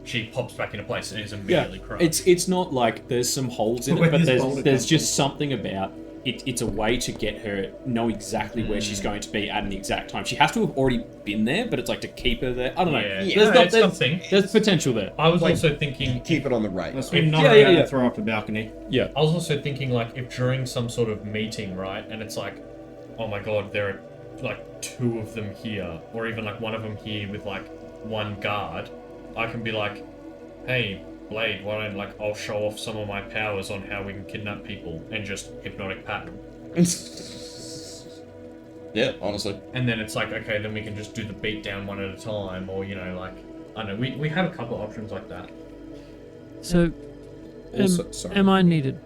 she pops back into place and is immediately crushed. It's not like there's some holes in Where it, but this boulder there's comes just something about it. It's a way to get her know exactly where she's going to be at an exact time. She has to have already been there, but it's like to keep her there. I don't know. Yeah. There's, It's something. there's potential there. I was also thinking Keep it on the right. Let's not Yeah, yeah, yeah. throw off the balcony. Yeah. I was also thinking, like, if during some sort of meeting, right, and it's like, oh my god, there are, like, 2 of them here, or even, like, one of them here with, like, 1 guard, I can be like, hey, Blade, why don't, like, I'll show off some of my powers on how we can kidnap people, and just hypnotic pattern. Yeah, honestly. And then it's like, okay, then we can just do the beatdown one at a time, or, like, I don't know, we have a couple of options like that. So, Also, sorry. am I needed?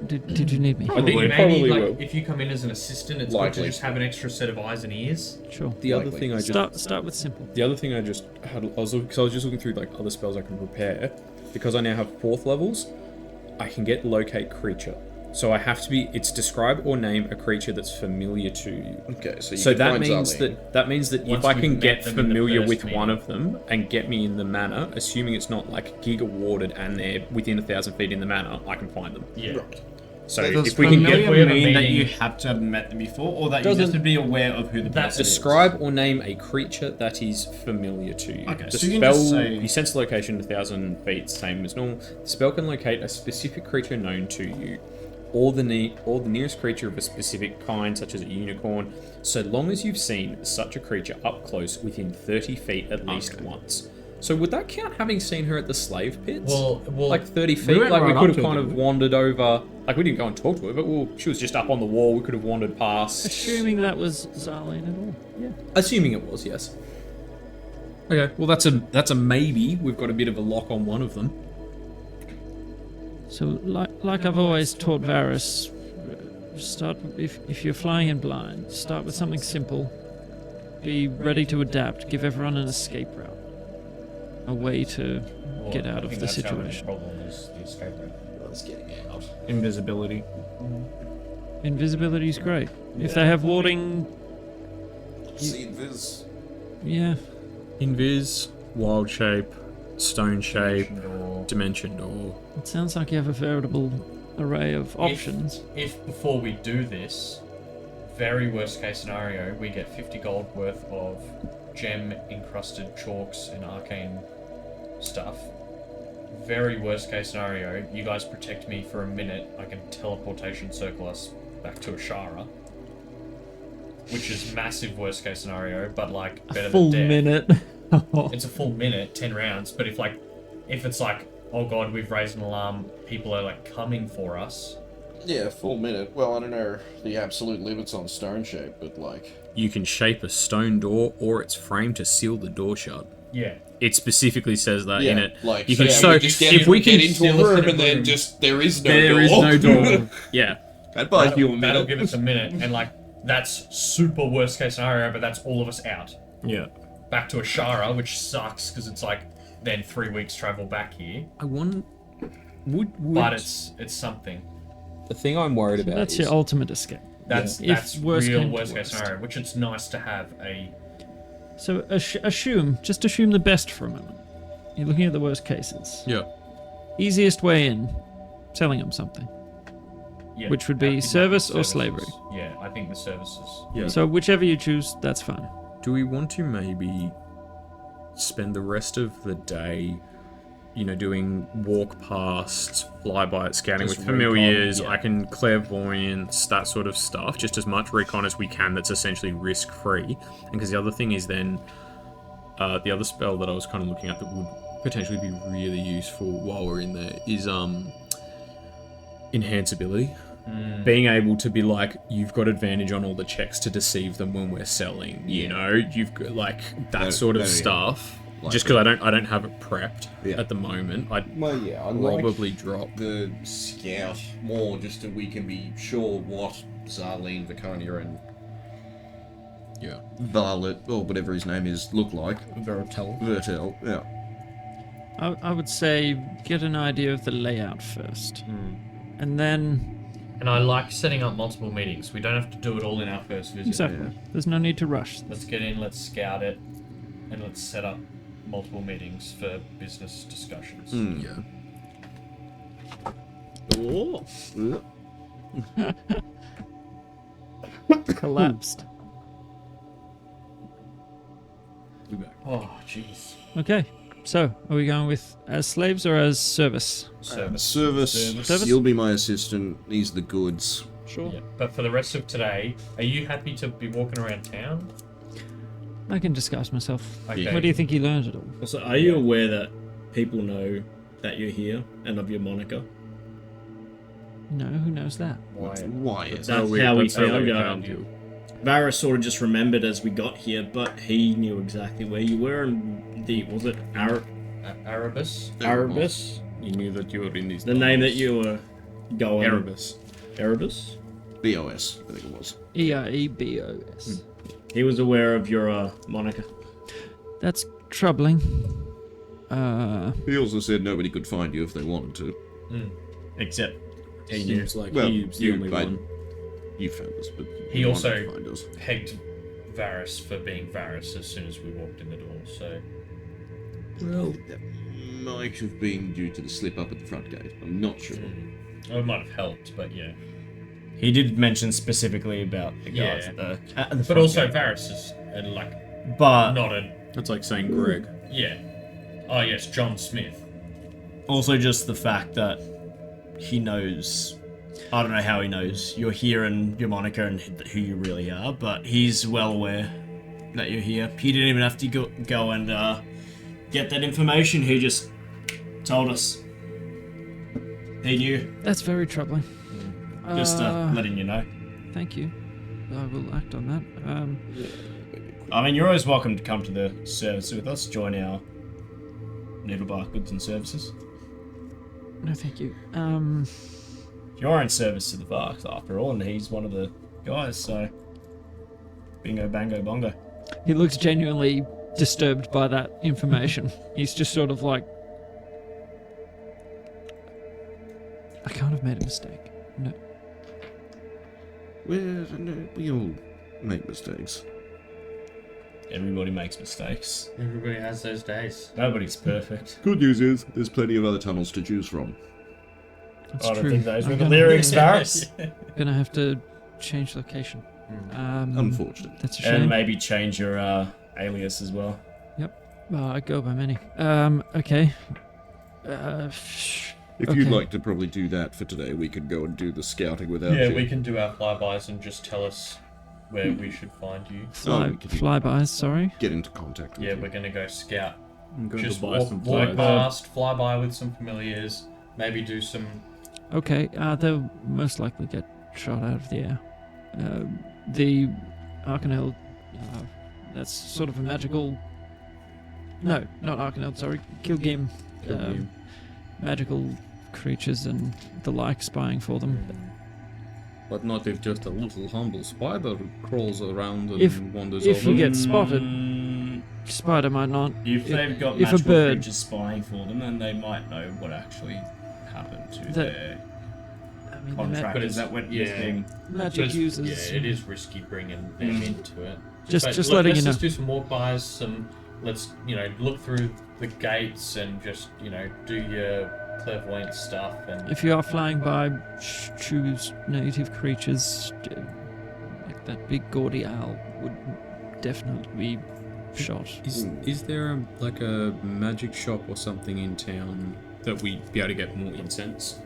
Did you need me? I think you Maybe, probably like, will. if you come in as an assistant, it's good Likely. to just have an extra set of eyes and ears. Sure. The other Likely. thing I just Start with simple. The other thing I just had, I was just looking through like other spells I can prepare, because I now have 4th levels. I can get locate creature, so I have to be. It's describe or name a creature that's familiar to you. Okay, so you So can that find means Zarleen. that means that Once if I you've can met get them in the familiar first with one meeting. of them and get me in the manor, assuming it's not like giga warded and they're within 1,000 feet in the manor, I can find them. Yeah. So Does if we can familiar get we have a mean that meeting- you have to have met them before, or that you Doesn't- just have to be aware of who the That's person is? describe or name a creature that is familiar to you. Okay, The so you spell, can just say- you sense location 1,000 feet, same as normal. The spell can locate a specific creature known to you, or the nearest creature of a specific kind, such as a unicorn, so long as you've seen such a creature up close within 30 feet at least once. So would that count having seen her at the slave pits? Well, like 30 feet? went Like we right could up have to kind it, of didn't we? wandered over. Like we didn't go and talk to her, but she was just up on the wall. We could have wandered past. Assuming that was Zarlene at all. Yeah. Assuming it was, yes. Okay, well that's a maybe. We've got a bit of a lock on one of them. So, like I've always taught Varys, start if you're flying in blind, start with something simple. Be ready to adapt. Give everyone an escape route, a way to get out of the situation. Problem is the escape route. Let's get out. Invisibility. Invisibility is great. If they have warding, See this. yeah. Invis, wild shape, stone shape, Or dimension door. It sounds like you have a veritable array of options. if before we do this, very worst case scenario, we get 50 gold worth of gem encrusted chalks and arcane stuff. Very worst case scenario, you guys protect me for a minute, I can teleportation circle us back to Ashara. Which is massive worst case scenario, but like better A full than death. minute. It's a full minute, 10 rounds, but if it's like, oh god, we've raised an alarm, people are like coming for us. Yeah, full minute. Well, I don't know the absolute limits on stone shape, but like... You can shape a stone door or its frame to seal the door shut. Yeah. It specifically says that Yeah, in it. like, you can, yeah, so we just if we can get into a seal us room in a and then room. just, there is no there door. is no door. Yeah. That buys you a That'll minute. give us a minute, and like, that's super worst case scenario, but that's all of us out. Yeah. Back to Ashara, which sucks, because it's like, then 3 weeks travel back here. I want. Would But it's something. the thing I'm worried about That's is your ultimate escape. That's Yeah. that's If worst real came to worst case worst. scenario, which it's nice to have a... So just assume the best for a moment. You're looking at the worst cases. yeah. Easiest way in, selling them something. Yeah, Which would I be think service the or services- slavery? Yeah, I think the services. Yeah. So whichever you choose, that's fine. Do we want to maybe spend the rest of the day, doing walk past, flyby, scanning Just with familiars? recon, yeah. I can clairvoyance, that sort of stuff, just as much recon as we can. That's essentially risk free. And because the other thing is then, the other spell that I was kind of looking at that would potentially be really useful while we're in there is enhanceability. Being able to be like, you've got advantage on all the checks to deceive them when we're selling. You've got like that sort of that'd be stuff. like Just because I don't have it prepped Yeah. at the moment, I'd Well, yeah, I probably drop. the scout more just so we can be sure what Zarlene, Viconia, and Yeah. Varlet, or whatever his name is, look like. Vertel. Yeah. I would say get an idea of the layout first. And then, And I like setting up multiple meetings. We don't have to do it all in our first visit. exactly, there's no need to rush. Let's get in, let's scout it, and let's set up multiple meetings for business discussions. Yeah. Collapsed. Oh, jeez. Okay, so are we going with as slaves or as service? Service. You'll be my assistant. These are the goods. Sure. Yeah. But for the rest of today, are you happy to be walking around town? I can disguise myself. Okay. Where do you think he learned it all? Also, are you aware that people know that you're here and of your moniker? No, who knows that? Why? That's how we found found you. Varys sort of just remembered as we got here, but he knew exactly where you were, and was it Erebus? Erebus? You knew that you were in these. The name that you were going... Erebus. Erebus? BOS, I think it was. EREBOS. He was aware of your moniker. That's troubling. He also said nobody could find you if they wanted to. Except he knew. Seems like Well, he was the you, only one. you found us, but He you also- wanted to find us. Pegged Varys for being Varys as soon as we walked in the door, so... Well, that might have been due to the slip up at the front gate. I'm not sure. Oh, it might have helped, but yeah. He did mention specifically about the guards Yeah. at the But front also gate. Varys is, But not a... That's like saying Greg. Yeah. Oh, yes, John Smith. also just the fact that he knows... I don't know how he knows you're here and your moniker and who you really are, but he's well aware that you're here. He didn't even have to go and get that information. He just told us. He knew. That's very troubling. Just letting you know. Thank you. I will act on that. I mean, you're always welcome to come to the service with us. Join our Needlebark Goods and Services. No, thank you. You're in service to the Varks, after all, and he's one of the guys, so... Bingo, bango, bongo. He looks genuinely disturbed by that information. He's just sort of like... I can't have made a mistake. No. We all make mistakes. Everybody makes mistakes. Everybody has those days. Nobody's perfect. Good news is, there's plenty of other tunnels to choose from. That's I don't true. think those were I'm the gonna- lyrics, Varys. Gonna have to change location. Unfortunate. That's a shame. And maybe change your alias as well. Well, I go by many. Okay. If you'd like to probably do that for today, we could go and do the scouting without Yeah, you. we can do our flybys and just tell us where we should find you. we could Flybys, sorry. get into contact with Yeah, you. we're gonna go scout. I'm going Just to buy some walk flies. past, fly by with some familiars, maybe do some. Okay, they'll most likely get shot out of the air. The Arcanel, that's sort of a magical... No, not Arcanel, sorry. Kilgrim. Magical creatures and the like spying for them. But not if just a little humble spider crawls around and If- wanders if over. you get spotted, spider might not. If they've got if a magical bird- creatures spying for them, then they might know what actually happened to That- their I mean, contractors that went missing. magic users. Yeah, it is risky bringing them into it. Just But letting let's you know. just do some walk bys. Let's look through the gates and just do your clairvoyant stuff and. If you are flying by, choose native creatures. Like that big gaudy owl would definitely be shot. Is there like a magic shop or something in town that we'd be able to get more incense?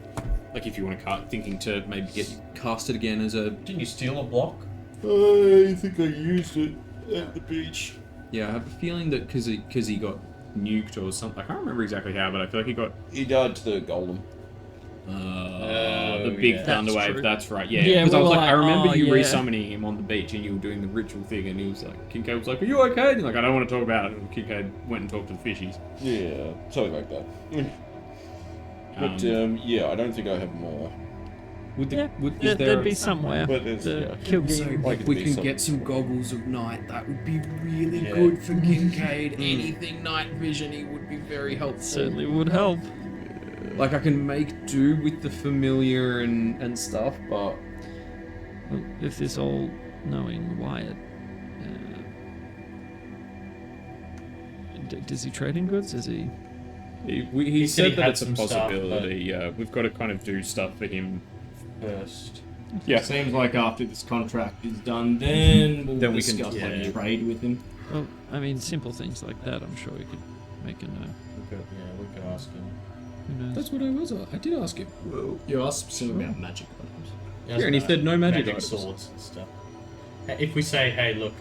Like if you want to thinking to maybe get casted again as a... Didn't you steal a block? I think I used it at the beach. Yeah, I have a feeling that because he got nuked or something. I can't remember exactly how, but I feel like he got... He died to the golem. the big yeah. thunder That's wave. true. That's right. Yeah, Yeah, because I we was were like, I like, remember oh, you yeah. resummoning him on the beach, and you were doing the ritual thing, and he was like, Kincaid was like, "Are you okay?" And like, I don't want to talk about it. And Kincaid went and talked to the fishies. Yeah, something like that. But yeah, I don't think I have more. Would Yeah, is there'd be somewhere. But there's, The yeah. Kilgrim. Like If we it'd be can some- get some goggles of night, that would be really Yeah. good for Kincaid. Anything night vision, he would be very helpful. Certainly would help. Like I can make do with the familiar and stuff, but Well, if this all-knowing Wyatt, does he trade in goods? Is he? He said he said that had it's a some stuff, possibility. We've got to kind of do stuff for him. First. Yeah. Seems like after this contract is done, then we'll Then we can- discuss yeah. like trade with him. Well, I mean, simple things like that. I'm sure he could make a no. Yeah, we could ask him. Who knows? That's what I was. I did ask him. You asked specifically about magic items. Yeah, and he said no magic items. swords and stuff. If we say, hey, look,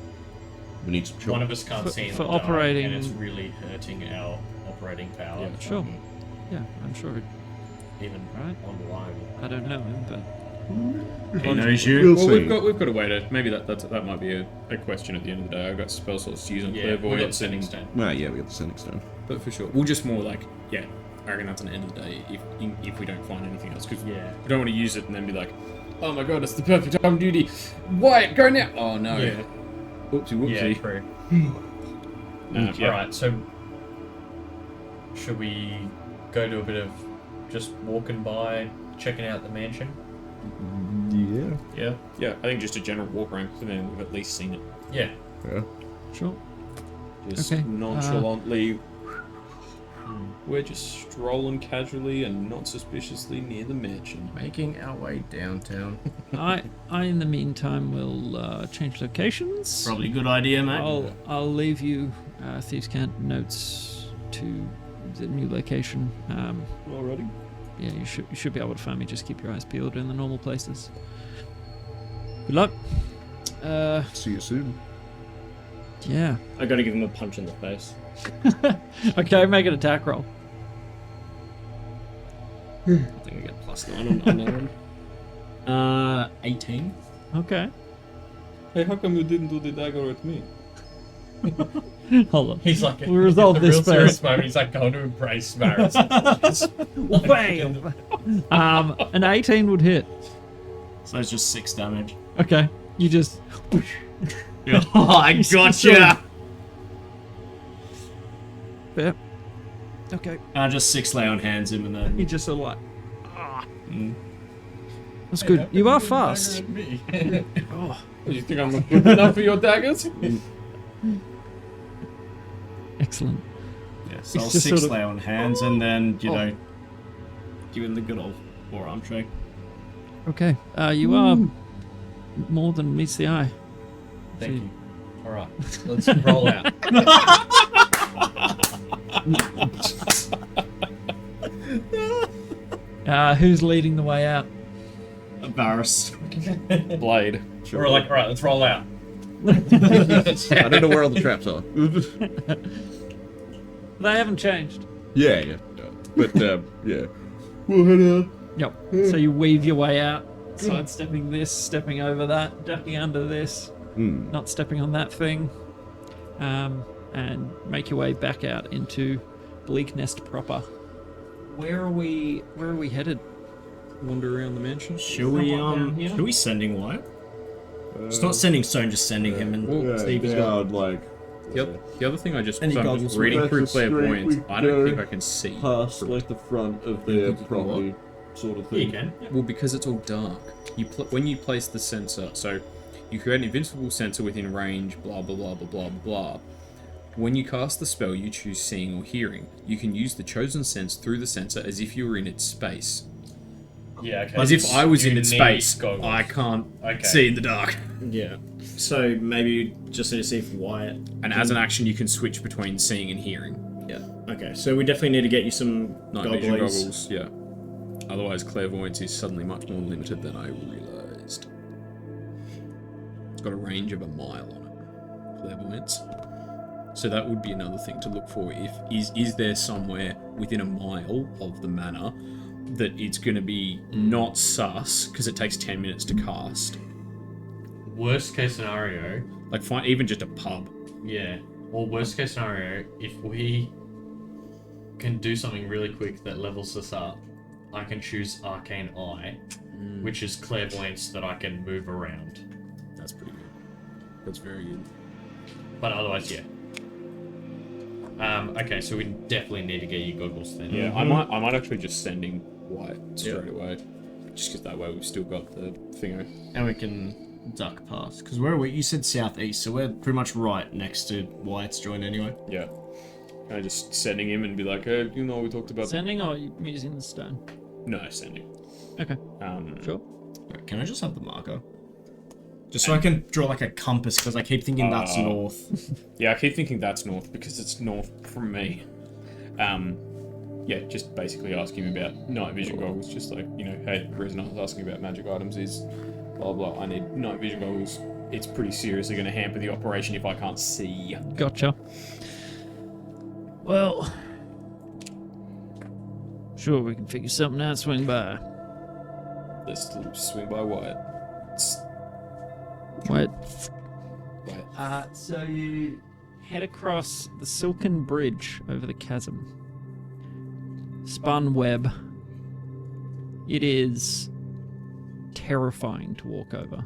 We need some one chocolate. of us can't For- see in for the dark, operating- and it's really hurting our operating power. Yeah, sure. Yeah, I'm sure. Even Right. on the line. I don't know him, but He knows you. We'll Well, see. we've got a way to maybe that might be a question at the end of the day. I've got spell slots to use on Yeah, we got clairvoyance sending and stone. Well, yeah, we got the sending stone. but for sure we'll just more like I reckon that's an end of the day if we don't find anything else because Yeah. we don't want to use it and then be like, oh my god, it's the perfect time duty. Wyatt, go now. Oh no. Yeah. Whoopsie Yeah, whoopsie. true. Yeah. Alright, so should we go to a bit of just walking by, checking out the mansion? Yeah. Yeah, I think just a general walk around and then we've at least seen it. Yeah. Yeah. sure. Just Okay, nonchalantly. We're just strolling casually and not suspiciously near the mansion. making our way downtown. I in the meantime will change locations. Probably a good idea, mate. I'll leave you Thieves' Cant notes to the new location. Already? Yeah, you should be able to find me. Just keep your eyes peeled in the normal places. Good luck. See you soon. Yeah. I gotta give him a punch in the face. Okay, make an attack roll. I think I get +9 on that one. 18. Okay. Hey, how come you didn't do the dagger at me? Hold on. He's like, We'll resolve the this real serious first. moment. He's like going to embrace Varys. Bam! An 18 would hit. So it's just 6 damage. Okay. You just... Oh, I gotcha! Fair. Okay. And I just 6 lay on hands him and then... You just sort of like... That's good. You are fast. Oh, you think I'm not good enough for your daggers? Excellent. Yeah, so I'll It's just 6 sort of- lay on hands and then, you know, give him the good old forearm shake. Okay. You are more than meets the eye. Thank See. you. All right, let's roll out. Who's leading the way out? Varys. Blade. We're like, all right, let's roll out. I don't know where all the traps are. They haven't changed. Yeah. But, yeah. We'll head out. Yep. So you weave your way out, sidestepping this, stepping over that, ducking under this, not stepping on that thing, and make your way back out into Bleak Nest proper. Where are we headed? Wander around the mansion. Should we sending Wyatt? It's not sending Stone, just sending him and Steve as well. Like, The other thing I just, Any so I'm goggles? just reading That's through a straight clairvoyance, we I don't go think I can see. past like the front of their property, sort of Yeah, you thing. can. Well, because it's all dark. When you place the sensor, so you create an invincible sensor within range, blah blah blah blah blah blah. When you cast the spell, you choose seeing or hearing. You can use the chosen sense through the sensor as if you were in its space. Yeah, okay. As if I was You in its need space, goggles. I can't Okay. see in the dark. Yeah. So maybe you just need to see if Wyatt... And as an action, you can switch between seeing and hearing. Yeah. Okay, so we definitely need to get you some Night vision gogglies. goggles, yeah. Otherwise, clairvoyance is suddenly much more limited than I realised. It's got a range of 1 mile on it. Clairvoyance. So that would be another thing to look for. Is there somewhere within 1 mile of the manor that it's going to be not sus because it takes 10 minutes to cast? Worst case scenario, Like find even just a pub. yeah. Or worst case scenario, if we can do something really quick that levels us up, I can choose Arcane Eye, which is clairvoyance that I can move around. That's pretty good. That's very good. But otherwise, yeah. Okay, so we definitely need to get you goggles then. Yeah, I might actually just sending White straight away, just because that way we've still got the thingo. And we can duck past. Because where are we? You said southeast, so we're pretty much right next to Wyatt's joint anyway. Yeah. Can I just sending him and be like, hey, you know, we talked about Sending or using the stone? No, sending. Okay. Sure. Wait, can I just have the marker? Just so I can draw like a compass, because I keep thinking that's north. Yeah, I keep thinking that's north because it's north from me. Yeah, just basically asking him about night vision goggles. Just like, you know, hey, the reason I was asking about magic items is blah blah. I need night vision goggles. It's pretty seriously going to hamper the operation if I can't see. Gotcha. Well, sure, we can figure something out. Swing by. Let's swing by Wyatt. Wait. Wyatt. So you head across the silken bridge over the chasm. Spun web. It is terrifying to walk over.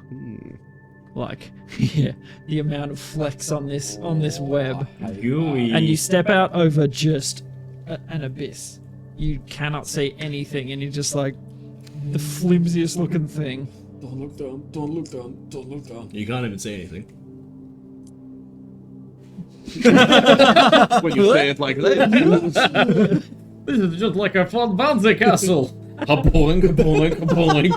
Like, yeah, the amount of flex on this web. And you step out over just an abyss. You cannot see anything, and you're just like the flimsiest looking thing. Don't look down, don't look down, don't look down. You can't even see anything. When you say it like that. This is just like a fun bouncy castle. Kaboing, kaboing, kaboing.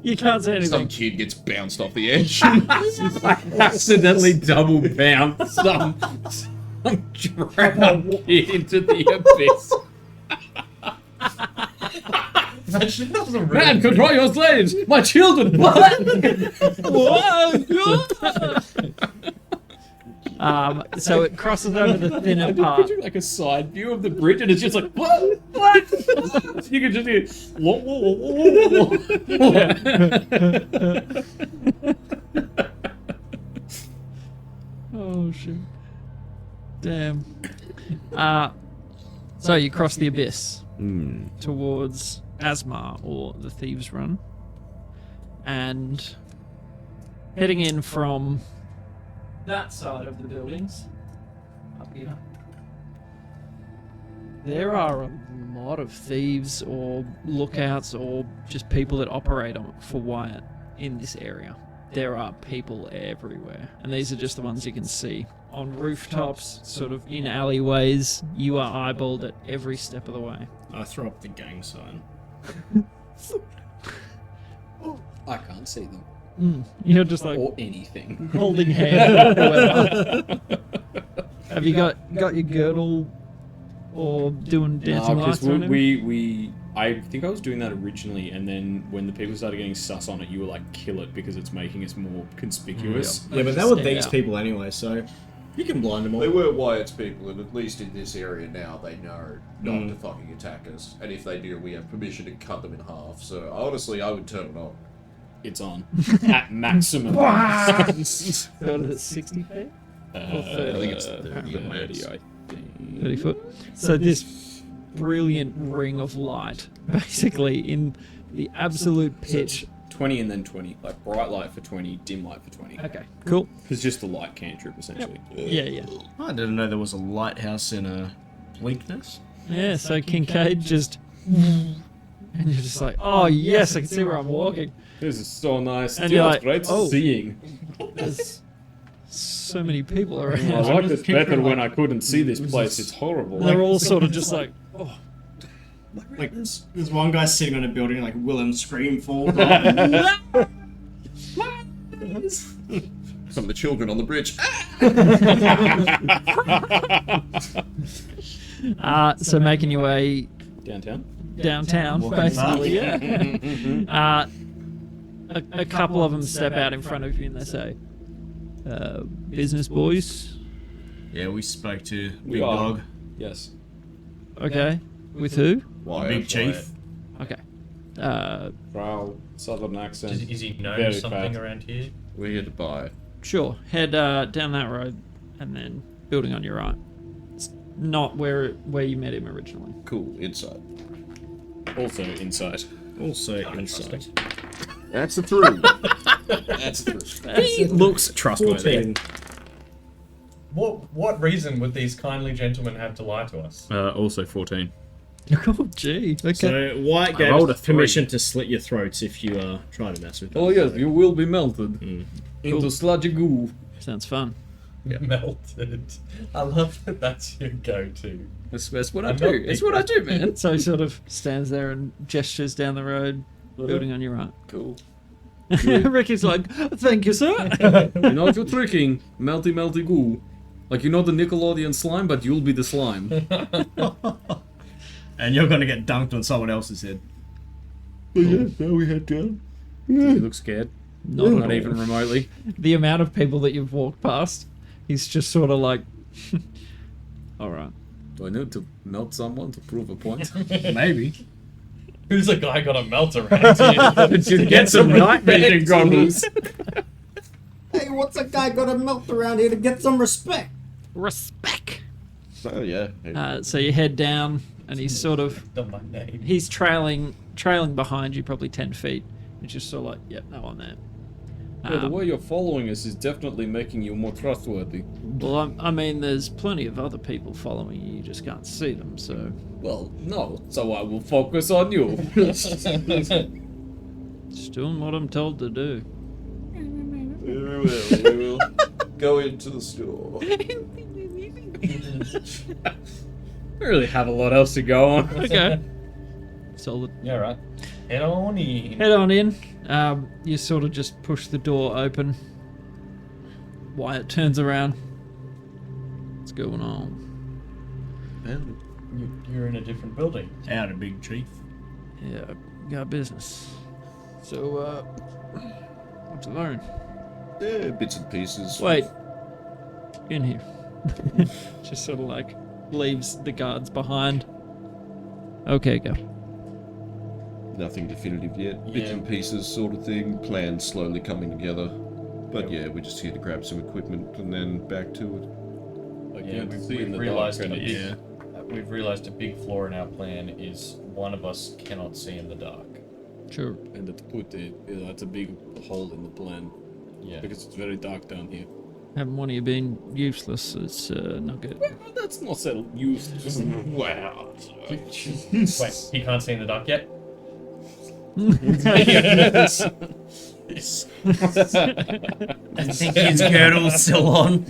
You can't see anything. Some kid gets bounced off the edge. Accidentally double bounce some drowned kid into the abyss. Man, control your slaves! My children! What? So it crosses over the thinner I'm part. picturing like a side view of the bridge, and it's just like what? You can just hear. Whoa, whoa, whoa, whoa, whoa. Oh shit! Damn. So you cross the abyss towards Asmar, or the Thieves' Run, and heading in from that side of the buildings, up here, there are a lot of thieves or lookouts or just people that operate for Wyatt in this area. There are people everywhere, and these are just the ones you can see. On rooftops, sort of in alleyways, you are eyeballed at every step of the way. I throw up the gang sign. I can't see them You're just like or anything. holding hands. Or whatever. Have you got your girdle or doing dancing lights or anything? I think I was doing that originally, and then when the people started getting sus on it, you were like, kill it because it's making us more conspicuous. Yeah, but they were Stand these out. people anyway, so you can blind them all. They were Wyatt's people, and at least in this area now, they know not to fucking attack us. And if they do, we have permission to cut them in half. So honestly, I would turn it on. It's on at maximum. What is it, 60 feet? I think it's 30 30, I think. 30 foot. So this brilliant ring of light, basically in the absolute pitch. 20 and then 20. Like bright light for 20, dim light for 20. Okay, cool. It's just the light cantrip, essentially. Yeah. I didn't know there was a lighthouse in a Bleakness. Yeah, so Kincaid just... And you're just like, oh yes, I can see where I'm walking. This is so nice. And you're like, great oh. seeing. There's so many people around. I like this better when I couldn't see this place. It's horrible. They're all sort of just like, oh. Like, there's one guy sitting on a building, like, Willem scream falls off. Some of the children on the bridge. So making your way Downtown? basically, yeah. A couple of them step out in front of you and they say, business boys. Yeah, we spoke to We Big are. Dog, Yes. Okay, with who? Wyatt. Big Chief. Okay. Proud southern accent. Is he known Very something fat. around here? We're here to buy. Sure. Head down that road and then building on your right. It's not where you met him originally. Cool. Inside. Also inside. Also inside. That's the truth. That's the truth. He looks trustworthy. 14. What reason would these kindly gentlemen have to lie to us? Also 14. Oh, gee. Okay. So White gave rolled a us permission to slit your throats if you try to mess with them. Oh yes, you will be melted into sludgy goo. Sounds fun. Melted. I love that that's your go-to. That's what I I'm do. not It's what I do, man. So he sort of stands there and gestures down the road, building on your right. Cool. Ricky's like, thank you, sir. You know what you're tricking? Melty, melty goo. Like, you know the Nickelodeon slime, but you'll be the slime. And you're gonna get dunked on someone else's head. Does he look scared? Not even remotely. The amount of people that you've walked past, he's just sort of like, all right. Do I need to melt someone to prove a point? Maybe. Who's the guy got a melt around here? To get some night vision goggles. Hey, what's a guy got to melt around here to get some respect? Respect. So yeah. So you head down, and he's sort of, Not my name. he's trailing behind you, probably 10 feet. It's just sort of like, yep, no one there. Yeah, the way you're following us is definitely making you more trustworthy. Well, I mean, there's plenty of other people following you. You just can't see them. So Well, no, so I will focus on you. just doing what I'm told to do. We will go into the store. We really have a lot else to go on. Okay. Solid. Yeah, right. Head on in. Head on in. You sort of just push the door open. Wyatt turns around. What's going on? You're in a different building. Howdy, Big Chief. Yeah, got business. So, what to learn? Yeah, bits and pieces. Wait. in here. Just sort of like leaves the guards behind. Okay, go. Nothing definitive yet. Bits Yeah. and pieces sort of thing. Plans slowly coming together. But yeah, we're just here to grab some equipment and then back to it. Yeah, we've realized a big flaw in our plan is one of us cannot see in the dark. Sure. And to put it, that's a big hole in the plan. Yeah. Because it's very dark down here. Haven't one of you been useless? It's not good. Well, that's not so useless. Wow. Wait, he can't see in the dark yet? I think his girdle's still on.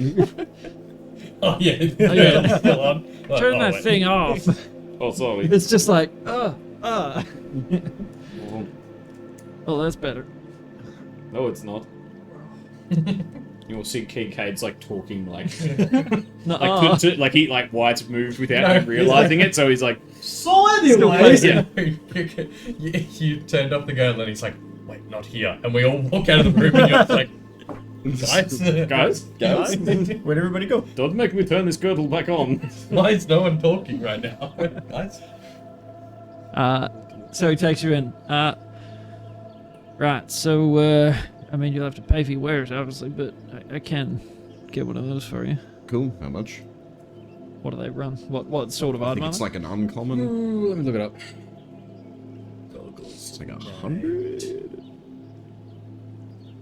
Oh yeah. yeah. Still on. Turn that wait. thing off. Oh, sorry. It's just like, oh, that's better. No, it's not. You'll see Kincaid's like talking like Nuh-uh. like White's moved without him realizing it, so he's like So anyway, yeah. You turned off the girdle and he's like, wait, not here. And we all walk out of the room and you're like, guys, where'd everybody go? don't make me turn this girdle back on. why is no one talking right now? Guys? So he takes you in. Right, so, I mean, you'll have to pay for your wares, obviously, but I can get one of those for you. Cool. How much? What do they run? What sort of I item think are it's they? like an uncommon. Ooh, let me look it up. It's like 100.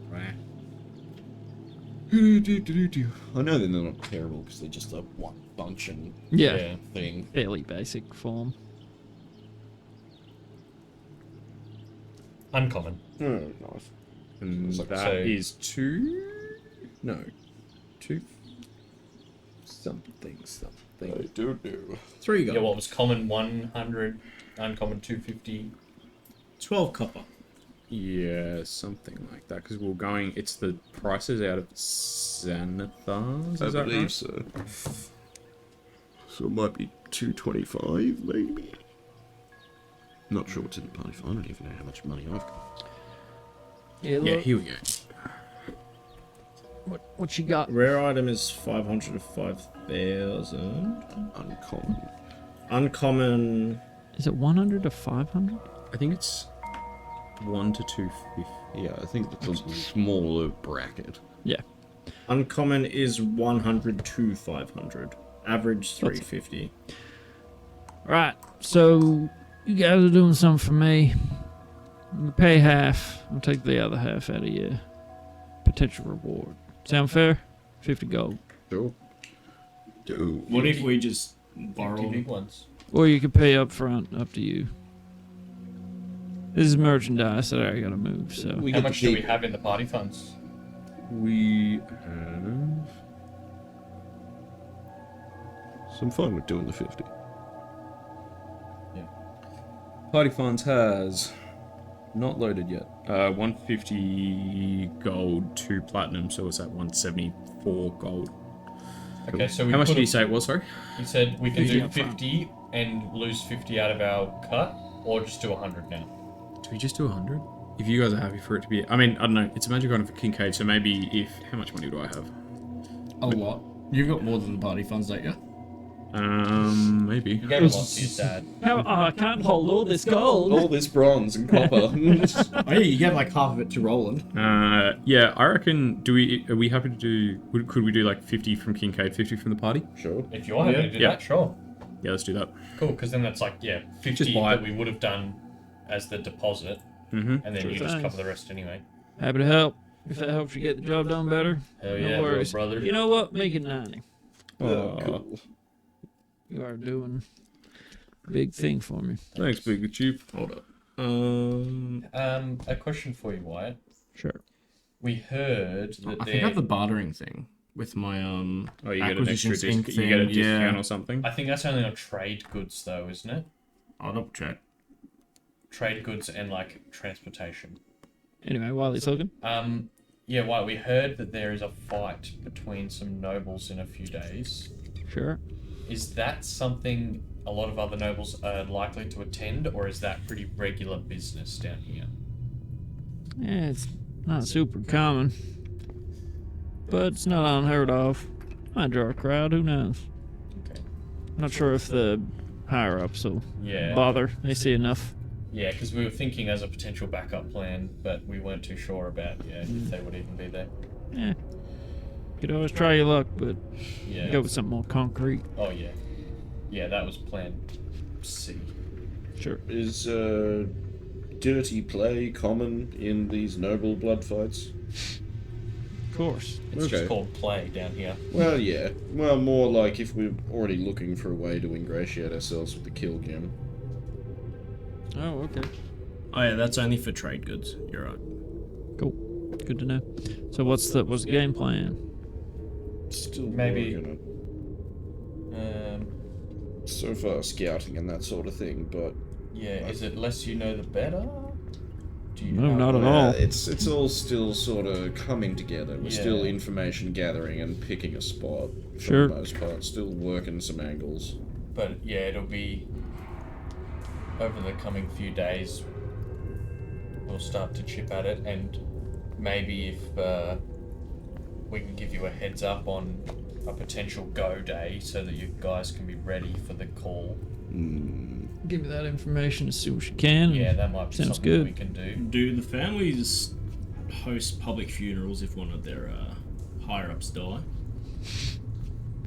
Right. I know they're not terrible because they're just a one function Yeah, thing. fairly basic form. Uncommon. Oh, nice. And So- that is 2. No. 2 something. They do. 3 Yeah, gold. what was common 100, uncommon 250. 12 copper. Yeah, something like that. Because we're going. It's the prices out of Xanathars. I Is that believe right? so. So it might be 225, maybe. Not sure what's in the party fund. I don't even know how much money I've got. Yeah, Yeah, here we go. what you got? Rare item is 500 to 5,000. Uncommon. Uncommon. Is it 100 to 500? I think it's 1 to 250. Yeah, I think it's a smaller bracket. Yeah. Uncommon is 100 to 500. Average 350. Right, so you guys are doing something for me. I'm gonna pay half. I'll take the other half out of your potential reward. Sound fair? 50 gold. Sure. Dude. What if we just borrow 50 big ones. Or you could pay up front, up to you. This is merchandise that I gotta move, so. We How get to much do we keep- have in the party funds? We have. So I'm fine with doing the 50. Party Funds has not loaded yet. 150 gold, 2 platinum, so it's at 174 gold. Okay, so we How much put did you say it was, sorry? You said we can 50 do up front. 50 and lose 50 out of our cut, or just do 100 now. Do we just do 100? If you guys are happy for it to be... I mean, I don't know. It's a magic item for Kincaid, so maybe if... How much money do I have? a lot. You've got more than the party funds, don't you? Maybe. You gave a lot to your dad. I can't hold all this gold. All this bronze and copper. Oh yeah, you gave like half of it to Roland. Yeah, I reckon... Are we happy to do... Could we do like 50 from Kincaid, 50 from the party? Sure. If you're happy to do Yeah. that, sure. Yeah, let's do that. Cool, because then that's like, 50 Just buy that it. we would have done as the deposit, Mm-hmm. and then you just Thanks. cover the rest anyway. Happy to help. If that helps you get the job done better, Hell no yeah, bro, worries. brother. You know what? Make it 90. Cool. You are doing a big thing for me. Thanks, Big Chief. Hold up. A question for you, Wyatt. Sure. We heard that I think I have the bartering thing with my Oh, you get an extra Acquisitions Inc. you get a thing, discount yeah. or something? I think that's only on trade goods, though, isn't it? I'll double check. Trade goods and like transportation. Anyway, while he's looking. Yeah, Wyatt, we heard that there is a fight between some nobles in a few days. Sure. Is that something a lot of other nobles are likely to attend, or is that pretty regular business down here? Yeah, it's not super common. But it's not unheard of. Might draw a crowd, who knows? Okay. Not sure if the higher-ups will Yeah. bother. They see enough. Yeah, because we were thinking as a potential backup plan, but we weren't too sure about if they would even be there. Yeah. Could always try your luck, but Yeah. go with something more concrete. Oh yeah. Yeah, that was plan C. Sure. Is dirty play common in these noble blood fights? Of course. It's Okay. just called play down here. Well, yeah. Well, more like if we're already looking for a way to ingratiate ourselves with the kill gem. Oh, okay. Oh yeah, that's only for trade goods. You're right. Cool. Good to know. So what's the game plan? Still Maybe- working on it. So far, scouting and that sort of thing, but Yeah, is it less you know the better? Do you No, have- not at all. it's all still sort of coming together. We're still Yeah. information gathering and picking a spot for Sure. the most part. Still working some angles. But yeah, it'll be over the coming few days. We'll start to chip at it, and maybe if we can give you a heads up on a potential go day, so that you guys can be ready for the call. Give me that information as soon as you can. Yeah, that might be Sounds something good. we can do. Do the families host public funerals if one of their higher ups die?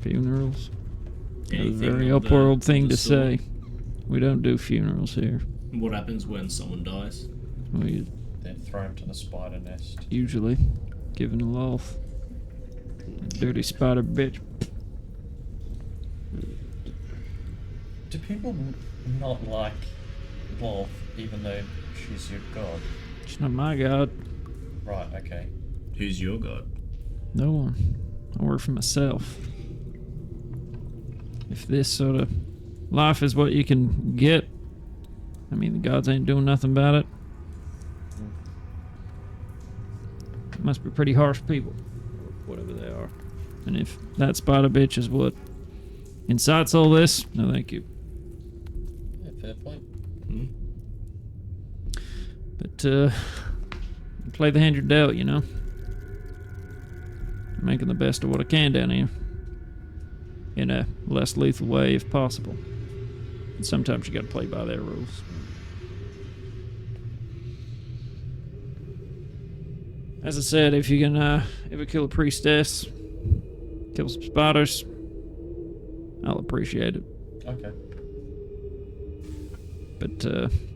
Funerals. A Anything very of the- upworld of thing the to sort? say. We don't do funerals here. What happens when someone dies? We Then throw him to the spider nest. usually giving a loaf. Dirty spider bitch. Do people not like Wolf, even though she's your god? She's not my god. Right, okay. Who's your god? No one. I work for myself. If this sort of life is what you can get, I mean, the gods ain't doing nothing about it. Must be pretty harsh people, whatever they are. And if that spider bitch is what incites all this, no thank you. Yeah, fair point. But, play the hand you're dealt, you know? Making the best of what I can down here. In a less lethal way, if possible. And sometimes you gotta play by their rules. As I said, if you can ever kill a priestess, kill some spiders, I'll appreciate it. Okay. But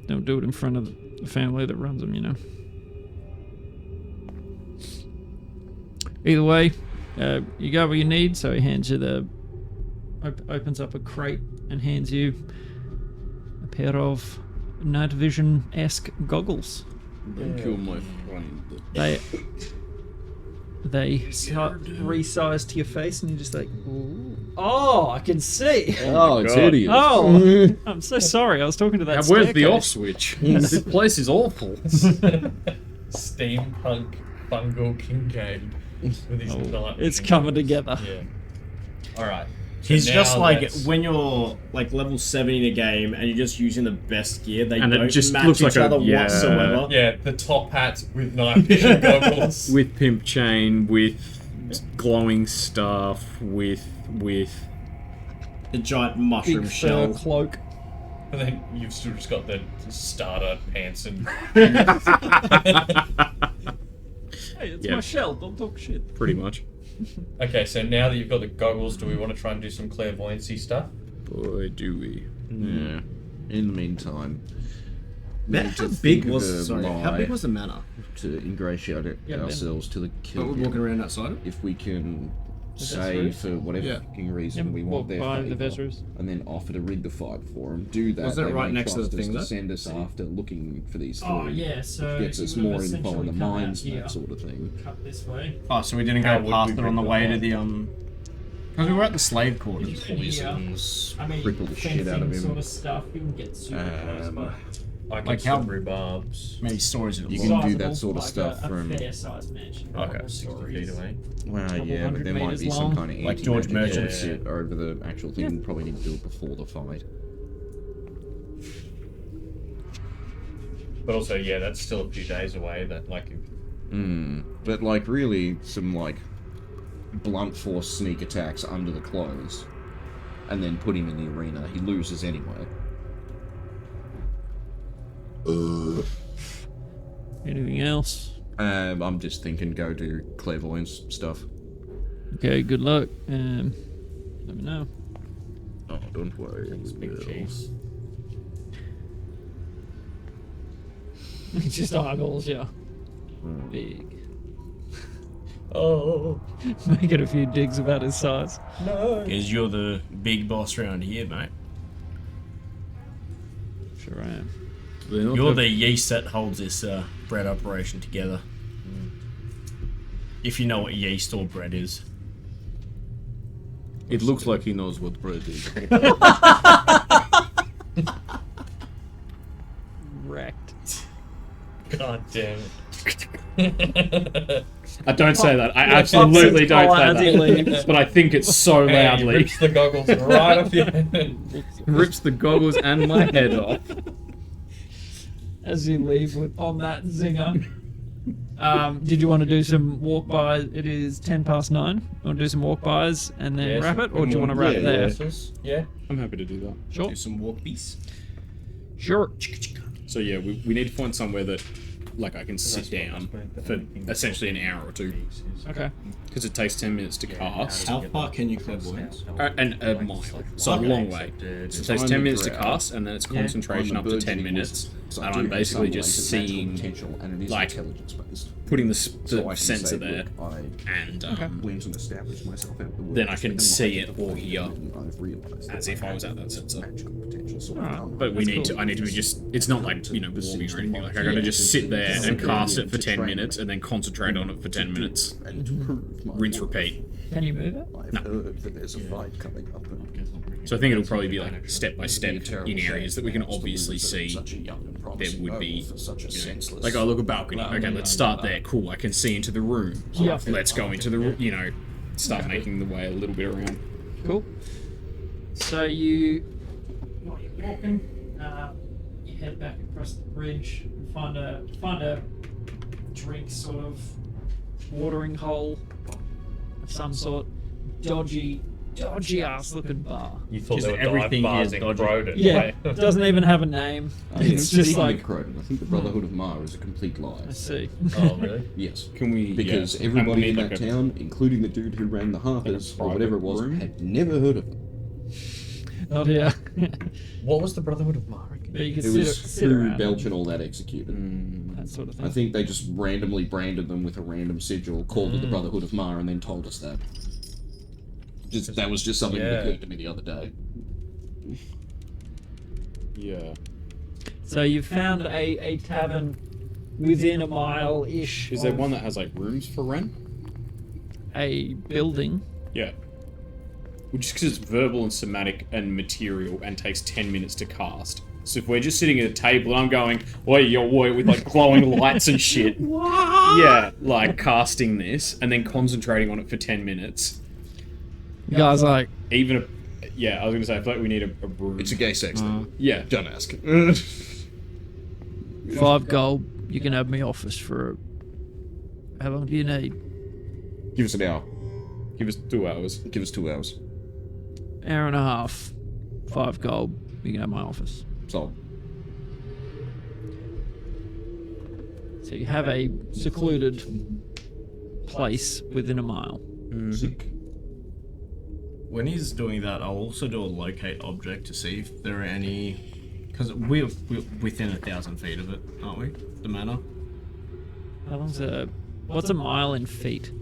don't do it in front of the family that runs them, you know. Either way, you got what you need, so he hands you the... opens up a crate and hands you a pair of night vision-esque goggles. Don't kill my friend. They resize to your face, and you're just like, ooh. Oh, I can see. Oh, it's hideous. Oh, I'm so sorry. I was talking to that. Now, where's the staircase. off switch? This place is awful. Steampunk fungal Kincaid with his night It's vision coming goggles. together. Yeah. Alright. He's just now like let's- when you're like level 70 in a game and you're just using the best gear, they And it don't just match looks each like a- other yeah. whatsoever. Yeah, the top hat with night vision goggles. With pimp chain, with glowing stuff, with The giant mushroom Big shell. fur cloak. And then you've still just got the starter pants and Hey, it's Yeah. my shell. Don't talk shit. pretty much. Okay, so now that you've got the goggles, do we want to try and do some clairvoyancy stuff? Boy, do we. Yeah. In the meantime, Man, need to how big think of was a sorry? How lie big was the manor? to ingratiate ourselves to the kill? We're walking around outside it. If we can say Vesrus? for whatever Yeah. fucking reason we walk want their by the favour, Vesrus. and then offer to rid the fight for them, do that. Wasn't it they right may next to the trust us thing, though? send us after looking for these Oh three. yeah, so Gets you us would have more info on essentially the come out mines and here, that sort of thing. cut this way. Oh, so we didn't How go would past we it on the rid way the to the because we were at the slave quarters. Poisons, I mean, cripple the shit out of fencing sort him. of stuff. You can get super close, but I got Like how- some rhubarbs. Many stories of You it. can do sizable, that sort of like stuff a from- fair-sized mansion. Okay, Couple 60 feet stories. away. Well, Couple yeah, but hundred there might meters be long. some kind of Like George anti-magic Merchant. shit over the actual thing. We probably need to do it before the fight. But also, yeah, that's still a few days away. That like, if, But like, really, some like blunt force sneak attacks under the clothes, and then put him in the arena. He loses anyway. Anything else? I'm just thinking go do clairvoyance stuff. Okay, good luck. Let me know. Oh, don't worry. Big cheese. He just eyeballs you. Big. Oh Making a few digs about his size. no! Because you're the big boss around here, mate. Sure I am. You're the yeast that holds this bread operation together. If you know what yeast or bread is. It looks like he knows what bread is. Wrecked. God damn it! I don't say that. I absolutely don't say that. But I think it's so Hey, he loudly. rips the goggles right off your head. Rips the goggles and my head off. As you leave on that zinger. Did you want to do some walk-by? It is 9:10. You want to do some walk-bys and then Yes. wrap it? Or do you want to wrap it there? Yeah. I'm happy to do that. Sure. Do some walk beats. Sure. So yeah, we need to find somewhere that, like, I can sit down for essentially an hour or two. Okay. Because it takes 10 minutes to cast. How far can you clairvoyance? And a mile. So a long way. So it takes 10 minutes to cast, and then it's concentration up to 10 minutes. And I'm basically just seeing, like, putting the sensor there, and then I can see it or hear as if I was at that sensor. But I need to be just, it's not like, you know, walking or anything. Like, I gotta just sit there and cast it for 10 minutes and then concentrate on it for 10 minutes. Rinse, repeat. Can you move it? So I think it'll probably be like step by step in areas that we can obviously see there would be, you know, like, oh, look, a balcony. Okay, let's start there. Cool, I can see into the room. Yeah. Let's go into the, you know, start making the way a little bit around. Cool. So you're walking, you head back across the bridge and find a drink sort of watering hole of some sort. Dodgy ass looking bar. You thought Just they were everything dive bars is in dodgy. Croydon. Yeah, it doesn't even have a name. It's just like, Croydon. I think the Brotherhood of Mar is a complete lie. I see. Oh really? Yes. Can we? Because yeah. everybody And in we that need, town, including the dude who ran the Harpers, or whatever it was, room? had never heard of them. Not here. What was the Brotherhood of Mar again? But you can It sit, was sit who around. Belch and all that executed. That sort of thing. I think they just randomly branded them with a random sigil, called it the Brotherhood of Mar, and then told us that. That was just something that occurred to me the other day. Yeah. So you've found a tavern within a mile-ish Is there of one that has like rooms for rent? a building. Yeah. Well, just because it's verbal and somatic and material and takes 10 minutes to cast. So if we're just sitting at a table and I'm going, oi, yo, oi, with like glowing lights and shit. Yeah, like casting this and then concentrating on it for 10 minutes. You guys like, Even a, yeah, I was going to say, I feel like we need a room. It's a gay sex thing. Yeah. Don't ask. 5 gold, you can have my office for... How long do you need? Give us an hour. Give us 2 hours. Give us 2 hours. Hour and a half. 5 gold, you can have my office. So, So you have a secluded place within a mile. When he's doing that, I'll also do a locate object to see if there are any... Because we're within 1,000 feet of it, aren't we? The manor? How long's a... What's a mile in feet?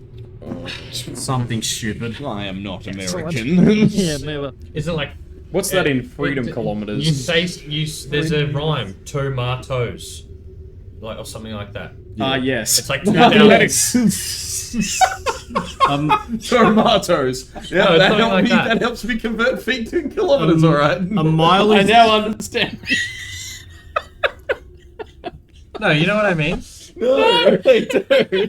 Something stupid. I am not American. Yeah, never. Is it like What's that in freedom kilometers? you say there's a rhyme, tomatoes, like or something like that. Yes. It's like 2,000. Tomatoes. Yeah, No, that, something like that. that helps me convert feet to kilometers, alright. A mile I is... now understand. No, you know what I mean. No, I don't. You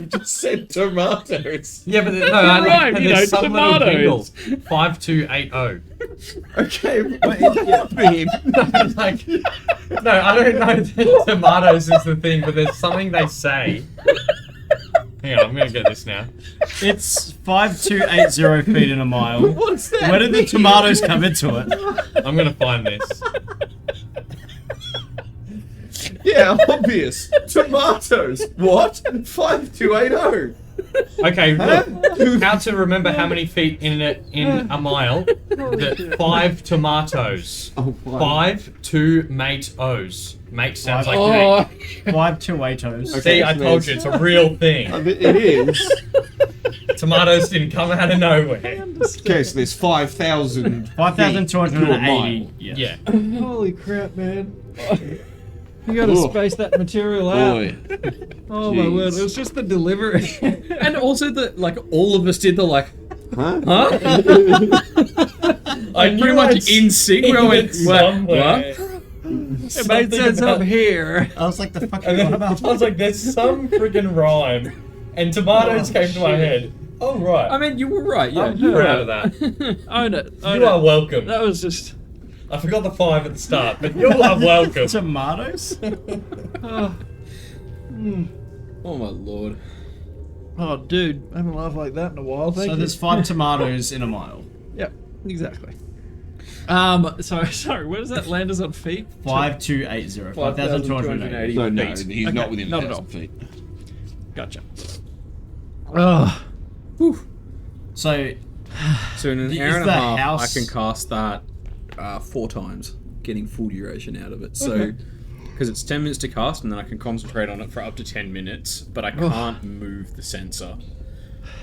just said tomatoes. Yeah, but no, Right, you know, there's some little tomatoes. jingle. 5280. Okay, what does that mean? Like, no, I don't know. That tomatoes is the thing, but there's something they say. Hang on, I'm gonna get this now. It's 5280 feet in a mile. What's that? Where did the tomatoes come into it? I'm gonna find this. Yeah, obvious. Tomatoes. What? 5280. Okay, look. How to remember how many feet in a mile? 5 tomatoes. Oh, 5 tomatoes. Mate sounds like Oh, 5280. See, I told you, it's a real thing. It is. Tomatoes didn't come out of nowhere. Okay, so there's 5,000. 5280. Yeah. holy crap, man. You gotta Oh. space that material out. Boy. Oh my Jeez. word, it was just the delivery. And also the like all of us did the like, Huh? huh? I Pretty much in sync. We all went, what? somewhere. It made sense up here. I was like, the fuck And you then on I about? was like, there's some friggin' rhyme. And tomatoes came to my head. Oh, right. I mean, you were right. Yeah, I'm you were proud of that. Own it. Own You are it. welcome. That was just. I forgot the 5 at the start, but you are welcome. Tomatoes? Oh, Oh my lord. oh dude, I haven't laughed like that in a while. Thank So you. there's 5 tomatoes in a mile. Yep, exactly. Sorry, where does that land us on feet? 5280. 5280. So no, feet. he's not within not at 1,000 all. feet. Gotcha. Oh, So, So in an Is hour and a the half, house- I can cast that 4 times, getting full duration out of it. So, because it's 10 minutes to cast, and then I can concentrate on it for up to 10 minutes, but I can't move the sensor.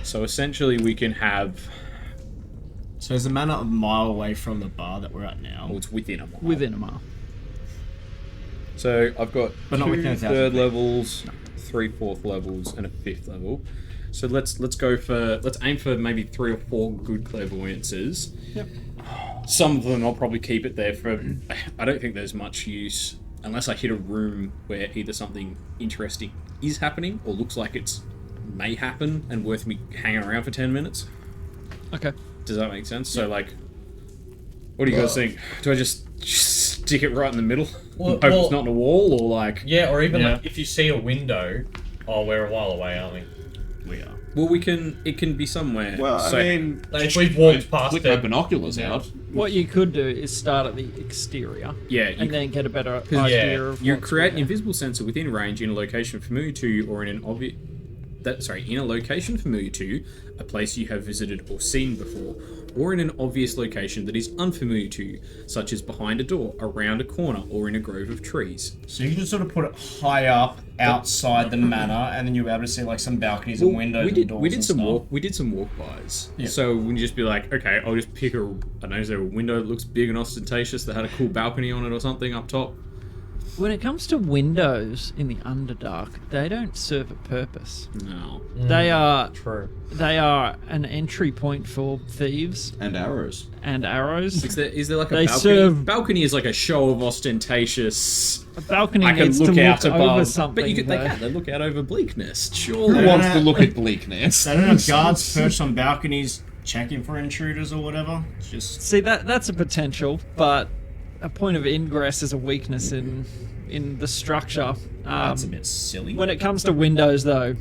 So essentially, we can have. so is the mana a mile away from the bar that we're at now? Well, it's within a mile. within a mile. So I've got But not 2 within 1,000 third feet. levels, 3 fourth levels, and a 5th level. So let's aim for maybe 3 or 4 good clairvoyances. Yep. Some of them I'll probably keep it there for. I don't think there's much use unless I hit a room where either something interesting is happening or looks like it's may happen and worth me hanging around for 10 minutes. Okay. Does that make sense? So like, what do you guys think? Do I just stick it right in the middle? Well- Hope it's not in a wall, or like? Yeah, or even like if you see a window. Oh, we're a while away, aren't we? We are. Well, we can. It can be somewhere. Well, so, I mean, Like, if we've walked past flick it. my binoculars out. What you could do is start at the exterior yeah, and then get a better idea of you what's create an there. invisible sensor within range in a location familiar to you, or in an obvious. In a location familiar to you, a place you have visited or seen before, or in an obvious location that is unfamiliar to you, such as behind a door, around a corner, or in a grove of trees. So you can just sort of put it high up outside the manor, and then you'll be able to see like some balconies and windows we and did doors we did and some stuff. walk we did some walk-bys. Yeah. So we can just be like, okay, I'll just pick a. I know, is there a window that looks big and ostentatious that had a cool balcony on it or something up top? When it comes to windows in the Underdark, they don't serve a purpose. No. They are True. an entry point for thieves And arrows. and arrows. Is there like a They balcony? serve- Balcony is like a show of ostentatious. A balcony I can needs look to out look above. over something. But they though. can. They look out over Bleak Nest. Who Surely. wants to look at Bleakness? They don't have guards perched on balconies checking for intruders or whatever. It's just See that's a potential, but a point of ingress is a weakness in the structure. that's a bit silly. When it comes to windows, though,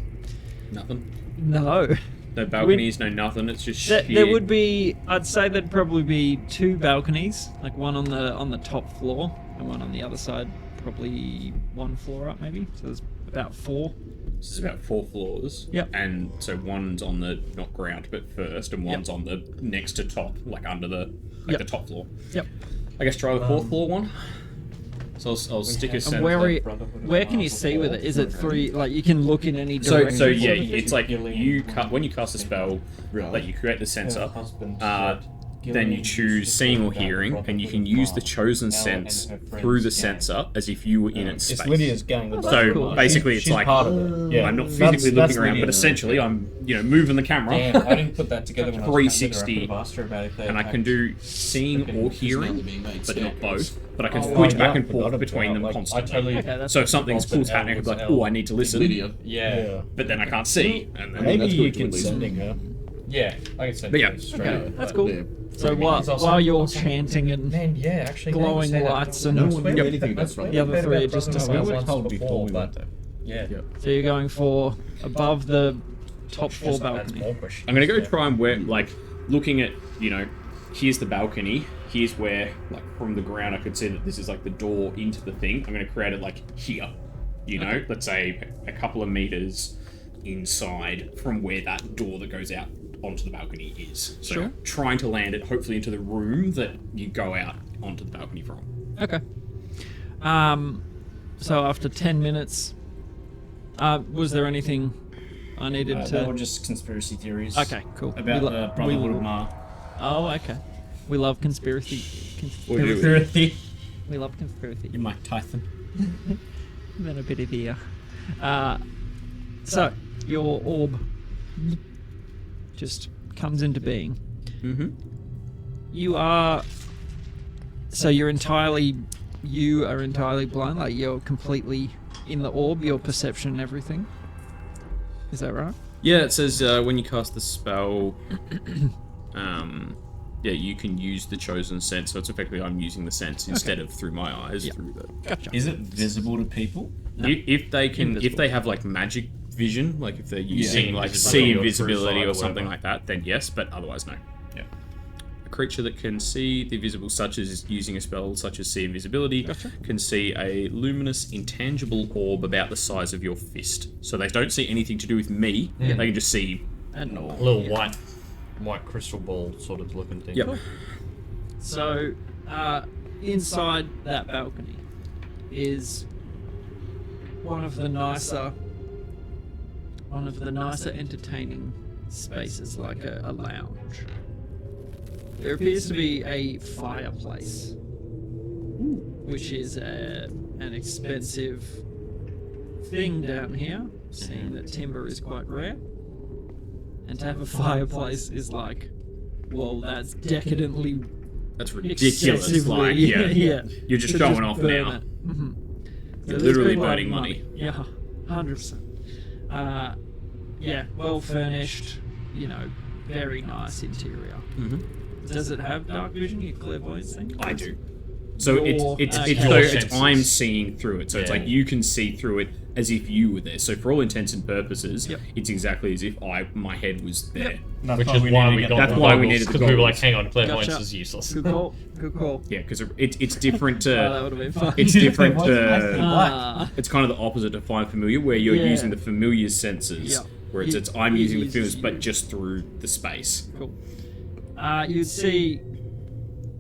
Nothing. no. No balconies. No nothing. It's just sheer. There would be, I'd say there'd probably be 2 balconies, like one on the top floor and one on the other side, probably 1 floor up maybe. So there's about 4. It's about 4 floors. Yep. And so one's on the not ground but first, and one's on the next to top, like under the Yep. the top floor. Yep. I guess try the 4th floor one. So I'll stick a And sensor. where can you see with it? Is it 3? Like you can look in any So direction. yeah, it's like when you cast a spell, like you create the sensor, then you choose seeing or hearing, and you can use the chosen sense through the sensor as if you were in its space. It's Lydia's gang. That's So cool. basically, it's she's like part of it. Yeah. I'm not That's- physically that's looking around, Lydia. but essentially I'm moving the camera. Damn, I didn't put that together when I was 360, asked her about if they and I can do seeing or hearing, but not both. But I can Oh, switch yeah, back and I forgot forth about between them like, constantly. I totally. Okay, that's So if something's cool's happening, I'm like, oh, I need to listen. Lydia. Yeah. But then I can't see. And then, Maybe that's you good to can at least. sending her. Yeah, I can send But yeah. it straight Okay, away. that's but- cool. Yeah. So while you're chanting and Man, yeah, actually. glowing lights and No one knew anything about That's Front the other better 3 are about just Brotherhood discovered. once Told before we but went there. Yeah. So you're going for above the top floor That's balcony. more questions. I'm gonna go try and where, like, looking at, here's the balcony. Here's where, like, from the ground, I could see that this is like the door into the thing. I'm gonna create it like here. Let's say a couple of meters inside from where that door that goes out onto the balcony is. So Sure. trying to land it hopefully into the room that you go out onto the balcony from. Okay. So after 10 minutes, was there anything I needed They were to... just conspiracy theories. Okay, cool. About the Brotherhood of Ma. Oh, okay. We love conspiracy. Conspiracy. We love conspiracy. You Mike Tyson. Then a bit of the... So, your orb just comes into being. Mm-hmm. You are... So you are entirely blind, like you're completely in the orb, your perception and everything. Is that right? Yeah, it says when you cast the spell, you can use the chosen sense. So it's effectively I'm using the sense instead of through my eyes. Through the. Gotcha. Is it visible to people? No. If they can, Invisible. if they have like magic vision, like if they're using like invisibility see or true invisibility sight or or something whatever. like that, then yes. But otherwise, no. Yeah. A creature that can see the visible, such as using a spell such as see invisibility, Gotcha. can see a luminous, intangible orb about the size of your fist. So they don't see anything to do with me. They can just see. And A little white crystal ball sort of looking thing. Yep. so, inside that balcony is one of the nicer entertaining spaces, like a lounge. There appears to be a fireplace, which is an expensive thing down here, seeing that timber is quite rare. And to have a fireplace is like, well, that's decadently That's ridiculous. excessively, Like, yeah. You're just To showing off burn now. it. Mhm. You're there's literally been a lot of burning money. Yeah, 100%. Well furnished, very nice interior. Mhm. Does it have dark vision? Your clairvoyance thing? I do. So Your- it's okay. so Your it's senses. I'm seeing through it. So it's Yeah. like you can see through it as if you were there. So for all intents and purposes, Yep. it's exactly as if my head was there. That's Which why is why need we to got get That's the why we goggles, needed the because we were like, goggles. hang on, clairvoyance Gotcha. is useless. Good call. Good call. Yeah, because it's different to That would have been fun. it's different to Ah, it's kind of the opposite of find familiar, where you're Yeah. using the familiar senses, Yeah. where it's It- I'm it using the uses familiars, you. but just through the space. cool. You'd see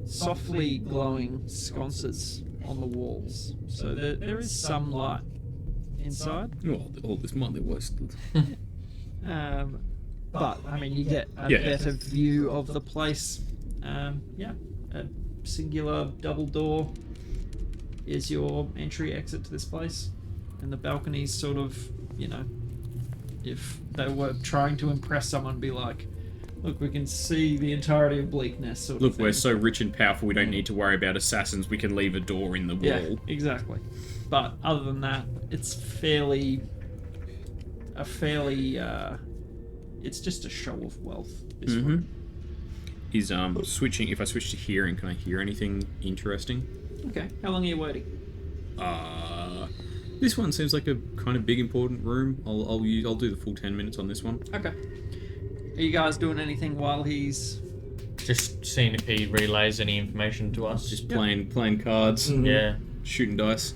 softly glowing sconces on the walls, so there is some light inside. Well, all this money wasted. But I mean, you get a Yeah. better view of the place. A singular double door is your entry exit to this place, and the balcony's sort of, if they were trying to impress someone, be like, look, we can see the entirety of Bleakness. Sort of Look, we're thing. so rich and powerful, we don't need to worry about assassins. We can leave a door in the Yeah, wall. exactly. But other than that, it's fairly. It's just a show of wealth. This one. Is switching. If I switch to hearing, can I hear anything interesting? Okay. How long are you waiting? This one seems like a kind of big important room. I'll do the full 10 minutes on this one. Okay. Are you guys doing anything while he's? Just seeing if he relays any information to us. Just playing cards, Yeah. shooting dice.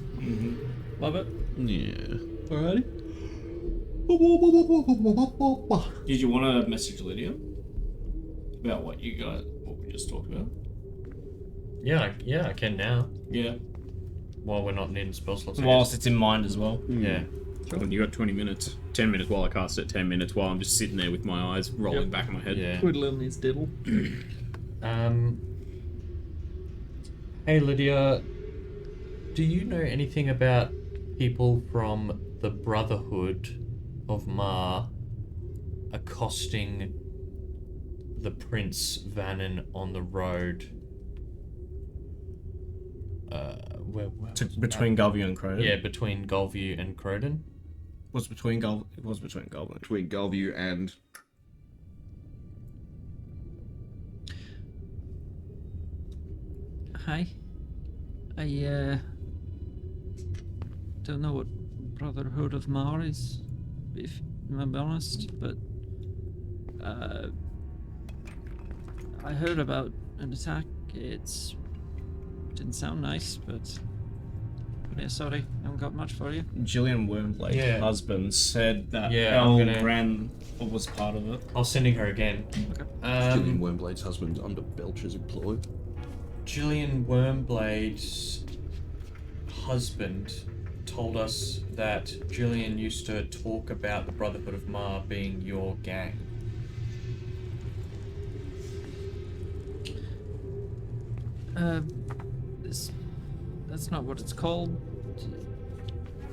Love it. Yeah. Alrighty. Did you want to message Lydia about what we just talked about? Yeah, I can now. Yeah. While we're not needing spell slots. I Whilst guess. it's in mind as well. Yeah. When you got 20 minutes, 10 minutes while I cast it, 10 minutes while I'm just sitting there with my eyes rolling back in my head. Yeah. Twiddling his diddle. Hey Lydia, do you know anything about people from the Brotherhood of Ma accosting the Prince Vannon on the road? Where was Between Galview and Croydon. yeah, between Golview and Croydon. It was between Galview Between Galview and Hi. I don't know what Brotherhood of Maris, if I'm honest, but I heard about an attack. It didn't sound nice, but yeah, sorry, I haven't got much for you. Gillian Wormblade's husband said that ran or was part of it. I was sending her again. Okay. Gillian Wormblade's husband under Belcher's employ. Gillian Wormblade's husband told us that Gillian used to talk about the Brotherhood of Mar being your gang. That's not what it's called.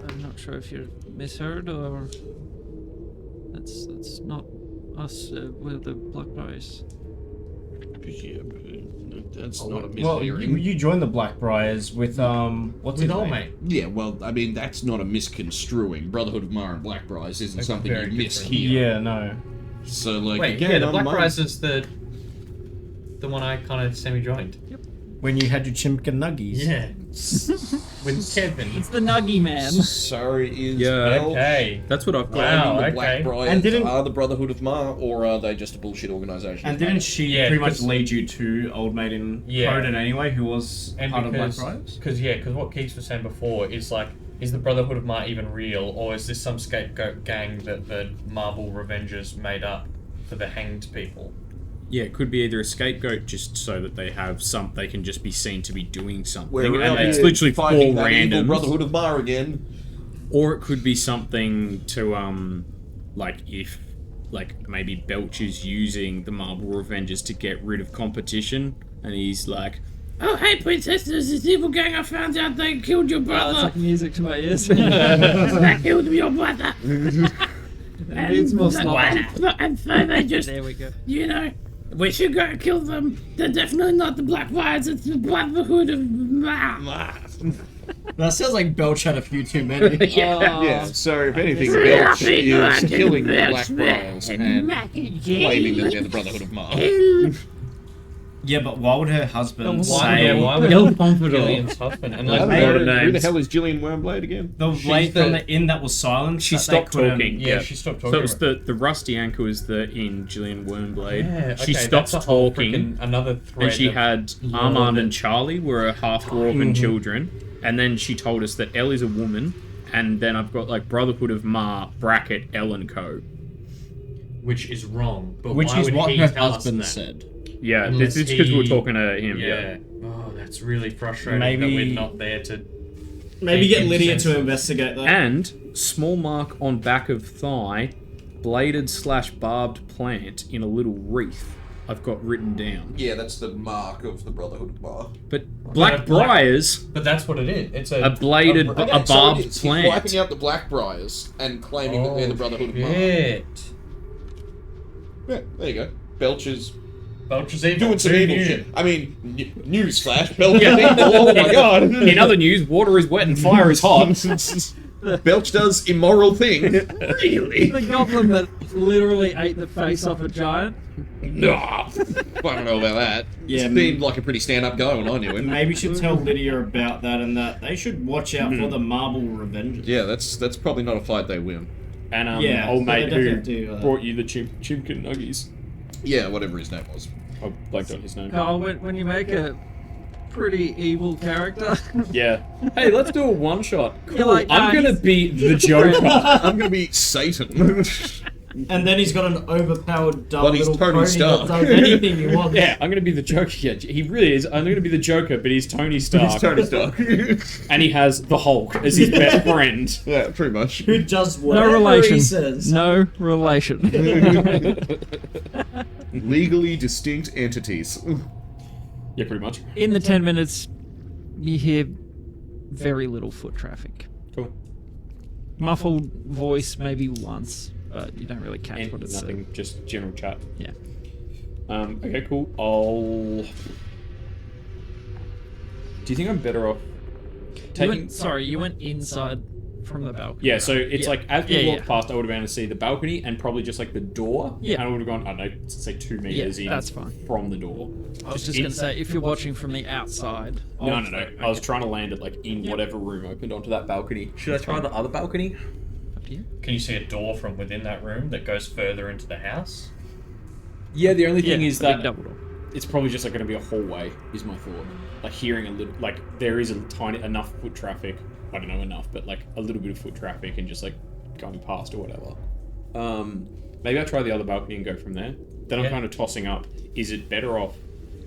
I'm not sure if you misheard or that's not us with the Blackbriars. Yeah, but that's not a Well, mishearing. you joined the Blackbriars with what's his name? Mate. Yeah, well, I mean, that's not a misconstruing. Brotherhood of Mar and Blackbriars isn't something you very miss different. here. Yeah, no. So, like, Wait, again, yeah, the I'm Blackbriars is the one I kind of semi-joined. When you had your chimkin nuggies. Yeah. With Kevin. It's the Nuggy Man. So is Yeah. Okay. That's what I've got. Wow. the okay. Blackbriars And didn't- are the Brotherhood of Mar, or are they just a bullshit organisation? And didn't she Yeah, pretty much 'cause- lead you to Old Mate in Yeah. Croden anyway, who was And part of because, Blackbriars? because what Keeks was saying before is like, is the Brotherhood of Mar even real, or is this some scapegoat gang that the Marble Revengers made up for the hanged people? Yeah, it could be either a scapegoat just so that they have they can just be seen to be doing something, We're out and it's here literally four fighting that evil randoms. Brotherhood of Mar again. Or it could be something to like if maybe Belch is using the Marble Revengers to get rid of competition, and he's like, "Oh hey princess, there's this evil gang. I found out they killed your That's brother. like music to my ears. They killed your brother." It needs more slop. And so they just, There we go. you know, we should go kill them. They're definitely not the Blackbriars. It's the Brotherhood of That sounds like Belch had a few too many. Yeah, so if anything, Belch is killing the Blackbriars and claiming that they're the Brotherhood of Mar. Yeah, but why would her husband Why say... would El Pompadour. Gillian's husband? And Who like, the hell is Gillian Wormblade again? The lady from the inn that was silent? She that stopped they couldn't- talking. yeah, she stopped talking. So it was the rusty anchor was the in Gillian Wormblade. Yeah, She okay, stopped that's a whole talking, freaking- another thread. and she of- had Armand and Charlie were her half-dwarven children, and then she told us that Elle is a woman, and then I've got like Brotherhood of Mar bracket Elle and Co. which is wrong. But Which why is would what he her tell us husband that? said. Yeah, Unless it's because we were he- talking to him. Yeah. Yeah. Oh, that's really frustrating Maybe- that we're not there to. Maybe get Make Lydia sense to of- investigate that. And small mark on back of thigh, bladed/barbed plant in a little wreath. I've got written down. Yeah, that's the mark of the Brotherhood of Mar. But Blackbriars, But that's what it is. It's a bladed, a barbed He's plant. wiping out the Blackbriars and claiming that they're the Brotherhood of Mar. Shit. Yeah, there you go. Belch is Belch is evil. doing some Who evil knew? shit. I mean, newsflash, Belch is evil. Oh my god. In other news, water is wet and fire is hot. Belch does immoral things. Really? The goblin that literally ate the face off a giant. Nah. I don't know about that. Yeah, It seemed like a pretty stand-up guy when I knew him. Maybe you should tell Lydia about that and that they should watch out for the Marble Revengers. Yeah, that's probably not a fight they win. And Yeah, old so they mate who definitely do, brought you the chimkin nuggies. Yeah, whatever his name was. I blanked on his name. Carl, when you make a pretty evil character, Yeah. Hey, let's do a one shot. You're Cool. like, I'm gonna he's- be the Joker. I'm gonna be Satan. And then he's got an overpowered dumb But he's little Tony pony Stark. that does anything you want. Yeah, I'm gonna be the Joker. Yeah, he really is. I'm gonna be the Joker, but he's Tony Stark. He's Tony Stark. And he has the Hulk as his best friend. Yeah, pretty much. Who does no whatever relation. he says. No relation. Legally distinct entities. Yeah, pretty much. In the 10 minutes, you hear very little foot traffic. Cool. Muffled voice maybe once, but you don't really catch And what it's nothing, saying. just general chat. Yeah. Okay, cool. Do you think I'm better off You taking? went, sorry, you went inside from the balcony. Yeah, so it's Yeah. like as we Yeah, walked past, I would have been able to see the balcony and probably just like the door. Yeah. And I would have gone, I don't know, say 2 meters in that's fine. from the door. I was just going to say, if you're watching from the outside. No. Okay. I was trying to land it like in whatever room opened onto that balcony. Should I try the other balcony? Up to you. Can you see a door from within that room that goes further into the house? Yeah, the only thing Yeah, is the big that double door. it's probably just like going to be a hallway, is my thought. Like hearing a little, like there is a tiny enough foot traffic. I don't know enough, but like a little bit of foot traffic and just like going past or whatever. Maybe I'll try the other balcony and go from there. Then I'm kind of tossing up, is it better off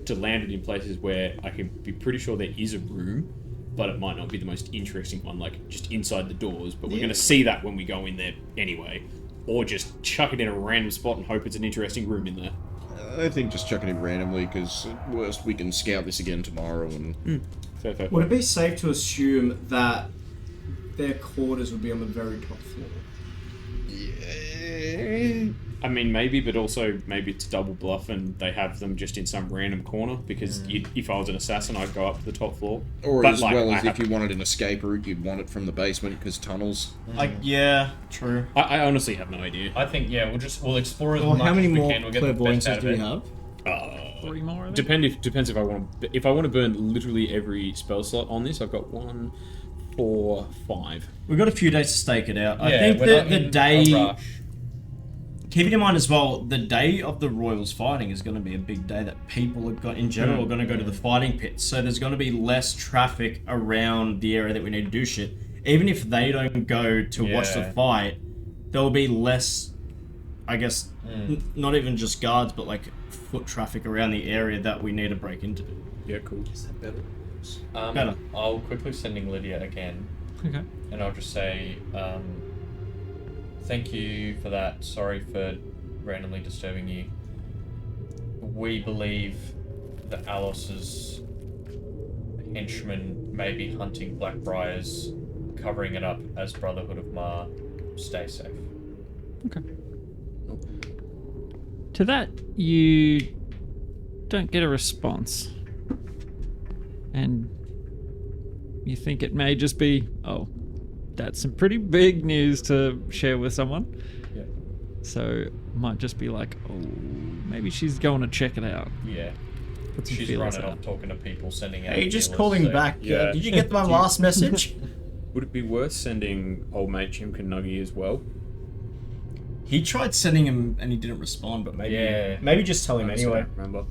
to land it in places where I can be pretty sure there is a room, but it might not be the most interesting one, like just inside the doors, but we're going to see that when we go in there anyway. Or just chuck it in a random spot and hope it's an interesting room in there. I think just chucking it randomly, because at worst we can scout this again tomorrow and... Fair. Would it be safe to assume that their quarters would be on the very top floor? Yeah. I mean, maybe, but also maybe it's double bluff and they have them just in some random corner, because if I was an assassin, I'd go up to the top floor. Or But, as like, well I as have- if you wanted an escape route, you'd want it from the basement, because tunnels. Yeah, true. I honestly have no idea. I think we'll explore as Well, much how many as we more can. We'll get the best out clairvoyances of do we it. have? 3 more, I think. Depends if I want to burn literally every spell slot on this. I've got 1, 4, 5. We've got a few days to stake it out. I Yeah, think we're that not the in a day... rush. Keeping in mind as well, the day of the Royals fighting is going to be a big day that people are in general are going to go to the fighting pits. So there's going to be less traffic around the area that we need to do shit. Even if they don't go to watch the fight, there will be less, I guess, not even just guards, but like foot traffic around the area that we need to break into. Yeah, cool. Better. I'll quickly sending Lydia again, Okay. and I'll just say, thank you for that. Sorry for randomly disturbing you. We believe that Alos's henchmen may be hunting Blackbriars, covering it up as Brotherhood of Ma. Stay safe. Okay. To that, you don't get a response. And you think it may just be, oh, that's some pretty big news to share with someone. Yeah. So it might just be like, oh, maybe she's going to check it out. Yeah. Put some She's feelers running out. off talking to people, sending out. Hey, just feelers, calling so- back. Yeah. Did you get my last message? Would it be worth sending old mate Chimp and Nuggy as well? He tried sending him and he didn't respond, but maybe just tell him Honestly, anyway. I don't remember.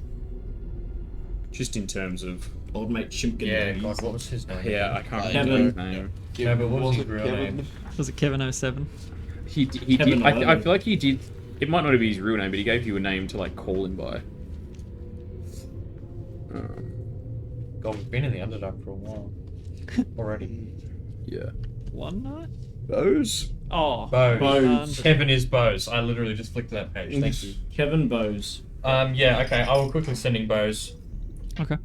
Just in terms of... Old mate Chimpkin. Yeah, God, what was his name? Yeah, I can't Kevin. remember his name. No, but what was his real name? Was it Kevin 07? He Kevin did. I 11. feel like he did. It might not be his real name, but he gave you a name to like call him by. God, we've been in the Underdark for a while already. Yeah. One night? Those? Oh. Bose. Kevin is Bose. I literally just flicked to that page. Thank you. Kevin Bose. Yeah, okay. I will quickly sending Bose. Okay.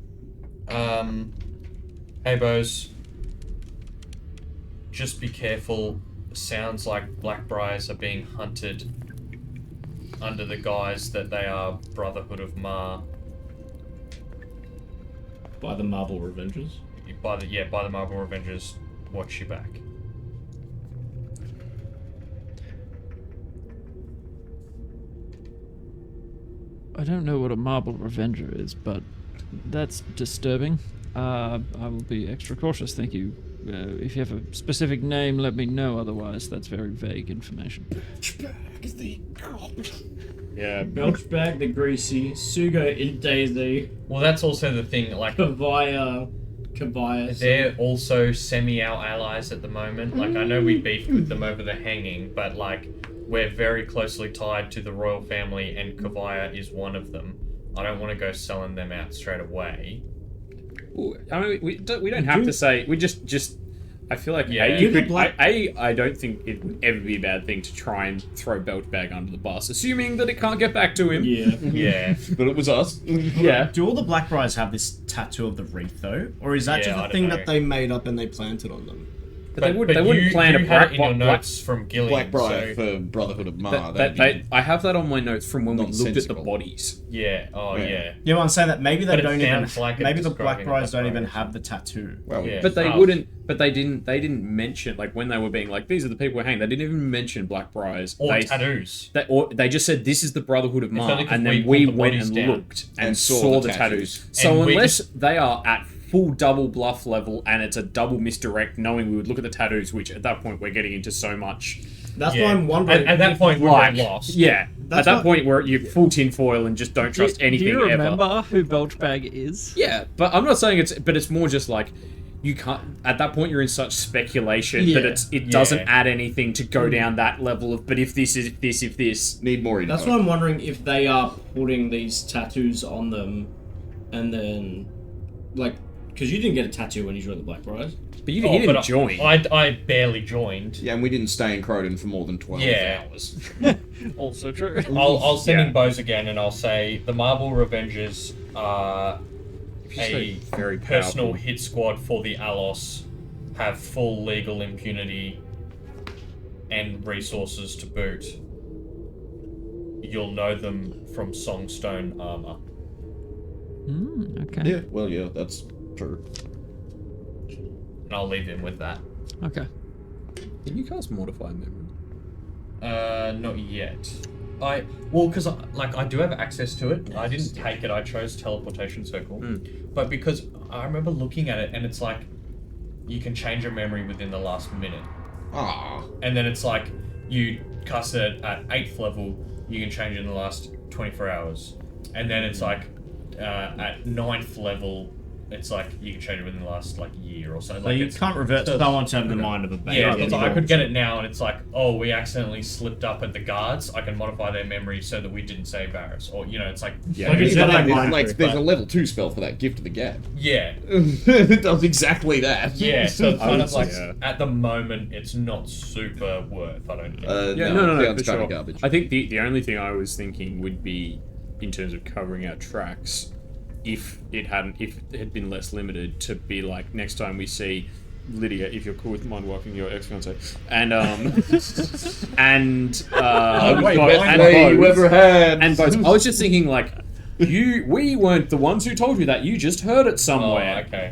Hey Bose. Just be careful. Sounds like Blackbriars are being hunted under the guise that they are Brotherhood of Ma. By the Marble Revengers. By the Marble Revengers. Watch your back. I don't know what a marble revenger is, but that's disturbing. I will be extra cautious, thank you. If you have a specific name, let me know. Otherwise, that's very vague information. Yeah. Belchbag the Greasy, Sugo in Daisy, Well, that's also the thing. Like, Kavaya. they're also semi-our allies at the moment. Like, I know we beefed with them over the hanging, but like, we're very closely tied to the royal family, and Kavaya is one of them. I don't want to go selling them out straight away. Well, I mean, we don't have to say. We just. I feel like Yeah. you could. I don't think it would ever be a bad thing to try and throw Belchbag under the bus, assuming that it can't get back to him. Yeah. Yeah. But it was us. Yeah. Do all the Blackbriars have this tattoo of the wreath though? Or is that Yeah, just I a don't thing know. that they made up and they planted on them? But they wouldn't plan a had black it in your notes from Gillian. Blackbriar so, for Brotherhood of Ma. I have that on my notes from when we looked at the nonsensical. bodies. yeah. Oh yeah. Yeah, well, I'm saying that maybe they But it don't even. sounds like Maybe it's the describing Blackbriars don't Blackbriar. even have the tattoo. Well, Yeah. But they Oh. wouldn't. But they didn't mention, like, when they were being like, these are the people we're hanging. They didn't even mention Blackbriars. Or They, tattoos. they just said this is the Brotherhood of Ma, only 'cause and we then we pulled the went bodies and down looked and and saw the tattoos. So And we unless they are at full double bluff level and it's a double misdirect, knowing we would look at the tattoos, which at that point we're getting into so much. That's why I'm wondering. At that point, we're Like, lost. yeah, That's at that what- point where you're full tinfoil and just don't trust anything Do you ever. remember who Belchbag is? Yeah, but I'm not saying it's more just like you can't. At that point, you're in such speculation that Yeah. it doesn't add anything to go down that level of. But if this is if this. Need more info. That's why I'm wondering if they are putting these tattoos on them, and then, like, because you didn't get a tattoo when you joined the Blackbriars. But he didn't join. I barely joined. Yeah, and we didn't stay in Croydon for more than 12 Yeah. hours. Also true. I'll send Yeah. in Bose again, and I'll say the Marble Revengers are a very personal powerful. hit squad for the Alos, have full legal impunity and resources to boot. You'll know them from Songstone armor. Okay. Yeah, well, yeah, that's true. And I'll leave him with that. Okay. Can you cast Mortify Memory? Not yet. Because I do have access to it. I didn't take it. I chose Teleportation Circle, but because I remember looking at it, and it's like you can change your memory within the last minute, Ah, and then it's like you cast it at 8th level, you can change it in the last 24 hours, and then it's like at 9th level, it's like you can change it within the last year or so. So you can't revert to someone to have the mind of a baby. Yeah, because I could get it now, and it's like, oh, we accidentally slipped up at the guards. I can modify their memory so that we didn't save Varys, or it's like, there's, got that mind there's a level 2 spell for that, Gift of the Gab. yeah, It does exactly that. yeah. So it's kind of like yeah. at the moment, it's not super worth. I don't think. Yeah, no, no, sounds for kind sure. of garbage. I think the only thing I was thinking would be, in terms of covering our tracks, if it had been less limited, to be like, next time we see Lydia, if you're cool with mind walking your ex-fiance, and whoever had. and both. I was just thinking, like, we weren't the ones who told you that. You just heard it Oh, somewhere. okay.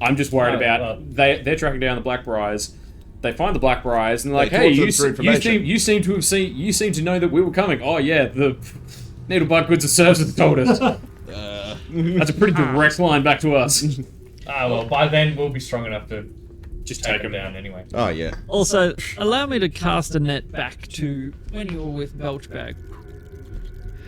I'm just worried about well. they're tracking down the Blackbriars. They find the Blackbriars and they're like, They hey, talk to you them for information. seem to have seen, you seem to know that we were coming. Oh yeah, the Needlebark Goods and Services told us. That's a pretty direct line back to us. Well, by then we'll be strong enough to Just take take them them. down anyway. Oh, yeah. Also, allow me to cast a net back to when you were with Belchbag.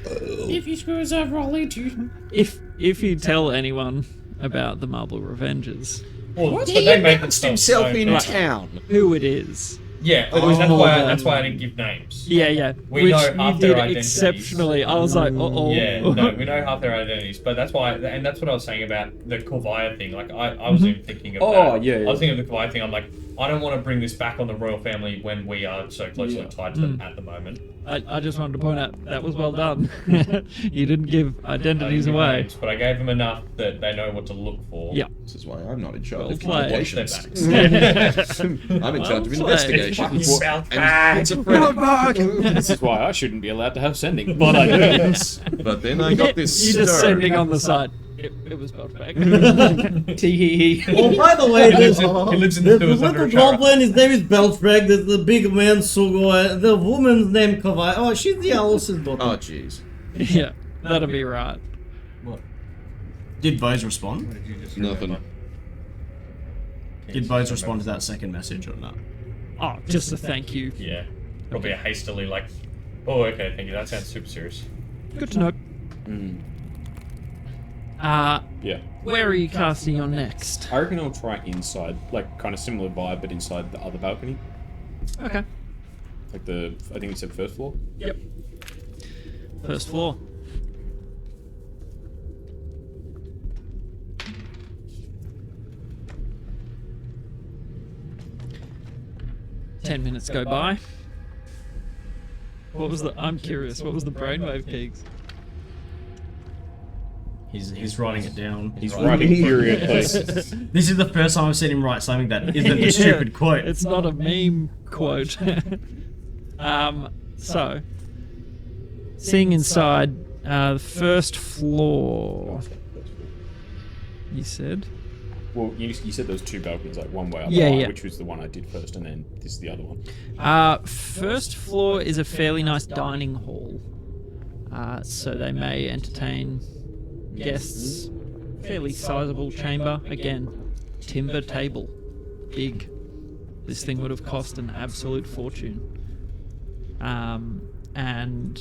If you screw us over, I'll lead you. If you tell anyone about the Marble Revengers, Well, but they make himself in known. town. who it is. Yeah, that's why I didn't give names. Yeah. We Which know you half did their identities. exceptionally. I was like, uh-oh. Yeah, no, we know half their identities, but that's why, and that's what I was saying about the Kovaya thing. Like, I was even thinking of Oh, that. yeah, yeah. I was thinking of the Kovaya thing. I'm like, I don't want to bring this back on the royal family when we are so closely tied to them at the moment. I just wanted to point out that was well done. You didn't give identities I didn't give away. names, but I gave them enough that they know what to look for. Yeah. This is why I'm not in charge of played. Watch their investigations. backs. I'm in charge of played. investigations. Fucking And schizophrenic. This is why I shouldn't be allowed to have sending, but I do. But then I got this You just stir. sending on the side. It was Belchbag. Tee Oh, by the way, there's He lives in the there's sewers under little a shower. goblin. His name is Belchbag. There's the big man Sugo. The woman's name Kavai. Oh, she's the Alice's daughter. Oh, jeez. Yeah, that'll be right. Did Bose respond? Nothing. Did Bose respond to that second message or not? Oh, just a thank you. Yeah. Probably a hastily like, oh, okay, thank you. That sounds super serious. Good to know. Yeah. Where are you casting your next? I reckon I'll try inside, like kind of similar vibe, but inside the other balcony. Okay. Like I think you said first floor. Yep. First floor. Ten minutes go by. What was the? I'm curious. What was the brainwave, Pigs? He's writing it down. He's writing furiously. This is the first time I've seen him write something that isn't a stupid quote. It's not a meme quote. So, seeing inside the first floor, you said? Well, you said there was 2 balconies, like one way up Yeah, high, yeah. which was the one I did first, and then this is the other one. First floor is a fairly nice dining hall. So they may entertain guests. Fairly sizable chamber. Again, timber table. Big. This thing would have cost an absolute fortune. And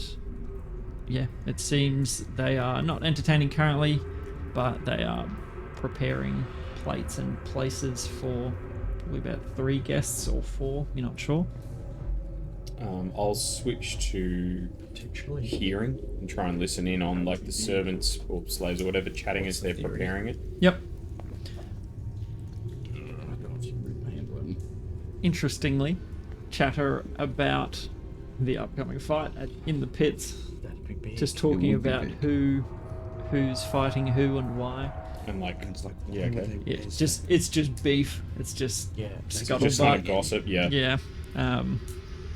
yeah, it seems they are not entertaining currently, but they are preparing plates and places for probably about 3 guests or 4, you're not sure. I'll switch to hearing and try and listen in on like the servants or slaves or whatever chatting as they're preparing it. Yep. Interestingly, chatter about the upcoming fight in the pits. Just talking about who's fighting who and why. And like, yeah, okay. Yeah, it's just beef. It's just Just kind of scuttlebutt. gossip, yeah. Yeah.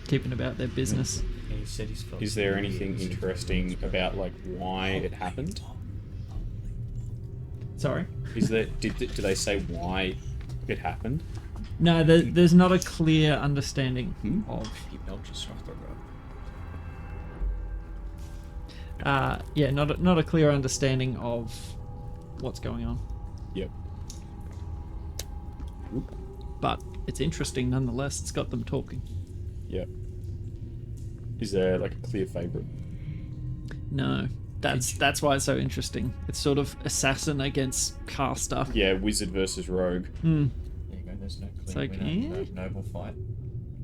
Keeping about their business. Is there anything interesting about like why it happened? Sorry. Is there? Do they say why it happened? No, there's not a clear understanding of. Not a clear understanding of what's going on. Yep. But it's interesting nonetheless. It's got them talking. Yep. Is there like a clear favourite? No, that's why it's so interesting. It's sort of assassin against caster. Yeah, wizard versus rogue. There you go. There's no clear like, winner, no noble fight.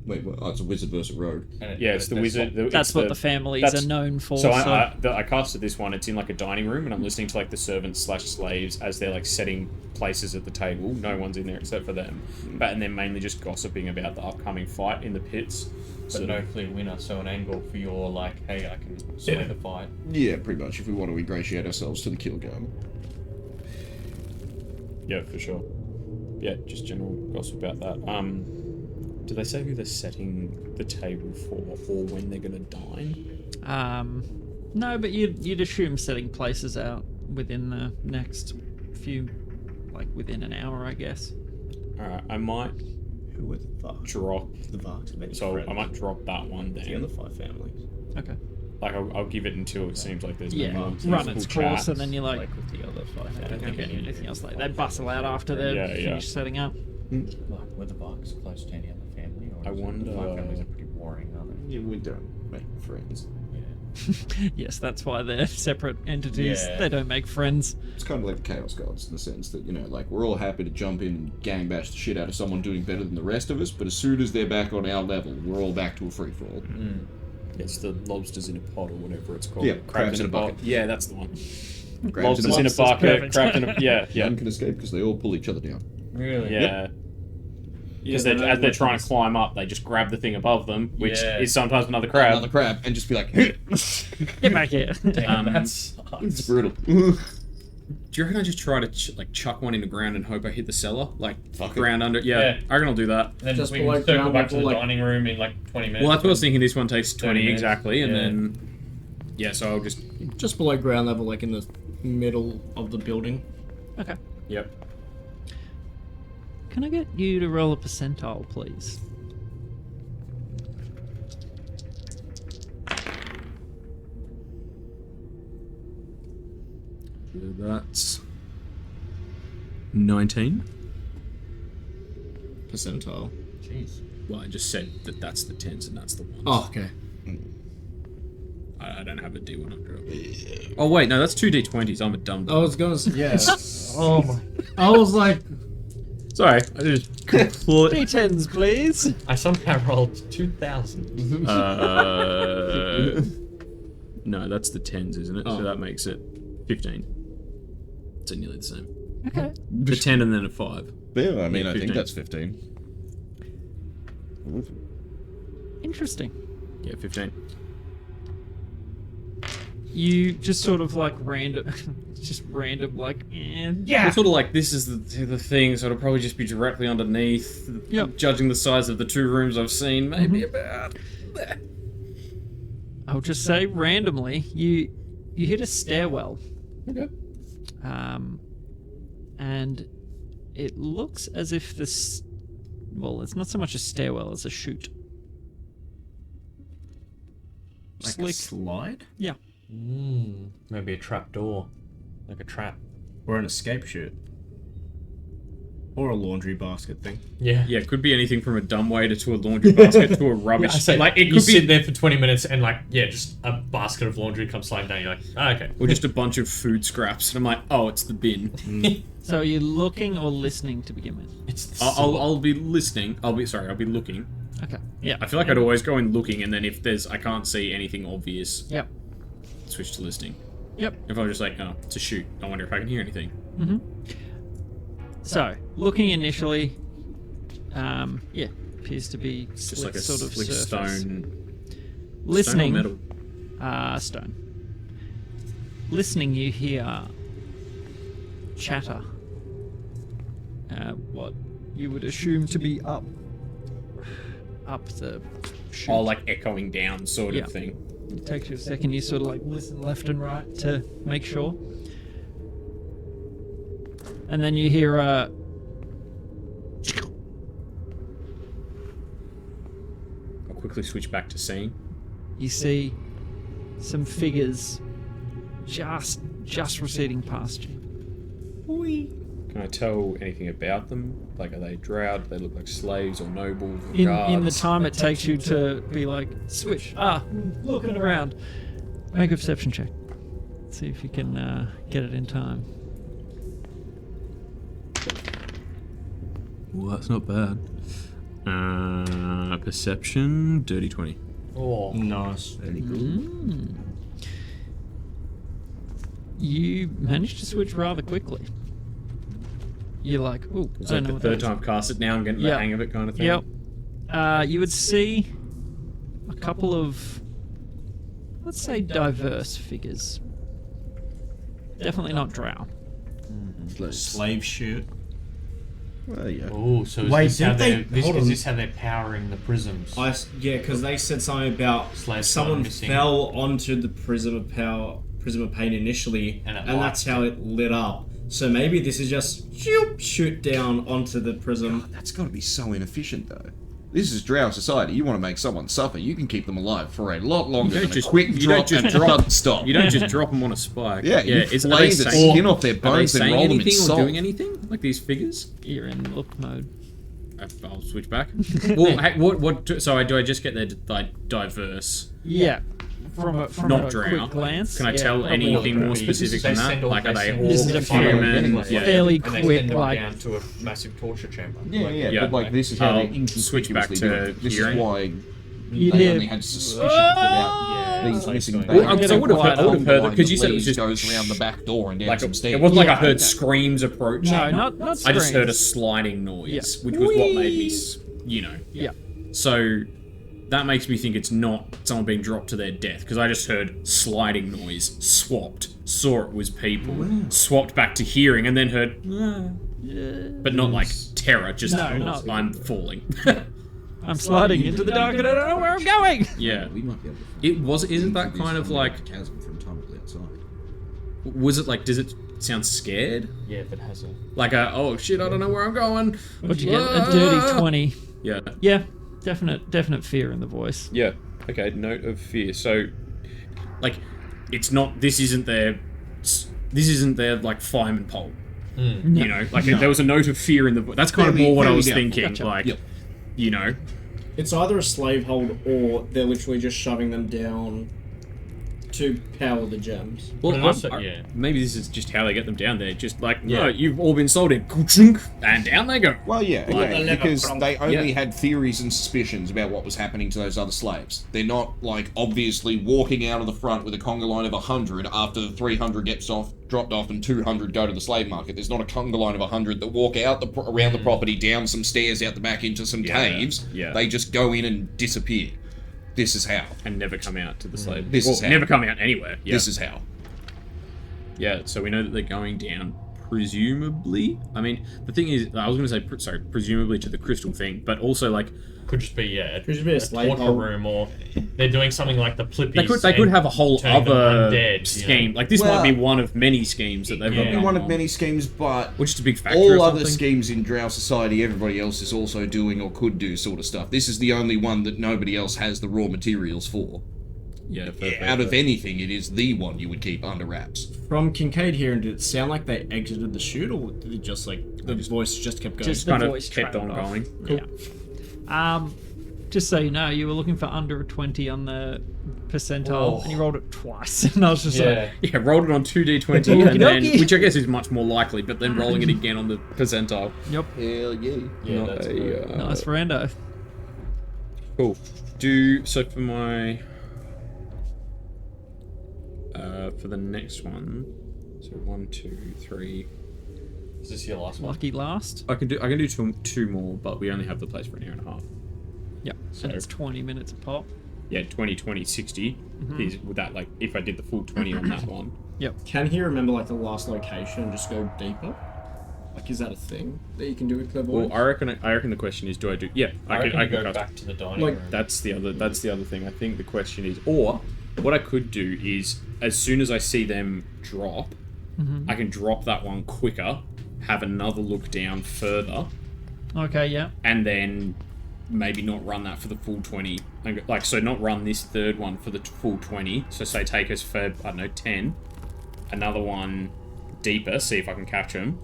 Wait, what? Oh, it's a wizard versus rogue. Yeah, it's the wizard. That's what the families are known for. So I casted this one. It's in like a dining room, and I'm listening to like the servants / slaves as they're like setting places at the table. No one's in there except for them. And they're mainly just gossiping about the upcoming fight in the pits. But no clear winner, so an angle for your like, hey, I can sway the fight. Yeah, pretty much. If we want to ingratiate ourselves to the kill game. Yeah, for sure. Yeah, just general gossip about that. Do they say who they're setting the table for or when they're going to dine? No, but you'd assume setting places out within the next few, like within an hour, I guess. Alright, I might Who were the Varks? drop. The Varks have any So friends? I might drop that one The then. other 5 families. Okay. Like I'll give it until it seems like there's Yeah, no more run useful its chat. course, and then you're like, Like with the other 5 I families. don't think anything else. Like they bustle out after they're Yeah, yeah. finished setting up. Like, were the Varks close to any other family? Or I is it- wonder- The Vark families are pretty boring, aren't they? Yeah, we don't make friends. Yes, that's why they're separate entities. Yeah. They don't make friends. It's kind of like the Chaos Gods in the sense that, you know, like, we're all happy to jump in and gang bash the shit out of someone doing better than the rest of us, but as soon as they're back on our level, we're all back to a free-for-all. It's the lobsters in a pot or whatever it's called. Yeah, crabs in a pot. bucket. Yeah, that's the one. Crabs Lobsters in a bucket, perfect. crabs in a... Yeah, yeah. None can escape because they all pull each other down. Really? Yeah. Because as they're trying to climb up, they just grab the thing above them, which Yeah. is sometimes another crab. Another crab, and just be like, Get back here. That sucks. it's brutal. Do you reckon I just try to chuck one in the ground and hope I hit the cellar? Like, Fuck it. ground under? Yeah, Yeah. I reckon I'll do that. And then Just we below can circle ground back to the level, like- dining room in like 20 minutes. Well, that's what I was thinking. This one takes 30 20 minutes. exactly, and Yeah. then... Yeah, so I'll just... Just below ground level, like in the middle of the building. Okay. Yep. Can I get you to roll a percentile, please? That's... 19. Percentile. Jeez. Well, I just said that that's the 10s and that's the 1s. Oh, okay. I don't have a D100. Oh, wait, no, that's 2 D20s. I'm a dumb I was gonna say, yeah. Oh my. I was like, Sorry, I just completely... D10s, please. I somehow rolled 2,000. No, that's the 10s, isn't it? Oh. So that makes it 15. So nearly the same. Okay. The 10 and then a 5. Yeah, I mean, Yeah, I think 15. that's 15. Interesting. Yeah, 15. you just sort of like random, just random like, It's sort of like this is the thing, so it'll probably just be directly underneath. Yep. Judging the size of the 2 rooms I've seen, maybe about. I'll just say randomly, you hit a stairwell. Okay. And it looks as if this, well, it's not so much a stairwell as a chute. Like Slick. a slide? Yeah. Maybe a trap door. Like a trap. Or an escape chute. Or a laundry basket thing. Yeah. Yeah, it could be anything from a dumbwaiter to a laundry basket to a rubbish. I say, like it you could sit be, there for 20 minutes and just a basket of laundry comes sliding down. You're like, okay. or just a bunch of food scraps, and I'm like, oh, it's the bin. So are you looking or listening to begin with? It's the I'll be listening. I'll be looking. Okay. Yeah. I feel like I'd always go in looking, and then if I can't see anything obvious, Yep. switch to listening. Yep. If I'm just like, oh, it's a shoot. I wonder if I can hear anything. So, looking initially, appears to be Just slick, like a sort of slick surface. stone. Listening, Stone or metal? stone. Listening, you hear chatter. What you would assume to be up the chute. Oh, like echoing down sort Yeah. of thing. It takes you a second. You sort of like listen left and right to make sure, and then you hear a. I'll quickly switch back to seeing. You see some figures just receding past you. Can I tell anything about them? Like, are they drow? Do they look like slaves or nobles or In guards? the time it takes you to be like, switch, looking around. Make a perception check. See if you can get it in time. Well, that's not bad. Perception, dirty 20. Oh. Nice. You managed to switch rather quickly. You're like, ooh, It's I like don't know the what third that time I've cast it now, I'm getting Yep. the hang of it kind of is. thing. Yep. You would see a couple of, let's say, diverse figures. Definitely not drow. Slave chute. Well, yeah. Oh, so Wait, is this how didn't they- hold is on. this how they're powering the prisms? Yeah, because they said something about Slaves someone gone missing. fell onto the prism of pain initially, And and, it that's lights how it lit up. So maybe this is just shoot down onto the prism. That's got to be so inefficient, though. This is drow society. You want to make someone suffer, you can keep them alive for a lot longer than a quick drop and drop stop. You don't just drop them on a spike. Yeah, you are they flay the saying- skin off their Are they bones and saying roll them in anything or salt. doing anything? Like these figures? You're in look mode. I'll switch back. Well, hey, so do I just get their like diverse? Yeah. From a Not a drow. quick glance. Can I yeah, tell probably anything not more drow. specific than that? Like, are they all This is a human? fairly- Yeah. fairly and they quick, send them like- down to a massive torture chamber. Yeah, but like this is how I'll they switch back inconspicuously do to it. This hearing. is why You they hear- only had suspicions about these missing Well, bags. I would have heard that because you said it was just goes around the back door and down like some stairs. it wasn't like I Yeah, heard okay. screams approaching. No, not I just heard a screams. sliding noise, Yeah. which was what made me, Yeah. So that makes me think it's not someone being dropped to their death because I just heard sliding noise, swapped, saw it was people, swapped back to hearing, and then heard, but not like terror, just No, not- I'm falling. I'm sliding into the dark and I don't know where I'm going. Yeah. We might be able to Isn't that kind of like, chasm from tunnels outside. was it like, does it sound scared? Yeah, if it has a. Like oh shit, I don't know where I'm going. What'd you get? A dirty 20. Yeah. Yeah, definite fear in the voice. Yeah. Okay. Note of fear. So, like, it's not. This isn't their like fireman pole. You know, like there was a note of fear in the. That's kind of more what I was thinking. Gotcha. Like, Yep. you know, It's either a slave hold or they're literally just shoving them down to power the gems. well, But also- yeah. maybe this is just how they get them down there. Just like, no, you've all been sold in, and down they go. Well, yeah, Like again, the liver because from- they only Yeah. had theories and suspicions about what was happening to those other slaves. They're not, like, obviously walking out of the front with a conga line of 100 after the 300 gets dropped off and 200 go to the slave market. There's not a conga line of 100 that walk out around the property, down some stairs out the back into some caves. Yeah. They just go in and disappear. This is how. And never come out to the slave. This is how. Never come out anywhere. Yeah. This is how. Yeah, so we know that they're going down, presumably. I mean, the thing is, I was going to say, presumably to the crystal thing, but also, like... Could just be, Could just be a slave torture hole. room, or they're doing something like the Plippies. They could have a whole turn them other undead, scheme. you know? Like, this might Well, be one of many schemes that they've got Probably going one on. of many schemes, but Which is a big factor or all other something. schemes in Drow society, everybody else is also doing or could do sort of stuff. This is the only one that nobody else has the raw materials for. Yeah, Out of anything, it is the one you would keep under wraps. From Kincaid here, did it sound like they exited the chute, or did it just like the voice just kept going? Just the kind of voice kept on trailed off. going. Yeah. Just so you know, you were looking for under a 20 on the percentile, and you rolled it twice. And I was just like, Yeah, rolled it on 2d20, and then, which I guess is much more likely, but then rolling it again on the percentile. yep, Hell yeah. Yeah, that's good. nice rando. Cool. So for my for the next one, so 1, 2, 3. Is this your last one? Lucky last. I can do two more, but we only have the place for an hour and a half. Yep, So- and it's 20 minutes a pop. Yeah, 20, 20, 60. Is with that, like, if I did the full 20 on that one. Can he remember like the last location and just go deeper? Like, is that a thing that you can do with clairvoyance? Well, I reckon the question is, do I do? Yeah, I reckon can go cast- back to the dining Like, room. That's the other thing. I think the question is, or what I could do is, as soon as I see them drop, I can drop that one quicker, have another look down further, Okay, yeah. and then maybe not run that for the full 20. Like, so not run this third one for the full 20. So say take us for, I don't know, 10. Another one deeper, see if I can catch them.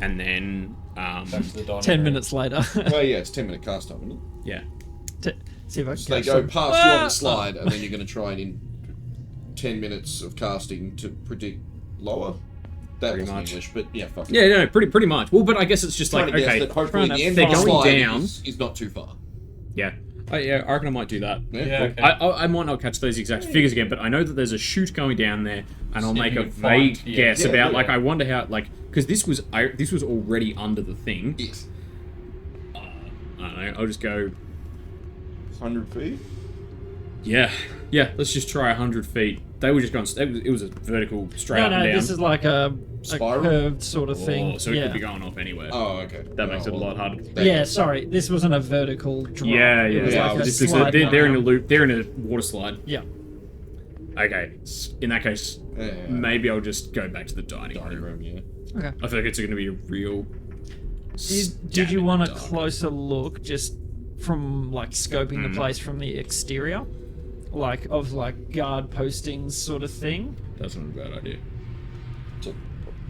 And then, Back to the dining 10 room. minutes later. Well, yeah, it's 10-minute cast time, isn't it? yeah. See if I can So they catch go them. past you on the slide, and then you're going to try and in 10 minutes of casting to predict lower. That Pretty wasn't much. English, but yeah, fuck it. Yeah, no, pretty much. Well, but I guess it's just like, Trying to guess okay, that hopefully the end they're of the going slide down. is not too far. yeah. Yeah, I reckon I might do that. Yeah, okay. I might not catch those exact figures again, but I know that there's a chute going down there, and I'll See if make you a can find- vague yeah. guess Yeah, about, yeah. like, I wonder how, like, because this was already under the thing. Yes. I don't know, I'll just go, 100 feet? yeah, let's just try 100 feet. They were just going, it was a vertical, straight No, up and no, down. this is like a Spiral? curved sort of thing. Oh, so it yeah. could be going off anywhere. Oh, okay. That makes it a well, lot harder. Yeah, sorry, this wasn't a vertical drop. Yeah, It was yeah, like a This is slide they're in a down. loop. They're in a water slide. Yeah. Okay. In that case, Yeah. maybe I'll just go back to the dining Dining room. room, yeah. Okay. I feel like it's going to be a real. Did you want a closer look, just from like scoping the place from the exterior, like of like guard postings sort of thing? That's not a bad idea.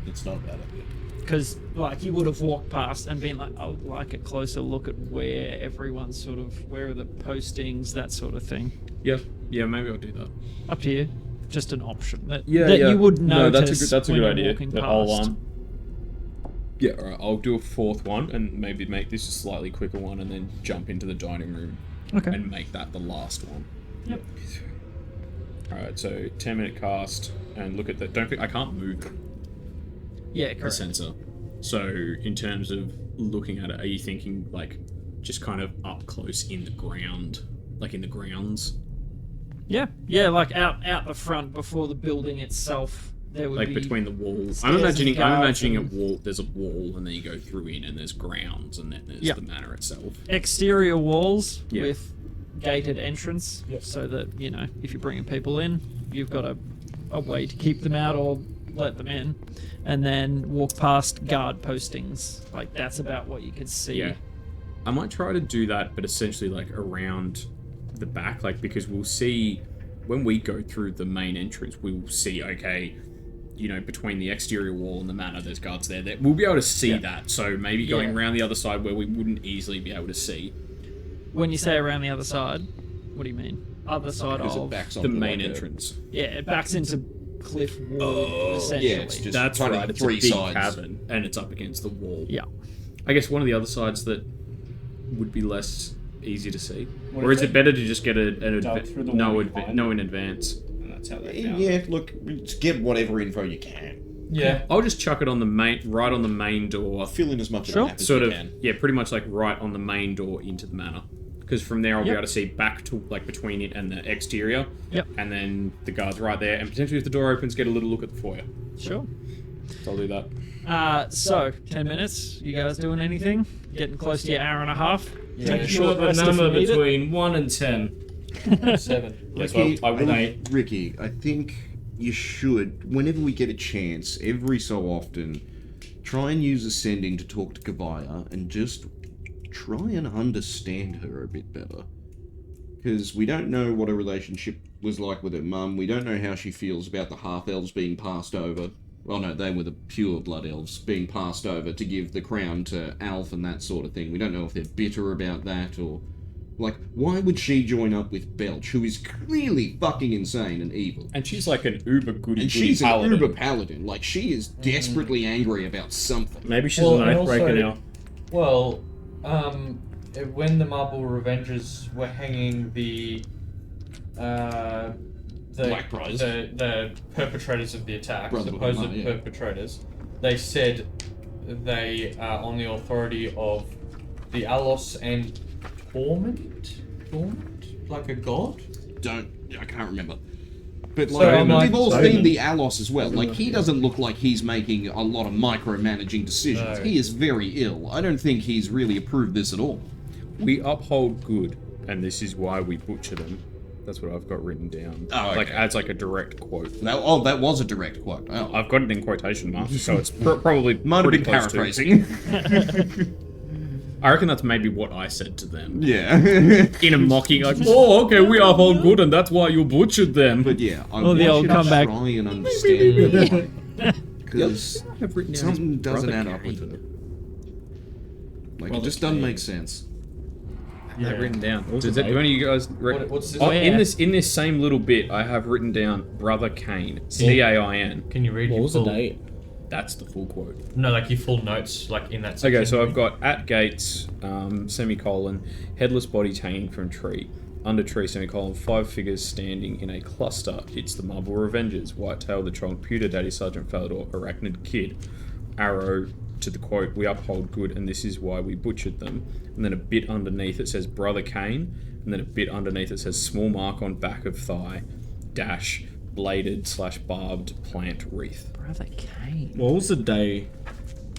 It's not a bad idea. Because like you would have walked past and been like, I would like a closer look at where everyone's sort of, where are the postings, that sort of thing. Yeah, maybe I'll do that. Up to you. Just an option that Yeah, that yeah. you would No, notice that's a when good you're idea. walking That past. Yeah, alright, I'll do a fourth one and maybe make this a slightly quicker one and then jump into the dining room Okay. and make that the last one. Yep. Alright, so 10-minute cast and look at that. Don't think I can't move Yeah, the correct. sensor. So in terms of looking at it, are you thinking like just kind of up close in the ground, like in the grounds? Yeah, like out the front before the building itself. There would Like be between the walls. stairs I'm and imagining guards a and- wall. There's a wall, and then you go through in, and there's grounds, and then there's Yeah. the manor itself. exterior walls Yeah. with gated entrance, so that if you're bringing people in, you've got a way to keep them out or let them in, and then walk past guard postings. Like that's about what you could see. Yeah, I might try to do that, but essentially like around the back, like because we'll see when we go through the main entrance, we will see between the exterior wall and the manor, there's guards there. We'll be able to see that. So maybe going Yeah. around the other side where we wouldn't easily be able to see. When you say around the other side, what do you mean? Other side Because it of backs The onto main like entrance. it backs into cliff wall essentially. Yeah, it's just That's kind right. of It's three a big sides. cabin, and it's up against the wall. Yeah. I guess one of the other sides that would be less easy to see, or is it better to just get dug through the wall behind no in advance? And that's how they found Yeah, look, just get whatever info you can. Yeah. I'll just chuck it on the right on the main door. Fill in as much of Sure. the map as Sort you of, can. yeah, pretty much like right on the main door into the manor. Because from there I'll be Yep. able to see back to like between it and the exterior. Yep. And then the guard's right there, and potentially if the door opens, get a little look at the foyer. Sure. So I'll do that. So 10 minutes. You guys doing anything? Getting close to your hour and a half. Yeah, Take a short a rest if number you need it. between 1 and 10. 7. Yes, Ricky, well, I will. Ricky, I think you should, whenever we get a chance, every so often, try and use Ascending to talk to Kavaya and just try and understand her a bit better. Because we don't know what her relationship was like with her mum. We don't know how she feels about the half-elves being passed over. Well, no, they were the pure blood elves being passed over to give the crown to Alf and that sort of thing. We don't know if they're bitter about that or... Like, why would she join up with Belch, who is clearly fucking insane and evil? And she's like an uber goody And goody she's paladin. an uber paladin. Like, she is desperately angry about something. Maybe she's Well, an and oathbreaker also- now. Well, when the Marble Revengers were hanging the Blackbriars. the perpetrators of the attack, Brotherhood, supposed yeah. perpetrators, they said they are on the authority of the Alos and Torment, like a god. I can't remember. But So like, I'm like- we've all so- seen the Alos as well. Like, he doesn't look like he's making a lot of micromanaging decisions. No. He is very ill. I don't think he's really approved this at all. We uphold good, and this is why we butcher them. That's what I've got written down. Oh, Like okay. as like a direct quote. That was a direct quote. Oh. I've got it in quotation marks, so it's probably Might have pretty been close to. paraphrasing. I reckon that's maybe what I said to them. Yeah. In a mocking, like, oh, okay, we uphold good, and that's why you butchered them. But yeah, I Well, the want old you to comeback. try and understand because I've written down something his doesn't brother add up with Kane. it. Like, it Brother just doesn't Kane. make sense. I have written down. What was Does the that, name? do any of you guys? What's this? Oh, Yeah. in this same little bit, I have written down Brother Kane, Cain. Can you read What your was the full? date? That's the full quote. No, like your full notes, like in that section. Okay, so I've got at gates, semicolon, headless bodies hanging from tree. Under tree, semicolon, 5 figures standing in a cluster. It's the Marble Revengers. Whitetail, the Troll, Pewter, Daddy, Sergeant Falador, Arachnid Kid. Arrow to the quote, we uphold good and this is why we butchered them. And then a bit underneath it says Brother Kane. And then a bit underneath it says small mark on back of thigh, dash, bladed / barbed plant wreath. Brother Kane. What was the day?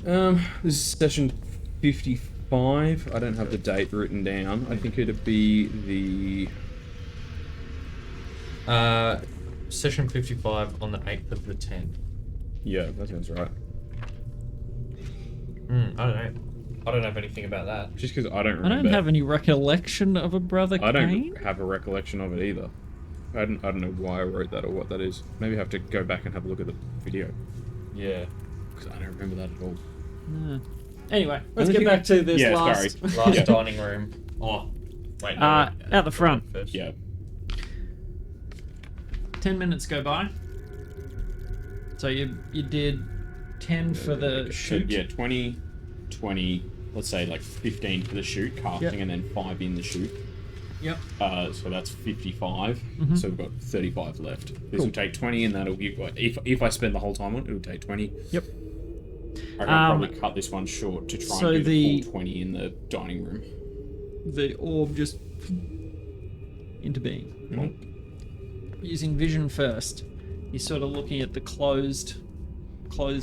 This is session 55. I don't have the date written down. I think it'd be the... Session 55 on the 8th of the 10th. Yeah, that sounds right. I don't know. I don't have anything about that. Just because I don't I remember. don't have any recollection of a Brother I don't Kane. have a recollection of it either. I don't know why I wrote that or what that is. Maybe I have to go back and have a look at the video. Yeah. Because I don't remember that at all. No. Anyway, let's Anything get back else? to this Yeah, last. sorry. Last Yeah. dining room. Oh. Wait, no. At the front. First. Yeah. 10 minutes go by. So you did 10 for the shoot. Yeah, 20, 20, let's say like 15 for the shoot, casting, Yep. and then 5 in the shoot. Yep. So that's 55. So we've got 35 left. This Cool. will take 20, and that'll be if I spend the whole time on it, it'll take 20. Yep. I can probably cut this one short to try so and do the the- full 20 in the dining room. The orb just into being. Using vision first, you're sort of looking at the closed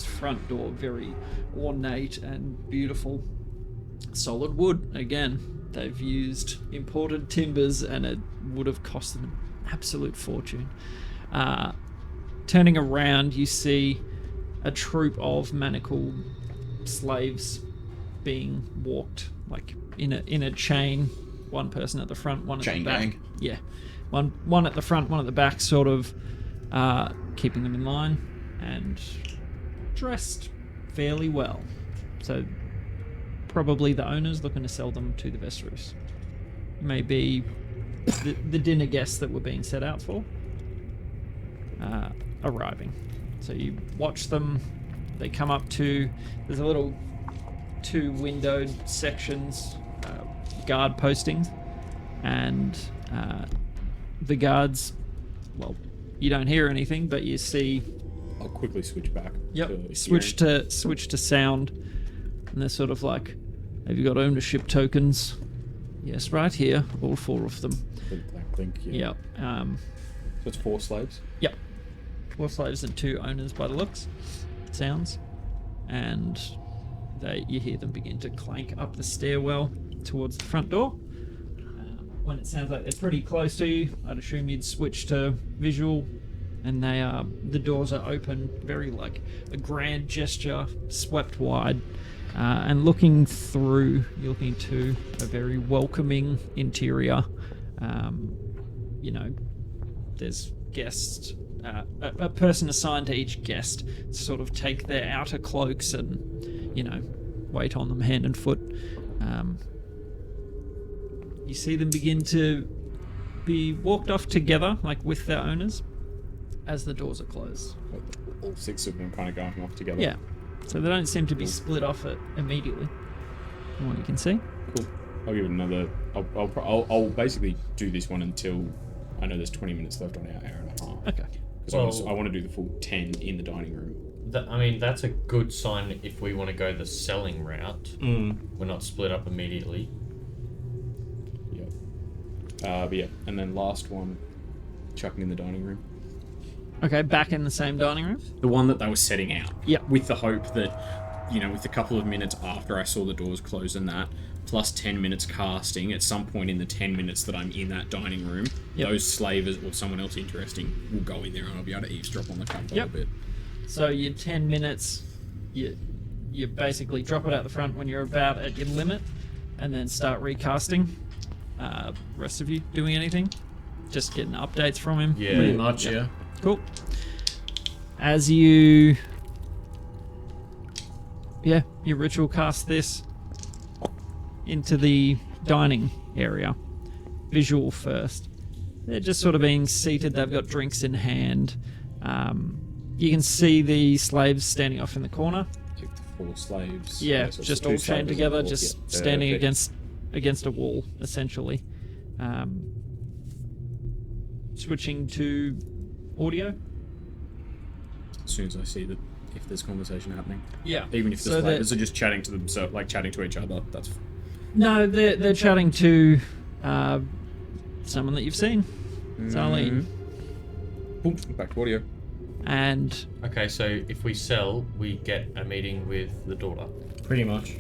front door, very ornate and beautiful. Solid wood again. They've used imported timbers, and it would have cost them an absolute fortune. Turning around, you see a troop of manacled slaves being walked like in a chain. One person at the front, one at Chain the back. gang. Yeah, one at the front, one at the back, sort of keeping them in line and dressed fairly well. So probably the owners looking to sell them to the Vesrus. Maybe the dinner guests that were being set out for arriving. So you watch them. They come up to. There's a little 2 windowed sections, guard postings, and the guards. Well, you don't hear anything, but you see. I'll quickly switch back. Yep. Switch to sound, and they're sort of like, "Have you got ownership tokens? Yes, right here, all 4 of them. The black link, yeah. Yep. So it's 4 slaves? Yep. 4 slaves and 2 owners by the looks. Sounds. And you hear them begin to clank up the stairwell towards the front door. When it sounds like they're pretty close to you, I'd assume you'd switch to visual. And the doors are open, very like a grand gesture, swept wide. And looking through, you're looking to a very welcoming interior. There's guests, a person assigned to each guest to sort of take their outer cloaks and, wait on them hand and foot. You see them begin to be walked off together, like with their owners, as the doors are closed. All 6 of them kind of going off together. Yeah. So they don't seem to be split off it immediately, from what you can see. Cool. I'll give it another. I'll basically do this one until I know there's 20 minutes left on our hour and a half. Okay. Because I want to do the full 10 in the dining room. That's a good sign if we want to go the selling route. We're not split up immediately. Yeah. But yeah, and then last one, chucking in the dining room. Okay, back in the same dining room? The one that they were setting out. Yeah. With the hope that, with a couple of minutes after I saw the doors close and that, plus 10 minutes casting, at some point in the 10 minutes that I'm in that dining room, those slavers or someone else interesting will go in there and I'll be able to eavesdrop on the convo a bit. So your 10 minutes, you basically drop it out the front when you're about at your limit and then start recasting. Rest of you doing anything? Just getting updates from him? Yeah. Pretty much, yeah. Cool. As you ritual cast this into the dining area. Visual first. They're just sort of being seated. They've got drinks in hand. You can see the slaves standing off in the corner. Like the 4 slaves. Yeah, So just two all slaves chained and together, 4, just yeah. standing Perfect. against a wall, essentially. Switching to audio. As soon as I see that if there's conversation happening. Yeah. Even if the So slavers are just chatting to themselves, like chatting to each other, that's... No, they're chatting to someone that you've seen. Zarleen. Boom, back to audio. And... Okay, so if we sell, we get a meeting with the daughter. Pretty much.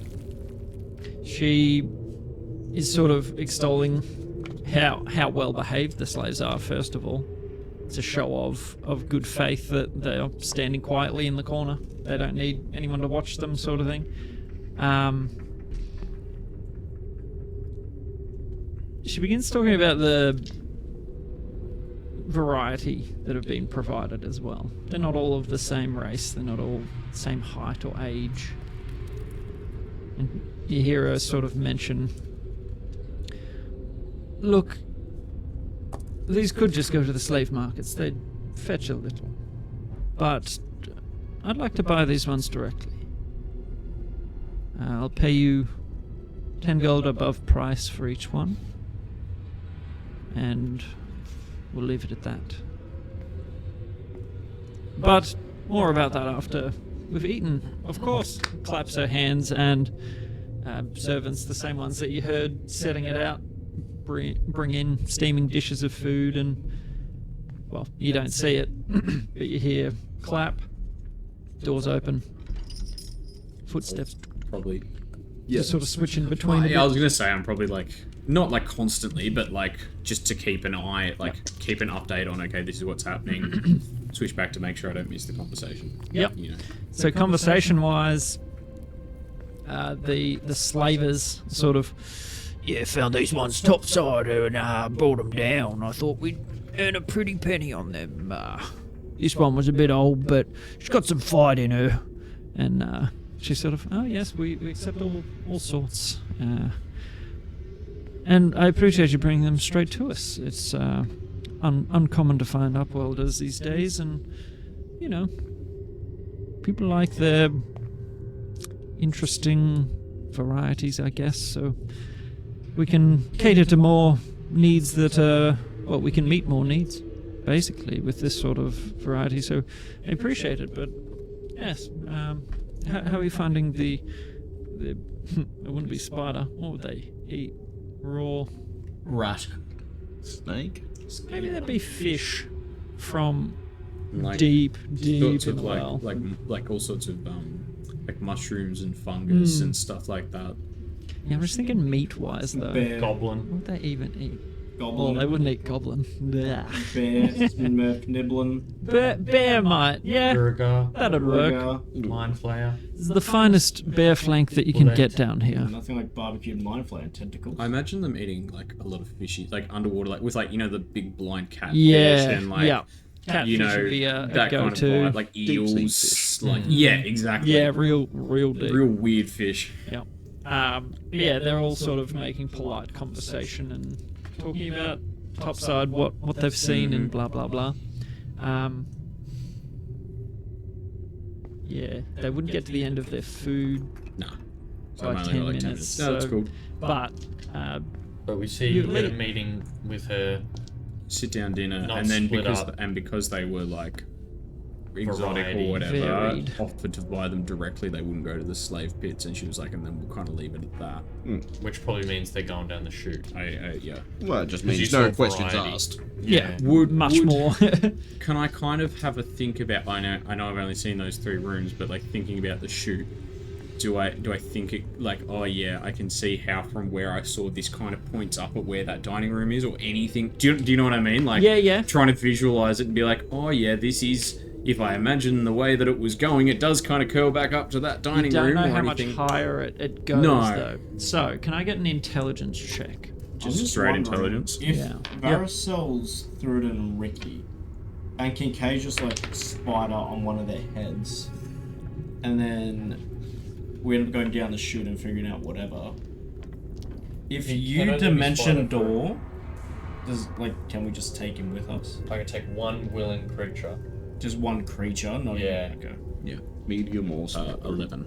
She is sort of extolling how well behaved the slaves are, first of all. It's a show of good faith that they're standing quietly in the corner. They don't need anyone to watch them, sort of thing. She begins talking about the variety that have been provided as well. They're not all of the same race. They're not all the same height or age. And you hear her sort of mention, look, these could just go to the slave markets. They'd fetch a little. But I'd like to buy these ones directly. I'll pay you 10 gold above price for each one. And we'll leave it at that. But more about that after we've eaten, of course. Claps her hands, and servants, the same ones that you heard setting it out, bring in steaming dishes of food, and, well, you don't see it, but you hear clap, doors open, footsteps. Probably. Just sort of switching between. I was gonna say I'm probably like not like constantly, but like just to keep an eye, like keep an update on. Okay, this is what's happening. Switch back to make sure I don't miss the conversation. Yep. You know. So conversation-wise, the slavers sort of, found these ones topside and brought them down. I thought we'd earn a pretty penny on them. This one was a bit old, but she's got some fight in her. And she sort of, oh yes, we accept all sorts. And I appreciate you bringing them straight to us. It's uncommon to find upworlders these days, and, you know, people like their interesting varieties, I guess, so we can cater to more needs that we can meet more needs, basically, with this sort of variety, so I appreciate it, but yes, how are you finding the it wouldn't be spider, what would they eat? raw. Rat. Snake? Maybe there'd be fish from Like, deep sorts in of the well. like all sorts of like mushrooms and fungus and stuff like that. Yeah, I'm just thinking meat-wise though. Bear, Goblin. What would they even eat? Well, goblin, they wouldn't eat goblin. Blech. bear, smurf, nibbling, Bear might, yeah, Durgar. that'd work. burger. Mind Flayer. It's the finest bear flank that you can get down here. Nothing like barbecued mind flayer and tentacles. I imagine them eating like a lot of fishy, like underwater, like with like the big blind catfish Yeah, and like yeah. Catfish would be a that kind of go-to. vibe, like Deep sea eels, like yeah, exactly. Yeah, real deep. real weird fish. Yeah. Yeah, they're all sort of making polite conversation and talking about topside what they've seen and blah blah blah. Yeah, they wouldn't get to the end of their food Nah, so by I'm only 10 got, like, 10 minutes. No, that's so- cool. But But we see You at a leave- meeting with her. Sit down dinner, Not and then split because up. because they were like exotic Variety. or whatever, Varied. offered to buy them directly. They wouldn't go to the slave pits, and she was like, and then we'll kind of leave it at that. Which probably means they're going down the chute. Yeah. Well, it just Because means you no saw questions variety. asked. yeah, Would much more. Can I kind of have a think about? I know I've only seen those 3 rooms, but like thinking about the shoot, do I think it like, oh yeah, I can see how from where I saw this kind of points up at where that dining room is or anything. Do you know what I mean? Like Yeah. trying to visualize it and be like, oh yeah, this is. If I imagine the way that it was going, it does kind of curl back up to that You dining don't room know or how anything. much higher it goes No. though. So, can I get an intelligence check? Just straight intelligence. If Yeah. Varys sells Thruden and Ricky, and Kincaid just like spider on one of their heads, and then we end up going down the chute and figuring out whatever. If He you can only be dimension spider door, can we just take him with us? I can take one willing creature. Just one creature, not Yeah. even. Okay. Medium or small. 11.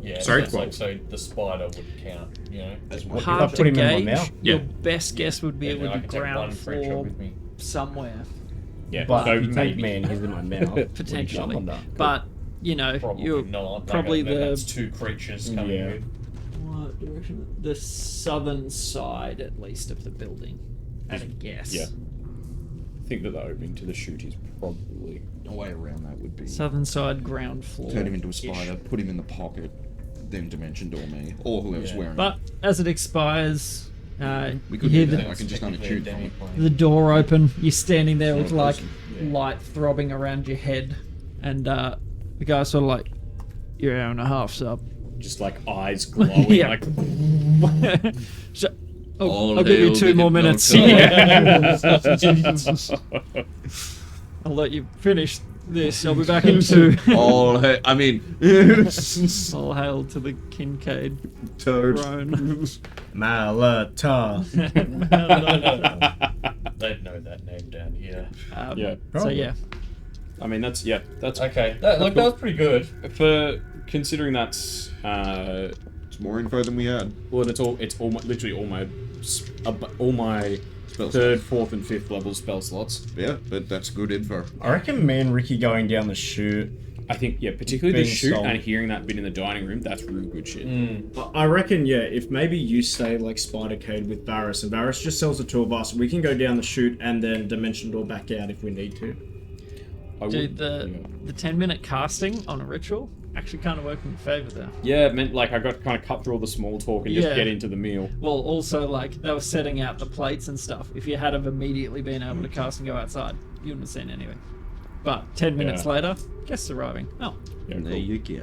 Yeah. Sorry, so it's like, so the spider would count, you know? As well. Hard put to him in my gauge. mouth? Your Yeah. best guess would be Yeah, it I would can be take one ground creature floor with me. somewhere, Yeah. But so if you take maybe. me and he's in my mouth. potentially. What do you jump on that? But you know, Probably you're not. probably Like, the that's 2 creatures coming Yeah. in. what direction? The southern side, at least, of the building. At a guess. Yeah. I think that the opening to the chute is probably. A way around that would be Southern side, ground floor. turn him into a spider, put him in the pocket, then dimension door me, or whoever's wearing But as it expires, we you could hear do that. the, I can just Technically a unattune from it. demi-plane. the door open. You're standing there with Third like person, light throbbing around your head, and the guy's sort of like, "Your hour and a half's up." Just like eyes glowing, Yeah. like So- All I'll give you hail 2 the more minutes. I'll let you finish this. I'll be back in 2. I mean, All hail to the Kincaid Toad. throne. Malata. They'd know that name down here. Yeah. So yeah, I mean that's Okay, that was pretty good. for considering that's It's more info than we had. well, literally all my Spell 3rd, 4th, and 5th level spell slots. Yeah, but that's good info. I reckon me and Ricky going down the chute. I think particularly the Being shoot sold. and hearing that bit in the dining room, that's real good shit. I reckon, if maybe you stay like Spidercade with Varys, and Varys just sells the 2 of us, we can go down the chute and then dimension door back out if we need to. I dude, would- the 10-minute casting on a ritual actually kind of worked in your favor there. yeah, it meant like I got to kind of cut through all the small talk and just Yeah. get into the meal. Well, also like they were setting out the plates and stuff. If you had have immediately been able to cast and go outside, you wouldn't have seen anything. But 10 minutes Yeah. later, guests arriving. Oh, Yeah, There you go.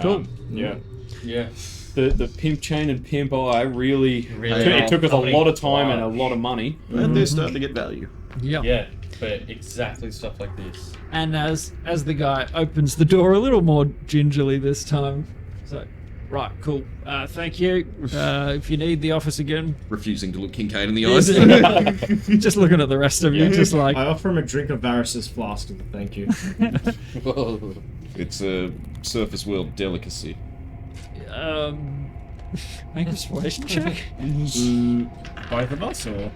Cool. Yeah. Yeah. The pimp chain and pimp eye really, Really it took us a company lot of time and wide. a lot of money. And they're starting to get value. yeah. Yeah, but exactly stuff like this. And as the guy opens the door a little more gingerly this time, so right, cool. Thank you. If you need the office again, Refusing to look Kincaid in the eyes. just looking at the rest of you, just like I offer him a drink of Varys' flask as a thank you. It's a surface world delicacy. make a persuasion check. Both of us, or?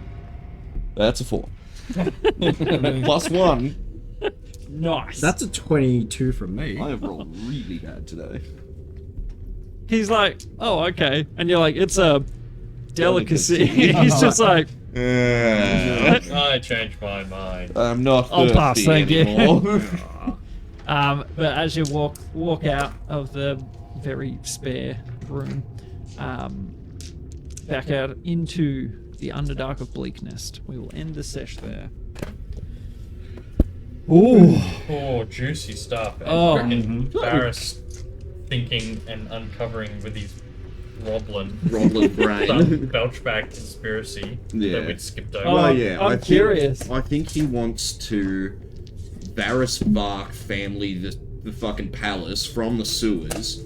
That's a 4. +1. Nice. That's a 22 from me. I have rolled really bad today. He's like, oh, okay. And you're like, it's a delicacy. He's just like, I changed my mind. I'm not I'll pass, thirsty thank you. anymore. but as you walk out of the very spare room, back out into the Underdark of Bleaknest, we will end the sesh there. Ooh. Oh, juicy stuff. And Oh. freaking Varys thinking and uncovering with his Roblin brain. some Belchback conspiracy Yeah. that we'd skipped over. Oh, Well, yeah, I'm curious. I think he wants to Varys Vark family the fucking palace from the sewers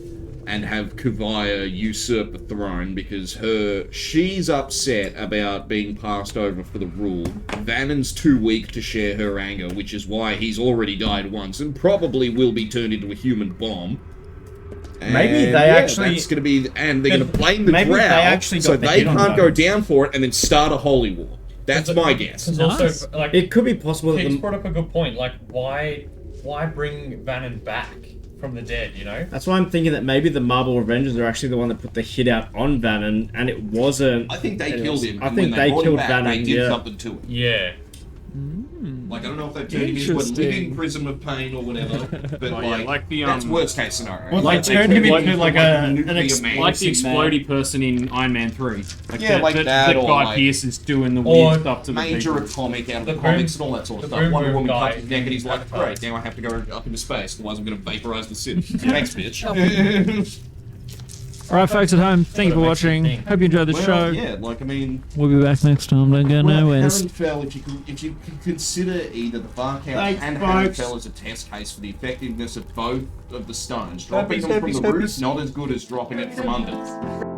and have Kuvaya usurp the throne because she's upset about being passed over for the rule. Vannon's too weak to share her anger, which is why he's already died once and probably will be turned into a human bomb. Maybe And, they actually- that's going to be, and they're going to blame the Maybe Drow, they actually so got the they hit on can't go Vannon's. down for it and then start a holy war. That's my guess. Because Nice. also, like, It could be possible that Keeks the, brought up a good point. Like, why bring Vannon back from the dead? You know. that's why I'm thinking that maybe the Marble Revengers are actually the one that put the hit out on Vannon, and it wasn't. I think they it killed was- him. I and think when they brought him killed back, Vannon. They did Yeah. something to him. Yeah. Like, I don't know if they turned him into a Interesting. living prism of pain or whatever, but Oh, yeah, like the, that's um, worst case scenario. Well, Like, they turned him into like an nuclear man. Like the explosive man. explodey person in Iron Man 3. Like Yeah, like that, or Guy like- Pearce is doing the Or weird stuff to the Major people. atomic out of The the comics boom- and all that sort of the stuff. boom Wonder boom Woman guy cuts his neck and he's like, Avatar. great, now I have to go up into space, otherwise I'm going to vaporize the city. Thanks, bitch. All right, folks at home, thank you for What a amazing watching. thing. Hope you enjoyed the show. Well, yeah, like, I mean... We'll be back next time. Don't go nowhere. Harrenfell, if you could consider either the Bark House Thanks, and folks. Harrenfell as a test case for the effectiveness of both of the stones. Dropping them from the roof, not as good as dropping it from under.